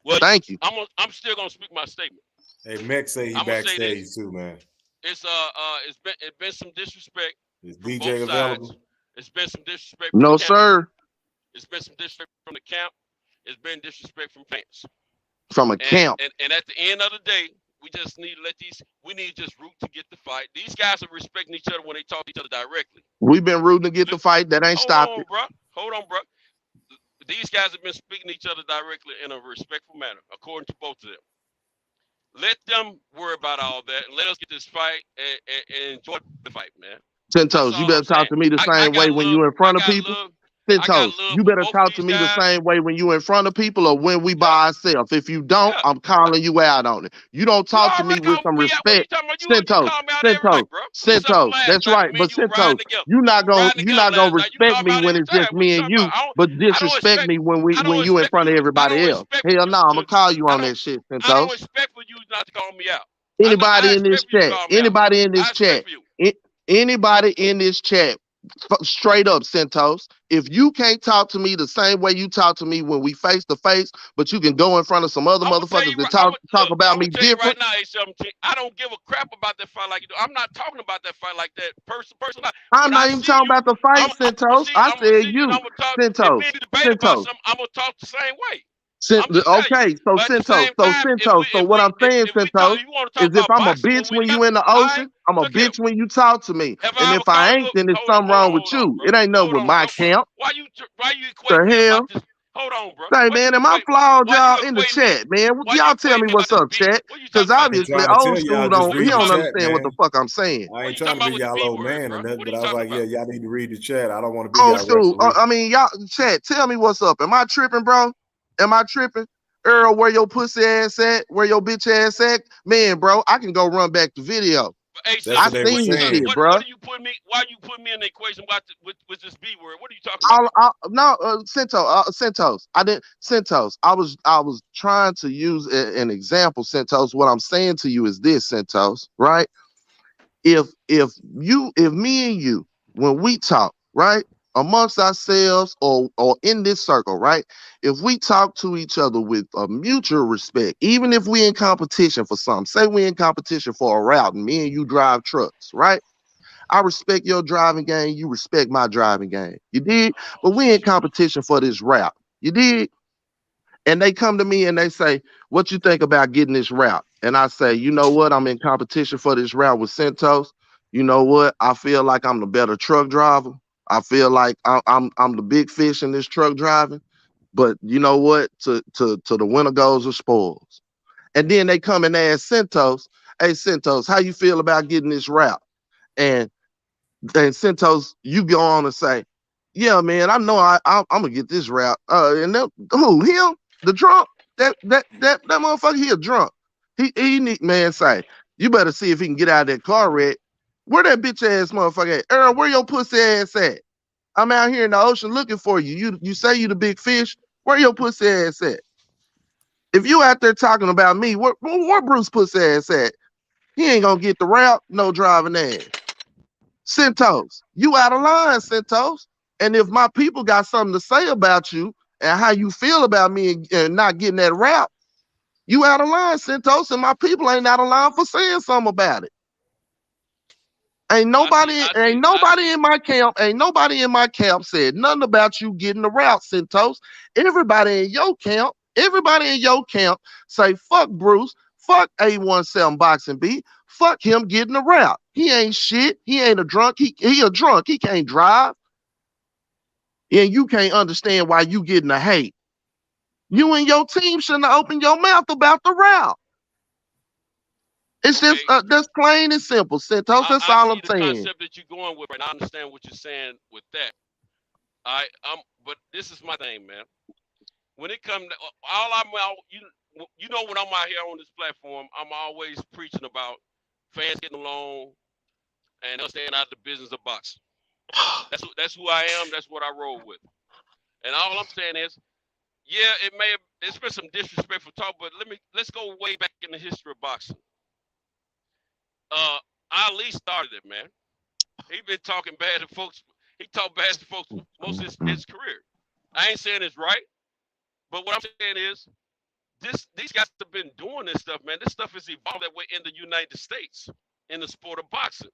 Well, thank you. I'm still gonna speak my statement. Hey, Mex say he backstage too, man. It's been some disrespect. Is DJ available? It's been some disrespect. No, sir. It's been some disrespect from the camp. It's been disrespect from fans. From a camp. And at the end of the day, we just need to we need to just root to get the fight. These guys are respecting each other when they talk to each other directly. We've been rooting to get the fight. That ain't stopped it. Hold on, bro. These guys have been speaking to each other directly in a respectful manner, according to both of them. Let them worry about all that and let us get this fight and enjoy the fight, man. Centos, you better talk to me the same way when you in front of people. Centos, you better talk to me the same way when you in front of people or when we by ourselves. If you don't, I'm calling you out on it. You don't talk to me with some respect. Centos, that's right. But Centos, you're not gonna respect me when it's just me and you, but disrespect me when you in front of everybody else. Hell no, I'm gonna call you on that shit, Centos. I don't expect for you not to call me out. Anybody in this chat, anybody in this chat, straight up, Centos, if you can't talk to me the same way you talk to me when we face to face, but you can go in front of some other motherfuckers and talk about me different. Right now, A17, I don't give a crap about that fight like you do. I'm not talking about that fight like that. Person. I'm not even talking about the fight, Centos. I said you, Centos. I'm gonna talk the same way. Okay, so Centos, so what I'm saying, Centos, is if I'm a bitch when you in the ocean, I'm a bitch when you talk to me. And if I ain't, then there's something wrong with you. It ain't nothing with my camp. Why you equating the hell? Hold on, bro. Say, man, am I flawed, y'all, in the chat, man? Y'all tell me what's up, chat. Because obviously, old school don't understand what the fuck I'm saying. I ain't trying to be y'all old man or nothing, but I was like, yeah, y'all need to read the chat. I don't want to be old school. I mean, y'all, chat, tell me what's up. Am I tripping, bro? Am I tripping? Earl, where your pussy ass at? Where your bitch ass at? Man, bro, I can go run back the video. I seen this shit, bro. Why you put me in the equation with this B word? What are you talking about? Centos. I didn't Centos. I was trying to use an example, Centos. What I'm saying to you is this, Centos, right? If me and you, when we talk, right, amongst ourselves or in this circle, right? If we talk to each other with a mutual respect, even if we in competition for something, say we in competition for a route and me and you drive trucks, right? I respect your driving game, you respect my driving game. You did? But we in competition for this route. You did? And they come to me and they say, what you think about getting this route? And I say, you know what? I'm in competition for this route with Centos. You know what? I feel like I'm the better truck driver. I feel like I'm the big fish in this truck driving, but you know what? To the winner goes the spoils. And then they come and ask Centos, hey Centos, how you feel about getting this route? And Centos, you go on and say, yeah, man, I know I'm gonna get this route. And who him? The drunk? That motherfucker, he a drunk. He need man say, you better see if he can get out of that car wreck. Where that bitch ass motherfucker at? Earl, where your pussy ass at? I'm out here in the ocean looking for you. You say you the big fish. Where your pussy ass at? If you out there talking about me, where Bruce pussy ass at? He ain't gonna get the route, no driving ass. Centos, you out of line, Centos. And if my people got something to say about you and how you feel about me and not getting that route, you out of line, Centos, and my people ain't out of line for saying something about it. Ain't nobody in my camp said nothing about you getting the route, Centos. Everybody in your camp say, fuck Bruce, fuck A17 Boxing B, fuck him getting the route. He ain't shit. He ain't a drunk. He a drunk. He can't drive. And you can't understand why you getting the hate. You and your team shouldn't have opened your mouth about the route. It's just that's plain and simple, Centos. That's all I'm saying. The concept that you're going with, right now, I understand what you're saying with that. But this is my thing, man. When it comes to you know, when I'm out here on this platform, I'm always preaching about fans getting along and us staying out of the business of boxing. That's who I am. That's what I roll with. And all I'm saying is, yeah, it's been some disrespectful talk, but let's go way back in the history of boxing. Ali started it, man. He been talking bad to folks. He talked bad to folks most of his career. I ain't saying it's right, but what I'm saying is these guys have been doing this stuff, man. This stuff has evolved that way in the United States in the sport of boxing.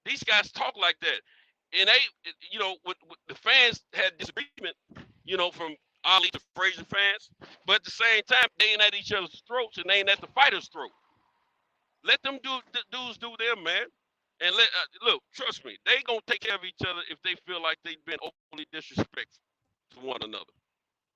These guys talk like that. And they, with the fans had disagreement, from Ali to Frazier fans, but at the same time, they ain't at each other's throats and they ain't at the fighter's throat. Let them dudes do them, man. And look, trust me, they gonna take care of each other if they feel like they've been overly disrespectful to one another.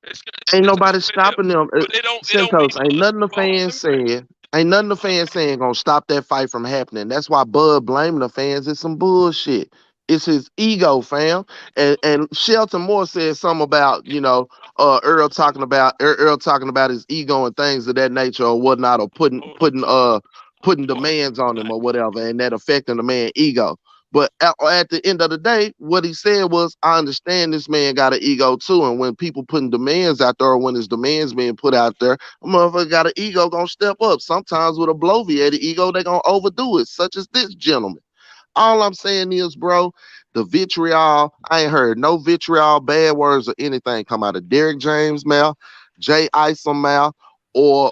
Ain't It's nobody up to them, stopping them. but it don't mean Santos, ain't nothing the fans saying. Ain't nothing the fans saying gonna stop that fight from happening. That's why Bud blaming the fans. It's some bullshit. It's his ego, fam. And Shelton Moore said something about, Earl talking about his ego and things of that nature or whatnot, or putting demands on him or whatever, and that affecting the man's ego. But at the end of the day, what he said was, I understand this man got an ego too. And when people putting demands out there, or when his demands being put out there, a motherfucker got an ego gonna step up. Sometimes with a bloviated ego, they gonna overdo it, such as this gentleman. All I'm saying is, bro, the vitriol, I ain't heard no vitriol, bad words or anything come out of Derrick James' mouth, Jay Isom mouth, or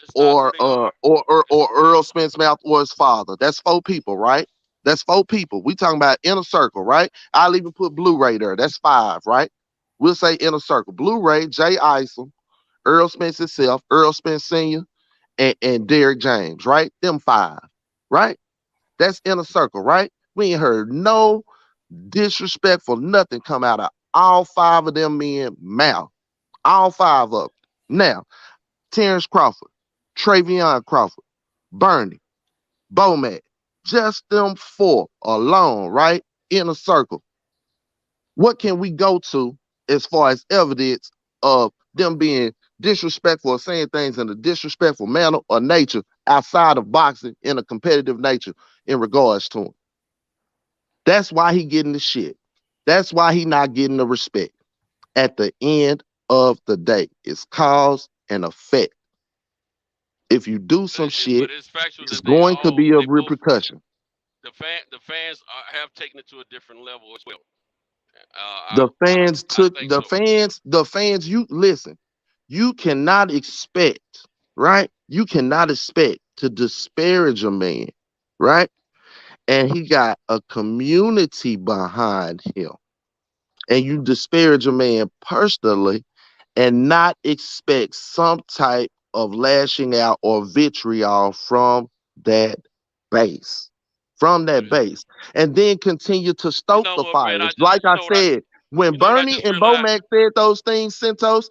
Earl Spence mouth, or his father. That's 4 people, right? That's 4 people. We talking about inner circle, right? I'll even put Blu-ray there. That's 5, right? We'll say inner circle. Blu-ray, Jay Isom, Earl Spence himself, Earl Spence Sr., and Derrick James, right? Them 5, right? That's inner circle, right? We ain't heard no disrespectful nothing come out of all 5 of them men mouth. All 5 of them. Now, Terrence Crawford, Travion Crawford, Bernie, Bomac, just them 4 alone, right? In a circle. What can we go to as far as evidence of them being disrespectful or saying things in a disrespectful manner or nature outside of boxing in a competitive nature in regards to him? That's why he getting the shit. That's why he not getting the respect. At the end of the day, it's cause and effect. If you do some shit, it's going to be a repercussion. The fans have taken it to a different level as well. The fans, you listen, you cannot expect, right? You cannot expect to disparage a man, right? And he got a community behind him. And you disparage a man personally and not expect some type of lashing out or vitriol from that base. From that base. And then continue to stoke the fires. Like I said, when Bernie and Bomac said those things, Santos,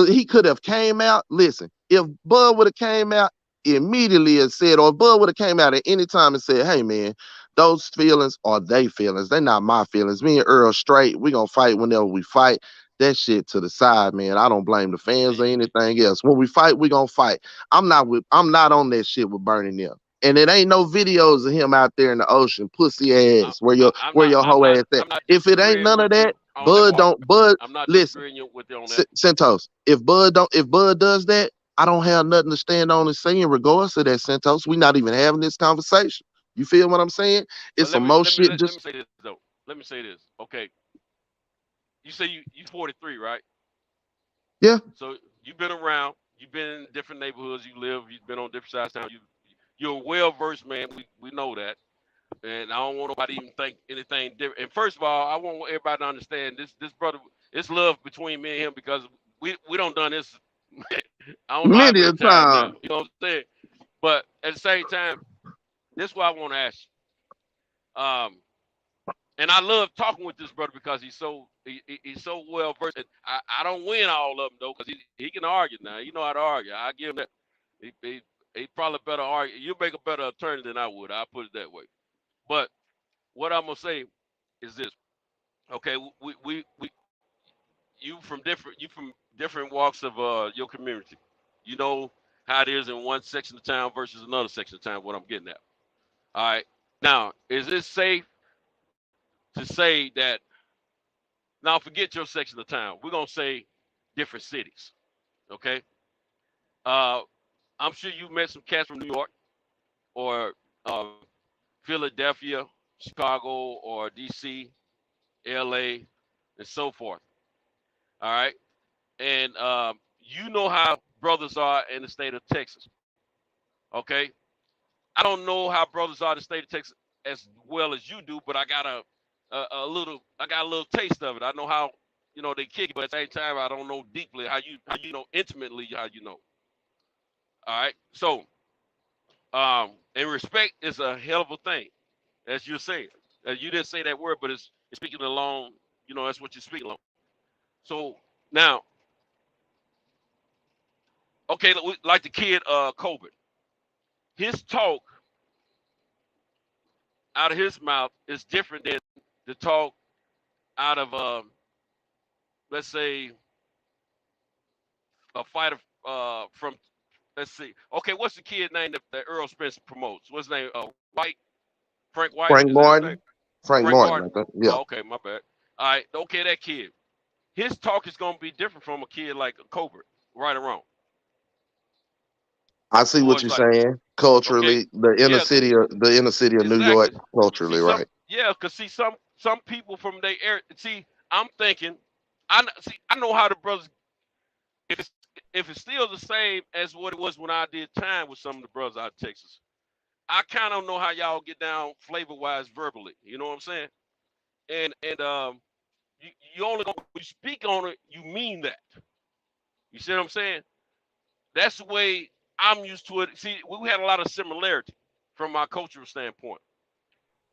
he could have came out. Listen, if Bud would have came out immediately and said, or Bud would have came out at any time and said, hey man, those feelings are they feelings. They're not my feelings. Me and Earl straight. We gonna fight whenever we fight. That shit to the side, man. I don't blame the fans or anything else. When we fight, we gonna fight. I'm not on that shit with Bernie them. And it ain't no videos of him out there in the ocean, pussy ass, where your hoe ass at. If it ain't none of that, Bud I'm not listen. with you on that. Santos, if Bud does that, I don't have nothing to stand on and say in regards to that, Santos. We not even having this conversation. You feel what I'm saying? It's some more shit. Let me say this though. Let me say this. Okay. You say you 43, right? Yeah. So you've been around. You've been in different neighborhoods. You've been on different sides of town. You're a well-versed man. We know that. And I don't want nobody even think anything different. And first of all, I want everybody to understand this brother, it's love between me and him because we don't done this. I don't know how many times now. You know what I'm saying? But at the same time, this is what I want to ask you. And I love talking with this brother because he's so well versed. I don't win all of them though, because he can argue now. You know how to argue. I give him that. He probably better argue. You make a better attorney than I would. I'll put it that way. But what I'm gonna say is this. Okay, you from different walks of your community. You know how it is in one section of town versus another section of town. What I'm getting at. All right. Now, is it safe to say that? Now, forget your section of town. We're gonna say different cities. Okay. I'm sure you met some cats from New York or Philadelphia, Chicago, or DC, LA, and so forth. All right. And you know how brothers are in the state of Texas. Okay. I don't know how brothers are in the state of Texas as well as you do, but I got I got a little taste of it. I know how, they kick it, but at the same time, I don't know deeply how you know intimately how you know. All right. So, and respect is a hell of a thing, as you're saying. You didn't say that word, but it's speaking along. That's what you're speaking along. So now, okay, like the kid, Colbert, his talk out of his mouth is different than the talk out of, let's say, a fighter from, let's see. Okay, what's the kid name that Earl Spence promotes? What's his name? White, Frank White, Frank is that his name? Martin. Frank Frank Martin, Martin. I think. Yeah. Oh, okay, my bad. All right, okay, that kid. His talk is gonna be different from a kid like Colbert, right or wrong. I see Or what it's you're like, saying. okay, Culturally, yeah, the inner city of New York, exactly. See culturally, some, right? yeah, cause see some people from their area. See, I'm thinking, I know how the brothers. If it's if it's still the same as what it was when I did time with some of the brothers out of Texas, I kind of know how y'all get down flavor wise verbally. You know what I'm saying? And you only when you speak on it, you mean that. You see what I'm saying? That's the way I'm used to it. See, we had a lot of similarity from my cultural standpoint,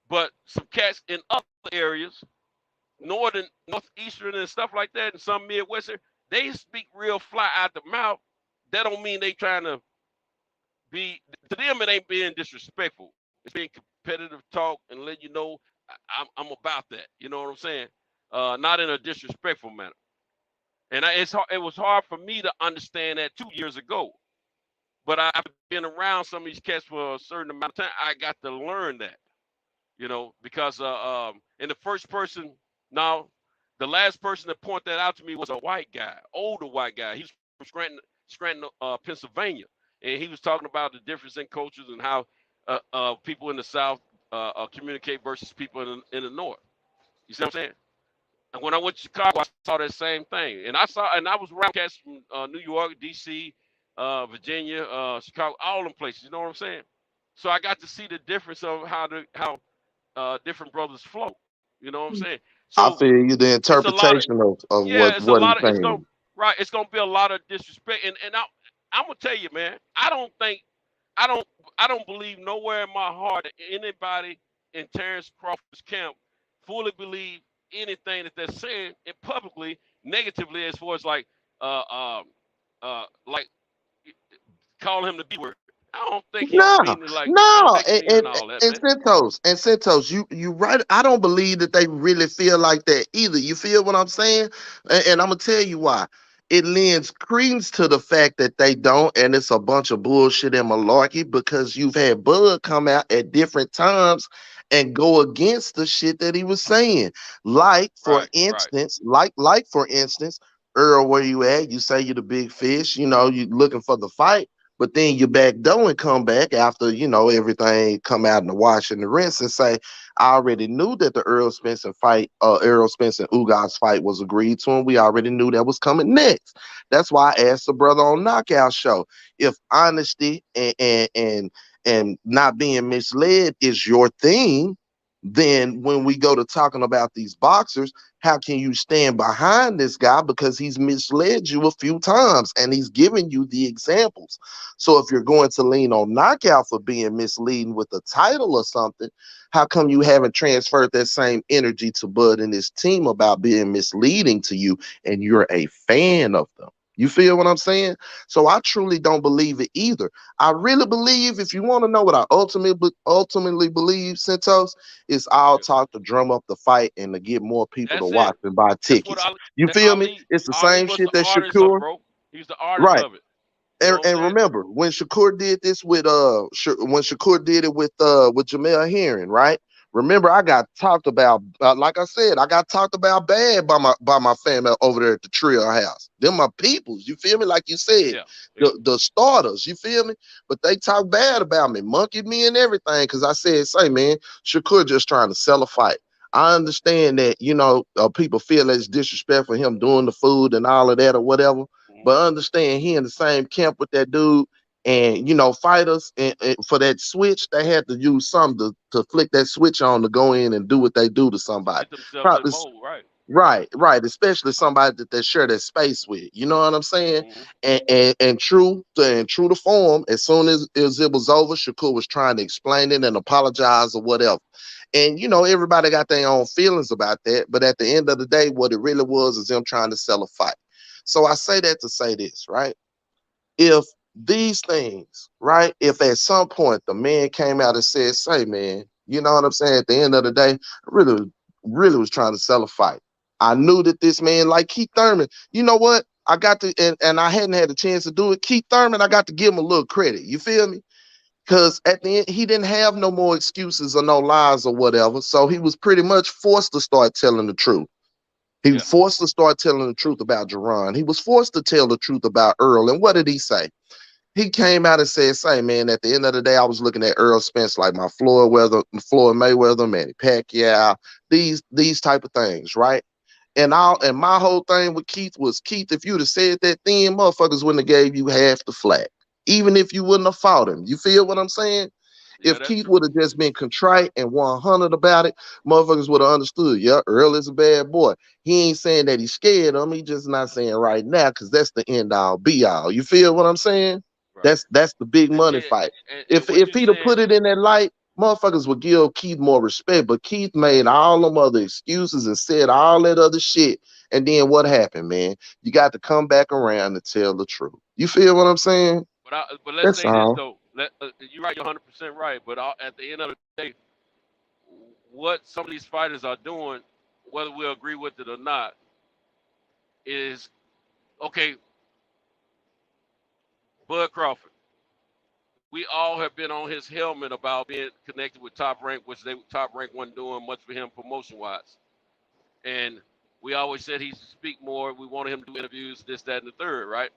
but some cats in other areas, northern, northeastern, and stuff like that, and some midwestern, they speak real fly out the mouth. That don't mean they trying to be. To them, it ain't being disrespectful. It's being competitive talk and let you know I'm about that. You know what I'm saying? Not in a disrespectful manner. And it was hard for me to understand that 2 years ago. But I've been around some of these cats for a certain amount of time. I got to learn that, because in the first person, now the last person that pointed that out to me was a white guy, older white guy. He's from Scranton, Pennsylvania, and he was talking about the difference in cultures and how people in the South communicate versus people in the North. You see what I'm saying? And when I went to Chicago, I saw that same thing. And I was around cats from New York, DC, Virginia, Chicago, all them places. You know what I'm saying? So I got to see the difference of how different brothers flow. You know what I'm saying? I So feel you. The it's a lot of, interpretation of yeah, it's a what he's lot of, saying. it's gonna be a lot of disrespect. And I'm gonna tell you, man, I don't I don't believe nowhere in my heart that anybody in Terrence Crawford's camp fully believe anything that they're saying it publicly negatively, as far as like calling him the B word. I don't think he No, mean it like I don't no, think he meaning all that, man. and Centos, you right. I don't believe that they really feel like that either. You feel what I'm saying? And I'm gonna tell you why. It lends credence to the fact that they don't, and it's a bunch of bullshit and malarkey because you've had Bud come out at different times and go against the shit that he was saying. Right, right. Like for instance, Earl, where you at? You say you're the big fish. You looking for the fight. But then you back door and come back after, everything come out in the wash and the rinse and say, I already knew that the Earl Spence and Ugas fight was agreed to, and we already knew that was coming next. That's why I asked the brother on Knockout Show if honesty and not being misled is your thing. Then when we go to talking about these boxers, how can you stand behind this guy because he's misled you a few times and he's giving you the examples? So if you're going to lean on Knockout for being misleading with a title or something, how come you haven't transferred that same energy to Bud and his team about being misleading to you and you're a fan of them? You feel what I'm saying? So I truly don't believe it either. I really believe, if you want to know what I ultimately believe, Santos, it's all Yeah. talk to drum up the fight and to get more people to That's it. watch and buy That's what tickets. You feel me? It's the Ali same was the shit that artist of it, Shakur, bro. He's the artist right? of it. You know what I'm And saying? remember when Shakur did this with when Shakur did it with Jamel Herring, right? Remember, I got talked about, like I said, I got talked about bad by my family over there at the Trill House. Them my peoples, you feel me? Like you said, the starters, you feel me? But they talk bad about me, monkeyed me and everything, because I said, say, man, Shakur just trying to sell a fight. I understand that, you know, people feel it's disrespect for him doing the food and all of that or whatever, but understand he in the same camp with that dude. And you know, fighters and for that switch, they had to use something to flick that switch on to go in and do what they do to somebody. Probably, right. Especially somebody that they share that space with. You know what I'm saying? And true to form, as soon as it was over, Shakur was trying to explain it and apologize or whatever. And you know, everybody got their own feelings about that. But at the end of the day, what it really was is them trying to sell a fight. So I say that to say this, right? If these things, right? If at some point the man came out and said, say, man, you know what I'm saying? At the end of the day, I really was trying to sell a fight. I knew that this man, like Keith Thurman, you know what? I got to, and I hadn't had a chance to do it. Keith Thurman, I got to give him a little credit. You feel me? Because at the end, he didn't have no more excuses or no lies or whatever. So he was pretty much forced to start telling the truth. He was forced to start telling the truth about Jerron. He was forced to tell the truth about Earl. And what did he say? He came out and said, say, man, at the end of the day, I was looking at Earl Spence like my Floyd Mayweather, Manny Pacquiao, these type of things, right? And my whole thing with Keith was, Keith, if you'd have said that then, motherfuckers wouldn't have gave you half the flack. Even if you wouldn't have fought him. You feel what I'm saying? If Keith would have just been contrite and 100 about it, motherfuckers would have understood. Yeah, Earl is a bad boy. He ain't saying that he's scared of him. He just not saying right now, because that's the end all be all. You feel what I'm saying? Right. That's the big money fight. If he'd have put it in that light, motherfuckers would give Keith more respect. But Keith made all them other excuses and said all that other shit. And then what happened, man? You got to come back around and tell the truth. You feel what I'm saying? But let's say this though. You're right, you're 100% right. But at the end of the day, what some of these fighters are doing, whether we agree with it or not, is okay. Bud Crawford, we all have been on his helmet about being connected with Top Rank, which Top Rank wasn't doing much for him promotion wise, and we always said he should speak more. We wanted him to do interviews, this, that, and the third, right?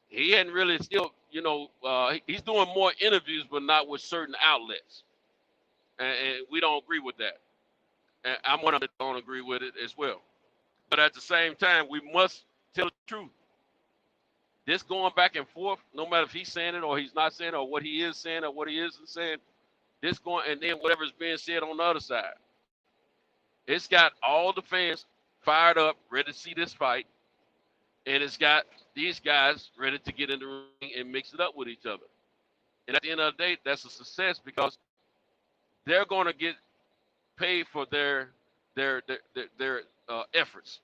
He hadn't really still, you know, he's doing more interviews, but not with certain outlets. And we don't agree with that. And I'm one of them that don't agree with it as well. But at the same time, we must tell the truth. This going back and forth, no matter if he's saying it or he's not saying it, or what he is saying or what he isn't saying, this going, and then whatever's being said on the other side. It's got all the fans fired up, ready to see this fight. And it's got these guys ready to get in the ring and mix it up with each other. And at the end of the day, that's a success because they're going to get paid for their efforts.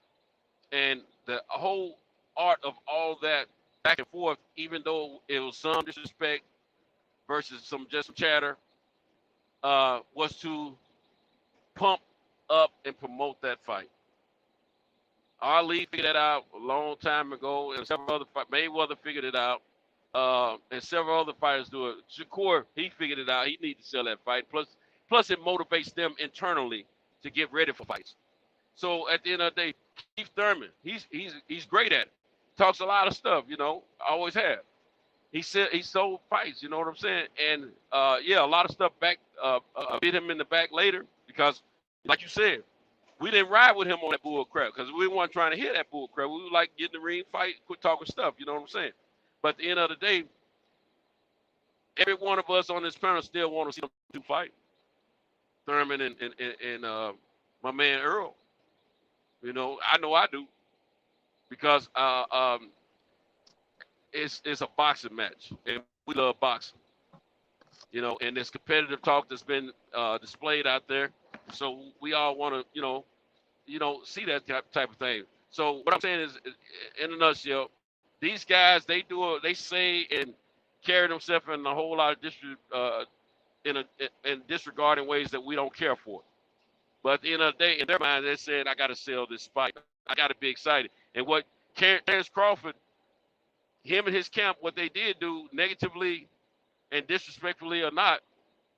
And the whole art of all that back and forth, even though it was some disrespect versus some chatter, was to pump up and promote that fight. Ali figured that out a long time ago, and several other Mayweather figured it out, and several other fighters do it. Shakur, he figured it out. He needs to sell that fight. Plus, it motivates them internally to get ready for fights. So at the end of the day, Keith Thurman, he's great at it. Talks a lot of stuff, you know. Always have. He sold fights, you know what I'm saying? And yeah, a lot of stuff bit him in the back later because, like you said, we didn't ride with him on that bull crap because we weren't trying to hear that bull crap. We were like, get in the ring, fight, quit talking stuff. You know what I'm saying? But at the end of the day, every one of us on this panel still want to see them two fight. Thurman and my man Earl. You know I do because it's a boxing match and we love boxing. You know, and there's competitive talk that's been displayed out there. So we all want to, see that type of thing. So what I'm saying is, in a nutshell, these guys, they say and carry themselves in a whole lot of in disregarding ways that we don't care for. But at the end of the day, in their mind, they're saying, I got to sell this fight. I got to be excited. And what Terrence Crawford, him and his camp, what they did do, negatively and disrespectfully or not,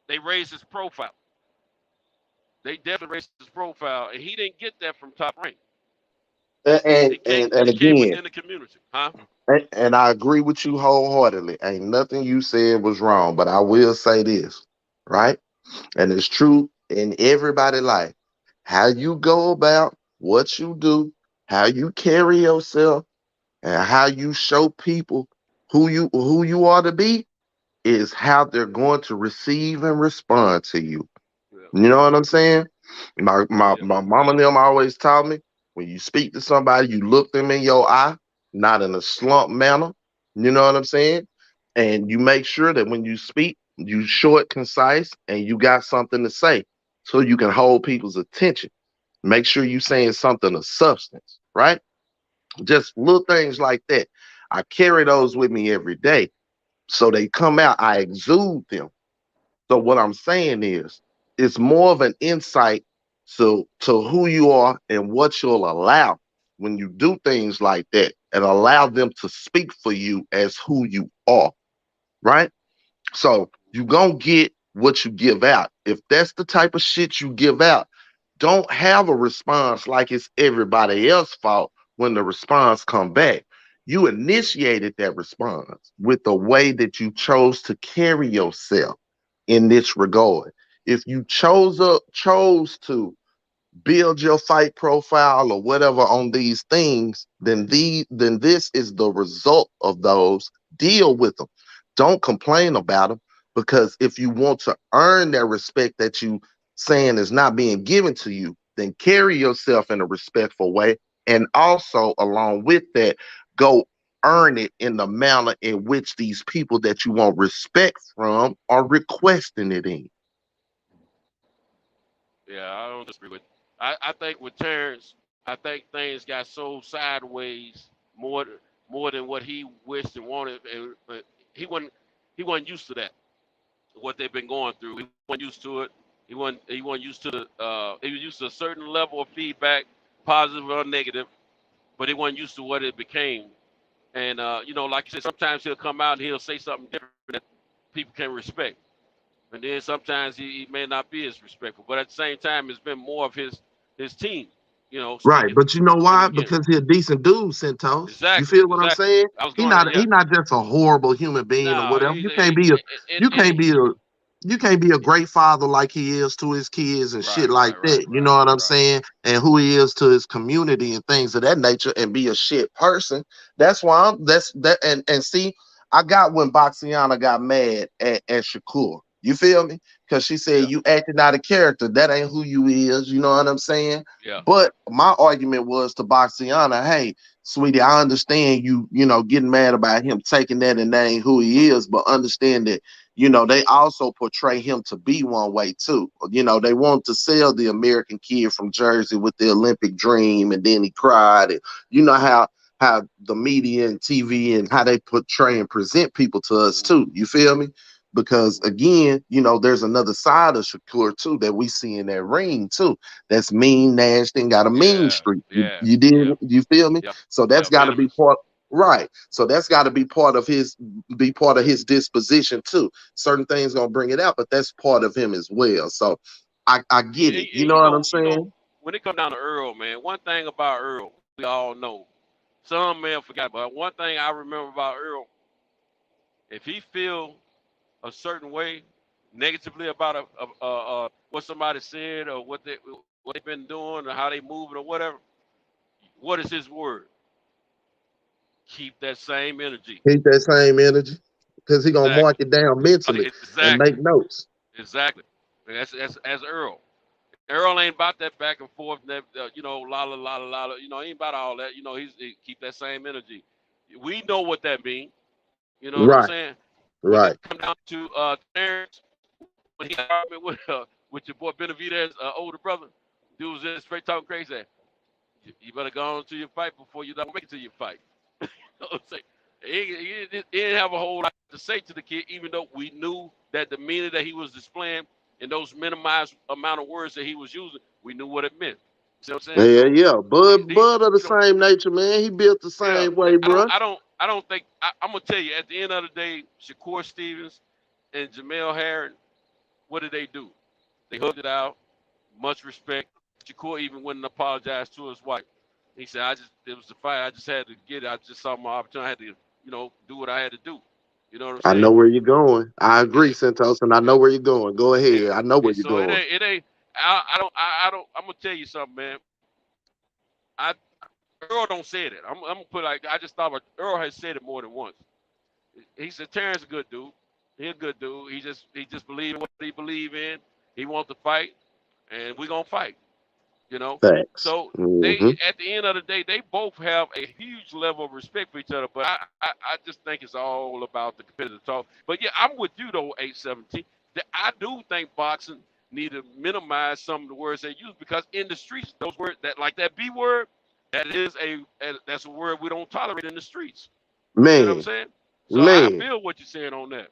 they raised his profile. They definitely raised his profile, and he didn't get that from top rank. And It came, and it came again, within the community, huh? and I agree with you wholeheartedly. Ain't nothing you said was wrong, but I will say this, right? And it's true in everybody's life. How you go about what you do, how you carry yourself, and how you show people who you are to be is how they're going to receive and respond to you. Yeah. You know what I'm saying? My my Yeah. my mom and them always taught me when you speak to somebody, you look them in your eye, not in a slump manner. You know what I'm saying? And you make sure that when you speak, you short, concise, and you got something to say so you can hold people's attention. Make sure you saying something of substance, right? Just little things like that. I carry those with me every day. So they come out, I exude them. So what I'm saying is, it's more of an insight to who you are and what you'll allow when you do things like that, and allow them to speak for you as who you are, right? So you gonna get what you give out. If that's the type of shit you give out, don't have a response like it's everybody else's fault when the response come back. You initiated that response with the way that you chose to carry yourself in this regard. If you chose to build your fight profile or whatever on these things, then this is the result of those. Deal with them. Don't complain about them, because if you want to earn that respect that you saying is not being given to you, then carry yourself in a respectful way, and also along with that, go earn it in the manner in which these people that you want respect from are requesting it in. Yeah, I don't disagree with. I think with Terrence, I think things got so sideways more more than what he wished and wanted, but he wasn't he wasn't used to that. What they've been going through, he wasn't used to it. He wasn't used to the he was used to a certain level of feedback, positive or negative, but he wasn't used to what it became. And like you said, sometimes he'll come out and he'll say something different that people can respect. And then sometimes he may not be as respectful. But at the same time, it's been more of his team, Right, speaking but you know in the why? beginning. Because he a decent dude, Centos. You Exactly, feel what I'm exactly. saying? I was He going to not yeah. he not just a horrible human being or No, whatever. he's You can't be a and, you and can't he, be a you can't be a great father like he is to his kids and right, shit like right, right, that. You right, know what I'm right. saying? And who he is to his community and things of that nature, and be a shit person. That's why that's that. And see, I got when Boxiana got mad at Shakur. You feel me? Because she said Yeah, you acting out of character. That ain't who you is. You know what I'm saying? yeah. But my argument was to Boxiana, hey, sweetie, I understand you getting mad about him taking that and that ain't who he is, but understand that, they also portray him to be one way too. They want to sell the American kid from Jersey with the Olympic dream, and then he cried. And you know how the media and TV and how they portray and present people to us too. You feel me? Because again, there's another side of Shakur too that we see in that ring too. That's mean, nasty, and got a mean Yeah, streak. You, yeah, you did, yeah, you feel me? yeah, So yeah. that's got to be Venomous. part, right? So that's got to be part of his disposition too. Certain things gonna bring it out, but that's part of him as well. So I And, get and, it. You and know what I'm saying? when it comes down to Earl, man, one thing about Earl, we all know. Some may have forgot, but one thing I remember about Earl, if he feel a certain way negatively about what somebody said or what they've been doing or how they moving or whatever, what is his word? Keep that same energy. Keep that same energy, because he gonna mark Exactly. it down mentally and Exactly. make notes. Exactly. And that's Earl. Earl ain't about that back and forth, la la la la la. He ain't about all that. He keep that same energy. We know what that means. You know what I'm Right, saying? When it right. come down to Terrence, when he argued with your boy Benavidez's older brother, dude was just straight talking crazy. You better go on to your fight before you don't make it to your fight. You know what I'm saying? He didn't have a whole lot to say to the kid, even though we knew that the meaning that he was displaying and those minimized amount of words that he was using, we knew what it meant. See what I'm saying? Yeah, So yeah. Bud, these Bud of the same nature, man. He built the yeah. same way, bro. I don't think I'm gonna tell you at the end of the day, Shakur Stevens and Jamel Herring, what did they do? They hugged it out. much respect. Shakur even went and apologized to his wife. He said, it was the fight. I just had to get it. I just saw my opportunity. I had to, do what I had to do. You know what I'm I saying? know where you're going. I agree, Santos, and I know where you're going. Go ahead. I know where you're So going. it ain't. I don't. I'm gonna tell you something, man. I Earl don't say that. I'm gonna put like I just thought about Earl has said it more than once. He said Terrence a good dude. He a good dude. He just believe in what he believe in. He wants to fight, and we gonna fight. Facts. So they Mm-hmm. at the end of the day, they both have a huge level of respect for each other. But I just think it's all about the competitive talk. But yeah, I'm with you though, 817. I do think boxing need to minimize some of the words they use because in the streets, those words that B word, that's a word we don't tolerate in the streets. You see what I'm Man, saying? So I man. feel what you're saying on that.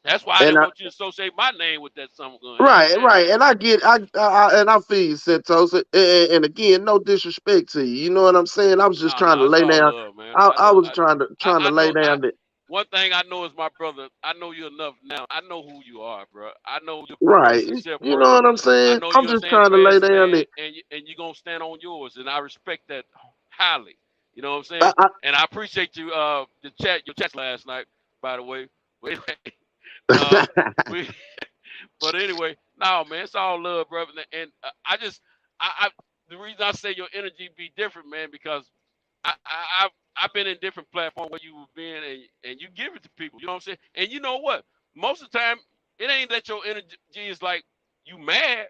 That's why I And didn't want you to associate my name with that summer gun. You right, understand right. me? And I get, and I feel you, Santos. And again, no disrespect to you. You know what I'm saying? I was just trying to It's lay all down. love, man. I was trying to I lay know. down that. One thing I know is my brother. I know you enough now. I know who you are, bro. I know you're a Right. professional chef You know first. what I'm I saying? know I'm you're a just trying to lay fantastic down man, that. and you're gonna stand on yours, and I respect that highly. You know what I'm I, saying? I, And I appreciate you. Your chat last night, by the way. But anyway, uh, we. But anyway, no, man, it's all love, brother. And the reason I say your energy be different, man, because I've been in different platforms where you've been and you give it to people. You know what I'm saying? And you know what? Most of the time, it ain't that your energy is like you mad.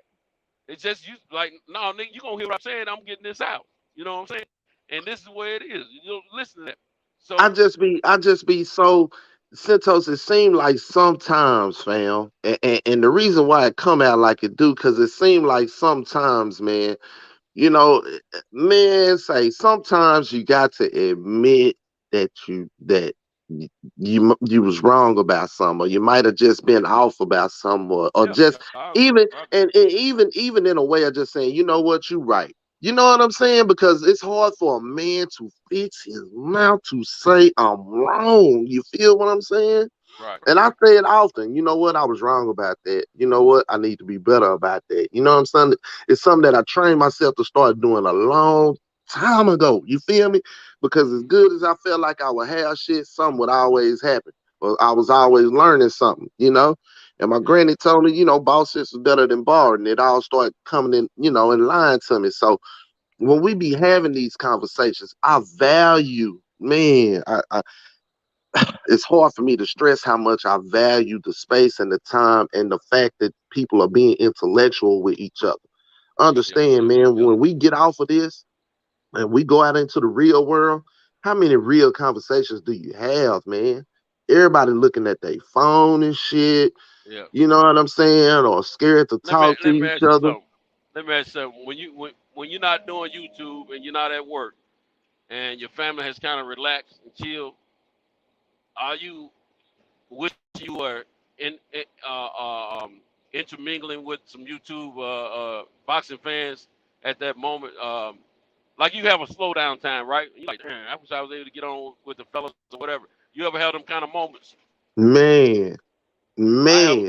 It's just you like, no, nigga, you gonna hear what I'm saying? I'm getting this out. You know what I'm saying? And this is the way it is. You don't listen to that. I So just be so Santos. It seemed like sometimes, fam, and the reason why it come out like it do, because it seemed like sometimes, man. You know, man, say sometimes you got to admit that you was wrong about something, or you might have just been off about something, or yeah, just I agree. even and even in a way of just saying, you know what, you right. You know what I'm saying? Because it's hard for a man to fix his mouth to say I'm wrong. You feel what I'm saying? Right. And I say it often, you know what, I was wrong about that. You know what, I need to be better about that. You know what I'm saying? It's something that I trained myself to start doing a long time ago. You feel me? Because as good as I felt like I would have shit, something would always happen. Well, I was always learning something, you know? And my granny told me, boss is better than borrowed. And it all started coming in, in line to me. So when we be having these conversations, I value, man, it's hard for me to stress how much I value the space and the time and the fact that people are being intellectual with each other. Understand, man, when we get off of this and we go out into the real world, how many real conversations do you have, man? Everybody looking at their phone and shit. Yeah. You know what I'm saying? Or scared to Let me talk to let me each ask you other. something. Let me ask you something. When you're not doing YouTube and you're not at work and your family has kind of relaxed and chilled, are you wish you were intermingling with some YouTube boxing fans at that moment? Like you have a slow down time, right? You're like, damn, I wish I was able to get on with the fellas or whatever. You ever had them kind of moments? Man,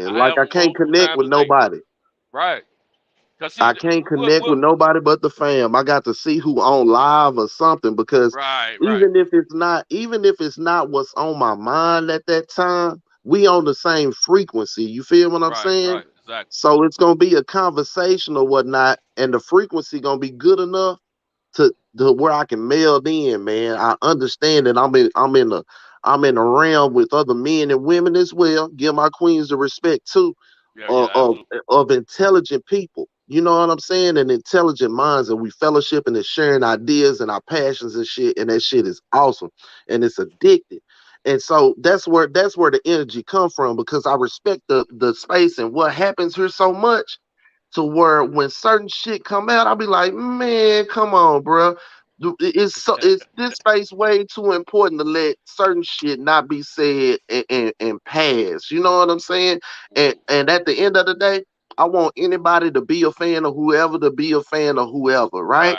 I like have I them can't multiple connect times with a day. nobody. Right. Cause see, I can't connect with nobody but the fam. I got to see who on live or something, because right. even if it's not what's on my mind at that time, we on the same frequency. You feel what I'm saying? Right, exactly. So it's gonna be a conversation or whatnot, and the frequency gonna be good enough to where I can meld in, man. I understand that I'm in a realm with other men and women as well. Give my queens the respect too, Yeah, of absolutely. of intelligent people. You know what I'm saying? And intelligent minds, and we fellowship and sharing ideas and our passions and shit. And that shit is awesome, and it's addictive. And so that's where the energy come from, because I respect the space and what happens here so much, to where when certain shit come out, I'll be like, man, come on, bro. It's this space way too important to let certain shit not be said and pass. You know what I'm saying? And at the end of the day, I want anybody to be a fan of whoever, to be a fan of whoever, right?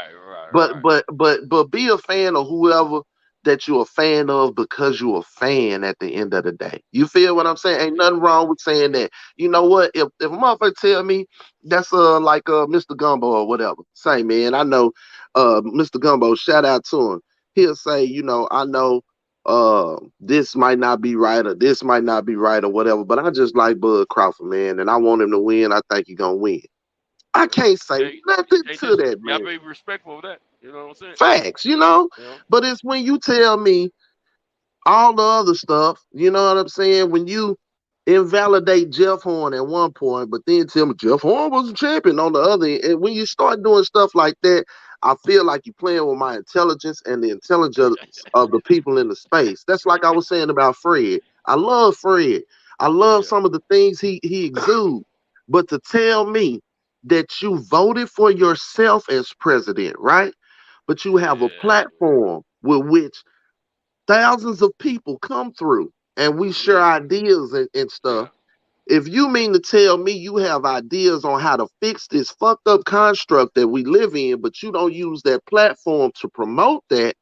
Right. But be a fan of whoever that you're a fan of because you're a fan at the end of the day. You feel what I'm saying? Ain't nothing wrong with saying that. You know what? If a motherfucker tell me that's like Mr. Gumbo or whatever, say, man, I know Mr. Gumbo, shout out to him. He'll say, you know, I know this might not be right or this might not be right or whatever, but I just like Bud Crawford, man, and I want him to win. I think he's gonna win. I can't say nothing to that, man. Gotta be respectful of that. You know what I'm saying? Facts, you know? But it's when you tell me all the other stuff, you know what I'm saying? When you invalidate Jeff Horn at one point, but then tell me Jeff Horn was a champion on the other end. And when you start doing stuff like that, I feel like you're playing with my intelligence and the intelligence of the people in the space. That's like I was saying about Fred. I love Fred. I love some of the things he exudes. But to tell me that you voted for yourself as president, right? But you have a platform with which thousands of people come through and we share ideas and stuff. If you mean to tell me you have ideas on how to fix this fucked up construct that we live in, but you don't use that platform to promote that,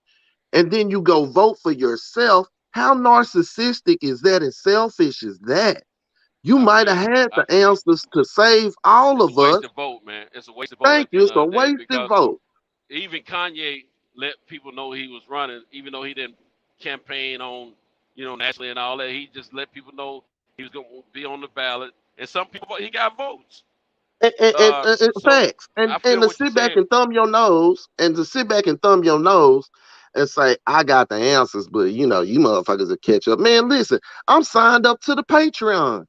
and then you go vote for yourself, how narcissistic is that and selfish is that? You might have had the answers to save all of us. It's a wasted vote, man. It's a wasted vote. Thank you. It's a wasted vote. Even Kanye let people know he was running, even though he didn't campaign on, you know, nationally and all that. He just let people know he was going to be on the ballot. And some people, he got votes. Facts. And to sit back and thumb your nose, and say, I got the answers, but you know, you motherfuckers will catch up. Man, listen, I'm signed up to the Patreon.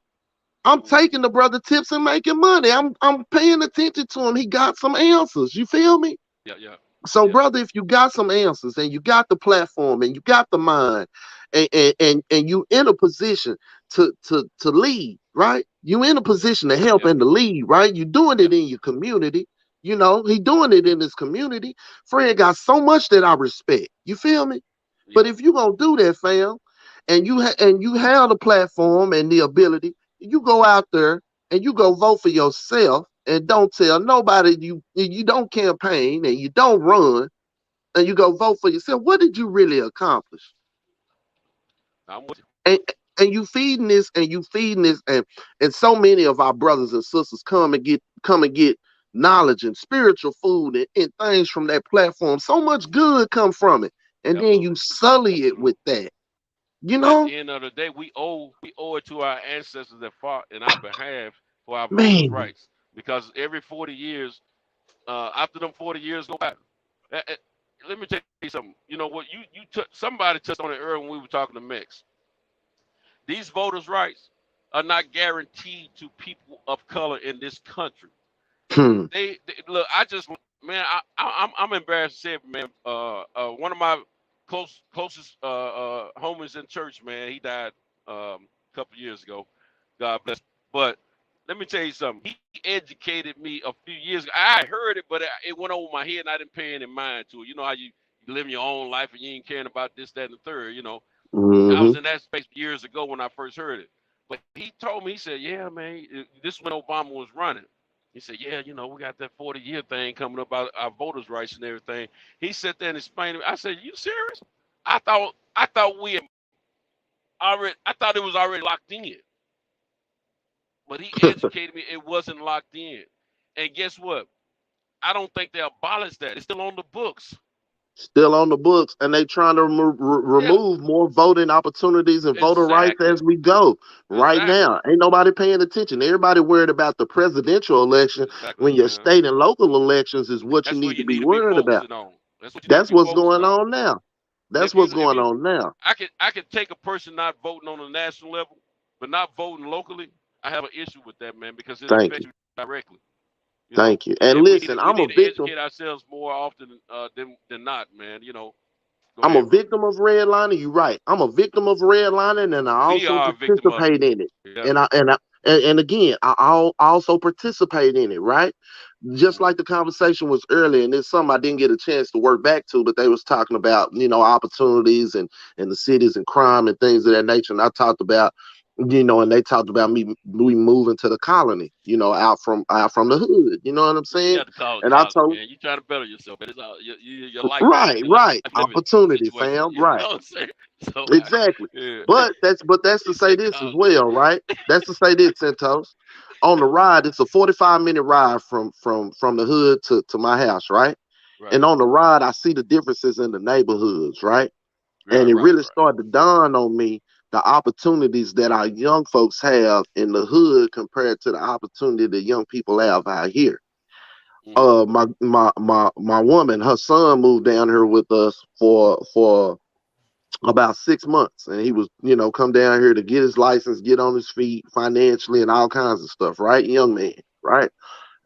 I'm taking the brother tips and making money. I'm paying attention to him. He got some answers. You feel me? Yeah. So, brother, if you got some answers and you got the platform and you got the mind and you in a position to lead, right? You in a position to help and to lead, right? You doing it in your community. You know, he doing it in his community. Fred got so much that I respect. You feel me? Yeah. But if you gonna do that, fam, and you have the platform and the ability, you go out there and you go vote for yourself and don't tell nobody you don't campaign and you don't run and you go vote for yourself. What did you really accomplish? And you feeding this and so many of our brothers and sisters come and get knowledge and spiritual food and things from that platform. So much good come from it. And then you sully it with that. You know, at the end of the day, we owe it to our ancestors that fought in our behalf for our voting rights. Because every 40 years, after them 40 years go by, let me tell you something. You know what? Somebody touched on it earlier when we were talking to Mex. These voters' rights are not guaranteed to people of color in this country. They look. I'm embarrassed to say it, man. One of my closest homies in church, man, he died a couple years ago. God bless. But let me tell you something. He educated me a few years ago. I heard it, but it went over my head, and I didn't pay any mind to it. You know how you live your own life and you ain't caring about this, that, and the third. You know, I was in that space years ago when I first heard it. But he told me, he said, "Yeah, man, this is when Obama was running." He said, "Yeah, you know, we got that 40-year thing coming up about our voters' rights and everything." He sat there and explained to me. I said, "You serious? I thought it was already locked in." But he educated me. It wasn't locked in. And guess what? I don't think they abolished that. It's still on the books. Still on the books, and they trying to remove more voting opportunities and voter rights as we go. Right now, ain't nobody paying attention. Everybody worried about the presidential election when your state and local elections is what you need to be worried about. That's what's going on now. That's what's going on now. I could take a person not voting on a national level, but not voting locally. I have an issue with that, man, because it affects you directly. Thank you. And listen, I'm a victim. We need to educate ourselves more often than not, man. You know. I'm a victim of redlining. You're right. I'm a victim of redlining, and I also participate in it. Yeah. And again, I also participate in it, right? Just like the conversation was earlier, and it's something I didn't get a chance to work back to, but they was talking about, you know, opportunities and the cities and crime and things of that nature. And I talked about And they talked about we moving to the colony, out from the hood. You know what I'm You saying? got to call it And I college, told man. You trying to better yourself, but it's all your life, your life right, living opportunity, situation. fam, You know right, what I'm saying? So exactly. yeah, But that's to he say said this as college. well, right? That's to say this, Santos. On the ride, it's a 45-minute ride from the hood to my house, right? Right, And on the ride, I see the differences in the neighborhoods, right? And right, it right, really started to dawn on me the opportunities that our young folks have in the hood compared to the opportunity that young people have out here. mm-hmm. My woman, her son moved down here with us for about 6 months, and he was, come down here to get his license, get on his feet financially, and all kinds of stuff, right? Young man, right?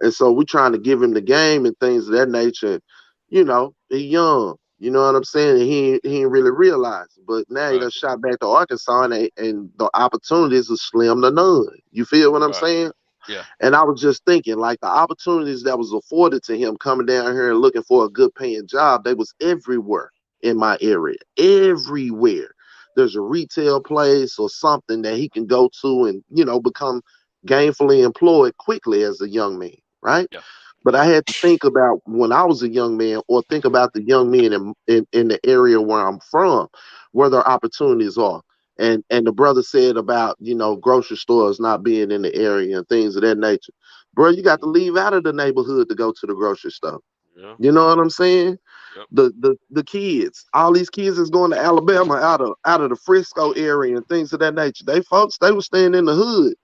And so we're trying to give him the game and things of that nature. He young. You know what I'm saying? And he ain't really realized it. But now he Right, done shot back to Arkansas, and the opportunities are slim to none. You feel what I'm right, saying? yeah, And I was just thinking, like, the opportunities that was afforded to him coming down here and looking for a good paying job, they was everywhere in my area. Everywhere. There's a retail place or something that he can go to and, become gainfully employed quickly as a young man, right? yeah, But I had to think about when I was a young man, or think about the young men in the area where I'm from, where their opportunities are. And the brother said about, grocery stores not being in the area and things of that nature. Bro, you got to leave out of the neighborhood to go to the grocery store. yeah, You know what I'm saying? yep, The kids, all these kids is going to Alabama out of the Frisco area and things of that nature. They were staying in the hood.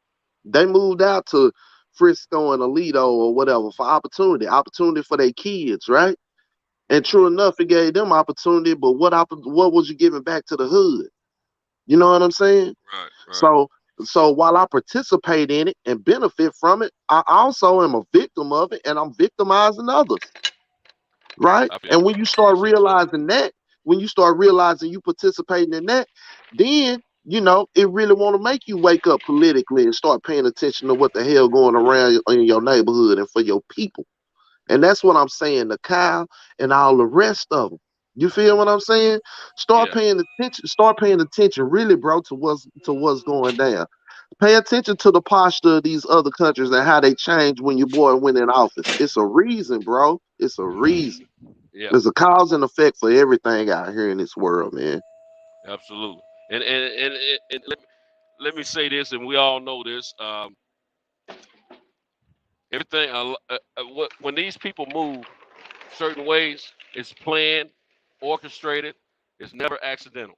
They moved out to Frisco and Aledo or whatever for opportunity for their kids, right? And mm-hmm. true enough, it gave them opportunity. But what was you giving back to the hood? You know what I'm saying? Right, right. So while I participate in it and benefit from it, I also am a victim of it, and I'm victimizing others, right? I feel And you. when you start Yes, sir. realizing that, when you start realizing you participating in that, then it really want to make you wake up politically and start paying attention to what the hell going around in your neighborhood and for your people. And that's what I'm saying, the Kyle and all the rest of them. You feel what I'm saying? Start Yeah, paying attention. Start paying attention, really, bro, to what's going down. Pay attention to the posture of these other countries and how they changed when your boy went in office. It's a reason, bro. It's a reason. yeah, There's a cause and effect for everything out here in this world, man. absolutely. And let me say this, and we all know this. Everything, when these people move certain ways, it's planned, orchestrated. It's never accidental.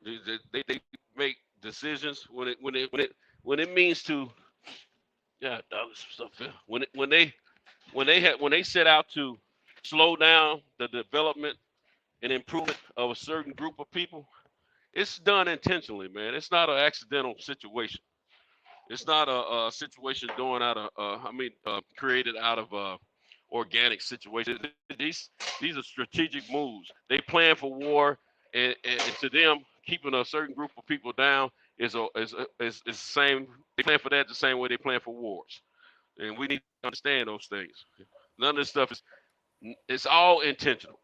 They make decisions when it means to. Yeah, dollars stuff. Yeah. When they set out to slow down the development and improvement of a certain group of people, it's done intentionally, man. It's not an accidental situation. It's not a situation doing out of, created out of organic situations. These are strategic moves. They plan for war, and to them, keeping a certain group of people down is the same. They plan for that the same way they plan for wars, and we need to understand those things. None of this stuff it's all intentional,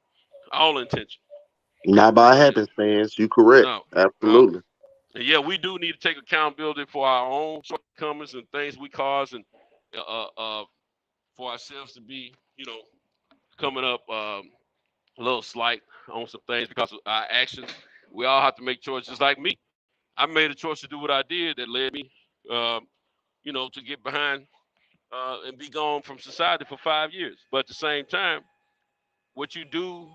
all intentional. Not by And happenstance. You correct. no, no. Absolutely. And yeah, we do need to take accountability for our own shortcomings and things we cause, and for ourselves to be, coming up a little slight on some things because of our actions. We all have to make choices. Like me, I made a choice to do what I did that led me, um, to get behind and be gone from society for 5 years. But at the same time, what you do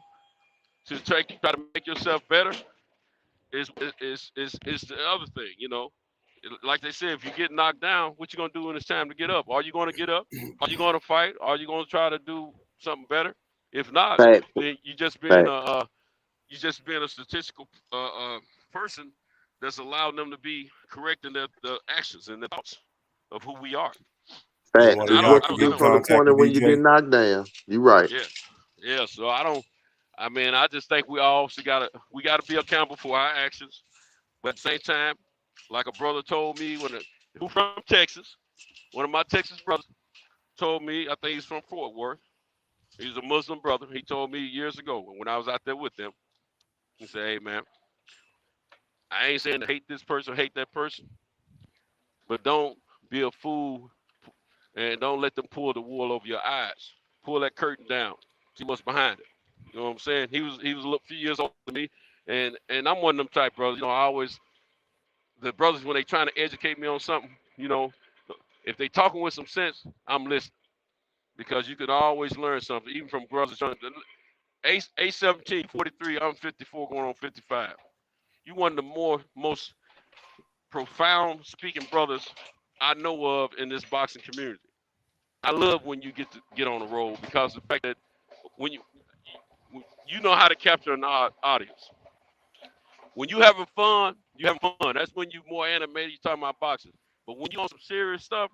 to try to make yourself better is the other thing. Like they said, if you get knocked down, what you gonna do when it's time to get up? Are you gonna get up? Are you gonna fight? Are you gonna try to do something better? If not, Fact. then Fact. you just being a statistical person that's allowed them to be correcting the actions and the thoughts of who we are. You Fact. want And to It's I don't what look I you and don't I get do in don't from the contact point of with when you get DJ. knocked down. You right. yeah. Yeah. So I don't I just think we gotta be accountable for our actions. But at the same time, like a brother told me who from Texas, one of my Texas brothers told me, I think he's from Fort Worth. He's a Muslim brother. He told me years ago when I was out there with them, he said, "Hey man, I ain't saying to hate this person, hate that person, but don't be a fool and don't let them pull the wool over your eyes. Pull that curtain down. See what's behind it. You know what I'm saying? He was a few years older than me, and I'm one of them type brothers. I always the brothers when they trying to educate me on something. If they talking with some sense, I'm listening because you can always learn something, even from brothers. A17, 43, I'm 54, going on 55. You one of the most profound speaking brothers I know of in this boxing community. I love when you get on the road because the fact that when you know how to capture an audience. When you having fun, you having fun. That's when you more animated. You talking about boxing. But when you on some serious stuff,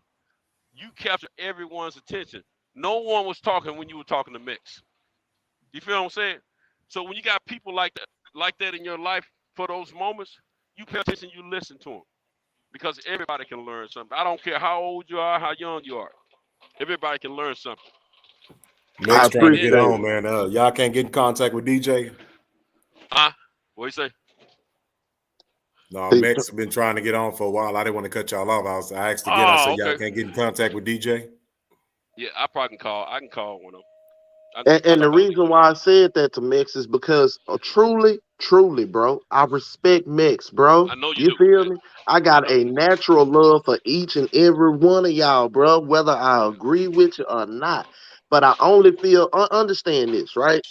you capture everyone's attention. No one was talking when you were talking to Mix. You feel what I'm saying? So when you got people like that in your life for those moments, you pay attention, you listen to them because everybody can learn something. I don't care how old you are, how young you are. Everybody can learn something. Mix trying to get on, man. Y'all can't get in contact with DJ. What you say? No, Mex been trying to get on for a while. I didn't want to cut y'all off. I asked again. I said, y'all can't get in contact with DJ. Yeah, I probably can call. I can call one of them. And the reason why I said that to Mex is because truly, bro, I respect Mex, bro. I know you do. Feel me? I got a natural love for each and every one of y'all, bro, whether I agree with you or not. But I only feel, understand this, right?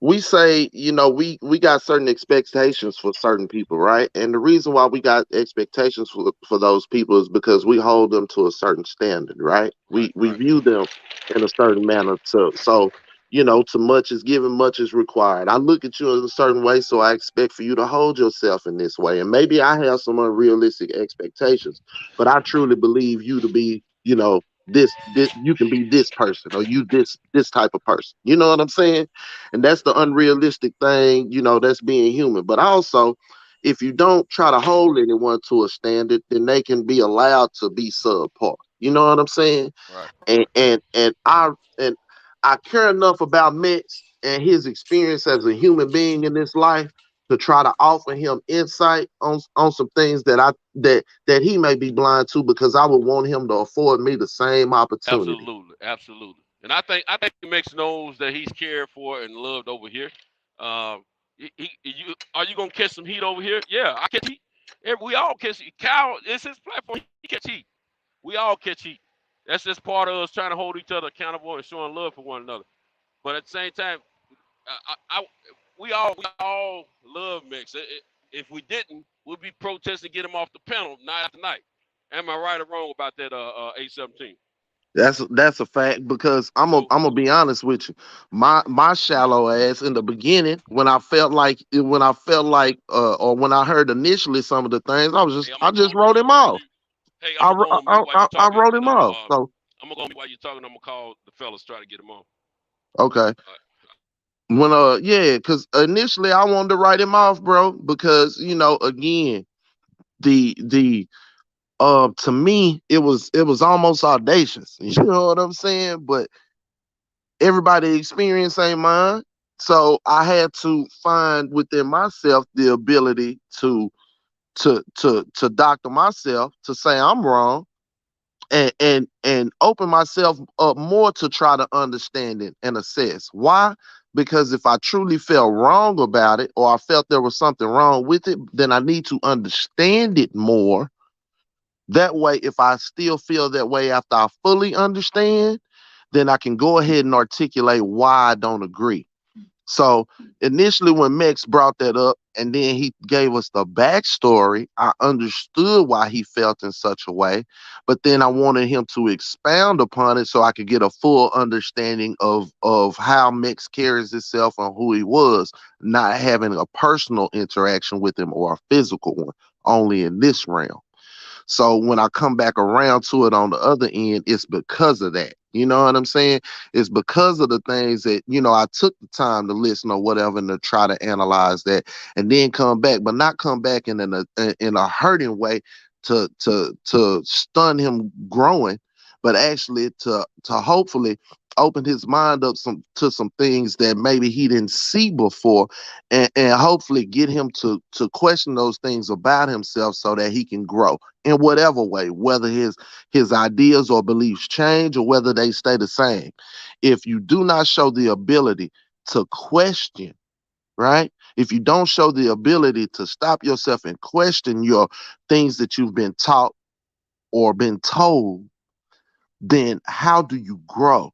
We say, we got certain expectations for certain people, right? And the reason why we got expectations for those people is because we hold them to a certain standard, right? We view them in a certain manner. So to much is given, much is required. I look at you in a certain way, so I expect for you to hold yourself in this way. And maybe I have some unrealistic expectations, but I truly believe you to be, this you can be this person or you this type of person. You know what I'm saying? And that's the unrealistic thing, that's being human. But also, if you don't try to hold anyone to a standard, then they can be allowed to be subpar. You know what I'm saying? Right. And I care enough about Metz and his experience as a human being in this life to try to offer him insight on some things that he may be blind to, because I would want him to afford me the same opportunity. Absolutely. And I think Mix knows that he's cared for and loved over here. Are you gonna catch some heat over here? Yeah, I catch heat. We all catch heat. Kyle, it's his platform. He catch heat. We all catch heat. That's just part of us trying to hold each other accountable and showing love for one another. But at the same time, we all love Mix. If we didn't, we'd be protesting to get him off the panel night after night. Am I right or wrong about that? A17. That's a fact, because I'm gonna be honest with you. My shallow ass in the beginning, when I felt like or when I heard initially some of the things, I just wrote him off. Hey, I'm gonna go on mute while you're talking. I wrote him off. So I'm gonna go on mute while you're talking. I'm gonna call the fellas, try to get him on. Okay. When because initially I wanted to write him off, bro, because again, the to me it was almost audacious. You know what I'm saying? But everybody experience ain't mine. So I had to find within myself the ability to doctor myself, to say I'm wrong, and open myself up more to try to understand it and assess. Why? Because if I truly felt wrong about it, or I felt there was something wrong with it, then I need to understand it more. That way, if I still feel that way after I fully understand, then I can go ahead and articulate why I don't agree. So initially when Mex brought that up and then he gave us the backstory, I understood why he felt in such a way, but then I wanted him to expound upon it so I could get a full understanding of how Mex carries himself and who he was, not having a personal interaction with him or a physical one, only in this realm. So when I come back around to it on the other end, it's because of that. You know what I'm saying? It's because of the things that, I took the time to listen or whatever and to try to analyze that and then come back, but not come back in a hurting way to stun him growing, but actually to hopefully open his mind up to some things that maybe he didn't see before, and hopefully get him to question those things about himself so that he can grow in whatever way, whether his ideas or beliefs change or whether they stay the same. If you do not show the ability to question, right? If you don't show the ability to stop yourself and question your things that you've been taught or been told, then how do you grow?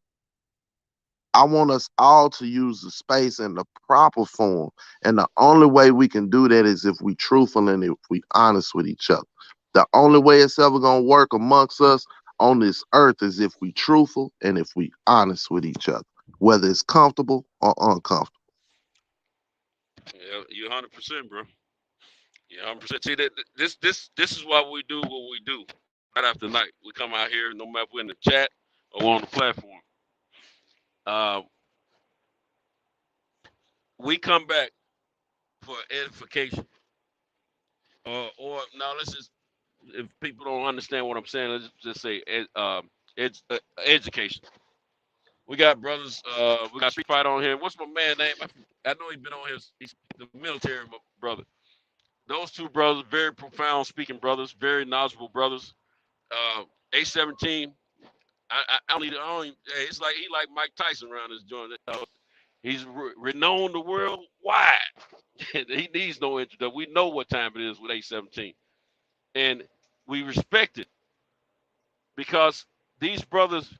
I want us all to use the space in the proper form. And the only way we can do that is if we truthful and if we honest with each other. The only way it's ever going to work amongst us on this earth is if we truthful and if we honest with each other, whether it's comfortable or uncomfortable. Yeah, you 100%, bro. Yeah, 100%. See that this is why we do what we do. Night after night, we come out here, no matter if we're in the chat or on the platform. We come back for edification. Or now let's just, if people don't understand what I'm saying, let's just say education. We got brothers. We got Street Fighter on here. What's my man name? I know he's been on here. He's the military brother. Those two brothers, very profound speaking brothers, very knowledgeable brothers. A17. It's like he like Mike Tyson around this joint. He's renowned the world wide. He needs no introduction. We know what time it is with A17, and we respect it because these brothers,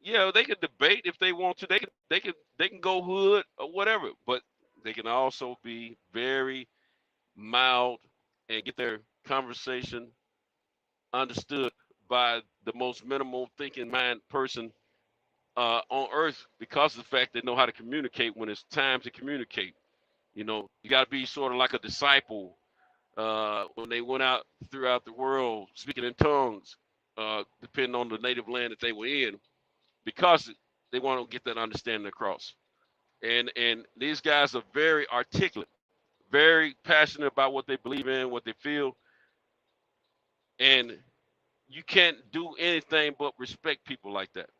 yeah, they can debate if they want to. They can go hood or whatever, but they can also be very mild and get their conversation understood by the most minimal thinking mind person on earth because of the fact they know how to communicate when it's time to communicate. You know, you got to be sort of like a disciple when they went out throughout the world speaking in tongues, depending on the native land that they were in, because they want to get that understanding across. And these guys are very articulate, very passionate about what they believe in, what they feel, and you can't do anything but respect people like that.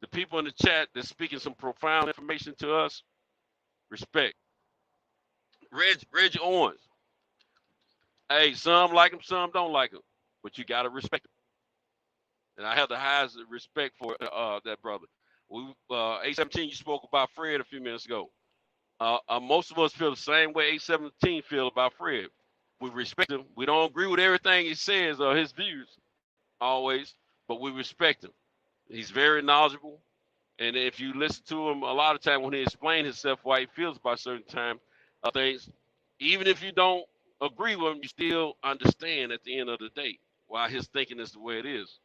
The people in the chat that's speaking some profound information to us, respect. Reggie Owens. Hey, some like him, some don't like him, but you gotta respect him. And I have the highest respect for that brother. A17, you spoke about Fred a few minutes ago. Most of us feel the same way A17 feel about Fred. We respect him. We don't agree with everything he says or his views always, but we respect him. He's very knowledgeable. And if you listen to him a lot of time when he explains himself why he feels about certain things, even if you don't agree with him, you still understand at the end of the day why his thinking is the way it is.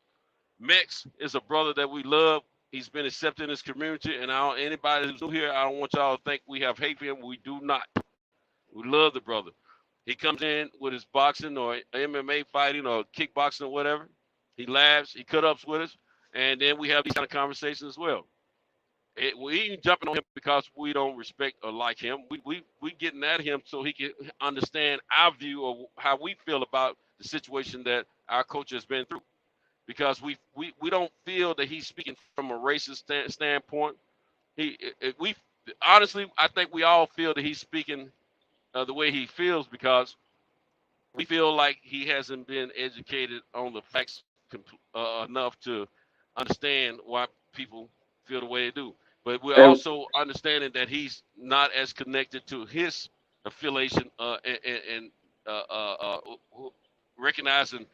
Mex is a brother that we love. He's been accepted in this community, and anybody who's new here, I don't want y'all to think we have hate for him. We do not. We love the brother. He comes in with his boxing or MMA fighting or kickboxing or whatever. He laughs, he cut ups with us, and then we have these kind of conversations as well. We ain't jumping on him because we don't respect or like him. We getting at him so he can understand our view of how we feel about the situation that our coach has been through. Because we don't feel that he's speaking from a racist standpoint. We honestly, I think we all feel that he's speaking the way he feels because we feel like he hasn't been educated on the facts enough to understand why people feel the way they do. But we're also understanding that he's not as connected to his affiliation and recognizing.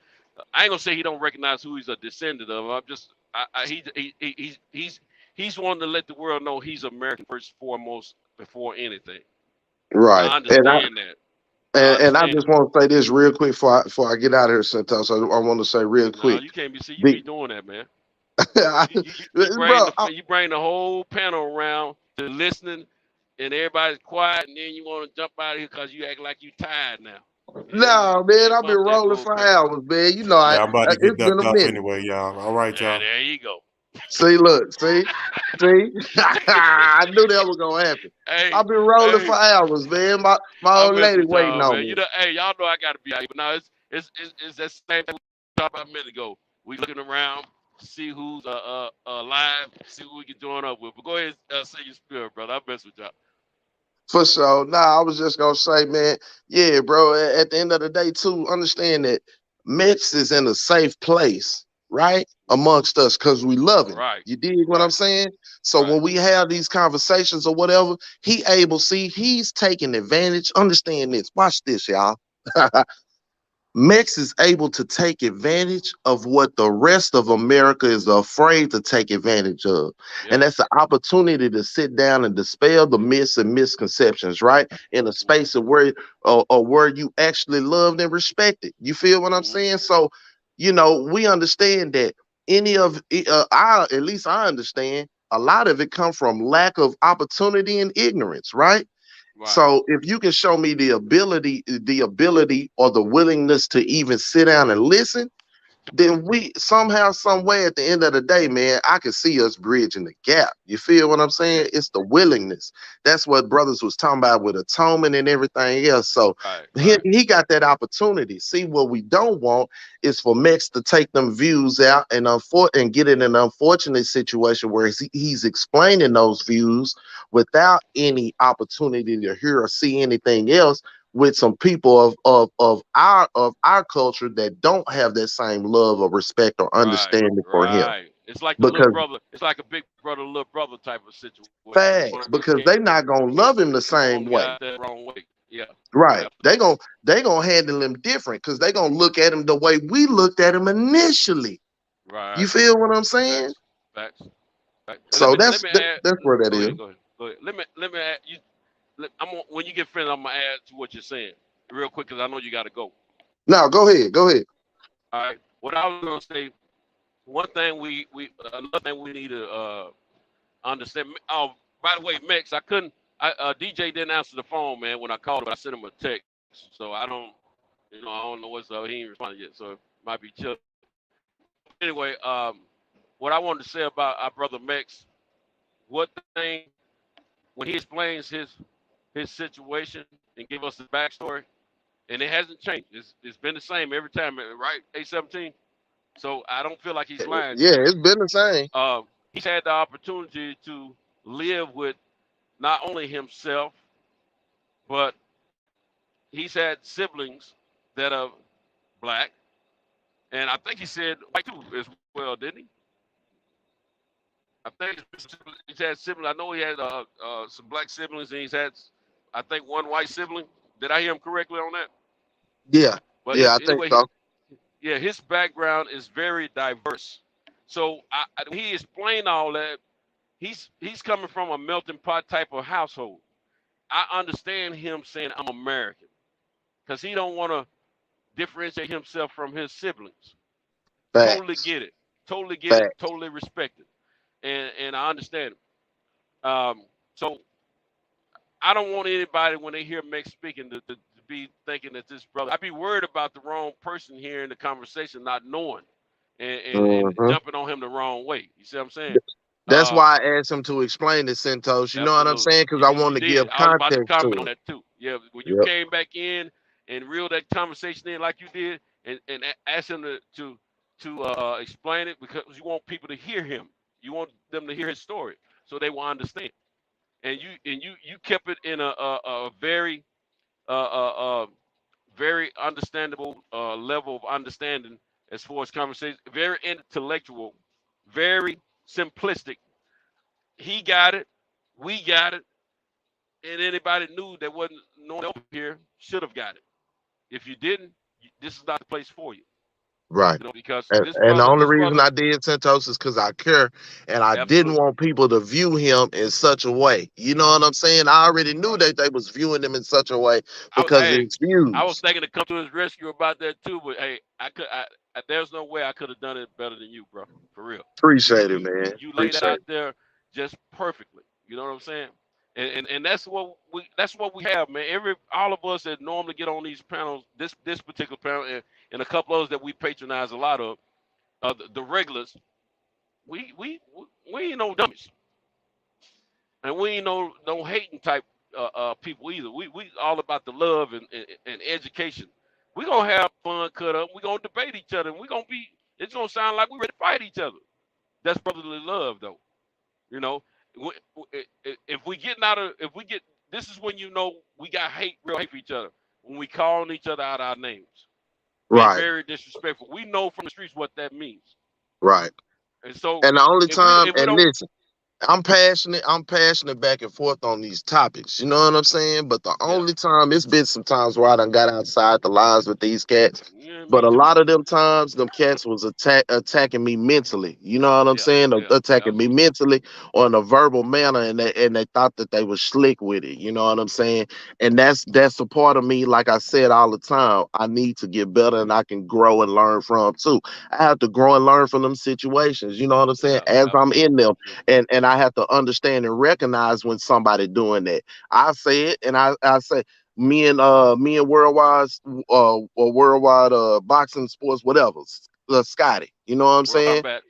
I ain't gonna say he don't recognize who he's a descendant of. I'm just he's wanting to let the world know he's American first foremost before anything. Right. I understand that. And I just want to say this real quick before I get out of here, Santos. I want to say real quick. No, you can't be doing that, man. You bring the whole panel around to listening, and everybody's quiet, and then you want to jump out of here because you act like you tired now. No, man, I've been rolling for hours, man. You know, I'm about to get it's been a up minute anyway, y'all. All right, y'all. There you go. See, look, see. I knew that was gonna happen. Hey, I've been rolling for hours, man. My old lady waiting on me. You know, hey, y'all know I gotta be out, but now it's that same thing we talked about a minute ago. We looking around, see who's live, see who we can join up with. But go ahead, say your spirit, brother. I mess with y'all. For sure. Nah, I was just gonna say, man, yeah, bro. At the end of the day, too, understand that Mex is in a safe place, right? Amongst us, because we love him. Right. You dig what I'm saying? So when we have these conversations or whatever, he's taking advantage. Understand this. Watch this, y'all. Mex is able to take advantage of what the rest of America is afraid to take advantage of. Yep. And that's an opportunity to sit down and dispel the myths and misconceptions, right? In a space of where you actually loved and respected. You feel what I'm saying? So, we understand that at least I understand, a lot of it comes from lack of opportunity and ignorance, right? So if you can show me the ability or the willingness to even sit down and listen, then we somehow, some way, at the end of the day, man, I can see us bridging the gap. You feel what I'm saying? It's the willingness. That's what brothers was talking about with atonement and everything else. So he got that opportunity. See, what we don't want is for Mex to take them views out and get in an unfortunate situation where he's explaining those views without any opportunity to hear or see anything else, with some people of our culture that don't have that same love or respect or understanding for him. It's like the little brother. It's like a big brother, little brother type of situation. Facts, because they not gonna love him the same way. Wrong way. Yeah. Right. They gonna handle him different, because they gonna look at him the way we looked at him initially. Right. You feel what I'm saying? Facts. So that's where that is. Go ahead. Let me add you. When you get finished, I'm gonna add to what you're saying real quick, because I know you got to go. No, go ahead. All right. What I was gonna say, another thing we need to understand. Oh, by the way, Mex, DJ didn't answer the phone, man, when I called him. But I sent him a text, so I don't know what's up. He ain't responded yet, so it might be chill. Anyway, what I wanted to say about our brother Mex, when he explains his situation and give us the backstory, and it hasn't changed. It's been the same every time, right? A17. So I don't feel like he's lying. Yeah, it's been the same. He's had the opportunity to live with not only himself, but he's had siblings that are black, and I think he said white too as well, didn't he? I think he's had siblings. I know he had some black siblings, and he's had, I think, one white sibling. Did I hear him correctly on that? Yeah. But I anyway, think so. His background is very diverse. So he explained all that. He's coming from a melting pot type of household. I understand him saying I'm American, because he don't want to differentiate himself from his siblings. Facts. Totally get it. Totally respect it. And I understand him. So I don't want anybody, when they hear Mex speaking, to be thinking that this brother. I'd be worried about the wrong person here in the conversation, not knowing and jumping on him the wrong way. You see what I'm saying? That's why I asked him to explain it, Centos. You know what I'm saying? Because I wanted to give context. I was about to comment on it. that too. Yeah, when you came back in and reeled that conversation in like you did, and asked him to explain it, because you want people to hear him. You want them to hear his story so they will understand. And you kept it in a very very understandable level of understanding as far as conversation. Very intellectual, very simplistic. He got it, we got it, and anybody knew that wasn't known over here should have got it. If you didn't, this is not the place for you. Right. Because and the only reason I did Centos is because I care, and I didn't want people to view him in such a way. You know what I'm saying? I already knew that they was viewing him in such a way because of his views. I was thinking to come to his rescue about that too, but hey, there's no way I could have done it better than you, bro. For real. Appreciate it, man. You laid it out there just perfectly. You know what I'm saying? And that's what we have, man. All of us that normally get on these panels, this particular panel, and a couple others that we patronize a lot of, the regulars, we ain't no dummies, and we ain't no hating type people either. We all about the love and education. We gonna have fun, cut up. We gonna debate each other, and it's gonna sound like we ready to fight each other. That's brotherly love, though. You know, if we get this is when you know we got real hate for each other. When we calling each other out our names, being Right, very disrespectful. We know from the streets what that means. right. And so And the only if we time, if we and don't, listen, I'm passionate. I'm passionate back and forth on these topics. You know what I'm saying? But the yeah, only time it's been some times where I done got outside the lines with these cats. yeah, But me a too. lot of them times, them cats was attacking me mentally. You know what I'm Yeah, saying? yeah, Attacking me absolutely. mentally or in a verbal manner, and they thought that they was slick with it. You know what I'm saying? And that's a part of me. Like I said all the time, I need to get better, and I can grow and learn from too. I have to grow and learn from them situations. You know what I'm saying? Yeah, As I'm in absolutely, them, absolutely. and I have to understand and recognize when somebody doing that. I say it, and I say me and or worldwide boxing sports whatever, Scotty. You know what I'm World saying? Combat,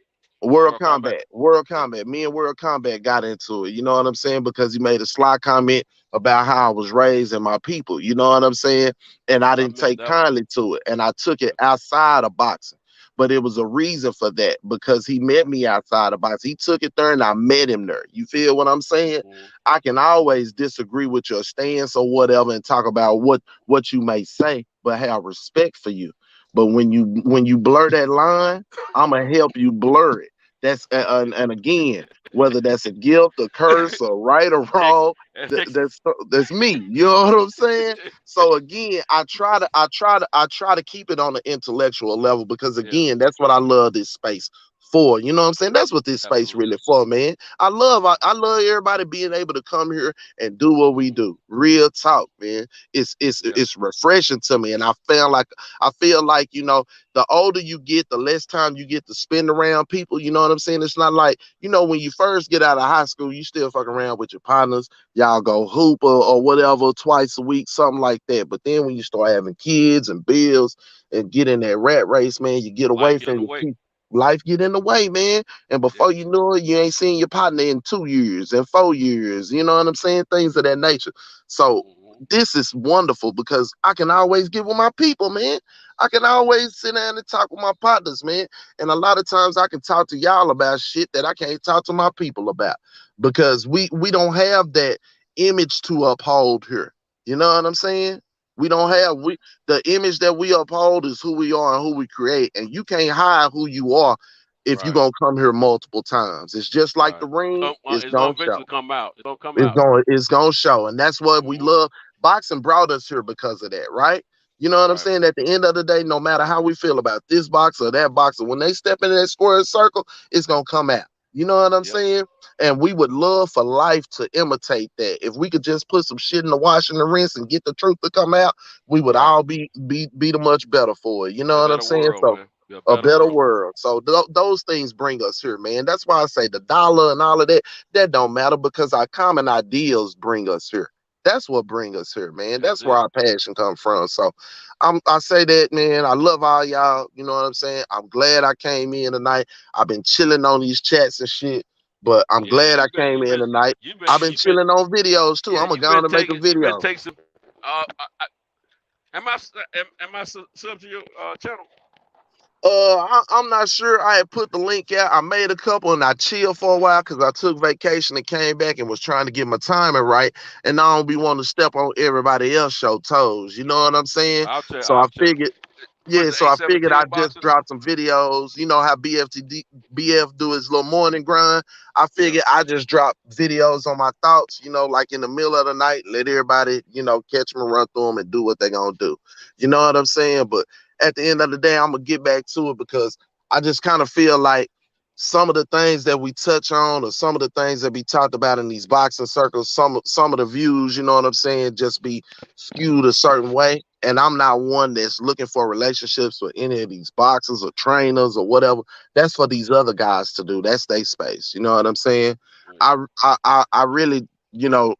World World Combat. Combat, World Yeah, Combat. Me and World Combat got into it. You know what I'm saying? Because he made a sly comment about how I was raised and my people. You know what I'm saying? And I I didn't missed take that one. kindly to it, and I took it Yeah. outside of boxing. But it was a reason for that because he met me outside of boxing. He took it there, and I met him there. You feel what I'm saying? Mhm. I can always disagree with your stance or whatever, and talk about what you may say, but have respect for you. But when you blur that line, I'm gonna help you blur it. That's and again, whether that's a gift, a curse, or right or Texas, wrong, that's Texas. that's me. You know what I'm saying? So again, I try to keep it on the intellectual level because Yeah, again, that's what I love this space for. You know what I'm saying? That's what this space absolutely. really for, man. I love everybody being able to come here and do what we Mhm. do. Real talk, man. It's it's Yeah, it's refreshing to me, and I feel like the older you get, the less time you get to spend around people. You know what I'm saying? It's not like, when you first get out of high school, you still fuck around with your partners. Y'all go hoop or whatever twice a week, something like that. But then when you start having kids and bills and get in that rat race, man, you get life away get in from the your way. people. Life get in the way, man. And Yeah. before you know it, you ain't seen your partner in 2 years and 4 years. You know what I'm saying? Things of that nature. So Mhm. this is wonderful because I can always get with my people, man. I can always sit down and talk with my partners, man. And a lot of times I can talk to y'all about shit that I can't talk to my people about because we don't have that image to uphold here. You know what I'm saying? We don't have we The image that we uphold is who we are and who we create, and you can't hide who you are if you're Right, gonna come here multiple times. It's just like right. the ring, it's It's gonna gonna show. eventually come out. It's gonna come It's out. gonna show, and that's what we Mhm. love. Boxing brought us here because of that, right? You know what I'm Right. saying? At the end of the day, no matter how we feel about this boxer or that boxer, when they step into that square circle, it's gonna come out. You know what I'm Yep. saying? And we would love for life to imitate that. If we could just put some shit in the wash and the rinse and get the truth to come out, we would Right. all be the much better for it. You Be know a what I'm better saying? world, So man. Be a a better better world. world. So those things bring us here, man. That's why I say the dollar and all of that don't matter because our common ideals bring us here. That's what bring us here, man. That's That's where it. our passion comes from. So I say that, man. I love all y'all. You know what I'm saying? I'm glad I came in tonight. I've been chilling on these chats and shit, but I'm Yeah, glad I came in tonight. I've been chilling on videos too. I'm gonna go on and make a you've been video. taking some. Am I sub to your channel? I'm not sure. I had put the link out. I made a couple and I chilled for a while because I took vacation and came back and was trying to get my timing right. And I don't be wanting to step on everybody else show toes. You know what I'm saying? I'll check. So I I'll check them. figured, What yeah. the So I figured A17 I'd just boxes? drop some videos. You know how BF do his little morning grind. I Yeah. figured I just drop videos on my thoughts. Like in the middle of the night, let everybody catch them and run through them and do what they gonna do. You know what I'm saying? But at the end of the day, I'm gonna get back to it because I just kind of feel like some of the things that we touch on or some of the things that be talked about in these boxing circles, some of the views, you know what I'm saying, just be skewed a certain way. And I'm not one that's looking for relationships with any of these boxers or trainers or whatever. That's for these other guys to do. That's their space. You know what I'm saying? I Mhm. I really,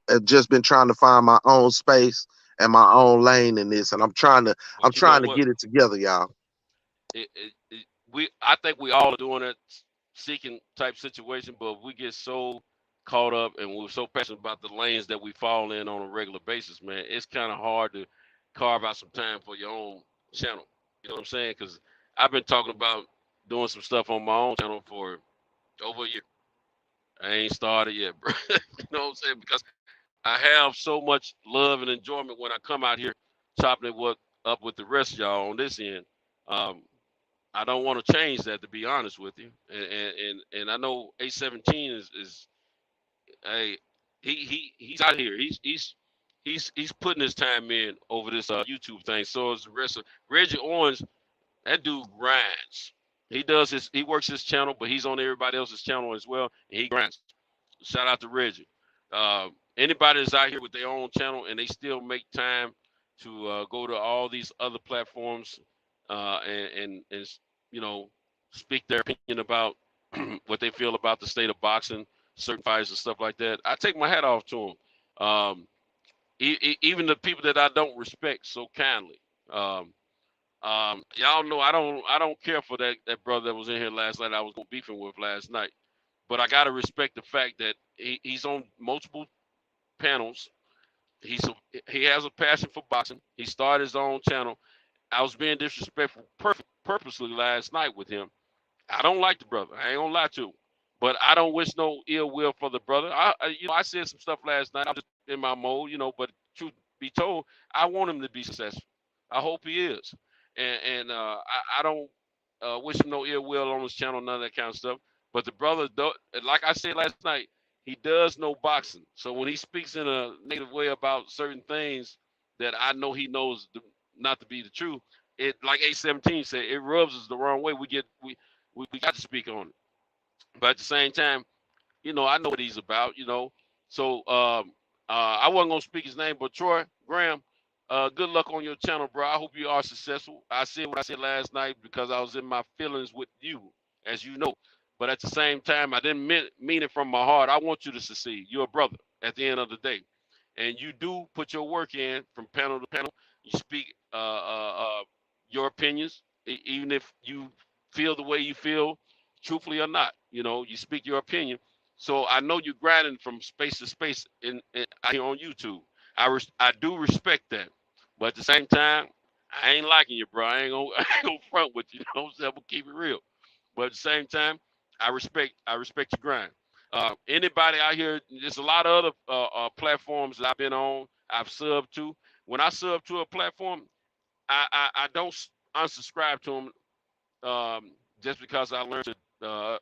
have just been trying to find my own space and my own lane in this. And I'm trying to I'm But you know trying to what? get it together, y'all. I think we all are doing it, seeking type situation, but we get so caught up and we're so passionate about the lanes that we fall in on a regular basis, man. It's kind of hard to carve out some time for your own channel. You know what I'm saying? Because I've been talking about doing some stuff on my own channel for Over a year. I ain't started yet, bro. You know what I'm saying? Because I have so much love and enjoyment when I come out here chopping it up with the rest of y'all on this end. Um, I don't want to change that, to be honest with you. And I know A17 is hey, he's out here. He's putting his time in over this YouTube thing. So is the rest of Reggie Owens. That dude grinds. He works his channel, but he's on everybody else's channel as well, and he grinds. Shout out to Reggie. Anybody that's out here with their own channel and they still make time to go to all these other platforms and you know speak their opinion about what they feel about the state of boxing, certain fights and stuff like that. I take my hat off to them. Even the people that I don't respect so kindly. Y'all know I don't care for that brother that was in here last night. I was beefing with last night, but I gotta respect the fact that he's on multiple panels. He has a passion for boxing. He started his own channel. I was being disrespectful purposely last night with him. I don't like the brother. I ain't gonna lie to him. But I don't wish no ill will for the brother. I said some stuff last night. I'm just in my mode, but truth be told, I want him to be successful. I hope he is. And I don't wish him no ill will on his channel, none of that kind of stuff. But the brother, like I said last night, he does know boxing. So when he speaks in a negative way about certain things that I know he knows not to be the truth, it, like A17 said, it rubs us the wrong way. We got to speak on it. But at the same time, I know what he's about. So I wasn't gonna speak his name, but Troy Graham, good luck on your channel, bro. I hope you are successful. I said what I said last night because I was in my feelings with you, as you know. But at the same time, I didn't mean it from my heart. I want you to succeed. You're a brother at the end of the day, and you do put your work in from panel to panel. You speak your opinions, even if you feel the way you feel, truthfully or not. You speak your opinion. So I know you're grinding from space to space out here on YouTube. I do respect that, but at the same time, I ain't liking you, bro. I ain't gonna front with you. I'm gonna keep it real. But at the same time, I respect your grind. Anybody out here, there's a lot of other platforms that I've been on. I've subbed to. When I sub to a platform, I don't unsubscribe to them just because I learned that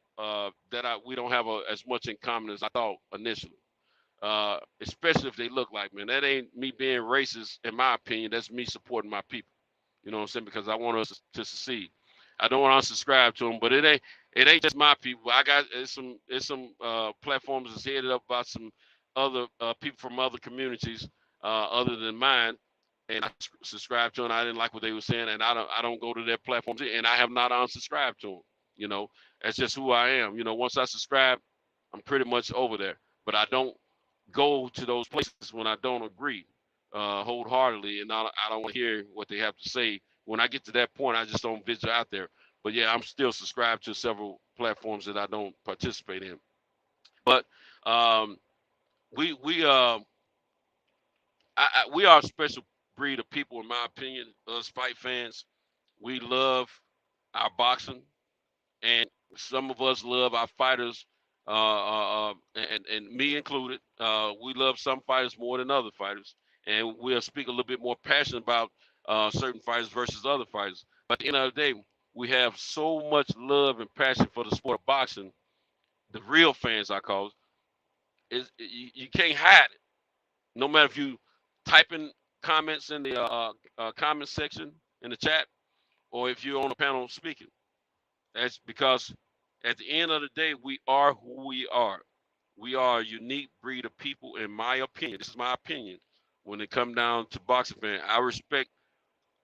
we don't have as much in common as I thought initially. Especially if they look like me. And that ain't me being racist, in my opinion. That's me supporting my people. You know what I'm saying? Because I want us to succeed. I don't want to unsubscribe to them, but it ain't just my people. It's some platforms that's headed up by some other people from other communities other than mine, and I subscribe to them. I didn't like what they were saying, and I don't go to their platforms, and I have not unsubscribed to them. That's just who I am. Once I subscribe, I'm pretty much over there. But I don't go to those places when I don't agree wholeheartedly, and I don't want to hear what they have to say. When I get to that point, I just don't venture out there. But yeah, I'm still subscribed to several platforms that I don't participate in. But we are a special breed of people, in my opinion. Us fight fans, we love our boxing, and some of us love our fighters, and me included. We love some fighters more than other fighters, and we'll speak a little bit more passionate about certain fighters versus other fighters. But at the end of the day, we have so much love and passion for the sport of boxing. The real fans, I call it, you can't hide it. No matter if you type in comments in the comment section in the chat, or if you're on a panel speaking. That's because at the end of the day, we are who we are. We are a unique breed of people, in my opinion. This is my opinion. When it comes down to boxing fans, I respect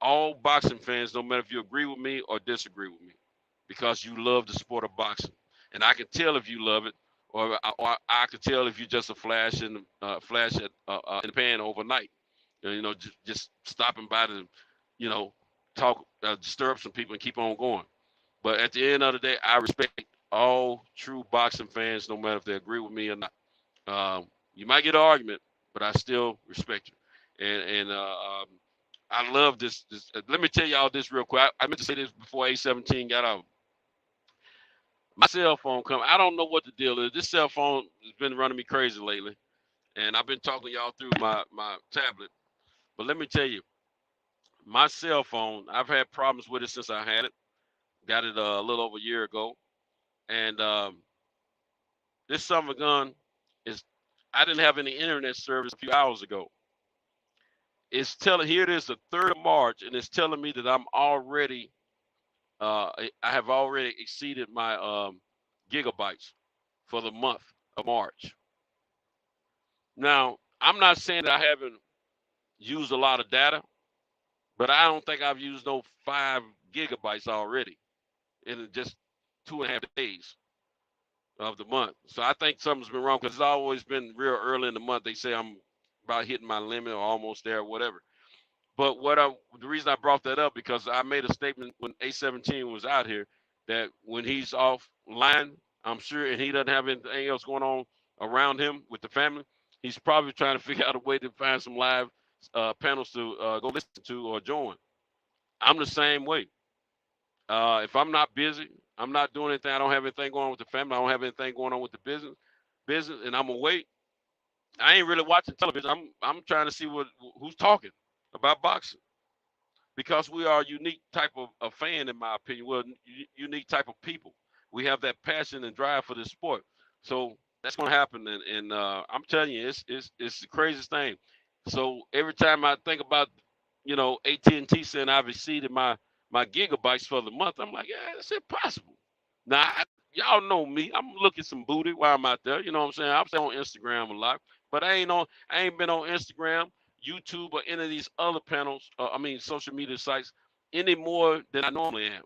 all boxing fans, no matter if you agree with me or disagree with me, because you love the sport of boxing. And I can tell if you love it, or I can tell if you're just a flash in the pan overnight. Just stopping by to, talk, stir up some people and keep on going. But at the end of the day, I respect all true boxing fans, no matter if they agree with me or not. You might get an argument, but I still respect you. And I love this. Let me tell y'all this real quick. I meant to say this before A17 got out. My cell phone come. I don't know what the deal is. This cell phone has been running me crazy lately, and I've been talking to y'all through my tablet. But let me tell you, my cell phone, I've had problems with it since I had it. Got it a little over a year ago, and this summer gun is. I didn't have any internet service a few hours ago. It's telling here it is the 3rd of March, and it's telling me that I'm already. I have already exceeded my gigabytes for the month of March. Now, I'm not saying that I haven't used a lot of data, but I don't think I've used no 5 gigabytes already in just 2.5 days of the month. So I think something's been wrong because it's always been real early in the month. They say I'm about hitting my limit or almost there or whatever. But the reason I brought that up because I made a statement when A17 was out here that when he's offline, I'm sure, and he doesn't have anything else going on around him with the family, he's probably trying to figure out a way to find some live panels to go listen to or join. I'm the same way. If I'm not busy, I'm not doing anything. I don't have anything going on with the family. I don't have anything going on with the business, and I'm awake. I ain't really watching television. I'm trying to see who's talking about boxing because we are a unique type of fan, in my opinion. We're a unique type of people. We have that passion and drive for this sport. So that's going to happen, and I'm telling you, it's the craziest thing. So every time I think about, AT&T saying I've exceeded my gigabytes for the month, I'm like, yeah, that's impossible. Now, y'all know me. I'm looking some booty while I'm out there. You know what I'm saying? I'm on Instagram a lot, but I ain't been on Instagram, YouTube, or any of these other panels. Social media sites any more than I normally am.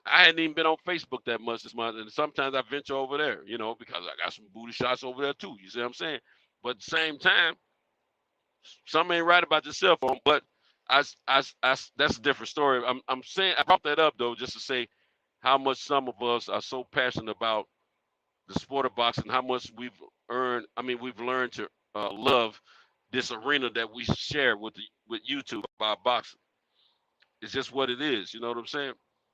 I hadn't even been on Facebook that much this month, and sometimes I venture over there, because I got some booty shots over there too. You see what I'm saying? But at the same time, something ain't right about your cell phone. But that's a different story. I'm saying I brought that up though, just to say how much some of us are so passionate about the sport of boxing, how much we've learned to love this arena that we share with YouTube about boxing. It's just what it is. You know what I'm saying?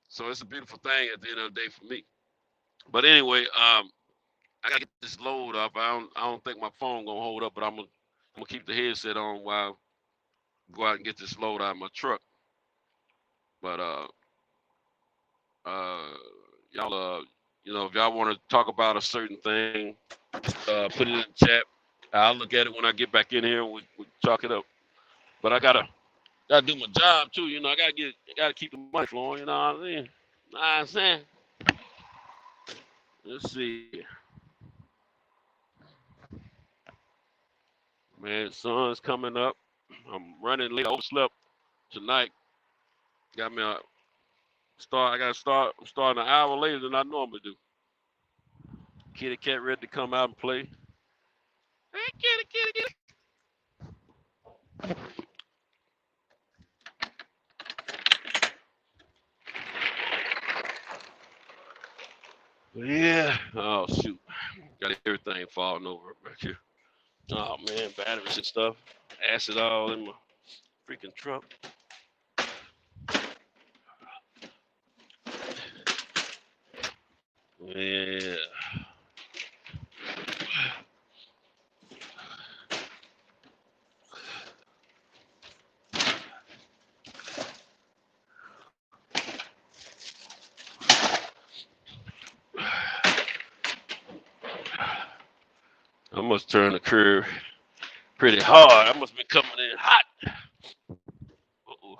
So it's a beautiful thing at the end of the day for me. But anyway, I gotta get this load up. I don't think my phone gonna hold up, but I'm gonna keep the headset on while I go out and get this load out of my truck. But y'all if y'all want to talk about a certain thing, put it in the chat. I'll look at it when I get back in here and we chalk it up. But I gotta do my job too. I gotta keep the money flowing. You know what I mean? Know what I'm saying? Let's see. Man, sun's coming up. I'm running late. I overslept tonight. Got me a start. I gotta start. I'm starting an hour later than I normally do. Kitty cat ready to come out and play. Hey, kitty. Yeah. Oh shoot. Got everything falling over back here. Oh man, batteries and stuff. Acid all in my freaking truck. Yeah. I must turn the curve pretty hard. I must be coming in hot. Uh-oh.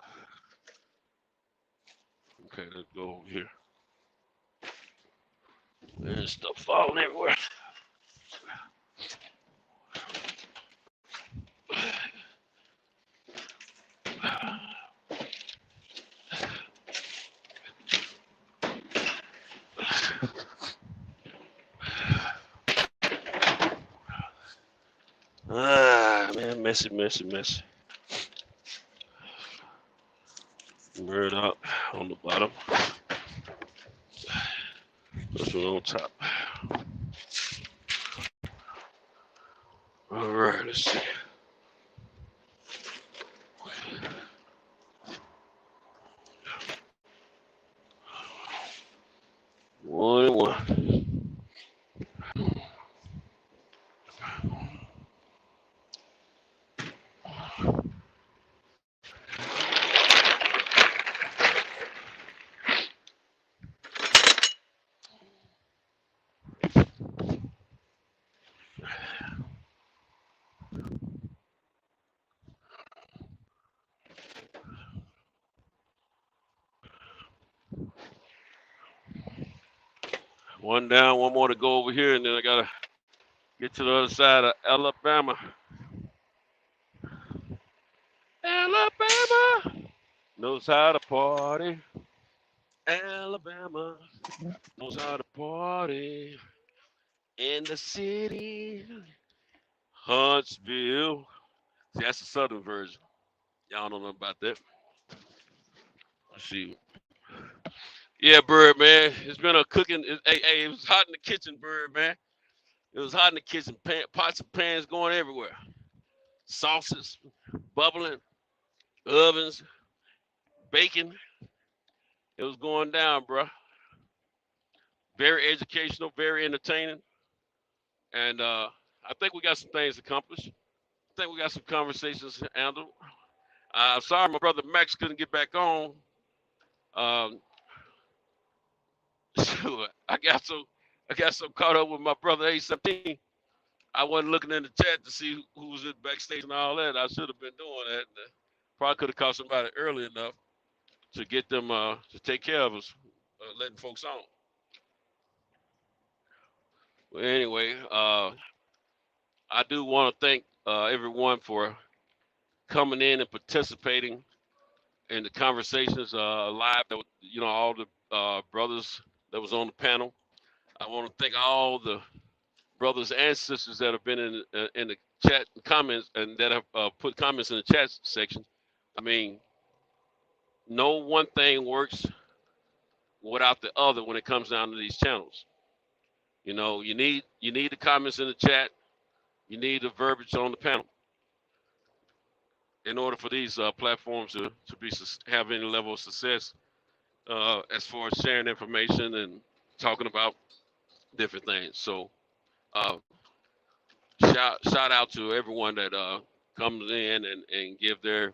Okay, let's go over here. There's stuff falling everywhere. Man, messy. Bird up on the bottom. This one on top. All right, let's see. One one. One down, one more to go over here, and then I gotta get to the other side of Alabama. Alabama knows how to party. Alabama knows how to party. In the city, Huntsville. See, that's the southern version. Y'all don't know about that. Let's see. Yeah, Bird, man. It's been a cooking. Hey, it was hot in the kitchen, Bird, man. It was hot in the kitchen. Pots and pans going everywhere. Sauces bubbling, ovens, bacon. It was going down, bro. Very educational, very entertaining. And I think we got some things accomplished. I think we got some conversations handled. Sorry my brother Max couldn't get back on. So I got so caught up with my brother A17. I wasn't looking in the chat to see who was in backstage and all that. I should have been doing that. Probably could have caught somebody early enough to get them to take care of us, letting folks on. Well, anyway, I do want to thank everyone for coming in and participating in the conversations live. All the brothers that was on the panel. I want to thank all the brothers and sisters that have been in the chat comments and that have put comments in the chat section. I mean, no one thing works without the other when it comes down to these channels. You know, you need the comments in the chat. You need the verbiage on the panel in order for these platforms to have any level of success as far as sharing information and talking about different things. So shout out to everyone that comes in and give their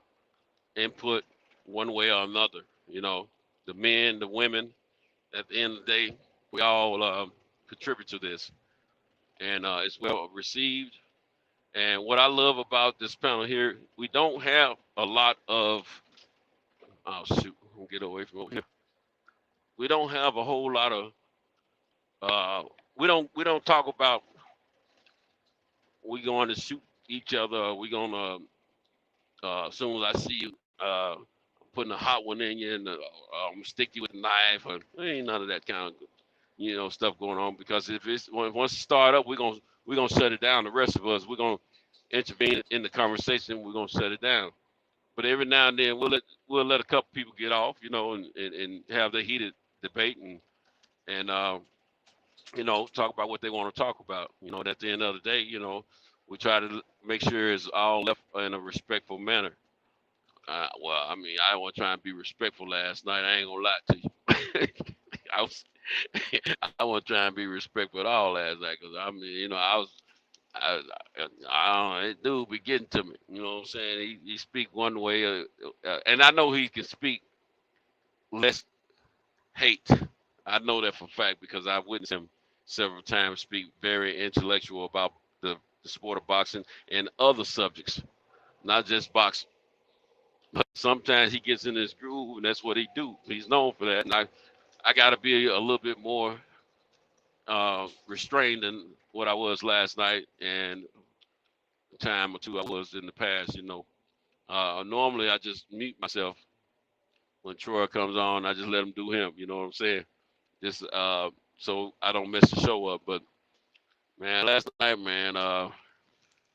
input one way or another. You know, the men, the women, at the end of the day, we all contribute to this. And it's well received. And what I love about this panel here, we don't have a lot of, oh shoot, I'll get away from over here. We don't have a whole lot of, we don't talk about we going to shoot each other. We gonna as soon as I see you putting a hot one in you and I'm gonna stick you with a knife, or there ain't none of that kind of stuff going on, because if it's once it start up, we're gonna shut it down. The rest of us, we're gonna intervene in the conversation. We're gonna shut it down. But every now and then we'll let a couple people get off, and have the heated debate and talk about what they want to talk about. And at the end of the day, we try to make sure it's all left in a respectful manner. Well, I mean, I want to try and be respectful last night. I ain't gonna lie to you. I want to try and be respectful at all last night, because I mean, I don't know, that dude be getting to me. You know what I'm saying? He speak one way, and I know he can speak less hate. I know that for a fact, because I've witnessed him several times speak very intellectual about the sport of boxing and other subjects, not just boxing. But sometimes he gets in his groove, and that's what he do. He's known for that, and I got to be a little bit more restrained than what I was last night and the time or two I was in the past. Normally I just mute myself when Troy comes on. I just let him do him. You know what I'm saying? Just so I don't mess the show up. But man, last night, man, I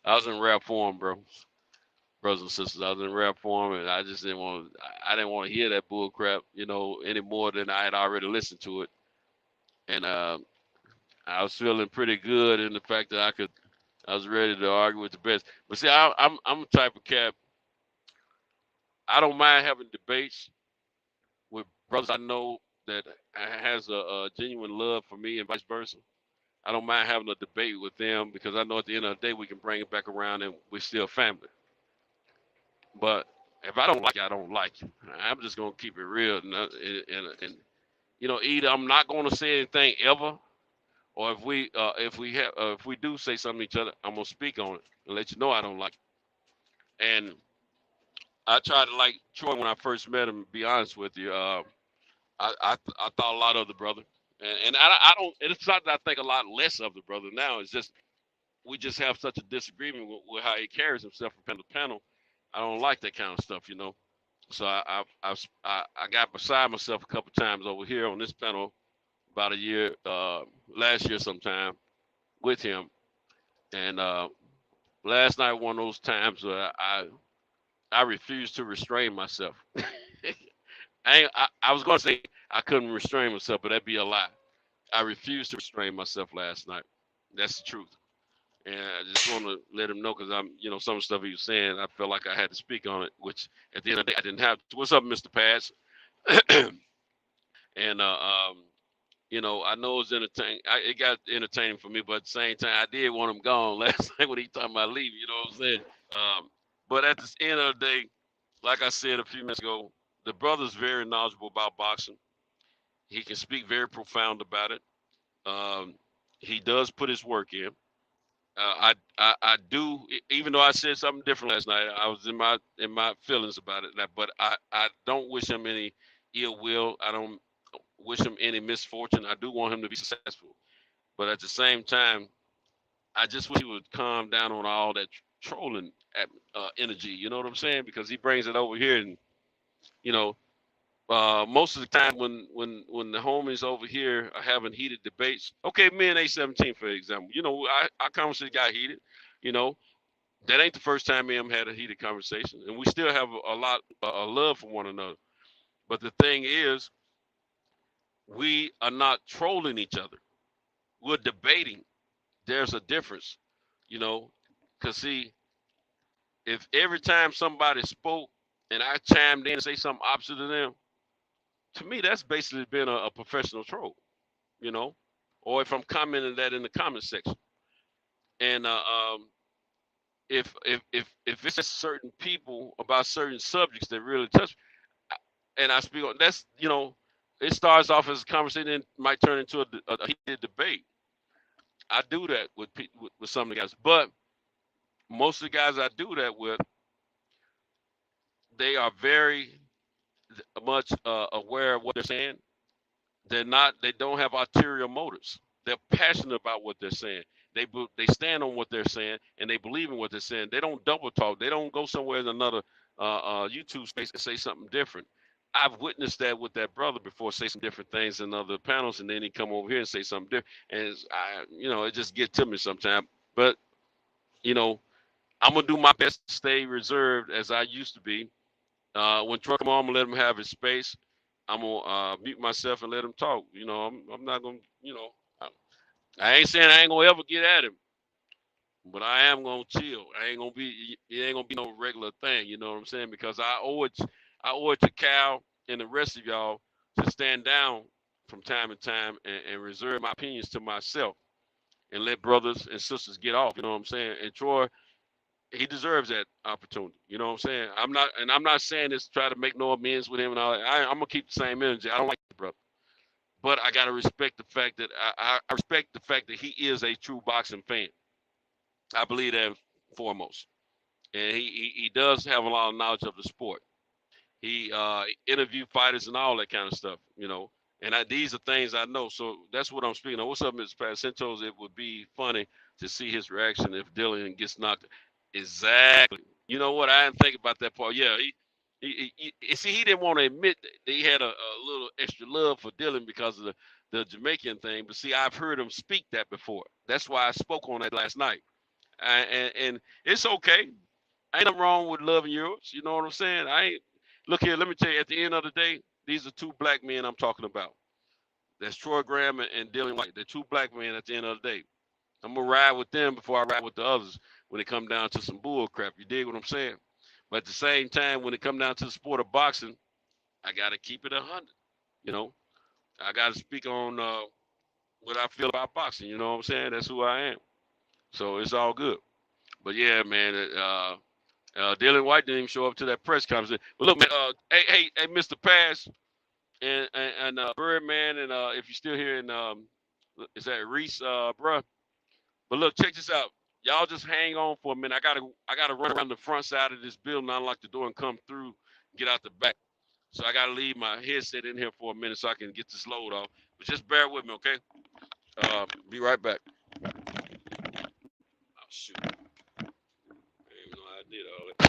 was in rap form, bro. Brothers and sisters, I was in rap form, and I just didn't want to hear that bull crap, any more than I had already listened to it. And I was feeling pretty good in the fact that I was ready to argue with the best. But see, I'm the type of cat, I don't mind having debates with brothers I know that has a genuine love for me and vice versa, I don't mind having a debate with them because I know at the end of the day we can bring it back around and we're still family. But if I don't like you, I don't like you. I'm just gonna keep it real, and you know, either I'm not gonna say anything ever, or if we do say something to each other, I'm gonna speak on it and let you know I don't like it. And I tried to like Troy when I first met him. To be honest with you, I thought a lot of the brother, and I don't. It's not that I think a lot less of the brother now. It's just we just have such a disagreement with how he carries himself from panel to panel. I don't like that kind of stuff, you know. So I got beside myself a couple times over here on this panel about a year, last year sometime with him, and last night one of those times where I refused to restrain myself. I was gonna say I couldn't restrain myself, but that'd be a lie. I refused to restrain myself last night. That's the truth. And I just want to let him know because some of the stuff he was saying, I felt like I had to speak on it, which at the end of the day, I didn't have to. What's up, Mr. Pads? And, I know it's entertaining. It got entertaining for me, but at the same time, I did want him gone last night when he talking about leaving, you know what I'm saying? But at the end of the day, like I said a few minutes ago, the brother's very knowledgeable about boxing. He can speak very profound about it. He does put his work in. I do, even though I said something different last night. I was in my feelings about it, but I don't wish him any ill will. I don't wish him any misfortune. I do want him to be successful, but at the same time, I just wish he would calm down on all that trolling energy. You know what I'm saying? Because he brings it over here, and you know, most of the time when the homies over here are having heated debates, okay, me and A17 for example, our conversation got heated. You know, that ain't the first time me and him had a heated conversation, and we still have a lot of love for one another. But the thing is, we are not trolling each other. We're debating. There's a difference, you know, because see, if every time somebody spoke and I chimed in and say something opposite of them, to me, that's basically been a professional troll, you know, or if I'm commenting that in the comment section. And if it's just certain people about certain subjects that really touch, and I speak on that's, it starts off as a conversation and might turn into a heated debate. I do that with some of the guys, but most of the guys I do that with, they are very much aware of what they're saying. They don't have ulterior motives. They're passionate about what they're saying. They stand on what they're saying and they believe in what they're saying. They don't double talk. They don't go somewhere in another YouTube space and say something different. I've witnessed that with that brother before, say some different things in other panels, and then he come over here and say something different. And it just gets to me sometimes. But I'm gonna do my best to stay reserved as I used to be. When Troy come on, I'm gonna let him have his space. I'm gonna mute myself and let him talk. I'm not gonna, I ain't saying I ain't gonna ever get at him, but I am gonna chill. It ain't gonna be no regular thing. You know what I'm saying? Because I owe it to Cal and the rest of y'all to stand down from time to time and reserve my opinions to myself and let brothers and sisters get off. You know what I'm saying? And Troy, he deserves that opportunity. You know what I'm saying? I'm not saying this to try to make no amends with him and all that. I'm gonna keep the same energy. I don't like the brother, but I gotta respect the fact that I respect the fact that he is a true boxing fan. I believe that foremost, and he does have a lot of knowledge of the sport. He interviewed fighters and all that kind of stuff, And these are things I know, so that's what I'm speaking of. What's up, Mr. Pacentos? It would be funny to see his reaction if Dylan gets knocked. Exactly. You know what? I didn't think about that part. Yeah, he didn't want to admit that he had a little extra love for Dylan because of the Jamaican thing. But see, I've heard him speak that before. That's why I spoke on that last night. And it's okay. Ain't nothing wrong with loving yours. You know what I'm saying? Look here, let me tell you, at the end of the day, these are two black men I'm talking about. That's Troy Graham and Dylan White. They're two black men at the end of the day. I'm going to ride with them before I ride with the others when it come down to some bull crap. You dig what I'm saying? But at the same time, when it come down to the sport of boxing, I got to keep it 100, I got to speak on what I feel about boxing. You know what I'm saying? That's who I am. So it's all good. But yeah, man, Dylan White didn't even show up to that press conference. But look, man, hey, Mr. Pass and Birdman, and if you're still here, and is that Reese, bruh? But look, check this out. Y'all just hang on for a minute. I gotta run around the front side of this building, unlock the door, and come through, get out the back. So I gotta leave my headset in here for a minute so I can get this load off. But just bear with me, okay? Be right back. Oh shoot! I didn't even know I did all that.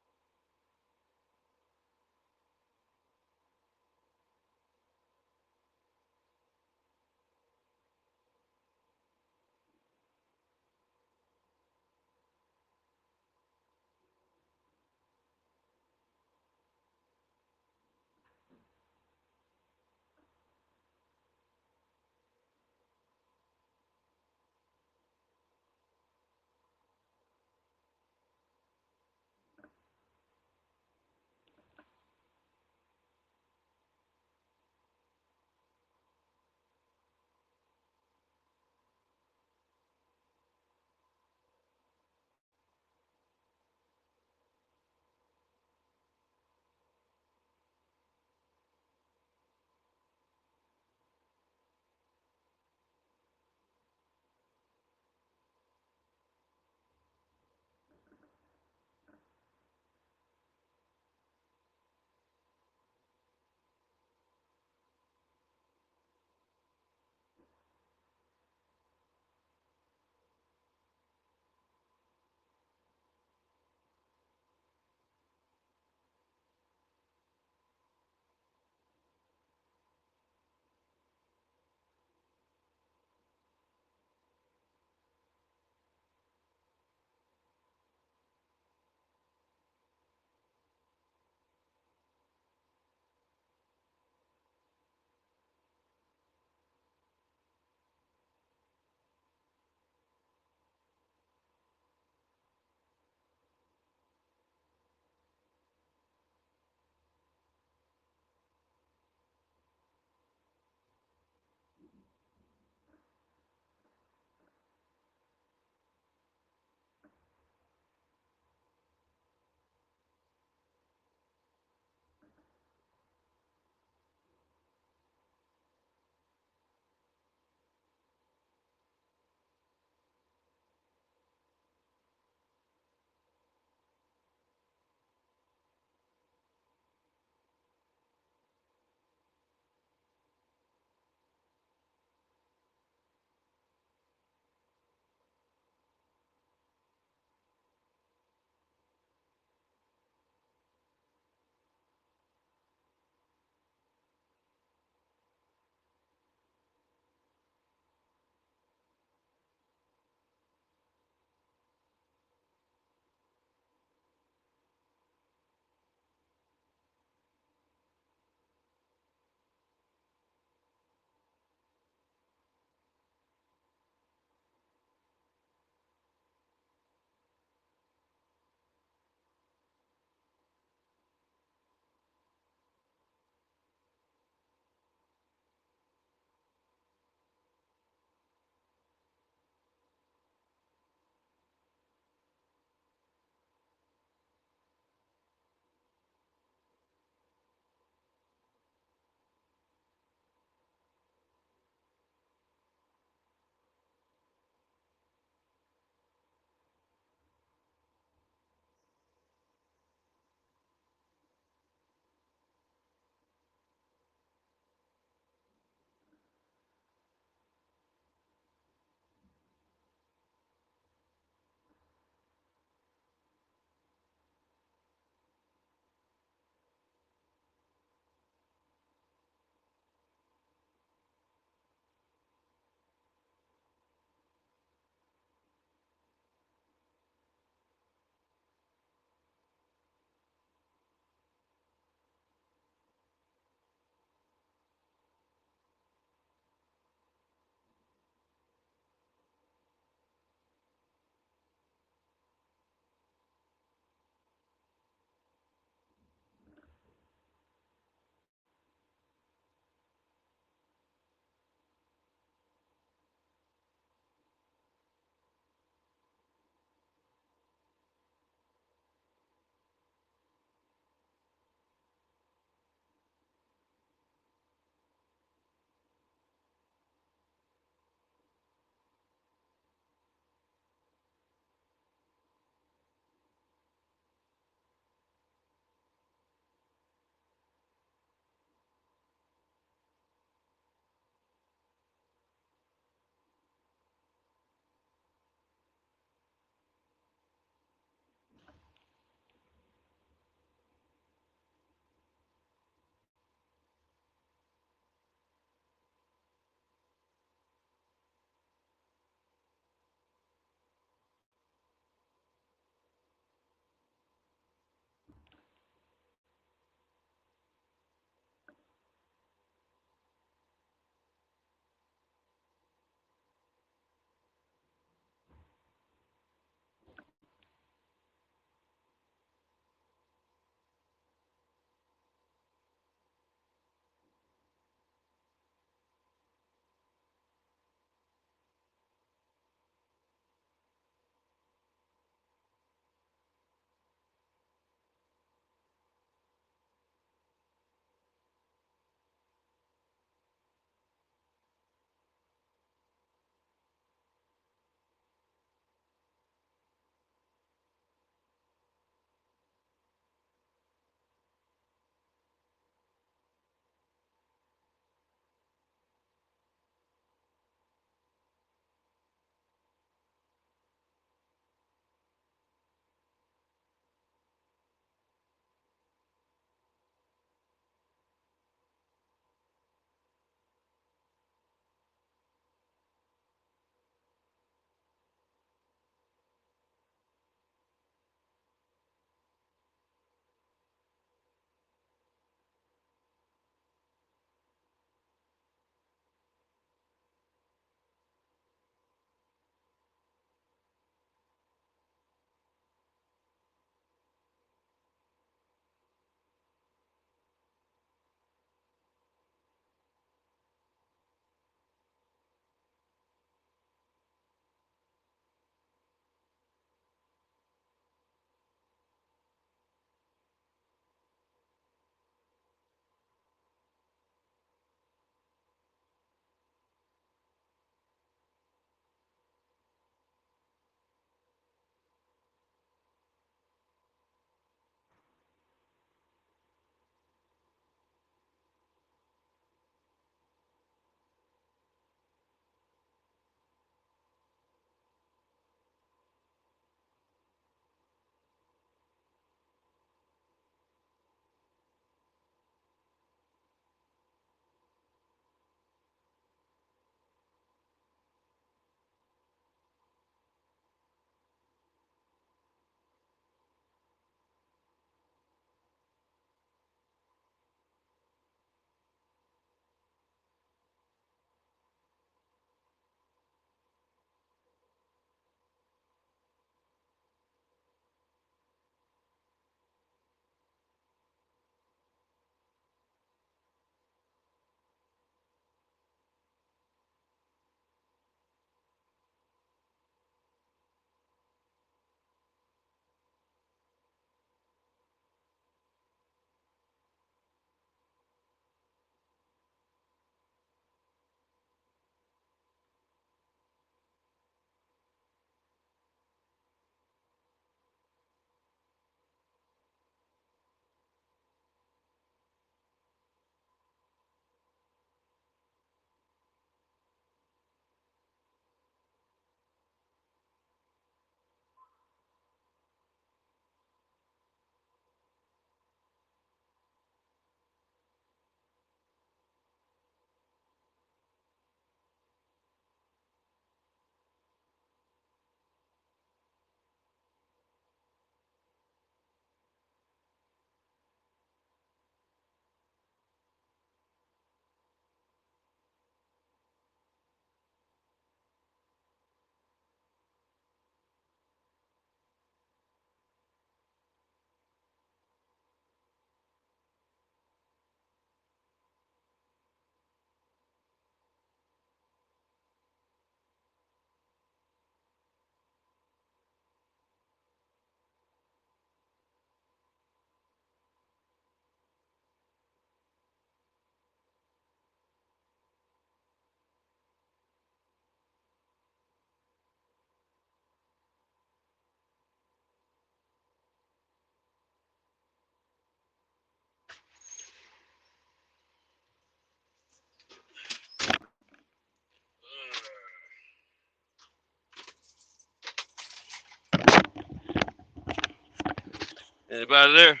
Anybody there?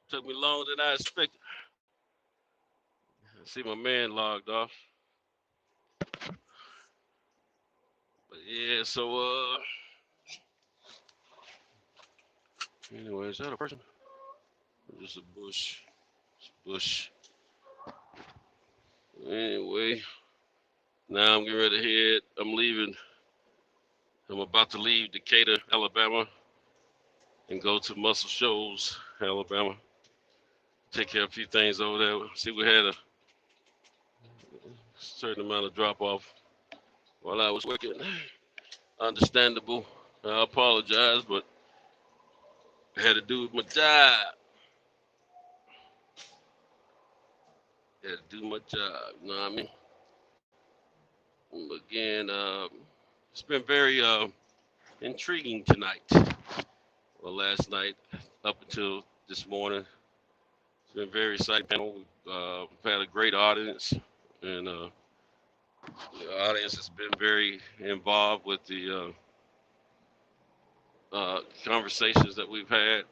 Took me longer than I expected. I see my man logged off. But yeah, so anyway, is that a person? Or just a bush? It's a bush. Anyway, now I'm getting ready to head. I'm leaving. I'm about to leave Decatur, Alabama, and go to Muscle Shoals, Alabama. Take care of a few things over there. See, we had a certain amount of drop off while I was working. Understandable. I apologize, but I had to do my job. Had to do my job. You know what I mean? Again, it's been very intriguing tonight. Well, last night up until this morning, it's been very exciting panel. We've had a great audience, and the audience has been very involved with the conversations that we've had.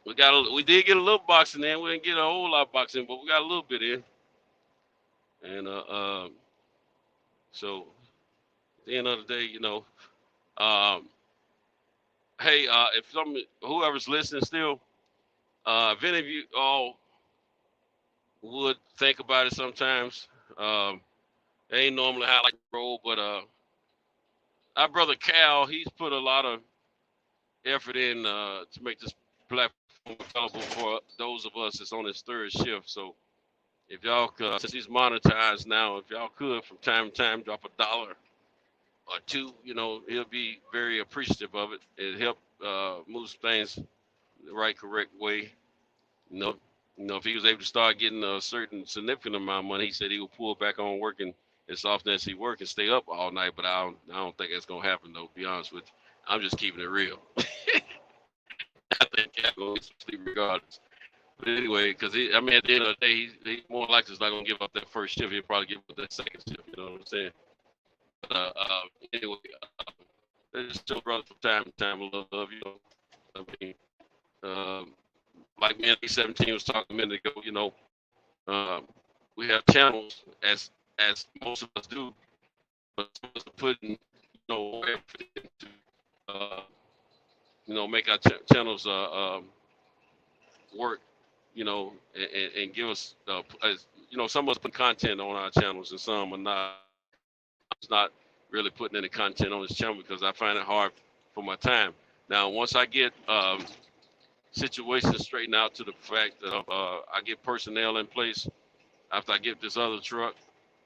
We did get a little boxing in. We didn't get a whole lot of boxing, but we got a little bit in. And so at the end of the day, hey, if whoever's listening still, if any of you all would think about it sometimes, it ain't normally how I like to roll, but our brother Cal, he's put a lot of effort in to make this platform available for those of us that's on this third shift. So if y'all could, since he's monetized now, if y'all could from time to time drop $1 or $2, he'll be very appreciative of it. It help move things the right, correct way. If he was able to start getting a certain significant amount of money, he said he would pull back on working as often as he work and stay up all night. But I don't think that's gonna happen though. To be honest with you, I'm just keeping it real. I think Cal gonna get some sleep regardless. But anyway, because at the end of the day, he more likely is not gonna give up that first shift. He'll probably give up that second shift. You know what I'm saying? But anyway, there's still brother from time to time a little love. I mean, like me and B17 was talking a minute ago. We have channels as most of us do, but some of us are putting effort into make our channels work, and give us some of us put content on our channels and some are not. It's not really putting any content on this channel because I find it hard for my time. Now, once I get situations straightened out to the fact that I get personnel in place after I get this other truck,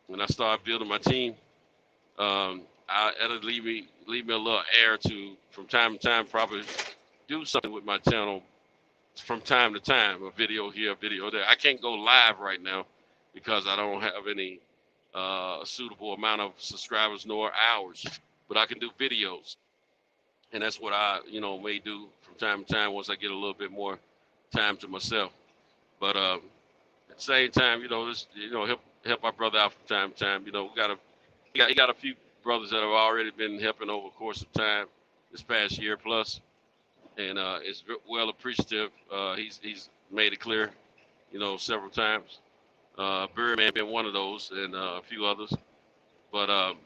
when I start building my team, it'll leave me a little air to, from time to time, probably do something with my channel from time to time, a video here, a video there. I can't go live right now because I don't have any suitable amount of subscribers nor hours, but I can do videos. And that's what I, may do from time to time once I get a little bit more time to myself. But at the same time, just help my brother out from time to time. We got a few brothers that have already been helping over the course of time this past year plus, and it's well appreciative. He's made it clear, several times. Birdman been one of those, and a few others. But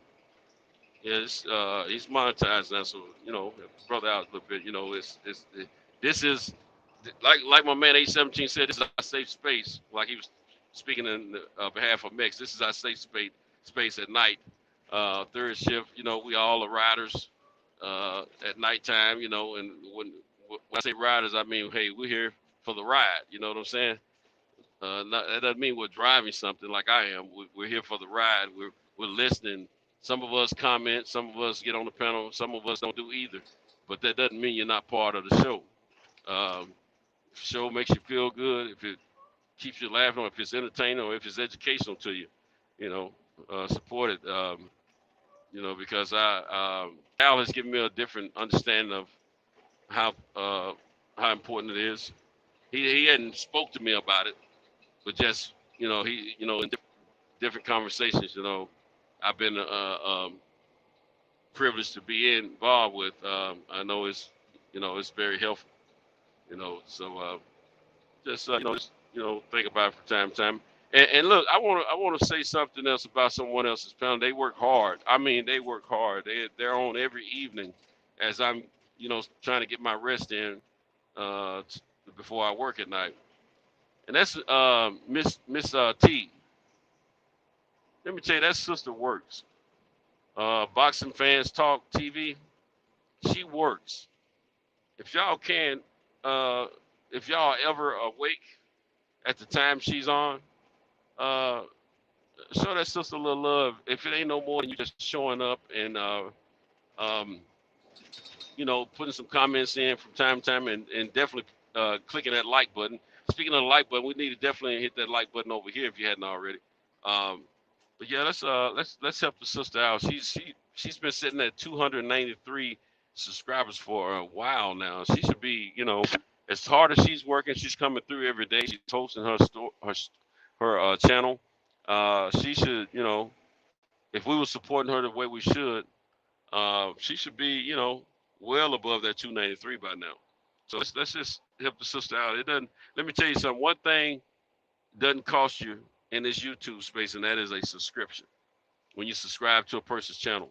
he's monetized now, so brother out a little bit. This is like my man A17 said. This is our safe space. Like he was speaking in behalf of Mex. This is our safe space at night. Third shift. We all are riders at nighttime. And when I say riders, I mean, hey, we're here for the ride. You know what I'm saying? That doesn't mean we're driving something like I am. We're here for the ride. We're listening. Some of us comment. Some of us get on the panel. Some of us don't do either. But that doesn't mean you're not part of the show. If the show makes you feel good, if it keeps you laughing, or if it's entertaining, or if it's educational to you, support it. Because Al has given me a different understanding of how important it is. He hadn't spoke to me about it, but just he in different conversations, I've been privileged to be involved with. I know it's it's very healthy. So just think about it from time to time. And look, I want to say something else about someone else's panel. They work hard. I mean, they work hard. They're on every evening as I'm trying to get my rest in before I work at night. And that's Miss T. Let me tell you, that sister works. Boxing Fans Talk TV. She works. If y'all can, if y'all ever awake at the time she's on, uh, show that sister a little love. If it ain't no more than you just showing up and um, putting some comments in from time to time, and definitely clicking that like button. Speaking of the like button, we need to definitely hit that like button over here if you hadn't already. Um, but yeah, let's help the sister out. She's been sitting at 293 subscribers for a while now. She should be, as hard as she's working, she's coming through every day. She's posting her channel. She should, if we were supporting her the way we should, she should be, well above that 293 by now. So let's just help the sister out. It doesn't. Let me tell you something. One thing doesn't cost you in this YouTube space, and that is a subscription. When you subscribe to a person's channel,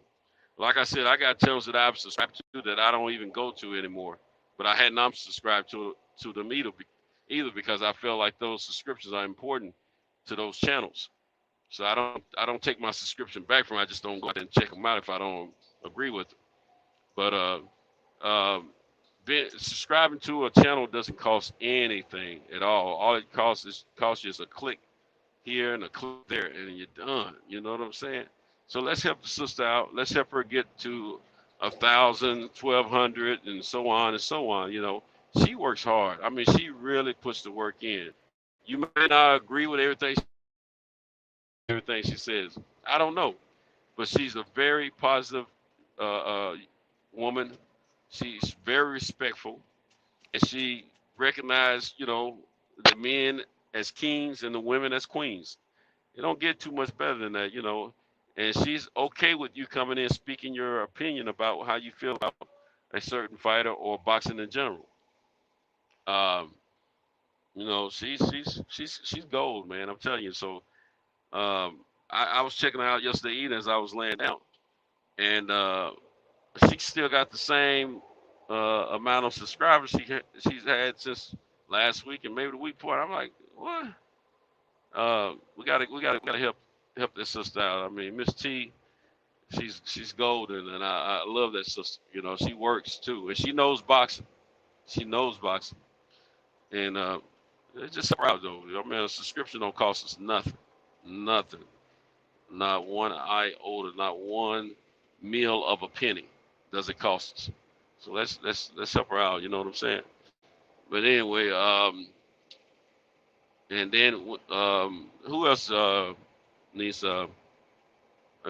like I said, I got channels that I've subscribed to that I don't even go to anymore, but I hadn't unsubscribed to them either because I feel like those subscriptions are important to those channels. So I don't take my subscription back from. I just don't go out and check them out if I don't agree with them. But subscribing to a channel doesn't cost anything at all. All it costs you is a click here and a click there, and you're done. You know what I'm saying? So let's help the sister out. Let's help her get to 1,000, 1,200, and so on and so on. She works hard. I mean, she really puts the work in. You may not agree with everything she says. I don't know, but she's a very positive woman. She's very respectful, and she recognized, the men as kings and the women as queens. You don't get too much better than that. And she's okay with you coming in speaking your opinion about how you feel about a certain fighter or boxing in general. Um, she's gold, man. I'm telling you. So I was checking her out yesterday evening as I was laying down, and she still got the same amount of subscribers she's had since last week and maybe the week before. I'm like, what? We gotta help this sister out. I mean, Miss T, she's golden, and I love that sister. She works too, and she knows boxing. She knows boxing, and it's just proud though. I mean, a subscription don't cost us nothing, nothing, not one iota, not one meal of a penny does it cost us. So let's help her out. You know what I'm saying? But anyway, and then who else needs? There's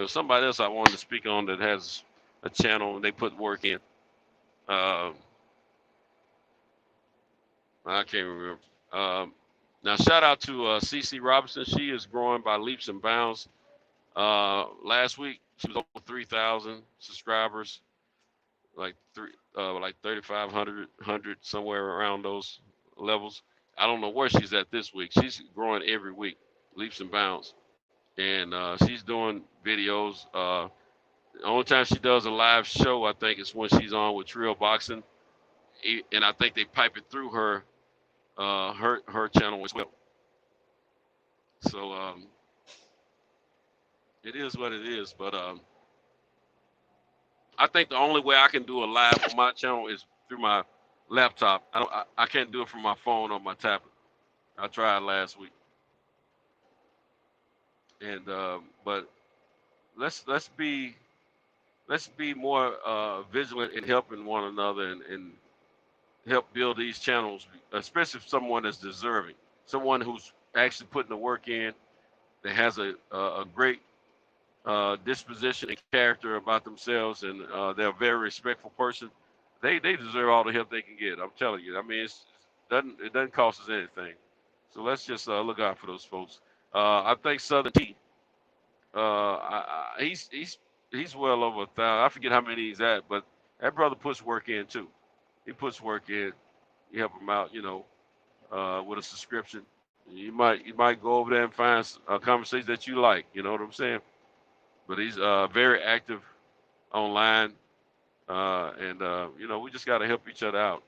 somebody else I wanted to speak on that has a channel and they put work in. I can't remember. Now shout out to CC Robinson. She is growing by leaps and bounds. Last week she was over 3,000 subscribers, like 3,500, somewhere around those levels. I don't know where she's at this week. She's growing every week, leaps and bounds, and she's doing videos. The only time she does a live show, I think, is when she's on with Trill Boxing, and I think they pipe it through her channel as well. So it is what it is. But I think the only way I can do a live on my channel is through my laptop. I can't do it from my phone or my tablet. I tried last week, and but let's be more vigilant in helping one another and help build these channels, especially if someone is deserving, someone who's actually putting the work in, that has a great disposition and character about themselves, and they're a very respectful person. They deserve all the help they can get. I'm telling you. I mean, it doesn't cost us anything. So let's just look out for those folks. I think Southern T. He's well over 1,000. I forget how many he's at, but that brother puts work in too. He puts work in. You help him out, with a subscription. You might go over there and find a conversation that you like. You know what I'm saying? But he's very active online, and we just got to help each other out.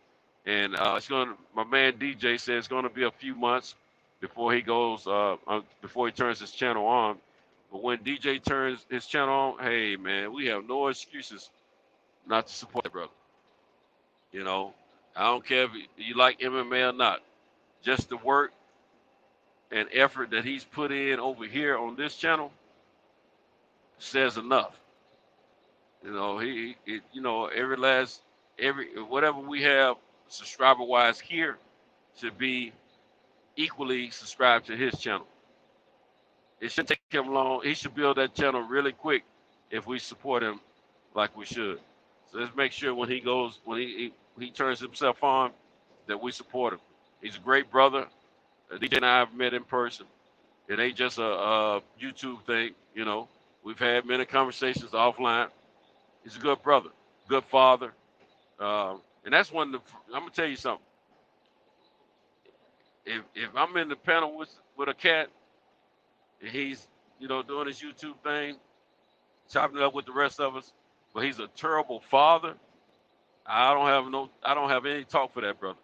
And my man DJ said it's going to be a few months before he goes, before he turns his channel on. But when DJ turns his channel on, hey man, we have no excuses not to support that brother. I don't care if you like MMA or not. Just the work and effort that he's put in over here on this channel says enough. Every whatever we have subscriber wise here should be equally subscribed to his channel. It shouldn't take him long. He should build that channel really quick if we support him like we should. So let's make sure when he turns himself on that we support him. He's a great brother. DJ and I have met in person. It ain't just a YouTube thing, We've had many conversations offline. He's a good brother, good father. And that's I'm gonna tell you something. If I'm in the panel with a cat and he's, doing his YouTube thing, chopping it up with the rest of us, but he's a terrible father, I don't have any talk for that brother.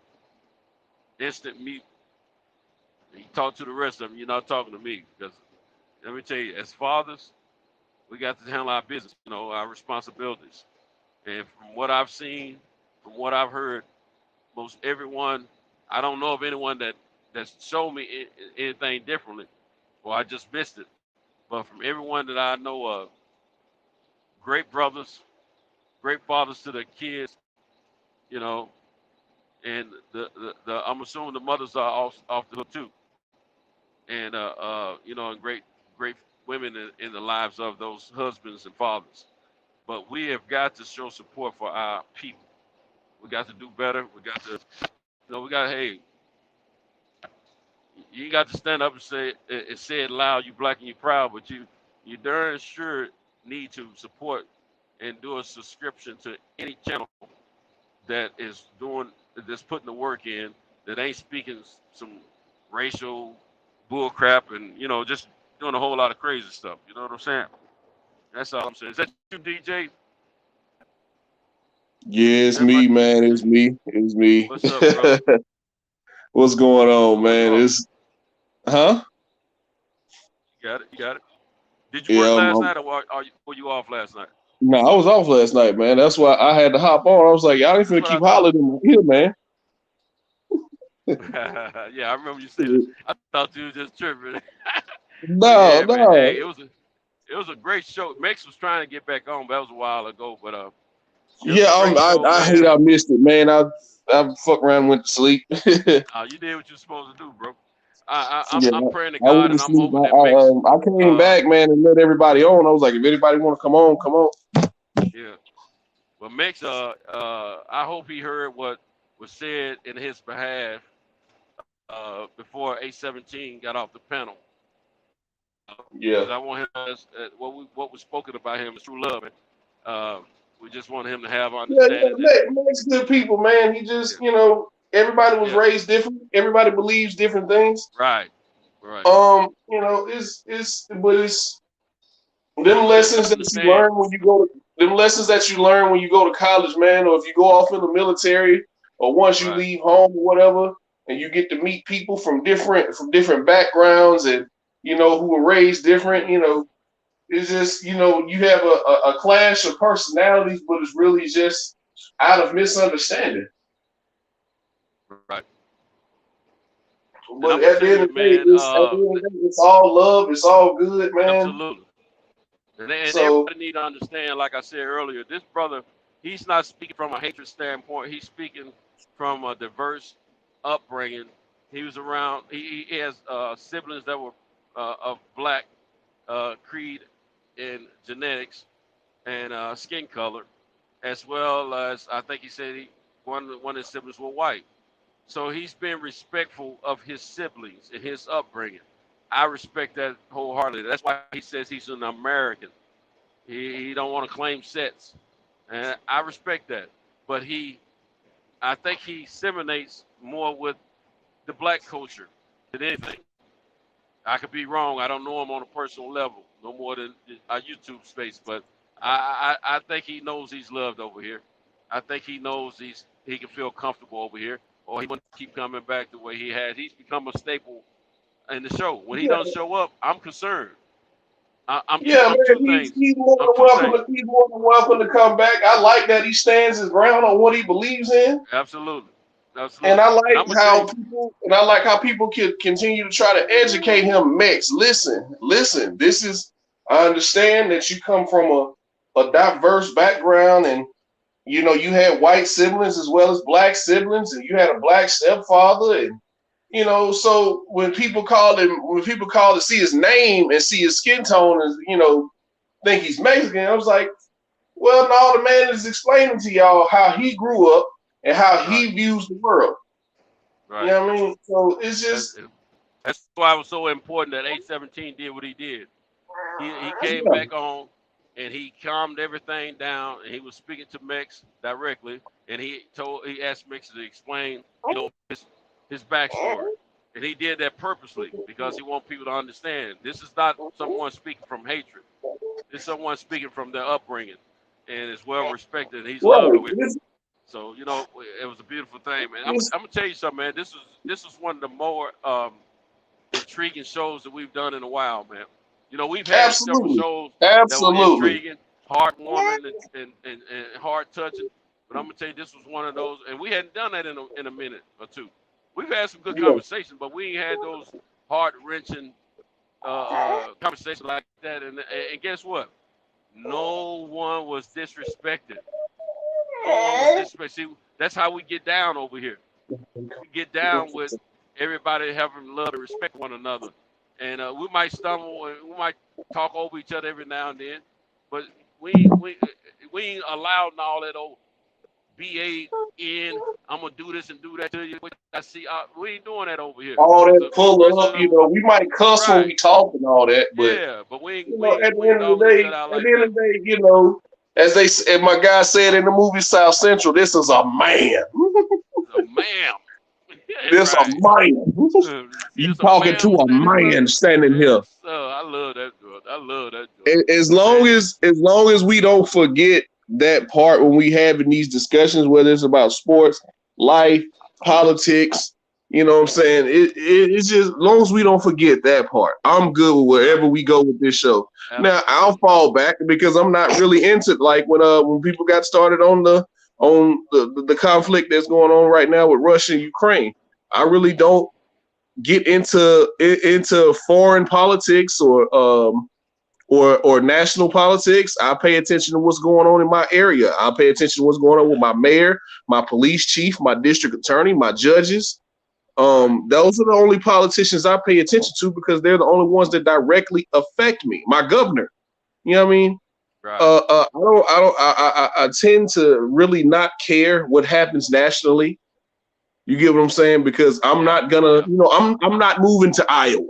Instant mute. You talk to the rest of them, you're not talking to me. Because let me tell you, as fathers, we got to handle our business, our responsibilities. And from what I've seen, from what I've heard, most everyone, I don't know of anyone that's shown me anything differently, or I just missed it. But from everyone that I know of, great brothers, great fathers to their kids, and I'm assuming the mothers are off the hook too, and and great women in the lives of those husbands and fathers. But we have got to show support for our people. We got to do better. We got to, hey, you got to stand up and say it loud, you black and you proud, but you darn sure need to support and do a subscription to any channel that's putting the work in, that ain't speaking some racial bull crap and just doing a whole lot of crazy stuff. You know what I'm saying? That's all I'm saying. Is that you, DJ? Yeah, it's me, man. It's me. It's me. What's up, bro? What's going on, man? It's huh? You got it. Did you work last night, or were you off last night? No, I was off last night, man. That's why I had to hop on. I was like, y'all ain't finna keep hollering here, man. Yeah, I remember you saying that. I thought you were just tripping. No. Hey, it was a great show. Mex was trying to get back on, but that was a while ago. But I hate I missed it, man. I fuck around and went to sleep. You did what you're supposed to do, bro. I'm praying to God, and I'm hoping that I came back, man, and let everybody on. I was like, if anybody want to come on, come on. Yeah. Well, Mex, I hope he heard what was said in his behalf before A17 got off the panel. Yeah. I want him what was spoken about him is true love. We just want him to have understanding. Mex good people, man. He just, everybody was raised different. Everybody believes different things. Right. It's them lessons that you learn when you go to them lessons that you learn when you go to college, man, or if you go off in the military, or once you leave home or whatever, and you get to meet people from different backgrounds and who were raised different, it's just you have a clash of personalities, but it's really just out of misunderstanding. Right. But at the end of the day, it's all love. It's all good, man. Absolutely. And everybody need to understand, like I said earlier, this brother, he's not speaking from a hatred standpoint. He's speaking from a diverse upbringing. He was around. He has siblings that were of black creed and genetics and skin color, as well as I think he said one of his siblings were white. So he's been respectful of his siblings and his upbringing. I respect that wholeheartedly. That's why he says he's an American. He don't want to claim sets, and I respect that. But he I think he disseminates more with the black culture than anything. I could be wrong. I don't know him on a personal level, no more than our YouTube space. But I think he knows he's loved over here. I think he knows he can feel comfortable over here, or he wouldn't keep coming back the way he has. He's become a staple in the show. When he doesn't show up, I'm concerned. I'm two things. He's more than welcome. He's more than welcome to come back. I like that he stands his ground on what he believes in. Absolutely. And I like how people can continue to try to educate him. Mex, listen. This is. I understand that you come from a diverse background, and you know you had white siblings as well as black siblings, and you had a black stepfather, and you know. So when people call to see his name and see his skin tone, and you know, think he's Mexican, I was like, well, no, the man is explaining to y'all how he grew up and how he views the world. Right. You know what I mean? So it's just that's why it was so important that 817 did what he did. He came back on and he calmed everything down, and he was speaking to Mex directly, and he asked Mex to explain, you know, his backstory. And he did that purposely because he wants people to understand this is not someone speaking from hatred. It's someone speaking from their upbringing, and is well respected. And he's loved with it. So, you know, it was a beautiful thing, man. I'm gonna tell you something, man. This is one of the more intriguing shows that we've done in a while, man. You know, we've had several shows that were intriguing, heartwarming, and heart touching. But I'm gonna tell you, this was one of those, and we hadn't done that in a minute or two. We've had some good conversations, but we ain't had those heart wrenching conversations like that. And guess what? No one was disrespected. See, that's how we get down over here. We get down with everybody having love and respect one another. And we might stumble and we might talk over each other every now and then, but we ain't allowed all that old BA in. I'm gonna do this and do that to you. I see. We ain't doing that over here. All that pull up, you know. We might cuss when we talk and all that, but yeah, but we ain't. You know, at the end of the day, you know, as my guy said in the movie South Central, this is a man. A man. This a man. You talking to a man standing here. I love that girl. I love that girl. As long as we don't forget that part when we having these discussions, whether it's about sports, life, politics, you know what I'm saying? It's just as long as we don't forget that part, I'm good with wherever we go with this show. Absolutely. Now I'll fall back because I'm not really into like when people got started on the conflict that's going on right now with Russia and Ukraine. I really don't get into foreign politics or national politics. I pay attention to what's going on in my area. I pay attention to what's going on with my mayor, my police chief, my district attorney, my judges. Those are the only politicians I pay attention to because they're the only ones that directly affect me. My governor, you know what I mean? Right. I tend to really not care what happens nationally. You get what I'm saying? Because I'm not gonna, you know, I'm not moving to Iowa.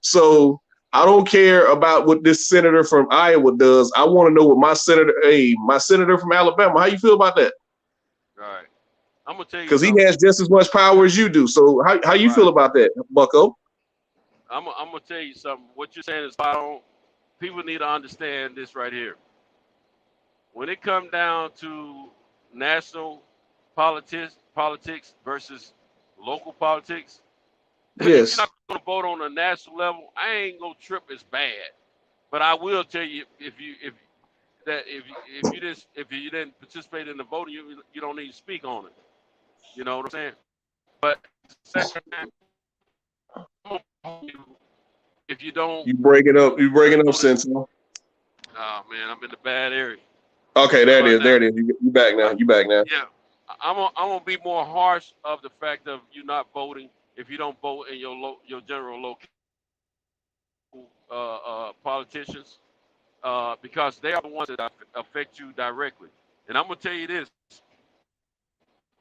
So I don't care about what this senator from Iowa does. I want to know what my senator from Alabama. How you feel about that? Right. I'm gonna tell you because he has just as much power as you do. So how you feel about that, Bucko? I'm gonna tell you something. What you're saying is spot on. People need to understand this right here. When it comes down to national politics versus local politics, yes. If you're not gonna vote on a national level, I ain't gonna trip as bad. But I will tell you, if you didn't participate in the voting, you don't need to speak on it. You know what I'm saying? But if you don't, you breaking up, Sentinel. Oh man, I'm in the bad area. Okay, there it is. You back now. Yeah, I'm gonna be more harsh of the fact of you not voting if you don't vote in your general local politicians, because they are the ones that affect you directly. And I'm gonna tell you this: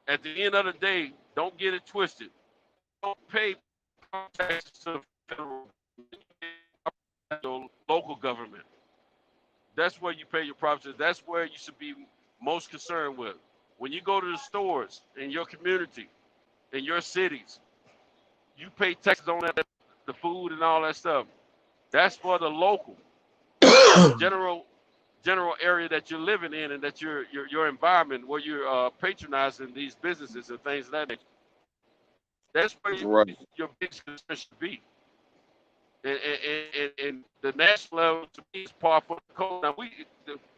at the end of the day, don't get it twisted. Don't pay taxes to the federal, local government. That's where you pay your properties. That's where you should be most concerned with. when you go to the stores in your community, in your cities, you pay taxes on that, the food and all that stuff. That's for the local, general area that you're living in, and that your environment where you're patronizing these businesses and things of that nature. That's where Right. your biggest concern should be. And the national level to me is par for the course. Now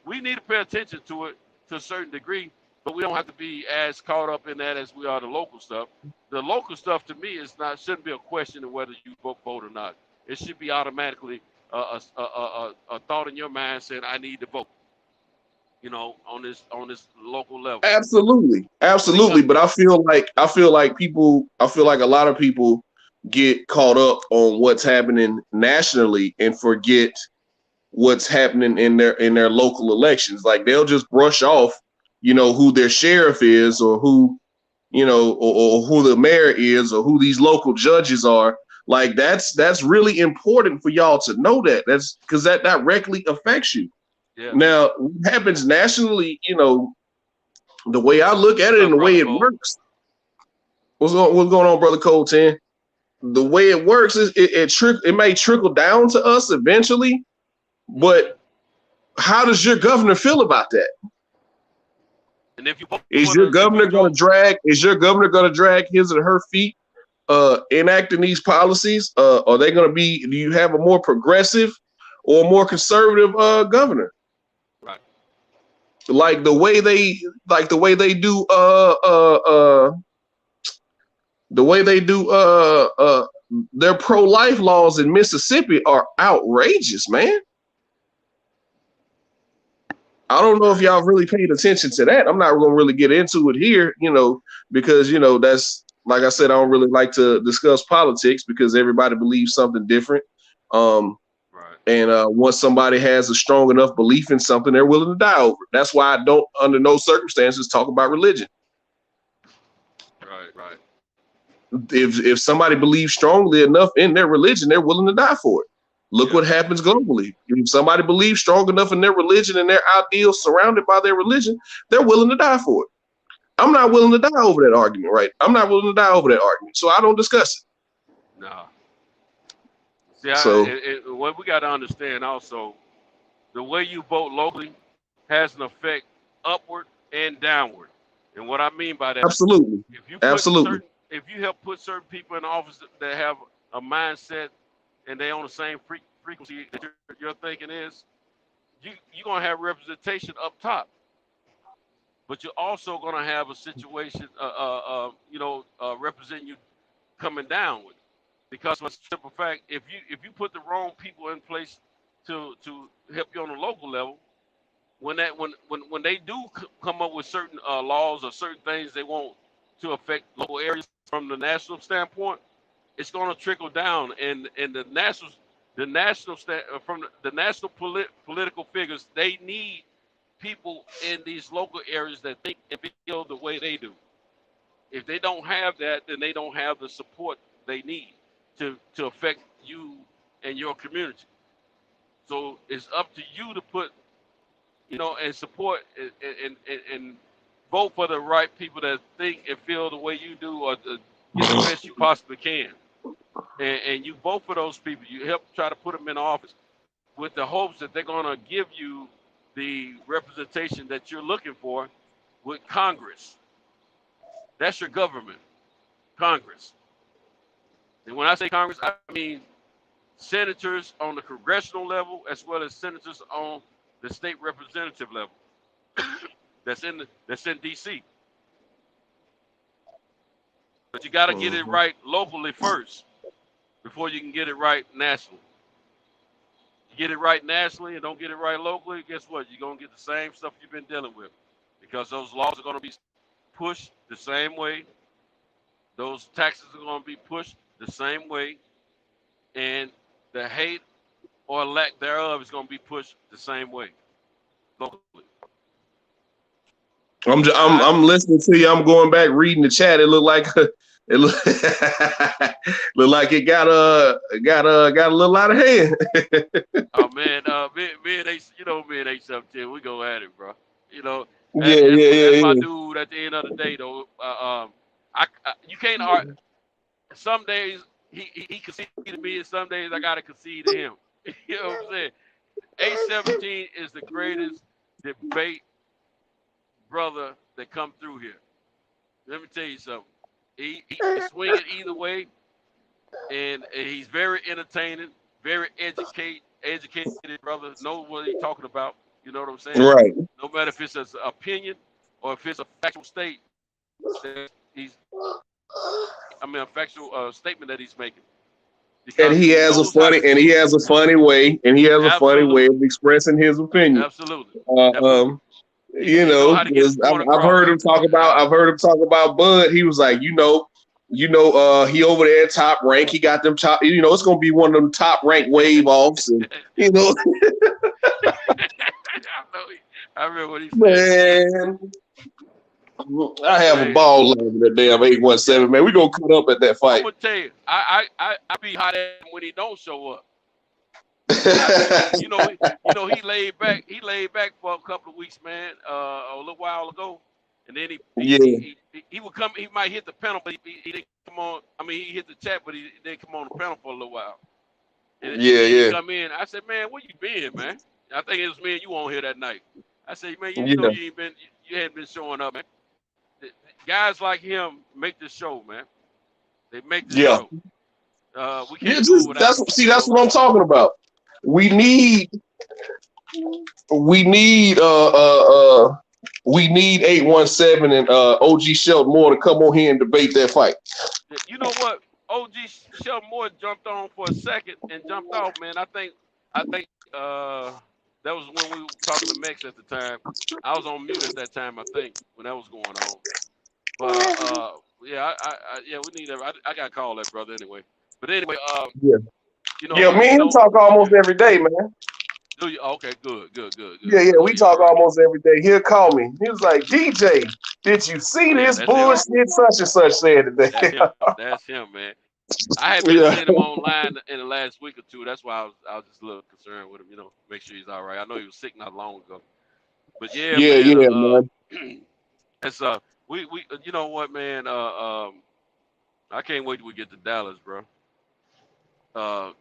we need to pay attention to it to a certain degree, but we don't have to be as caught up in that as we are the local stuff. The local stuff to me shouldn't be a question of whether you vote or not. It should be automatically a thought in your mind saying, I need to vote. You know, on this local level. Absolutely. But I feel like a lot of people get caught up on what's happening nationally and forget what's happening in their local elections. Like they'll just brush off, who their sheriff is, or who, or who the mayor is, or who these local judges are. Like that's really important for y'all to know that. That's because that directly affects you. Yeah. Now, what happens nationally, the way I look at it and the way it works. What's going on, Brother Cole 10? The way it works is it may trickle down to us eventually, but how does your governor feel about that? And if is your governor going to drag his or her feet enacting these policies? Are they going to be? Do you have a more progressive or more conservative governor? Right. Like the way they do their pro-life laws in Mississippi are outrageous, man. I don't know if y'all really paid attention to that. I'm not going to really get into it here, because that's, like I said, I don't really like to discuss politics because everybody believes something different. And once somebody has a strong enough belief in something, they're willing to die over it. That's why I don't, under no circumstances, talk about religion. Right. If somebody believes strongly enough in their religion, they're willing to die for it. Look what happens globally. If somebody believes strong enough in their religion and their ideals surrounded by their religion, they're willing to die for it. I'm not willing to die over that argument, right? I'm not willing to die over that argument, so I don't discuss it. No. See, what we got to understand also, the way you vote locally has an effect upward and downward. And what I mean by that, absolutely, if you help put certain people in office that have a mindset and they on the same frequency that your thinking is, you're gonna have representation up top. But you're also gonna have a situation, representing you coming downward. Because for a simple fact, if you put the wrong people in place to help you on the local level, when they do come up with certain laws or certain things they want to affect local areas from the national standpoint, it's going to trickle down, and the national political figures, they need people in these local areas that think and feel the way they do. If they don't have that, then they don't have the support they need to affect you and your community. So it's up to you to put, and support and vote for the right people that think and feel the way you do, or get the best you possibly can. And you vote for those people. You help try to put them in office with the hopes that they're going to give you the representation that you're looking for with Congress. That's your government, Congress. And when I say Congress, I mean senators on the congressional level as well as senators on the state representative level. that's in DC. But you got to get it right locally first before you can get it right nationally. You get it right nationally and don't get it right locally, guess what? You're going to get the same stuff you've been dealing with, because those laws are going to be pushed the same way. Those taxes are going to be pushed the same way. And the hate or lack thereof is going to be pushed the same way locally. I'm listening to you. I'm going back reading the chat. It looked like looked like it got a little out of hand. Oh man, me and H710, we go at it, bro. That's my dude dude, at the end of the day, though, you can't argue. Some days he conceded to me, and some days I gotta concede to him. You know what I'm saying? A17 is the greatest debate brother that come through here. Let me tell you something. He can swing it either way, and he's very entertaining, very educated brother. Knows what he's talking about. You know what I'm saying? Right. No matter if it's an opinion or if it's a factual state, a factual statement that he's making. And he has a funny way, of expressing his opinion. Absolutely. You know, I've heard him talk about Bud. He was like, he over there top rank. He got them top. It's gonna be one of them top rank wave offs, and I remember what he said. Man, I have a ball laughing that damn 817. Man, we gonna cut up at that fight. I'm gonna tell you, I be hot at him when he don't show up. He laid back. He laid back for a couple of weeks, man. A little while ago, and then he would come. He might hit the panel, but he didn't come on. I mean, he hit the chat, but he didn't come on the panel for a little while. And he come in. I said, man, where you been, man? I think it was me and you on here that night. I said, man, you hadn't been showing up, man. Guys like him make the show, man. They make the show. We can't do it without that's what I'm talking about. We need 817 and OG Shelton Moore to come on here and debate that fight. You know what? OG Shelton Moore jumped on for a second and jumped off, man. I think that was when we were talking to Mex at the time. I was on mute at that time, I think, when that was going on. But we need that. I got to call that brother anyway. But anyway, me and him talk almost every day, man. Do you? Okay, good. Yeah, we talk almost every day. He'll call me. He was like, DJ, did you see this bullshit such and such said today? That's him, man. I had been seeing him online in the last week or two. That's why I was just a little concerned with him, make sure he's all right. I know he was sick not long ago. But man. It's we you know what, man? I can't wait till we get to Dallas, bro. Man.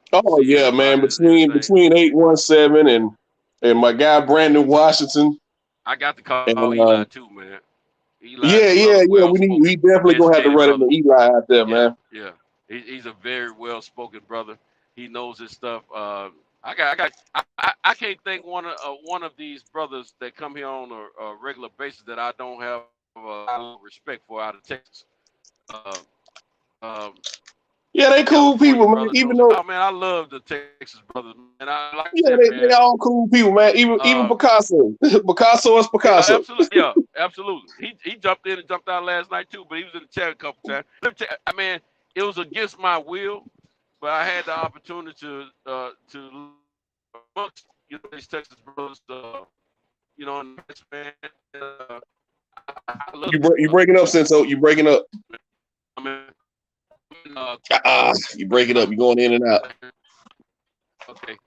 Between 817 and my guy Brandon Washington. I got to call Eli too, man. We definitely gonna have to run into Eli out there, man. Yeah. He's a very well-spoken brother. He knows his stuff. I can't think one of these brothers that come here on a regular basis that I don't have respect for out of Texas. They cool people, man. Even though, I love the Texas brothers, man. They all cool people, man. Even Picasso, Picasso is Picasso. Absolutely. He jumped in and jumped out last night too, but he was in the chat a couple times. It was against my will, but I had the opportunity to amongst these Texas brothers, and man. You breaking up, Senso. You breaking up. You breaking up. You going in and out. Okay.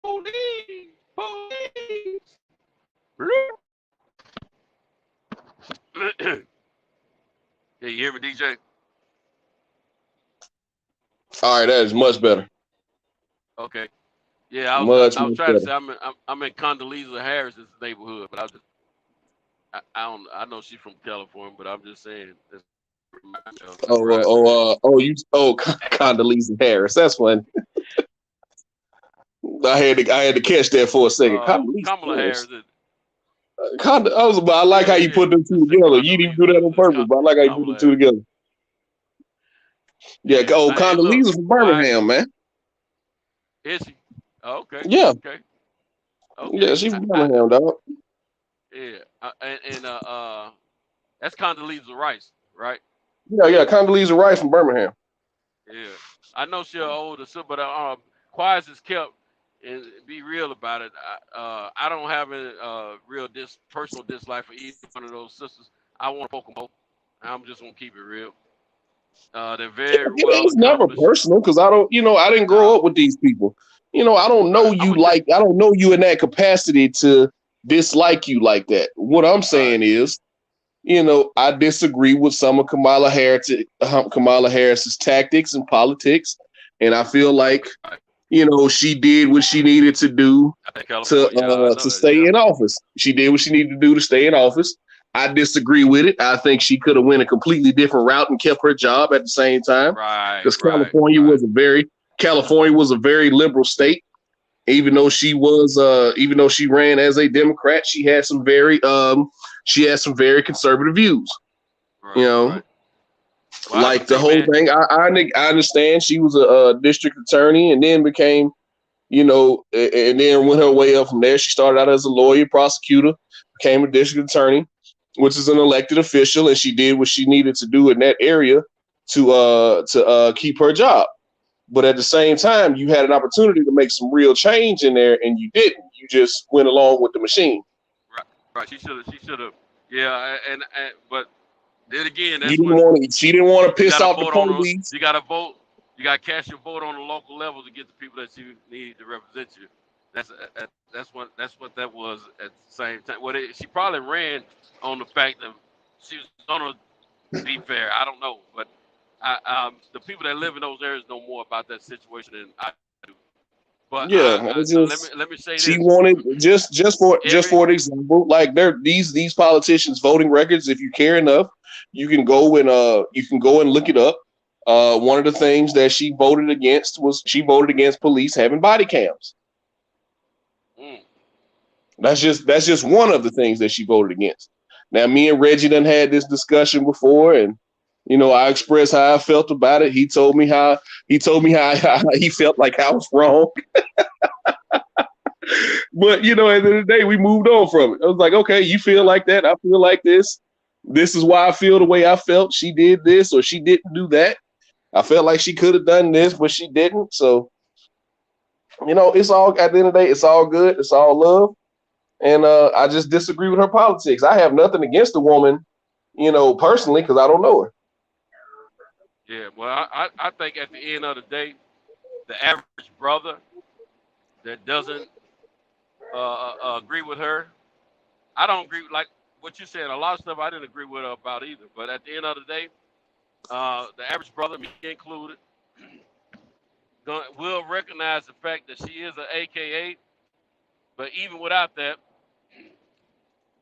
Police. Hey, you hear me, DJ? All right, that is much better. Okay. Yeah, I was trying to say I'm in Condoleezza Harris's neighborhood, but I know she's from California, but I'm just saying. Condoleezza Harris. That's funny. I had to catch that for a second. Kamala Harris. I like how you put them two together. You didn't do that on purpose, but I like how you put them two together. Yeah, Condoleezza from Birmingham, man. Is she? Oh, okay. Yeah. Okay. Yeah, she's from Birmingham, dog. Yeah, and that's Condoleezza Rice, right? Yeah, Condoleezza Rice from Birmingham. Yeah, I know she's older, but quiet as kept, and be real about it. I don't have a real personal dislike for either one of those sisters. I want to poke them both. I'm just gonna keep it real. They're very well It's never accomplished. personal because I don't, I didn't grow up with these people. I don't know you I don't know you in that capacity to dislike you like that. What I'm saying is, I disagree with some of Kamala Harris's tactics and politics, and I feel like, she did what she needed to do to stay in office. She did what she needed to do to stay in office. I disagree with it. I think she could have went a completely different route and kept her job at the same time. Because California was a very liberal state. Even though she ran as a Democrat, she had some very conservative views. Well, like the whole thing. I understand she was a district attorney and then became, and then went her way up from there. She started out as a lawyer, prosecutor, became a district attorney, which is an elected official, and she did what she needed to do in that area to keep her job. But at the same time, you had an opportunity to make some real change in there, and you didn't. You just went along with the machine. Right. She should have. Yeah, and but then again, she didn't want to piss off the police. You got to vote. You got to cast your vote on the local level to get the people that you need to represent you. That's what that was at the same time. Well, she probably ran on the fact that she was going to be fair. I don't know, but the people that live in those areas know more about that situation than I do. But let me say she this. wanted just for an example, like these politicians' voting records. If you care enough, you can go and look it up. One of the things that she voted against police having body cams. That's just one of the things that she voted against. Now, me and Reggie done had this discussion before, and I expressed how I felt about it. He told me how he felt like I was wrong. But at the end of the day, we moved on from it. I was like, okay, you feel like that. I feel like this. This is why I feel the way I felt. She did this or she didn't do that. I felt like she could have done this, but she didn't. So, it's all, at the end of the day, it's all good. It's all love. And I just disagree with her politics. I have nothing against the woman, personally, because I don't know her. Yeah, well, I think at the end of the day, the average brother that doesn't agree with her, I don't agree, like what you're saying, a lot of stuff I didn't agree with her about either. But at the end of the day, the average brother, me included, will recognize the fact that she is an AKA. But even without that,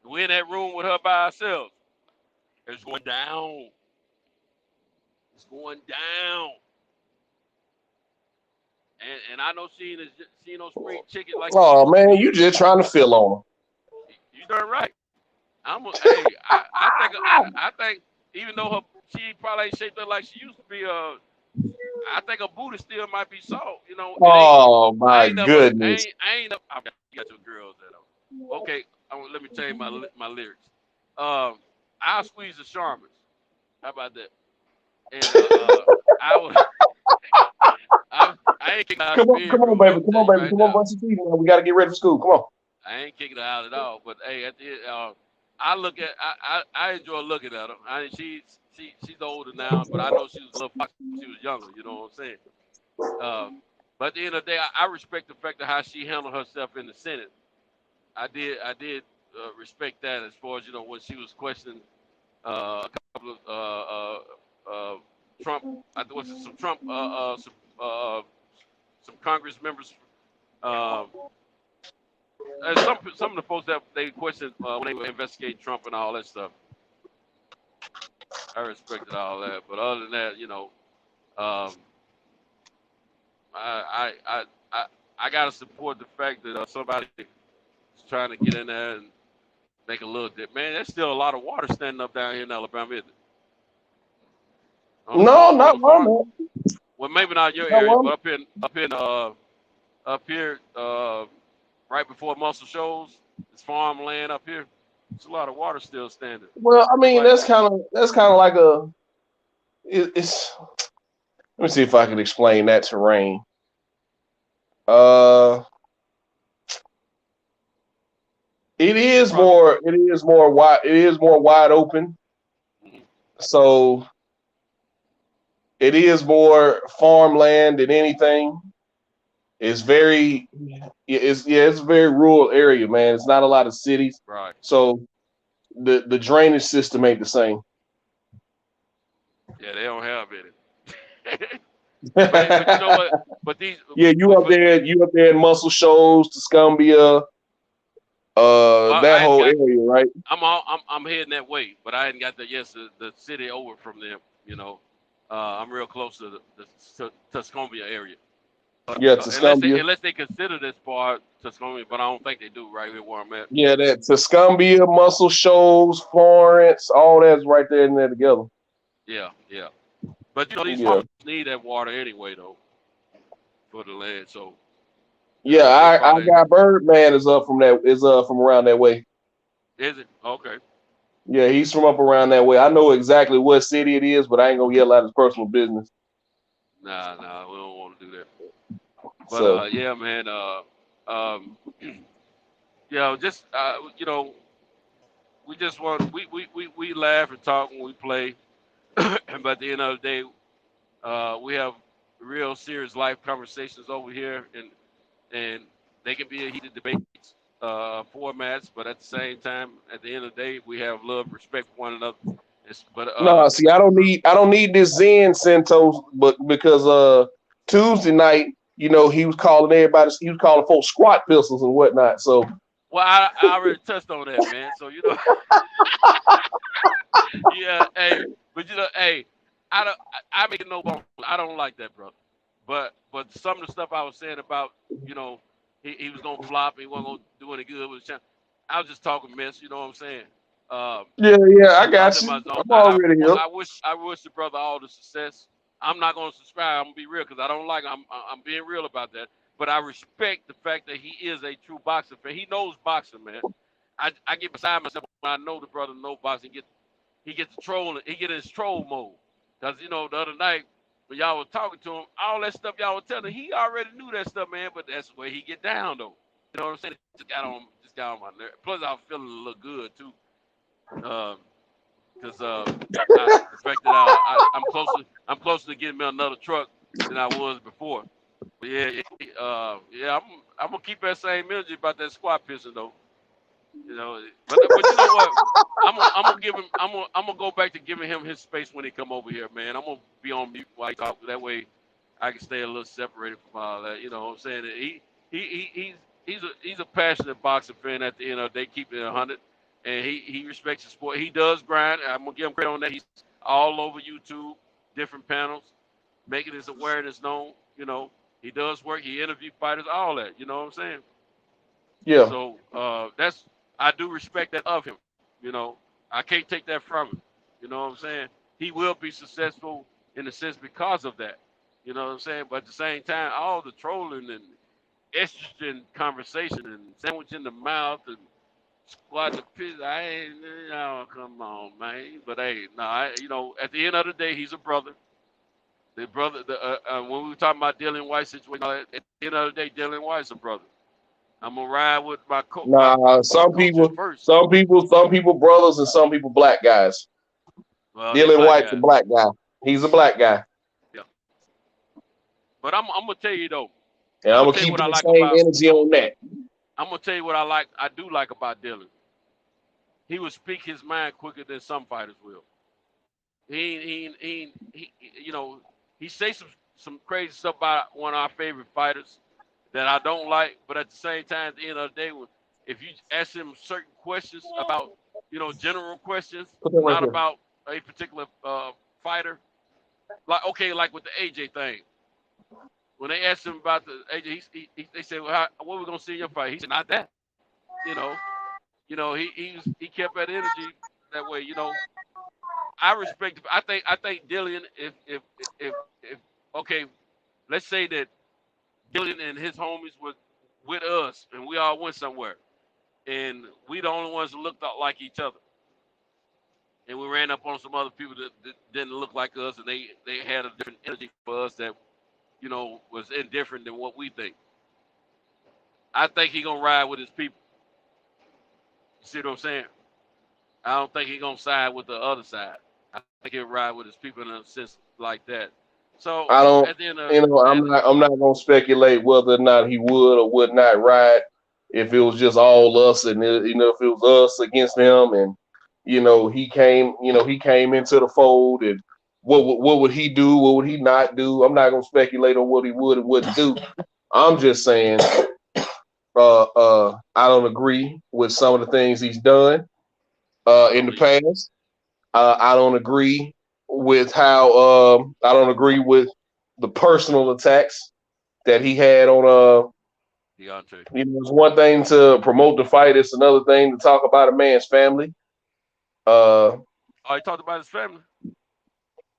we're in that room with her by ourselves. It's going down. It's going down. And I know she no spring chicken like. Oh man, you just trying to fill on her. You darn right. I think even though she probably ain't shaped up like she used to be, I think her booty still might be soft. Oh my goodness. I got your girls that. Okay, let me change my lyrics. I'll squeeze the Charmers. How about that? And I ain't kicking out. Come on, baby. Come on, bunch of people. We gotta get ready for school. Come on. I ain't kicking her out at all. But hey, at the end, I enjoy looking at her. She's older now, but I know she was a little she was younger. You know what I'm saying? But at the end of the day, I respect the fact of how she handled herself in the Senate. I did respect that as far as when she was questioning a couple of Trump. I think some Trump some Congress members. Some of the folks that they questioned when they were investigating Trump and all that stuff. I respected all that, but other than that, I gotta support the fact that somebody is trying to get in there and make a little dip. Man, there's still a lot of water standing up down here in Alabama, isn't it? No, not one. Well, maybe not your area, but up here, right before Muscle Shoals, it's farmland up here. There's a lot of water still standing. Well, I mean, that's kind of like it's. Let me see if I can explain that terrain. It is more wide open. So It is more farmland than anything. It's very, it's a very rural area, man. It's not a lot of cities, Right. so the drainage system ain't the same. Yeah, they don't have any. but you know what? But these. Yeah, you up there in Muscle Shoals, Tuscumbia, Well, that I ain't whole got. area, right? I'm heading that way, but I hadn't got the city over from them. You know, I'm real close to the Tuscumbia area. Yeah, Unless Tuscumbia. they consider this part Tuscumbia, but I don't think they do right here where I'm at. Yeah, that Tuscumbia, Muscle Shoals, Florence, all that's right there in there together. Yeah. But you know these Yeah. farmers need that water anyway, though, for the land. So Yeah, I got Birdman is up from around that way. Is it okay? Yeah, he's from up around that way. I know exactly what city it is, but I ain't gonna yell out his personal business. Nah, we don't want to do that. But So yeah, man. Just we just want we laugh and talk when we play, but at the end of the day, we have real serious life conversations over here, and they can be a heated debates formats, but at the same time, at the end of the day, we have love, respect for one another. no, see, I don't need this Zen Santos, but because Tuesday night, you know, he was calling folks squat pistols and whatnot. So well, I already touched on that, man. So you know, yeah, hey, but you know, hey, I make it no bone. I don't like that, brother. But some of the stuff I was saying about, you know, he was gonna flop, he wasn't gonna do any good with the champ. I was just talking mess, you know what I'm saying? yeah, I got In you. my zone. I'm already here. I wish the brother all the success. I'm not gonna subscribe. I'm gonna be real because I don't like. I'm being real about that. But I respect the fact that he is a true boxer fan. He knows boxing, man. I get beside myself when I know the brother knows boxing. He gets the trolling. He get in his troll mode. Cause you know the other night when y'all was talking to him, all that stuff y'all was telling, he already knew that stuff, man. But that's the way he get down though. You know what I'm saying? Just got on my nerve. Plus I was feeling a little good too. Because the fact that I'm closer to getting me another truck than I was before. But I'm gonna keep that same energy about that squat pissing though. You know, but you know what? I'm gonna give him. I'm gonna go back to giving him his space when he come over here, man. I'm gonna be on mute while he talk. That way, I can stay a little separated from all that. You know what I'm saying? He's a passionate boxing fan. At the end of the day, keeping it 100, and he respects the sport. He does grind. I'm gonna give him credit on that. He's all over YouTube, different panels, making his awareness known. You know, he does work. He interview fighters, all that. You know what I'm saying? Yeah. So I do respect that of him. You know, I can't take that from him. You know what I'm saying? He will be successful in a sense because of that. You know what I'm saying? But at the same time, all the trolling and estrogen conversation and sandwich in the mouth and squat the piss, come on, man. But hey, you know, at the end of the day, he's a brother. The brother, when we were talking about Dylan White situation, at the end of the day, Dylan White's a brother. I'm gonna ride with my coach. Some people brothers and some people black guys. Dylan White's a black guy. He's a black guy. Yeah. But I'm gonna tell you though. And I'm gonna keep the same energy on that. I'm gonna tell you what I do like about Dylan. He will speak his mind quicker than some fighters will. He you know, he say some crazy stuff about one of our favorite fighters that I don't like, but at the same time, at the end of the day, if you ask him certain questions about, you know, general questions, not about a particular fighter, like with the AJ thing, when they asked him about the AJ, they said, well, what are we gonna see in your fight? He said, not that, you know, he kept that energy that way, you know. I respect. I think Dylan, if okay, let's say that Dylan and his homies were with us, and we all went somewhere, and we the only ones that looked like each other, and we ran up on some other people that didn't look like us, and they had a different energy for us that, you know, was indifferent than what we think. I think he gonna ride with his people. You see what I'm saying? I don't think he gonna side with the other side. I think he'll ride with his people in a sense like that. So I don't, at the end you of know, I'm not gonna speculate whether or not he would or would not ride if it was just all us and you know, if it was us against him and he came into the fold and what would he do? What would he not do? I'm not gonna speculate on what he would and wouldn't do. I'm just saying, I don't agree with some of the things he's done in the past. I don't agree with how I don't agree with the personal attacks that he had on Deontay. It's one thing to promote the fight, it's another thing to talk about a man's family. Oh, he talked about his family.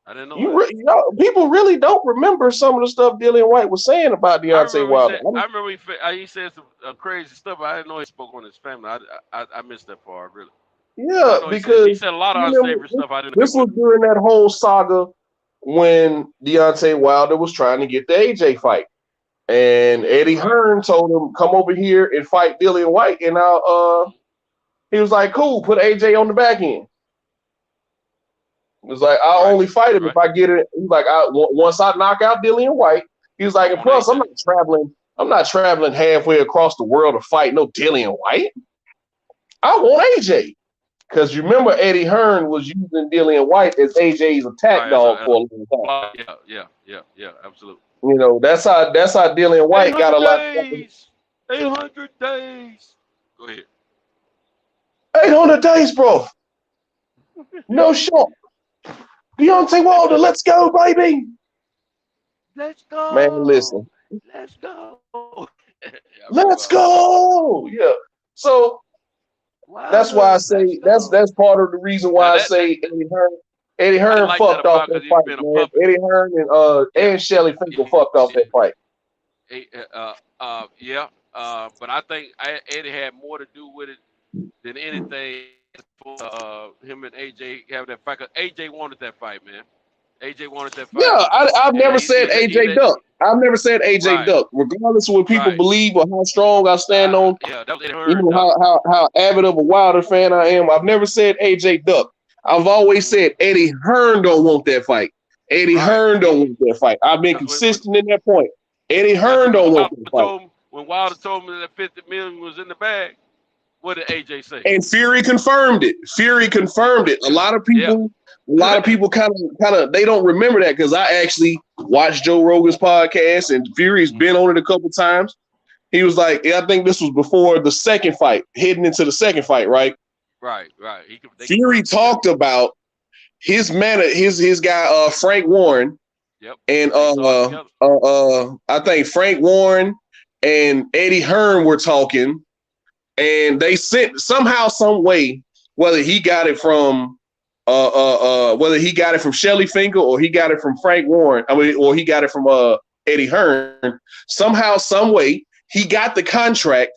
I didn't know that. People really don't remember some of the stuff Dillian White was saying about Deontay Wilder. I remember he said some crazy stuff, but I didn't know he spoke on his family. I missed that part, really. Yeah, because he said a lot of unsavory stuff. I didn't. This was during that whole saga when Deontay Wilder was trying to get the AJ fight, and Eddie Hearn told him, "Come over here and fight Dillian White," and he was like, "Cool, put AJ on the back end." It was like, I'll only fight him if I get it. He's like, once I knock out Dillian White, he was like, and plus, I'm not traveling halfway across the world to fight no Dillian White. I want AJ. Because you remember Eddie Hearn was using Dillian White as AJ's attack dog for a long time. Yeah, absolutely. That's how Dillian White got a lot. 800 days. Go ahead. 800 days, bro. No shot. Deontay Wilder, let's go, baby. Let's go. Man, listen. Let's go. Let's go. Yeah. So that's why I say that's part of the reason why I say Eddie Hearn fucked off that fight, man. Eddie Hearn and Shelly Finkel fucked off that fight. But I think Eddie had more to do with it than anything for him and AJ having that fight. Cause AJ wanted that fight, man. AJ wanted that fight. Yeah, I've never said AJ duck. I've never said AJ duck, regardless of what people believe or how strong I stand on. Yeah, that was Eddie Hearn, how avid of a Wilder fan I am. I've never said AJ duck. I've always said Eddie Hearn don't want that fight. Eddie Hearn don't want that fight. I've been consistent in that point. Eddie Hearn don't want that fight. When Wilder told me that 50 million was in the bag, what did AJ say? And Fury confirmed it. A lot of people kind of they don't remember that because I actually watched Joe Rogan's podcast and Fury's been on it a couple times. He was like, I think this was before the second fight, heading into the second fight, right? Right. Fury talked about his guy Frank Warren. Yep. And I think Frank Warren and Eddie Hearn were talking. And they sent somehow, some way, whether he got it from Shelly Finkel or he got it from Frank Warren, or he got it from Eddie Hearn. Somehow, some way, he got the contract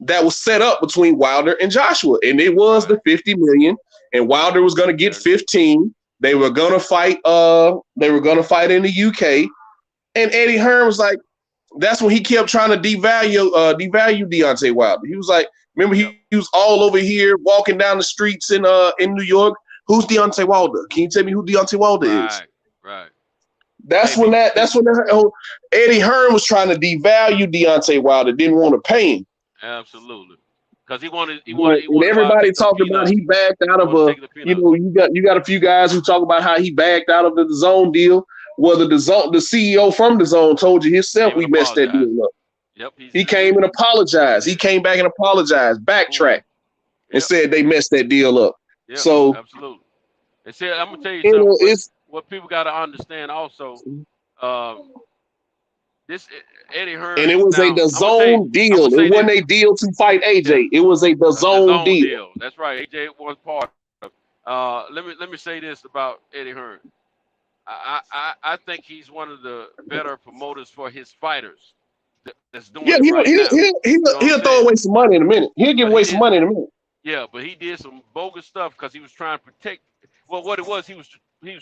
that was set up between Wilder and Joshua, and it was the 50 million. And Wilder was going to get 15. They were going to fight. They were going to fight in the UK, and Eddie Hearn was like, that's when he kept trying to devalue Deontay Wilder. He was like, remember, he was all over here walking down the streets in New York. Who's Deontay Wilder? Can you tell me who Deontay Wilder is? Right. That's when Eddie Hearn was trying to devalue Deontay Wilder, didn't want to pay him. Absolutely. Because he wanted when everybody talked about he backed out of you got a few guys who talk about how he backed out of the DAZN deal. Well, the CEO from DAZN told you himself we messed that deal up. Yep, he came and apologized. He came back and apologized, backtracked, and said they messed that deal up. Yep, so absolutely. And see, I'm gonna tell you something. What people got to understand also, this Eddie Hearn, and it was a DAZN deal. It wasn't a deal to fight AJ. It was a DAZN deal. That's right. AJ was part of. Let me say this about Eddie Hearn. I think he's one of the better promoters for his fighters. That's doing he'll throw away some money in a minute. He'll give away some money in a minute. Yeah, but he did some bogus stuff because he was trying to protect. Well, what it was, he was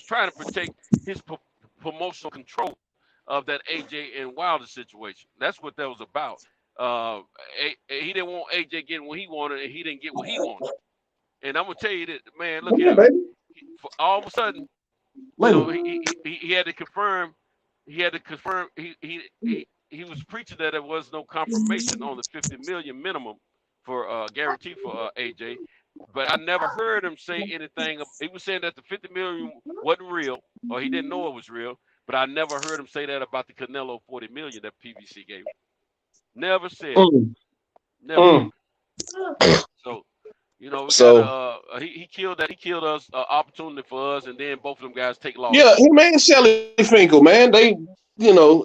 trying to protect his promotional control of that AJ and Wilder situation. That's what that was about. He didn't want AJ getting what he wanted, and he didn't get what he wanted. And I'm gonna tell you that, man. Look here, all of a sudden, he had to confirm he had to confirm. He was preaching that there was no confirmation on the 50 million minimum for guarantee for AJ. But I never heard him say anything. He was saying that the 50 million wasn't real, or he didn't know it was real. But I never heard him say that about the Canelo 40 million that PBC gave him. Never said. Never. So, you know, we gotta. He killed that. He killed us opportunity for us, and then both of them guys take loss. Yeah, him and Shelly Finkel, man. They, you know,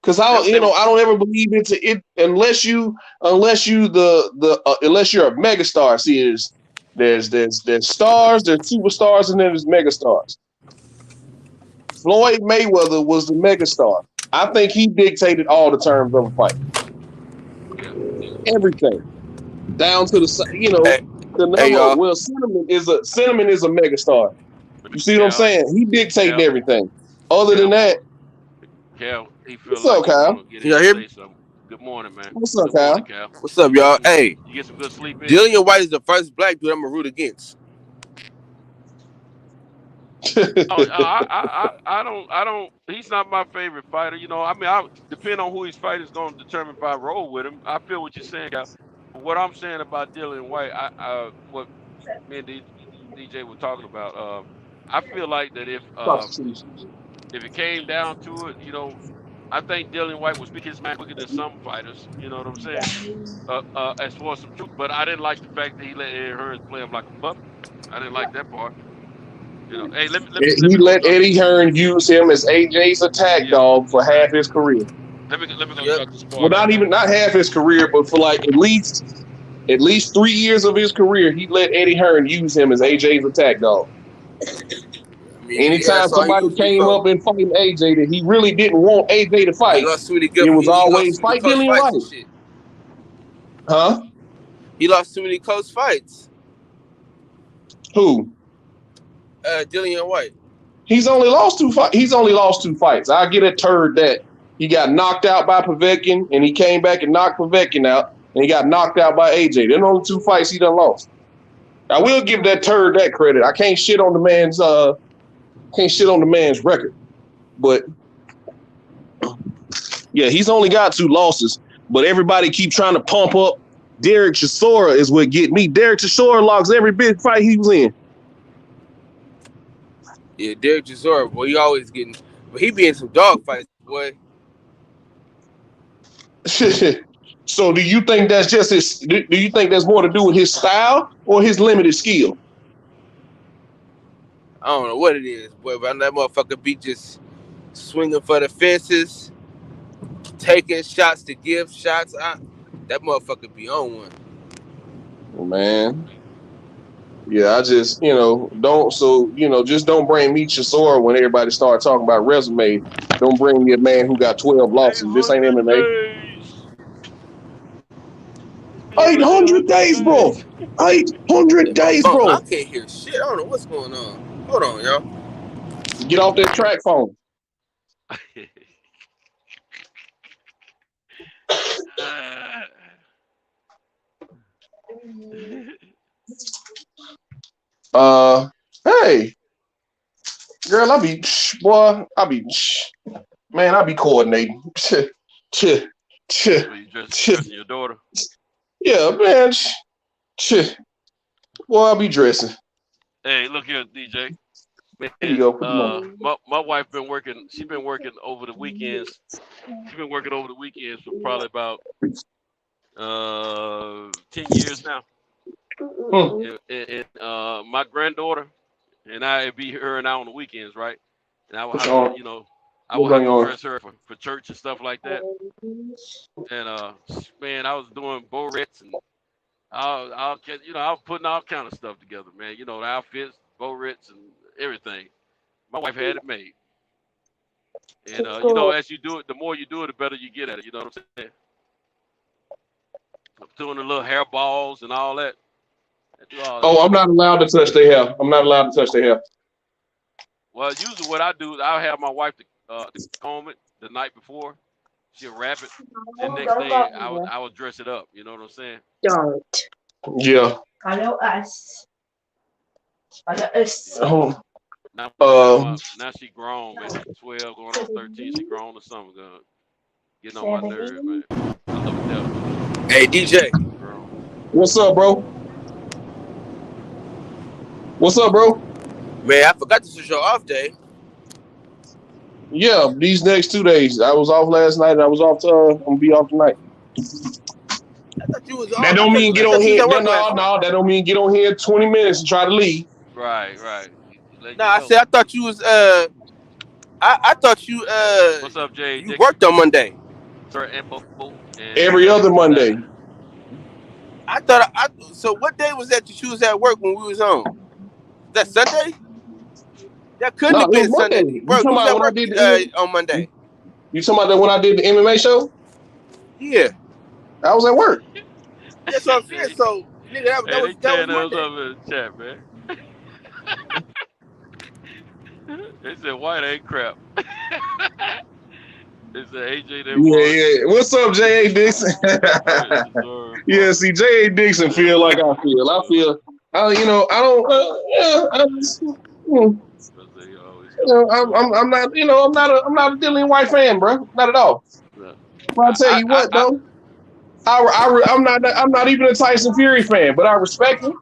because I don't ever believe into it unless you're a megastar. See, there's stars, there's superstars, and then there's megastars. Floyd Mayweather was the megastar. I think he dictated all the terms of a fight. Yeah. Everything. Down to the number. Well, Cinnamon is a megastar. You see what I'm saying? He dictated everything. Other than that, Cal, he feels what's up, Kyle? Can y'all hear me? Good morning, man. What's up, Kyle? Cal? What's up, y'all? Hey, you get some good sleep in? Dillian White is the first black dude I'm gonna root against. I don't. He's not my favorite fighter. You know, I mean, depend on who he's fighting is going to determine if I roll with him. I feel what you're saying, Cal. What I'm saying about Dillian White, what me and DJ were talking about. I feel like that if it came down to it, you know, I think Dillian White will speak his mind quicker than some fighters. You know what I'm saying? As far as some truth, but I didn't like the fact that he let Eddie Hearn play him like a puppet. I didn't like that part. You know, hey, he let Eddie Hearn use him as AJ's attack dog for half his career. Let me go start the sport. Well, not half his career, but for like at least 3 years of his career, he let Eddie Hearn use him as AJ's attack dog. Anytime somebody came up and fighting AJ that he really didn't want AJ to fight, it was always fight Dillian White. Huh? He lost too many close fights. Who? Dillian White. He's only lost 2 fights. He's only lost 2 fights. I get a turd that he got knocked out by Povetkin, and he came back and knocked Povetkin out, and he got knocked out by AJ. They're the only 2 fights he done lost. I will give that turd that credit. I can't shit on the man's record, but yeah, he's only got 2 losses. But everybody keep trying to pump up Derek Chisora is what get me. Derek Chisora lost every big fight he was in. Yeah, Derek Chisora, boy, he always getting, but he be in some dog fights, boy. So do you think that's just his? Do you think that's more to do with his style or his limited skill? I don't know what it is, boy, but that motherfucker be just swinging for the fences, taking shots to give shots. That motherfucker be on one. Oh, man. Yeah, I just, just don't bring me Chisora when everybody start talking about resume. Don't bring me a man who got 12 losses. This ain't MMA. 800 days, bro. 800 days, bro. I can't hear shit. I don't know what's going on. Hold on, y'all. Get off that track phone. Hey, girl, I be coordinating. You dressing your daughter? Yeah, man. Boy, I be dressing. Hey, look here, DJ. Man, here you go. My wife been working. She's been working over the weekends. She's been working over the weekends for probably about 10 years now. And my granddaughter and I be her and I on the weekends, right? And I would have to, I would have to dress her for church and stuff like that. And man, I was doing borettes and I was putting all kind of stuff together, man. The outfits, borettes, and everything. My wife had it made. And as you do it, the more you do it, the better you get at it. You know what I'm saying? I'm doing the little hair balls and all that. I'm not allowed to touch their hair. Well, usually what I do, I'll have my wife to comb it the night before. She'll wrap it. And next day, I would dress it up. You know what I'm saying? Yeah. Follow us. Oh. Now she grown, man. She's 12, going on 13. She grown or something. Getting on my nerves, man. I love her death. Hey, DJ. What's up, bro? What's up, bro? Man, I forgot this was your off day. Yeah, these next 2 days. I was off last night and I was off I'm gonna be off tonight. I thought you was off. That don't mean get on here. No, that don't mean get on here 20 minutes and try to leave. Right. I said I thought you was I thought you What's up, Jay? You worked on Monday. Every other Monday. I thought so what day was that you was at work when we was on? That Sunday? That couldn't have been Sunday. Bro, you was at work on Monday. You talking about that when I did the MMA show? Yeah. I was at work. That's what I'm saying. So, nigga, that was Monday. Up in the chat, man. They said white ain't crap. They said AJ. Yeah. What's up, J.A. Dixon? Yeah, see, J.A. Dixon feel like I feel. I'm not a Dillian White fan, bro. Not at all. But I'll tell you what, though. I'm not even a Tyson Fury fan, but I respect him.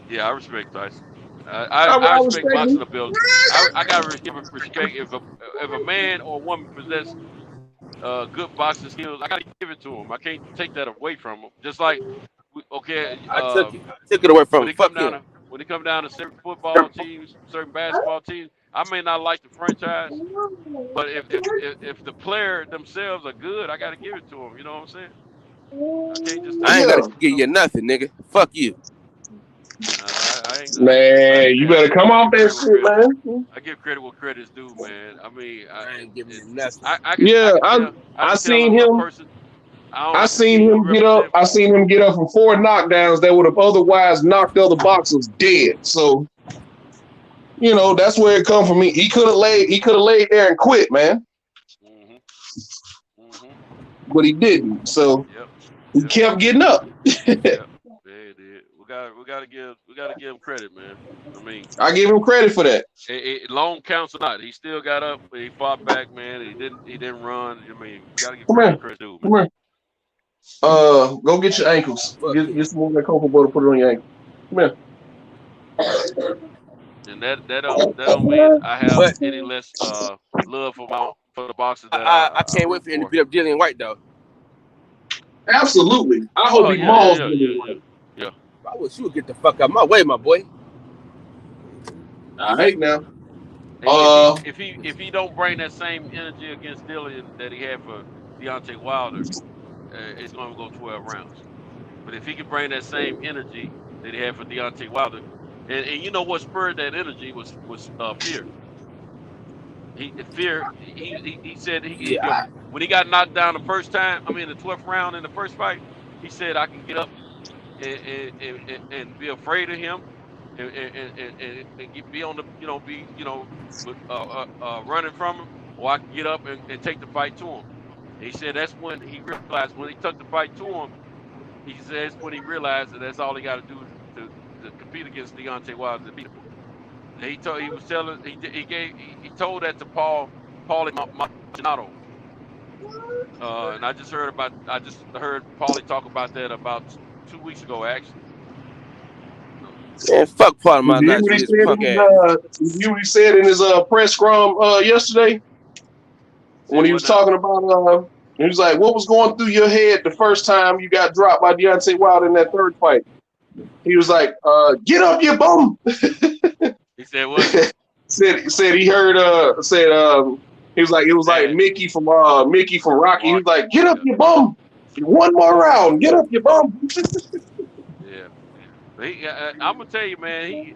Yeah, I respect Tyson. I respect boxing ability. I gotta give respect if a man or a woman possess good boxing skills. I gotta give it to him. I can't take that away from him. Just like I took it away from him. When it comes down to certain football teams, certain basketball teams, I may not like the franchise, but if the player themselves are good, I gotta give it to them. You know what I'm saying? I ain't gotta give you nothing, nigga. Fuck you. Man, you better come off that shit, man. I give credit what credit's due, man. I mean, I ain't giving you nothing. I seen him. I seen him get up. I seen him get up from 4 knockdowns that would have otherwise knocked other boxers dead. So, that's where it come from. Me. He could have laid there and quit, man. But he didn't. So he kept getting up. We gotta give him credit, man. I mean, I give him credit for that. Long counts or not, he still got up. He fought back, man. He didn't run. I mean, gotta give credit, dude. Come here. Go get your ankles. Get some more of that cocoa butter. Put it on your ankle. Come here. And that don't mean I have any less love for the boxers that I can't wait for him to beat up Dillian White though. Absolutely. I hope he mauls Dillian White. Yeah. I wish you would get the fuck out my way, my boy. All right now. If he don't bring that same energy against Dillian that he had for Deontay Wilder, it's going to go 12 rounds. But if he can bring that same energy that he had for Deontay Wilder, and you know what spurred that energy was fear. He said when he got knocked down the first time, the 12th round in the first fight, he said I can get up and be afraid of him and be on the running from him, or I can get up and take the fight to him. He said that's when he realized, when he took the fight to him, he says when he realized that that's all he got to do to compete against Deontay Wilder to beat him. And he told that to Paulie Maldonado. And I just heard Paulie talk about that about 2 weeks ago, actually. Man, fuck Paulie Maldonado. Did you hear what he said in his press scrum yesterday? When he was talking about, he was like, what was going through your head the first time you got dropped by Deontay Wilder in that third fight? He was like, get up, you bum. He said what? said he heard, he was like, it was like Mickey from Rocky. He was like, get up, you bum. One more round. Get up, you bum. Yeah. I'm going to tell you, man, he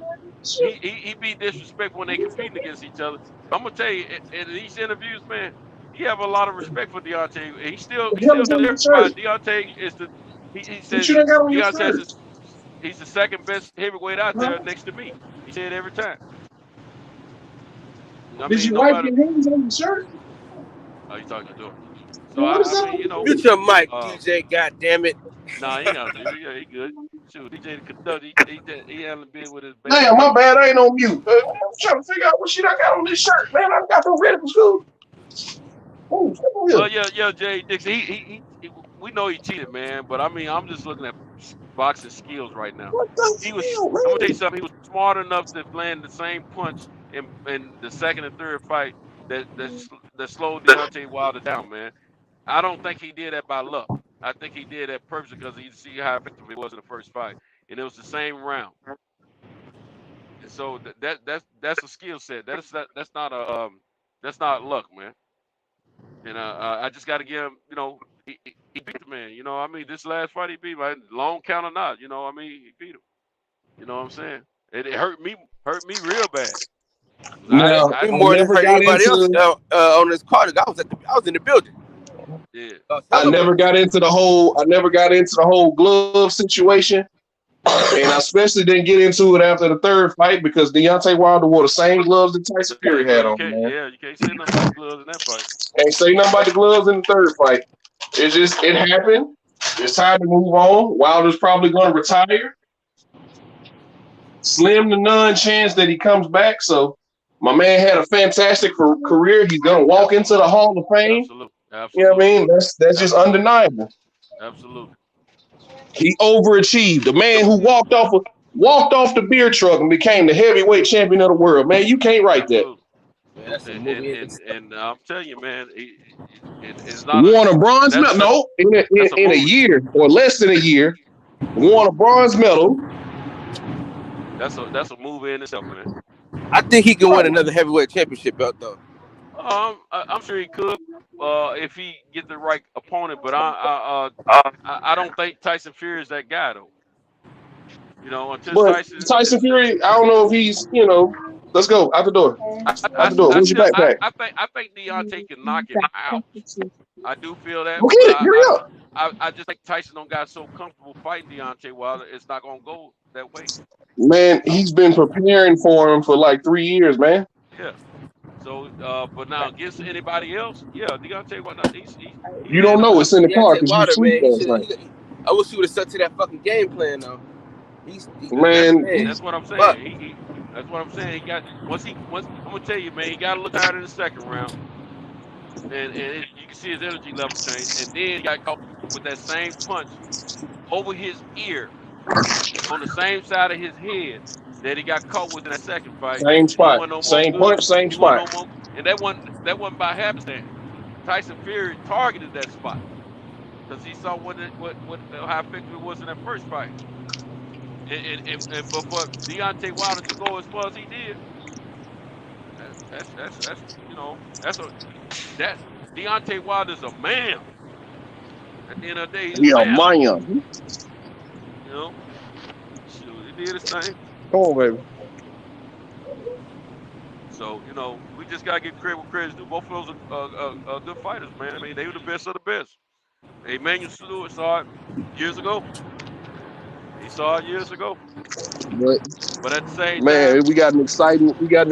be disrespectful when they competing against each other. I'm going to tell you, in these interviews, man, he have a lot of respect for Deontay. He still everybody. Deontay is he says Deontay he's the second best heavyweight out there next to me. He said every time. Did you wipe your hands on the shirt? Oh, you talking to the door. So mute your mic, DJ. God damn it. Nah, he ain't got to. Yeah, he good. Shoot, DJ the conductor, he handling bit with his bass. Damn, my bad. I ain't on mute. I'm trying to figure out what shit I got on this shirt, man. I got them ready for school. Oh, Well, yeah, Jay Dixon. We know he cheated, man. But I mean, I'm just looking at boxing skills right now. what the He was. hell, I'm gonna tell man? you something. He was smart enough to land the same punch in the second and third fight that slowed Deontay Wilder down, man. I don't think he did that by luck. I think he did that purposely because he see how effective it was in the first fight, and it was the same round. And so that's a skill set. That's not luck, man. And I just got to give him, he beat the man. I mean, this last fight he beat him, like, long count or not. I mean, he beat him. You know what I'm saying? It hurt me real bad. Now, I more than hurt anybody else on this card. I was in the building. Yeah. I never got into the whole glove situation. And I especially didn't get into it after the third fight because Deontay Wilder wore the same gloves that Tyson Fury had on, man. Yeah, you can't say nothing about the gloves in that fight. Can't say nothing about the gloves in the third fight. It happened. It's time to move on. Wilder's probably going to retire. Slim to none chance that he comes back. So my man had a fantastic career. He's going to walk into the Hall of Fame. Absolutely. You know what I mean? That's just undeniable. Absolutely. He overachieved. The man who walked off the beer truck and became the heavyweight champion of the world. Man, you can't write that. And I'm telling you, man, it's not won a bronze medal. No, in a year or less than a year, won a bronze medal. That's a move in itself, man. I think he can win another heavyweight championship belt, though. I'm sure he could if he get the right opponent, but I don't think Tyson Fury is that guy, though. Until Tyson Fury, I don't know if he's, let's go out the door. Out the door. Where's your backpack? I think Deontay can knock him out. I do feel that. Go get it. Hurry up. I just think Tyson don't got so comfortable fighting Deontay Wilder. It's not gonna go that way. Man, he's been preparing for him for like 3 years, man. Yeah. So, but now against anybody else, yeah, Deontay Wilder. You don't know. It's in the car because you sleep last night. I wish he would have stuck to that fucking game plan, though. That's what I'm saying. That's what I'm saying. He got once I'm gonna tell you, man, he got to look out in the second round, and you can see his energy level change. And then he got caught with that same punch over his ear on the same side of his head that he got caught with in that second fight. Same spot, same punch, same spot. And that wasn't by happenstance. Tyson Fury targeted that spot because he saw how effective it was in that first fight. But for Deontay Wilder to go as far as he did, that's Deontay Wilder's a man. At the end of the day, he's a man. Shoot, he did his thing. Come on, baby. So we just gotta give credit where credit's due. Both of those are good fighters, man. I mean, they were the best of the best. Emmanuel Stewart saw it years ago. He saw it years ago. But at the same time, we got an exciting weekend.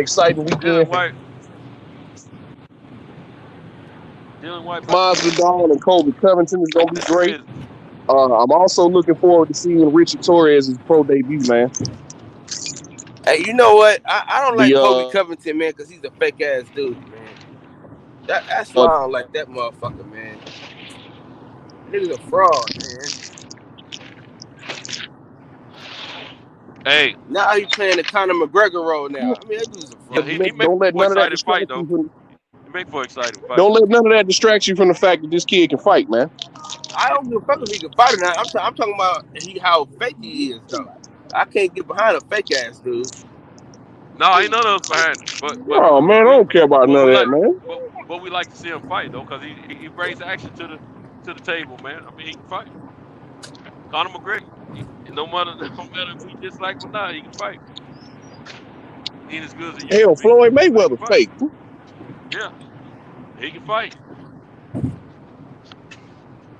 Dylan White, Masvidal and Colby Covington is gonna be great. I'm also looking forward to seeing Richard Torres' pro debut, man. Hey, you know what? I don't like Colby Covington, man, because he's a fake ass dude, man. That's why I don't like that motherfucker, man. Nigga's a fraud, man. Hey, now he playing the Conor McGregor role now. I mean, that dude's a fraud. He don't let none of that distract you. He make for exciting fight. Don't let none of that distract you from the fact that this kid can fight, man. I don't give a fuck if he can fight or not. I'm talking about how fake he is, though. I can't get behind a fake ass dude. No, ain't none of us behind him. But oh man, I don't care about none of that, man. But we like to see him fight though, because he brings action to the table, man. I mean, he can fight. Conor McGregor, no matter if he dislike or not, he can fight. He ain't as good as he Hell, Floyd Mayweather fake. Yeah, he can fight.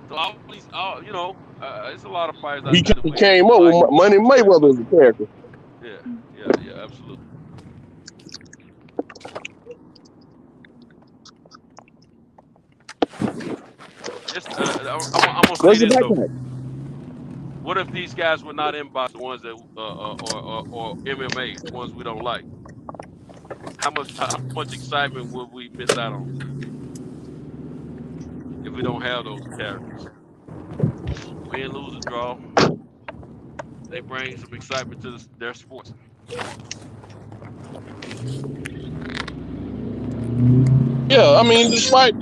So it's a lot of fighters. He came up with Money Mayweather as a character. Yeah, absolutely. I'm gonna say this though. What if these guys were not in boxing, the ones that or MMA, the ones we don't like? How much excitement would we miss out on if we don't have those characters? Win, lose, or draw, they bring some excitement to their sports. Yeah, I mean, despite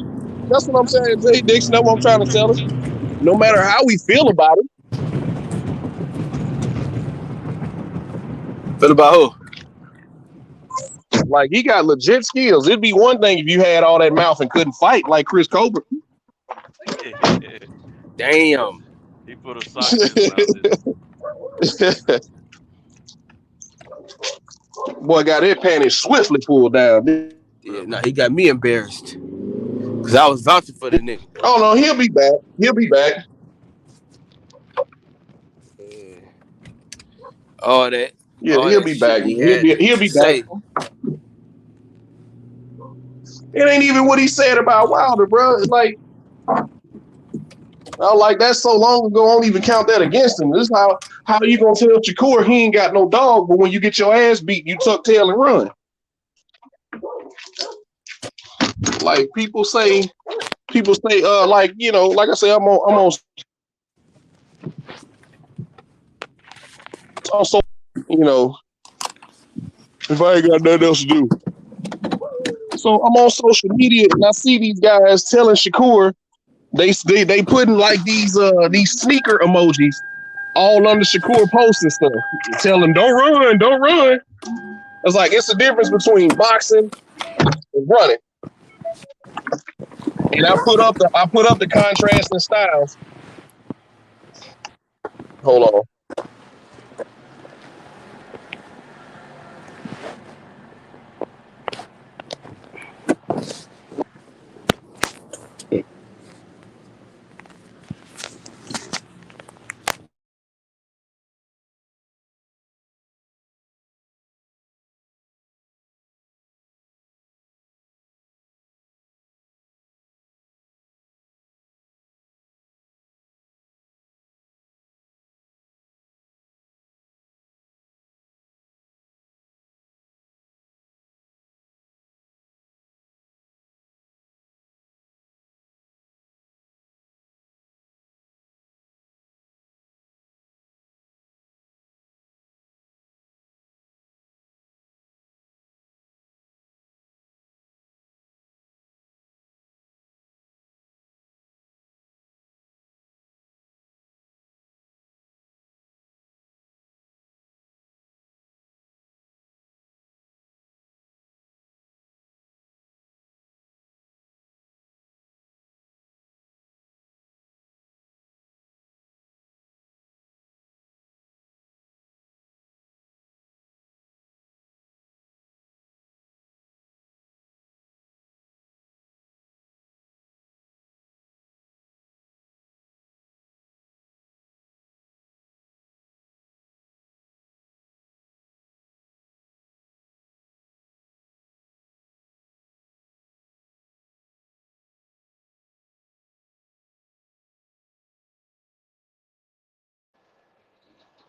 that's what I'm saying, Jay Dixon. That's what I'm trying to tell us. No matter how we feel about it. Feel about who? Like, he got legit skills. It'd be one thing if you had all that mouth and couldn't fight like Chris Cobra. Damn. He put a sock in his mouth. Boy got that panty swiftly pulled down. Yeah, no, he got me embarrassed. Because I was vouching for the nigga. Oh, no, he'll be back. He'll be back. All that. Yeah, all he'll that be shit back. he He'll be back. say. It ain't even what he said about Wilder, bro. It's like, I like, that's so long ago, I don't even count that against him. This is how you gonna tell Shakur he ain't got no dog, but when you get your ass beat, you tuck tail and run. Like people say, like, you know, like I say, I'm on so, you know, if I ain't got nothing else to do. So I'm on social media and I see these guys telling Shakur, they putting like these sneaker emojis all under Shakur posts and stuff. Tell him, don't run. It's like, it's the difference between boxing and running. And I put up the contrasting styles. Hold on.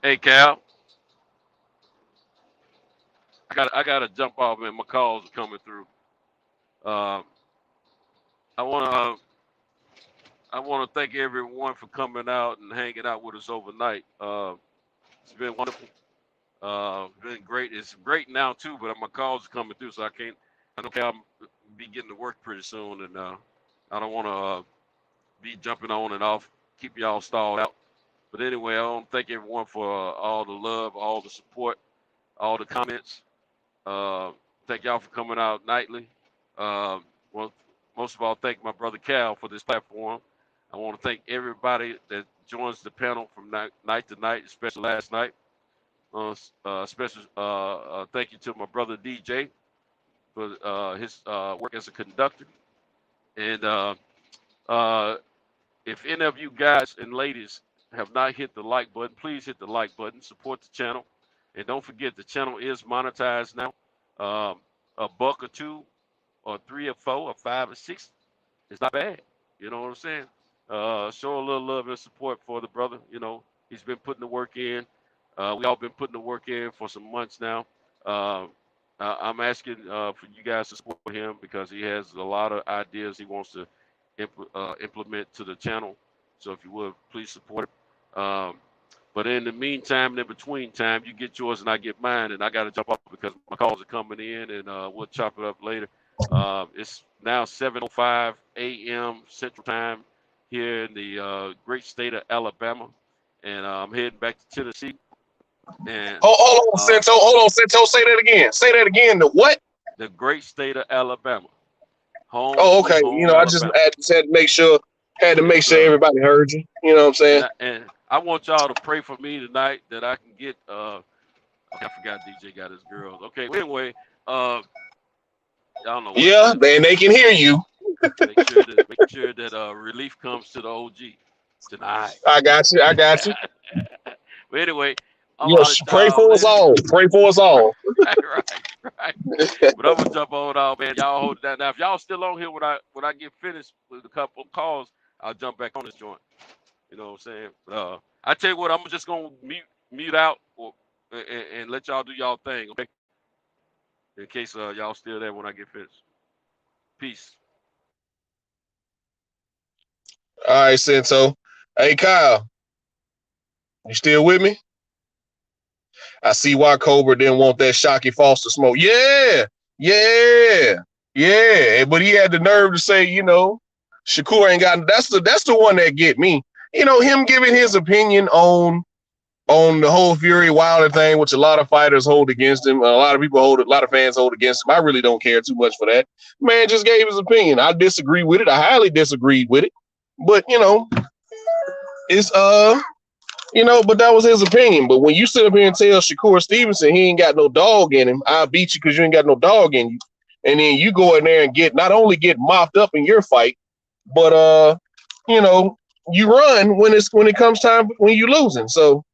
Hey, Cal. I gotta jump off, man. My calls are coming through. Uh, I wanna thank everyone for coming out and hanging out with us overnight. It's been wonderful. Been great. It's great now too, but my calls are coming through, so I can't. I know Cal be getting to work pretty soon, and I don't want to be jumping on and off, keep y'all stalled out. But anyway, I want to thank everyone for all the love, all the support, all the comments. Thank y'all for coming out nightly. Well, most of all, thank my brother Cal for this platform. I want to thank everybody that joins the panel from night to night, especially last night. Special thank you to my brother DJ for his work as a conductor. And if any of you guys and ladies have not hit the like button, please hit the like button, support the channel. And don't forget, the channel is monetized now. A buck or two or three or four or five or six is not bad. You know what I'm saying? Show a little love and support for the brother. You know, He's been putting the work in. We all been putting the work in for some months now. I'm asking for you guys to support him because he has a lot of ideas he wants to implement to the channel. So if you would, please support him. But in the meantime, and in between time, you get yours and I get mine, and I got to jump off because my calls are coming in, and we'll chop it up later. It's now 7:05 a.m. Central Time here in the great state of Alabama, and I'm heading back to Tennessee. And hold on, Cento. Say that again. Say that again. The what? The great state of Alabama. Home. Oh, okay. Home, you know, Alabama. I just had to make sure everybody heard you. You know what I'm saying? And I want y'all to pray for me tonight that I can get. I forgot DJ got his girls. Okay. Well, anyway, I don't know. Yeah, they can hear you. Make sure that relief comes to the OG tonight. I got you. But anyway, yes, pray for us all. Pray for us all. Right. But I'm gonna jump on out, man. Y'all hold that now. If y'all still on here when I get finished with a couple of calls, I'll jump back on this joint. You know what I'm saying? I tell you what, I'm just gonna mute out and let y'all do y'all thing, okay? In case y'all still there when I get finished. Peace. All right, Cento. Hey, Kyle, you still with me? I see why Cobra didn't want that Shocky Foster smoke. Yeah. But he had the nerve to say, you know, Shakur ain't got. That's the one that get me. You know, him giving his opinion on the whole Fury Wilder thing, which a lot of fighters hold against him. A lot of fans hold against him. I really don't care too much for that. Man just gave his opinion. I disagree with it. I highly disagreed with it. But you know, it's but that was his opinion. But when you sit up here and tell Shakur Stevenson he ain't got no dog in him, I'll beat you because you ain't got no dog in you. And then you go in there and not only get mopped up in your fight, but you run when it comes time when you're losing. So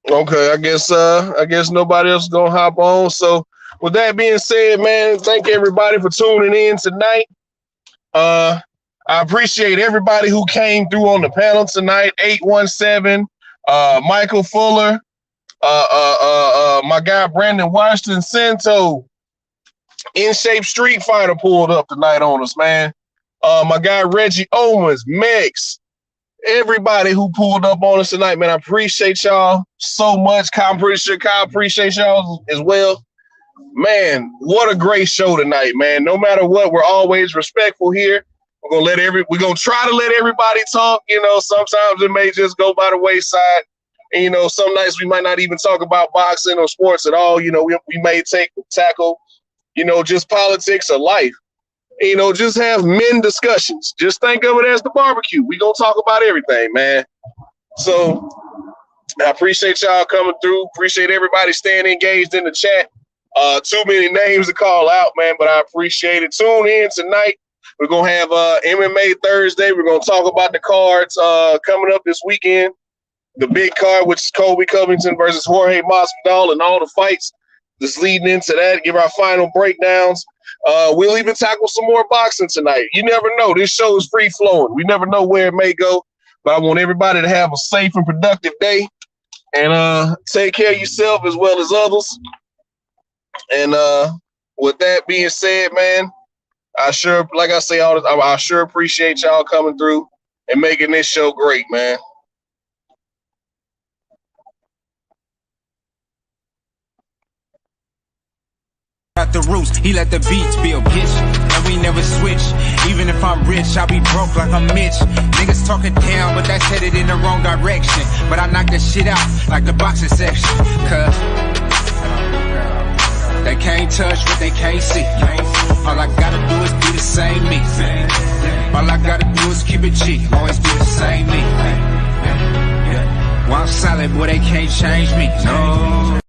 okay, I guess nobody else is gonna hop on. So with that being said, man, thank everybody for tuning in tonight. I appreciate everybody who came through on the panel tonight. 817, Michael Fuller, my guy Brandon Washington, Cento, In Shape Street Fighter pulled up tonight on us, man. My guy Reggie Owens, Mex, everybody who pulled up on us tonight, man. I appreciate y'all so much. I'm pretty sure Kyle appreciates y'all as well. Man, what a great show tonight, man. No matter what, we're always respectful here. We're gonna try to let everybody talk. You know, sometimes it may just go by the wayside. And, you know, some nights we might not even talk about boxing or sports at all. You know, we may tackle, you know, just politics or life. And, you know, just have men discussions. Just think of it as the barbecue. We gonna talk about everything, man. So I appreciate y'all coming through. Appreciate everybody staying engaged in the chat. Too many names to call out, man, but I appreciate it. Tune in tonight. We're gonna have MMA Thursday. We're gonna talk about the cards coming up this weekend. The big card, which is Colby Covington versus Jorge Masvidal, and all the fights that's leading into that. Give our final breakdowns. We'll even tackle some more boxing tonight. You never know. This show is free flowing. We never know where it may go, but I want everybody to have a safe and productive day, and take care of yourself as well as others. And with that being said, man, I sure, like I say all the time, I sure appreciate y'all coming through and making this show great, man. At the roots, he let the beats build, bitch, and we never switch. Even if I'm rich, I'll be broke like I'm Mitch. Niggas talking down, but that's headed in the wrong direction. But I knock that shit out like the boxing section, cause they can't touch what they can't see. All I gotta do is be the same me. All I gotta do is keep it cheap, always be the same me. While I'm solid, boy, they can't change me, no.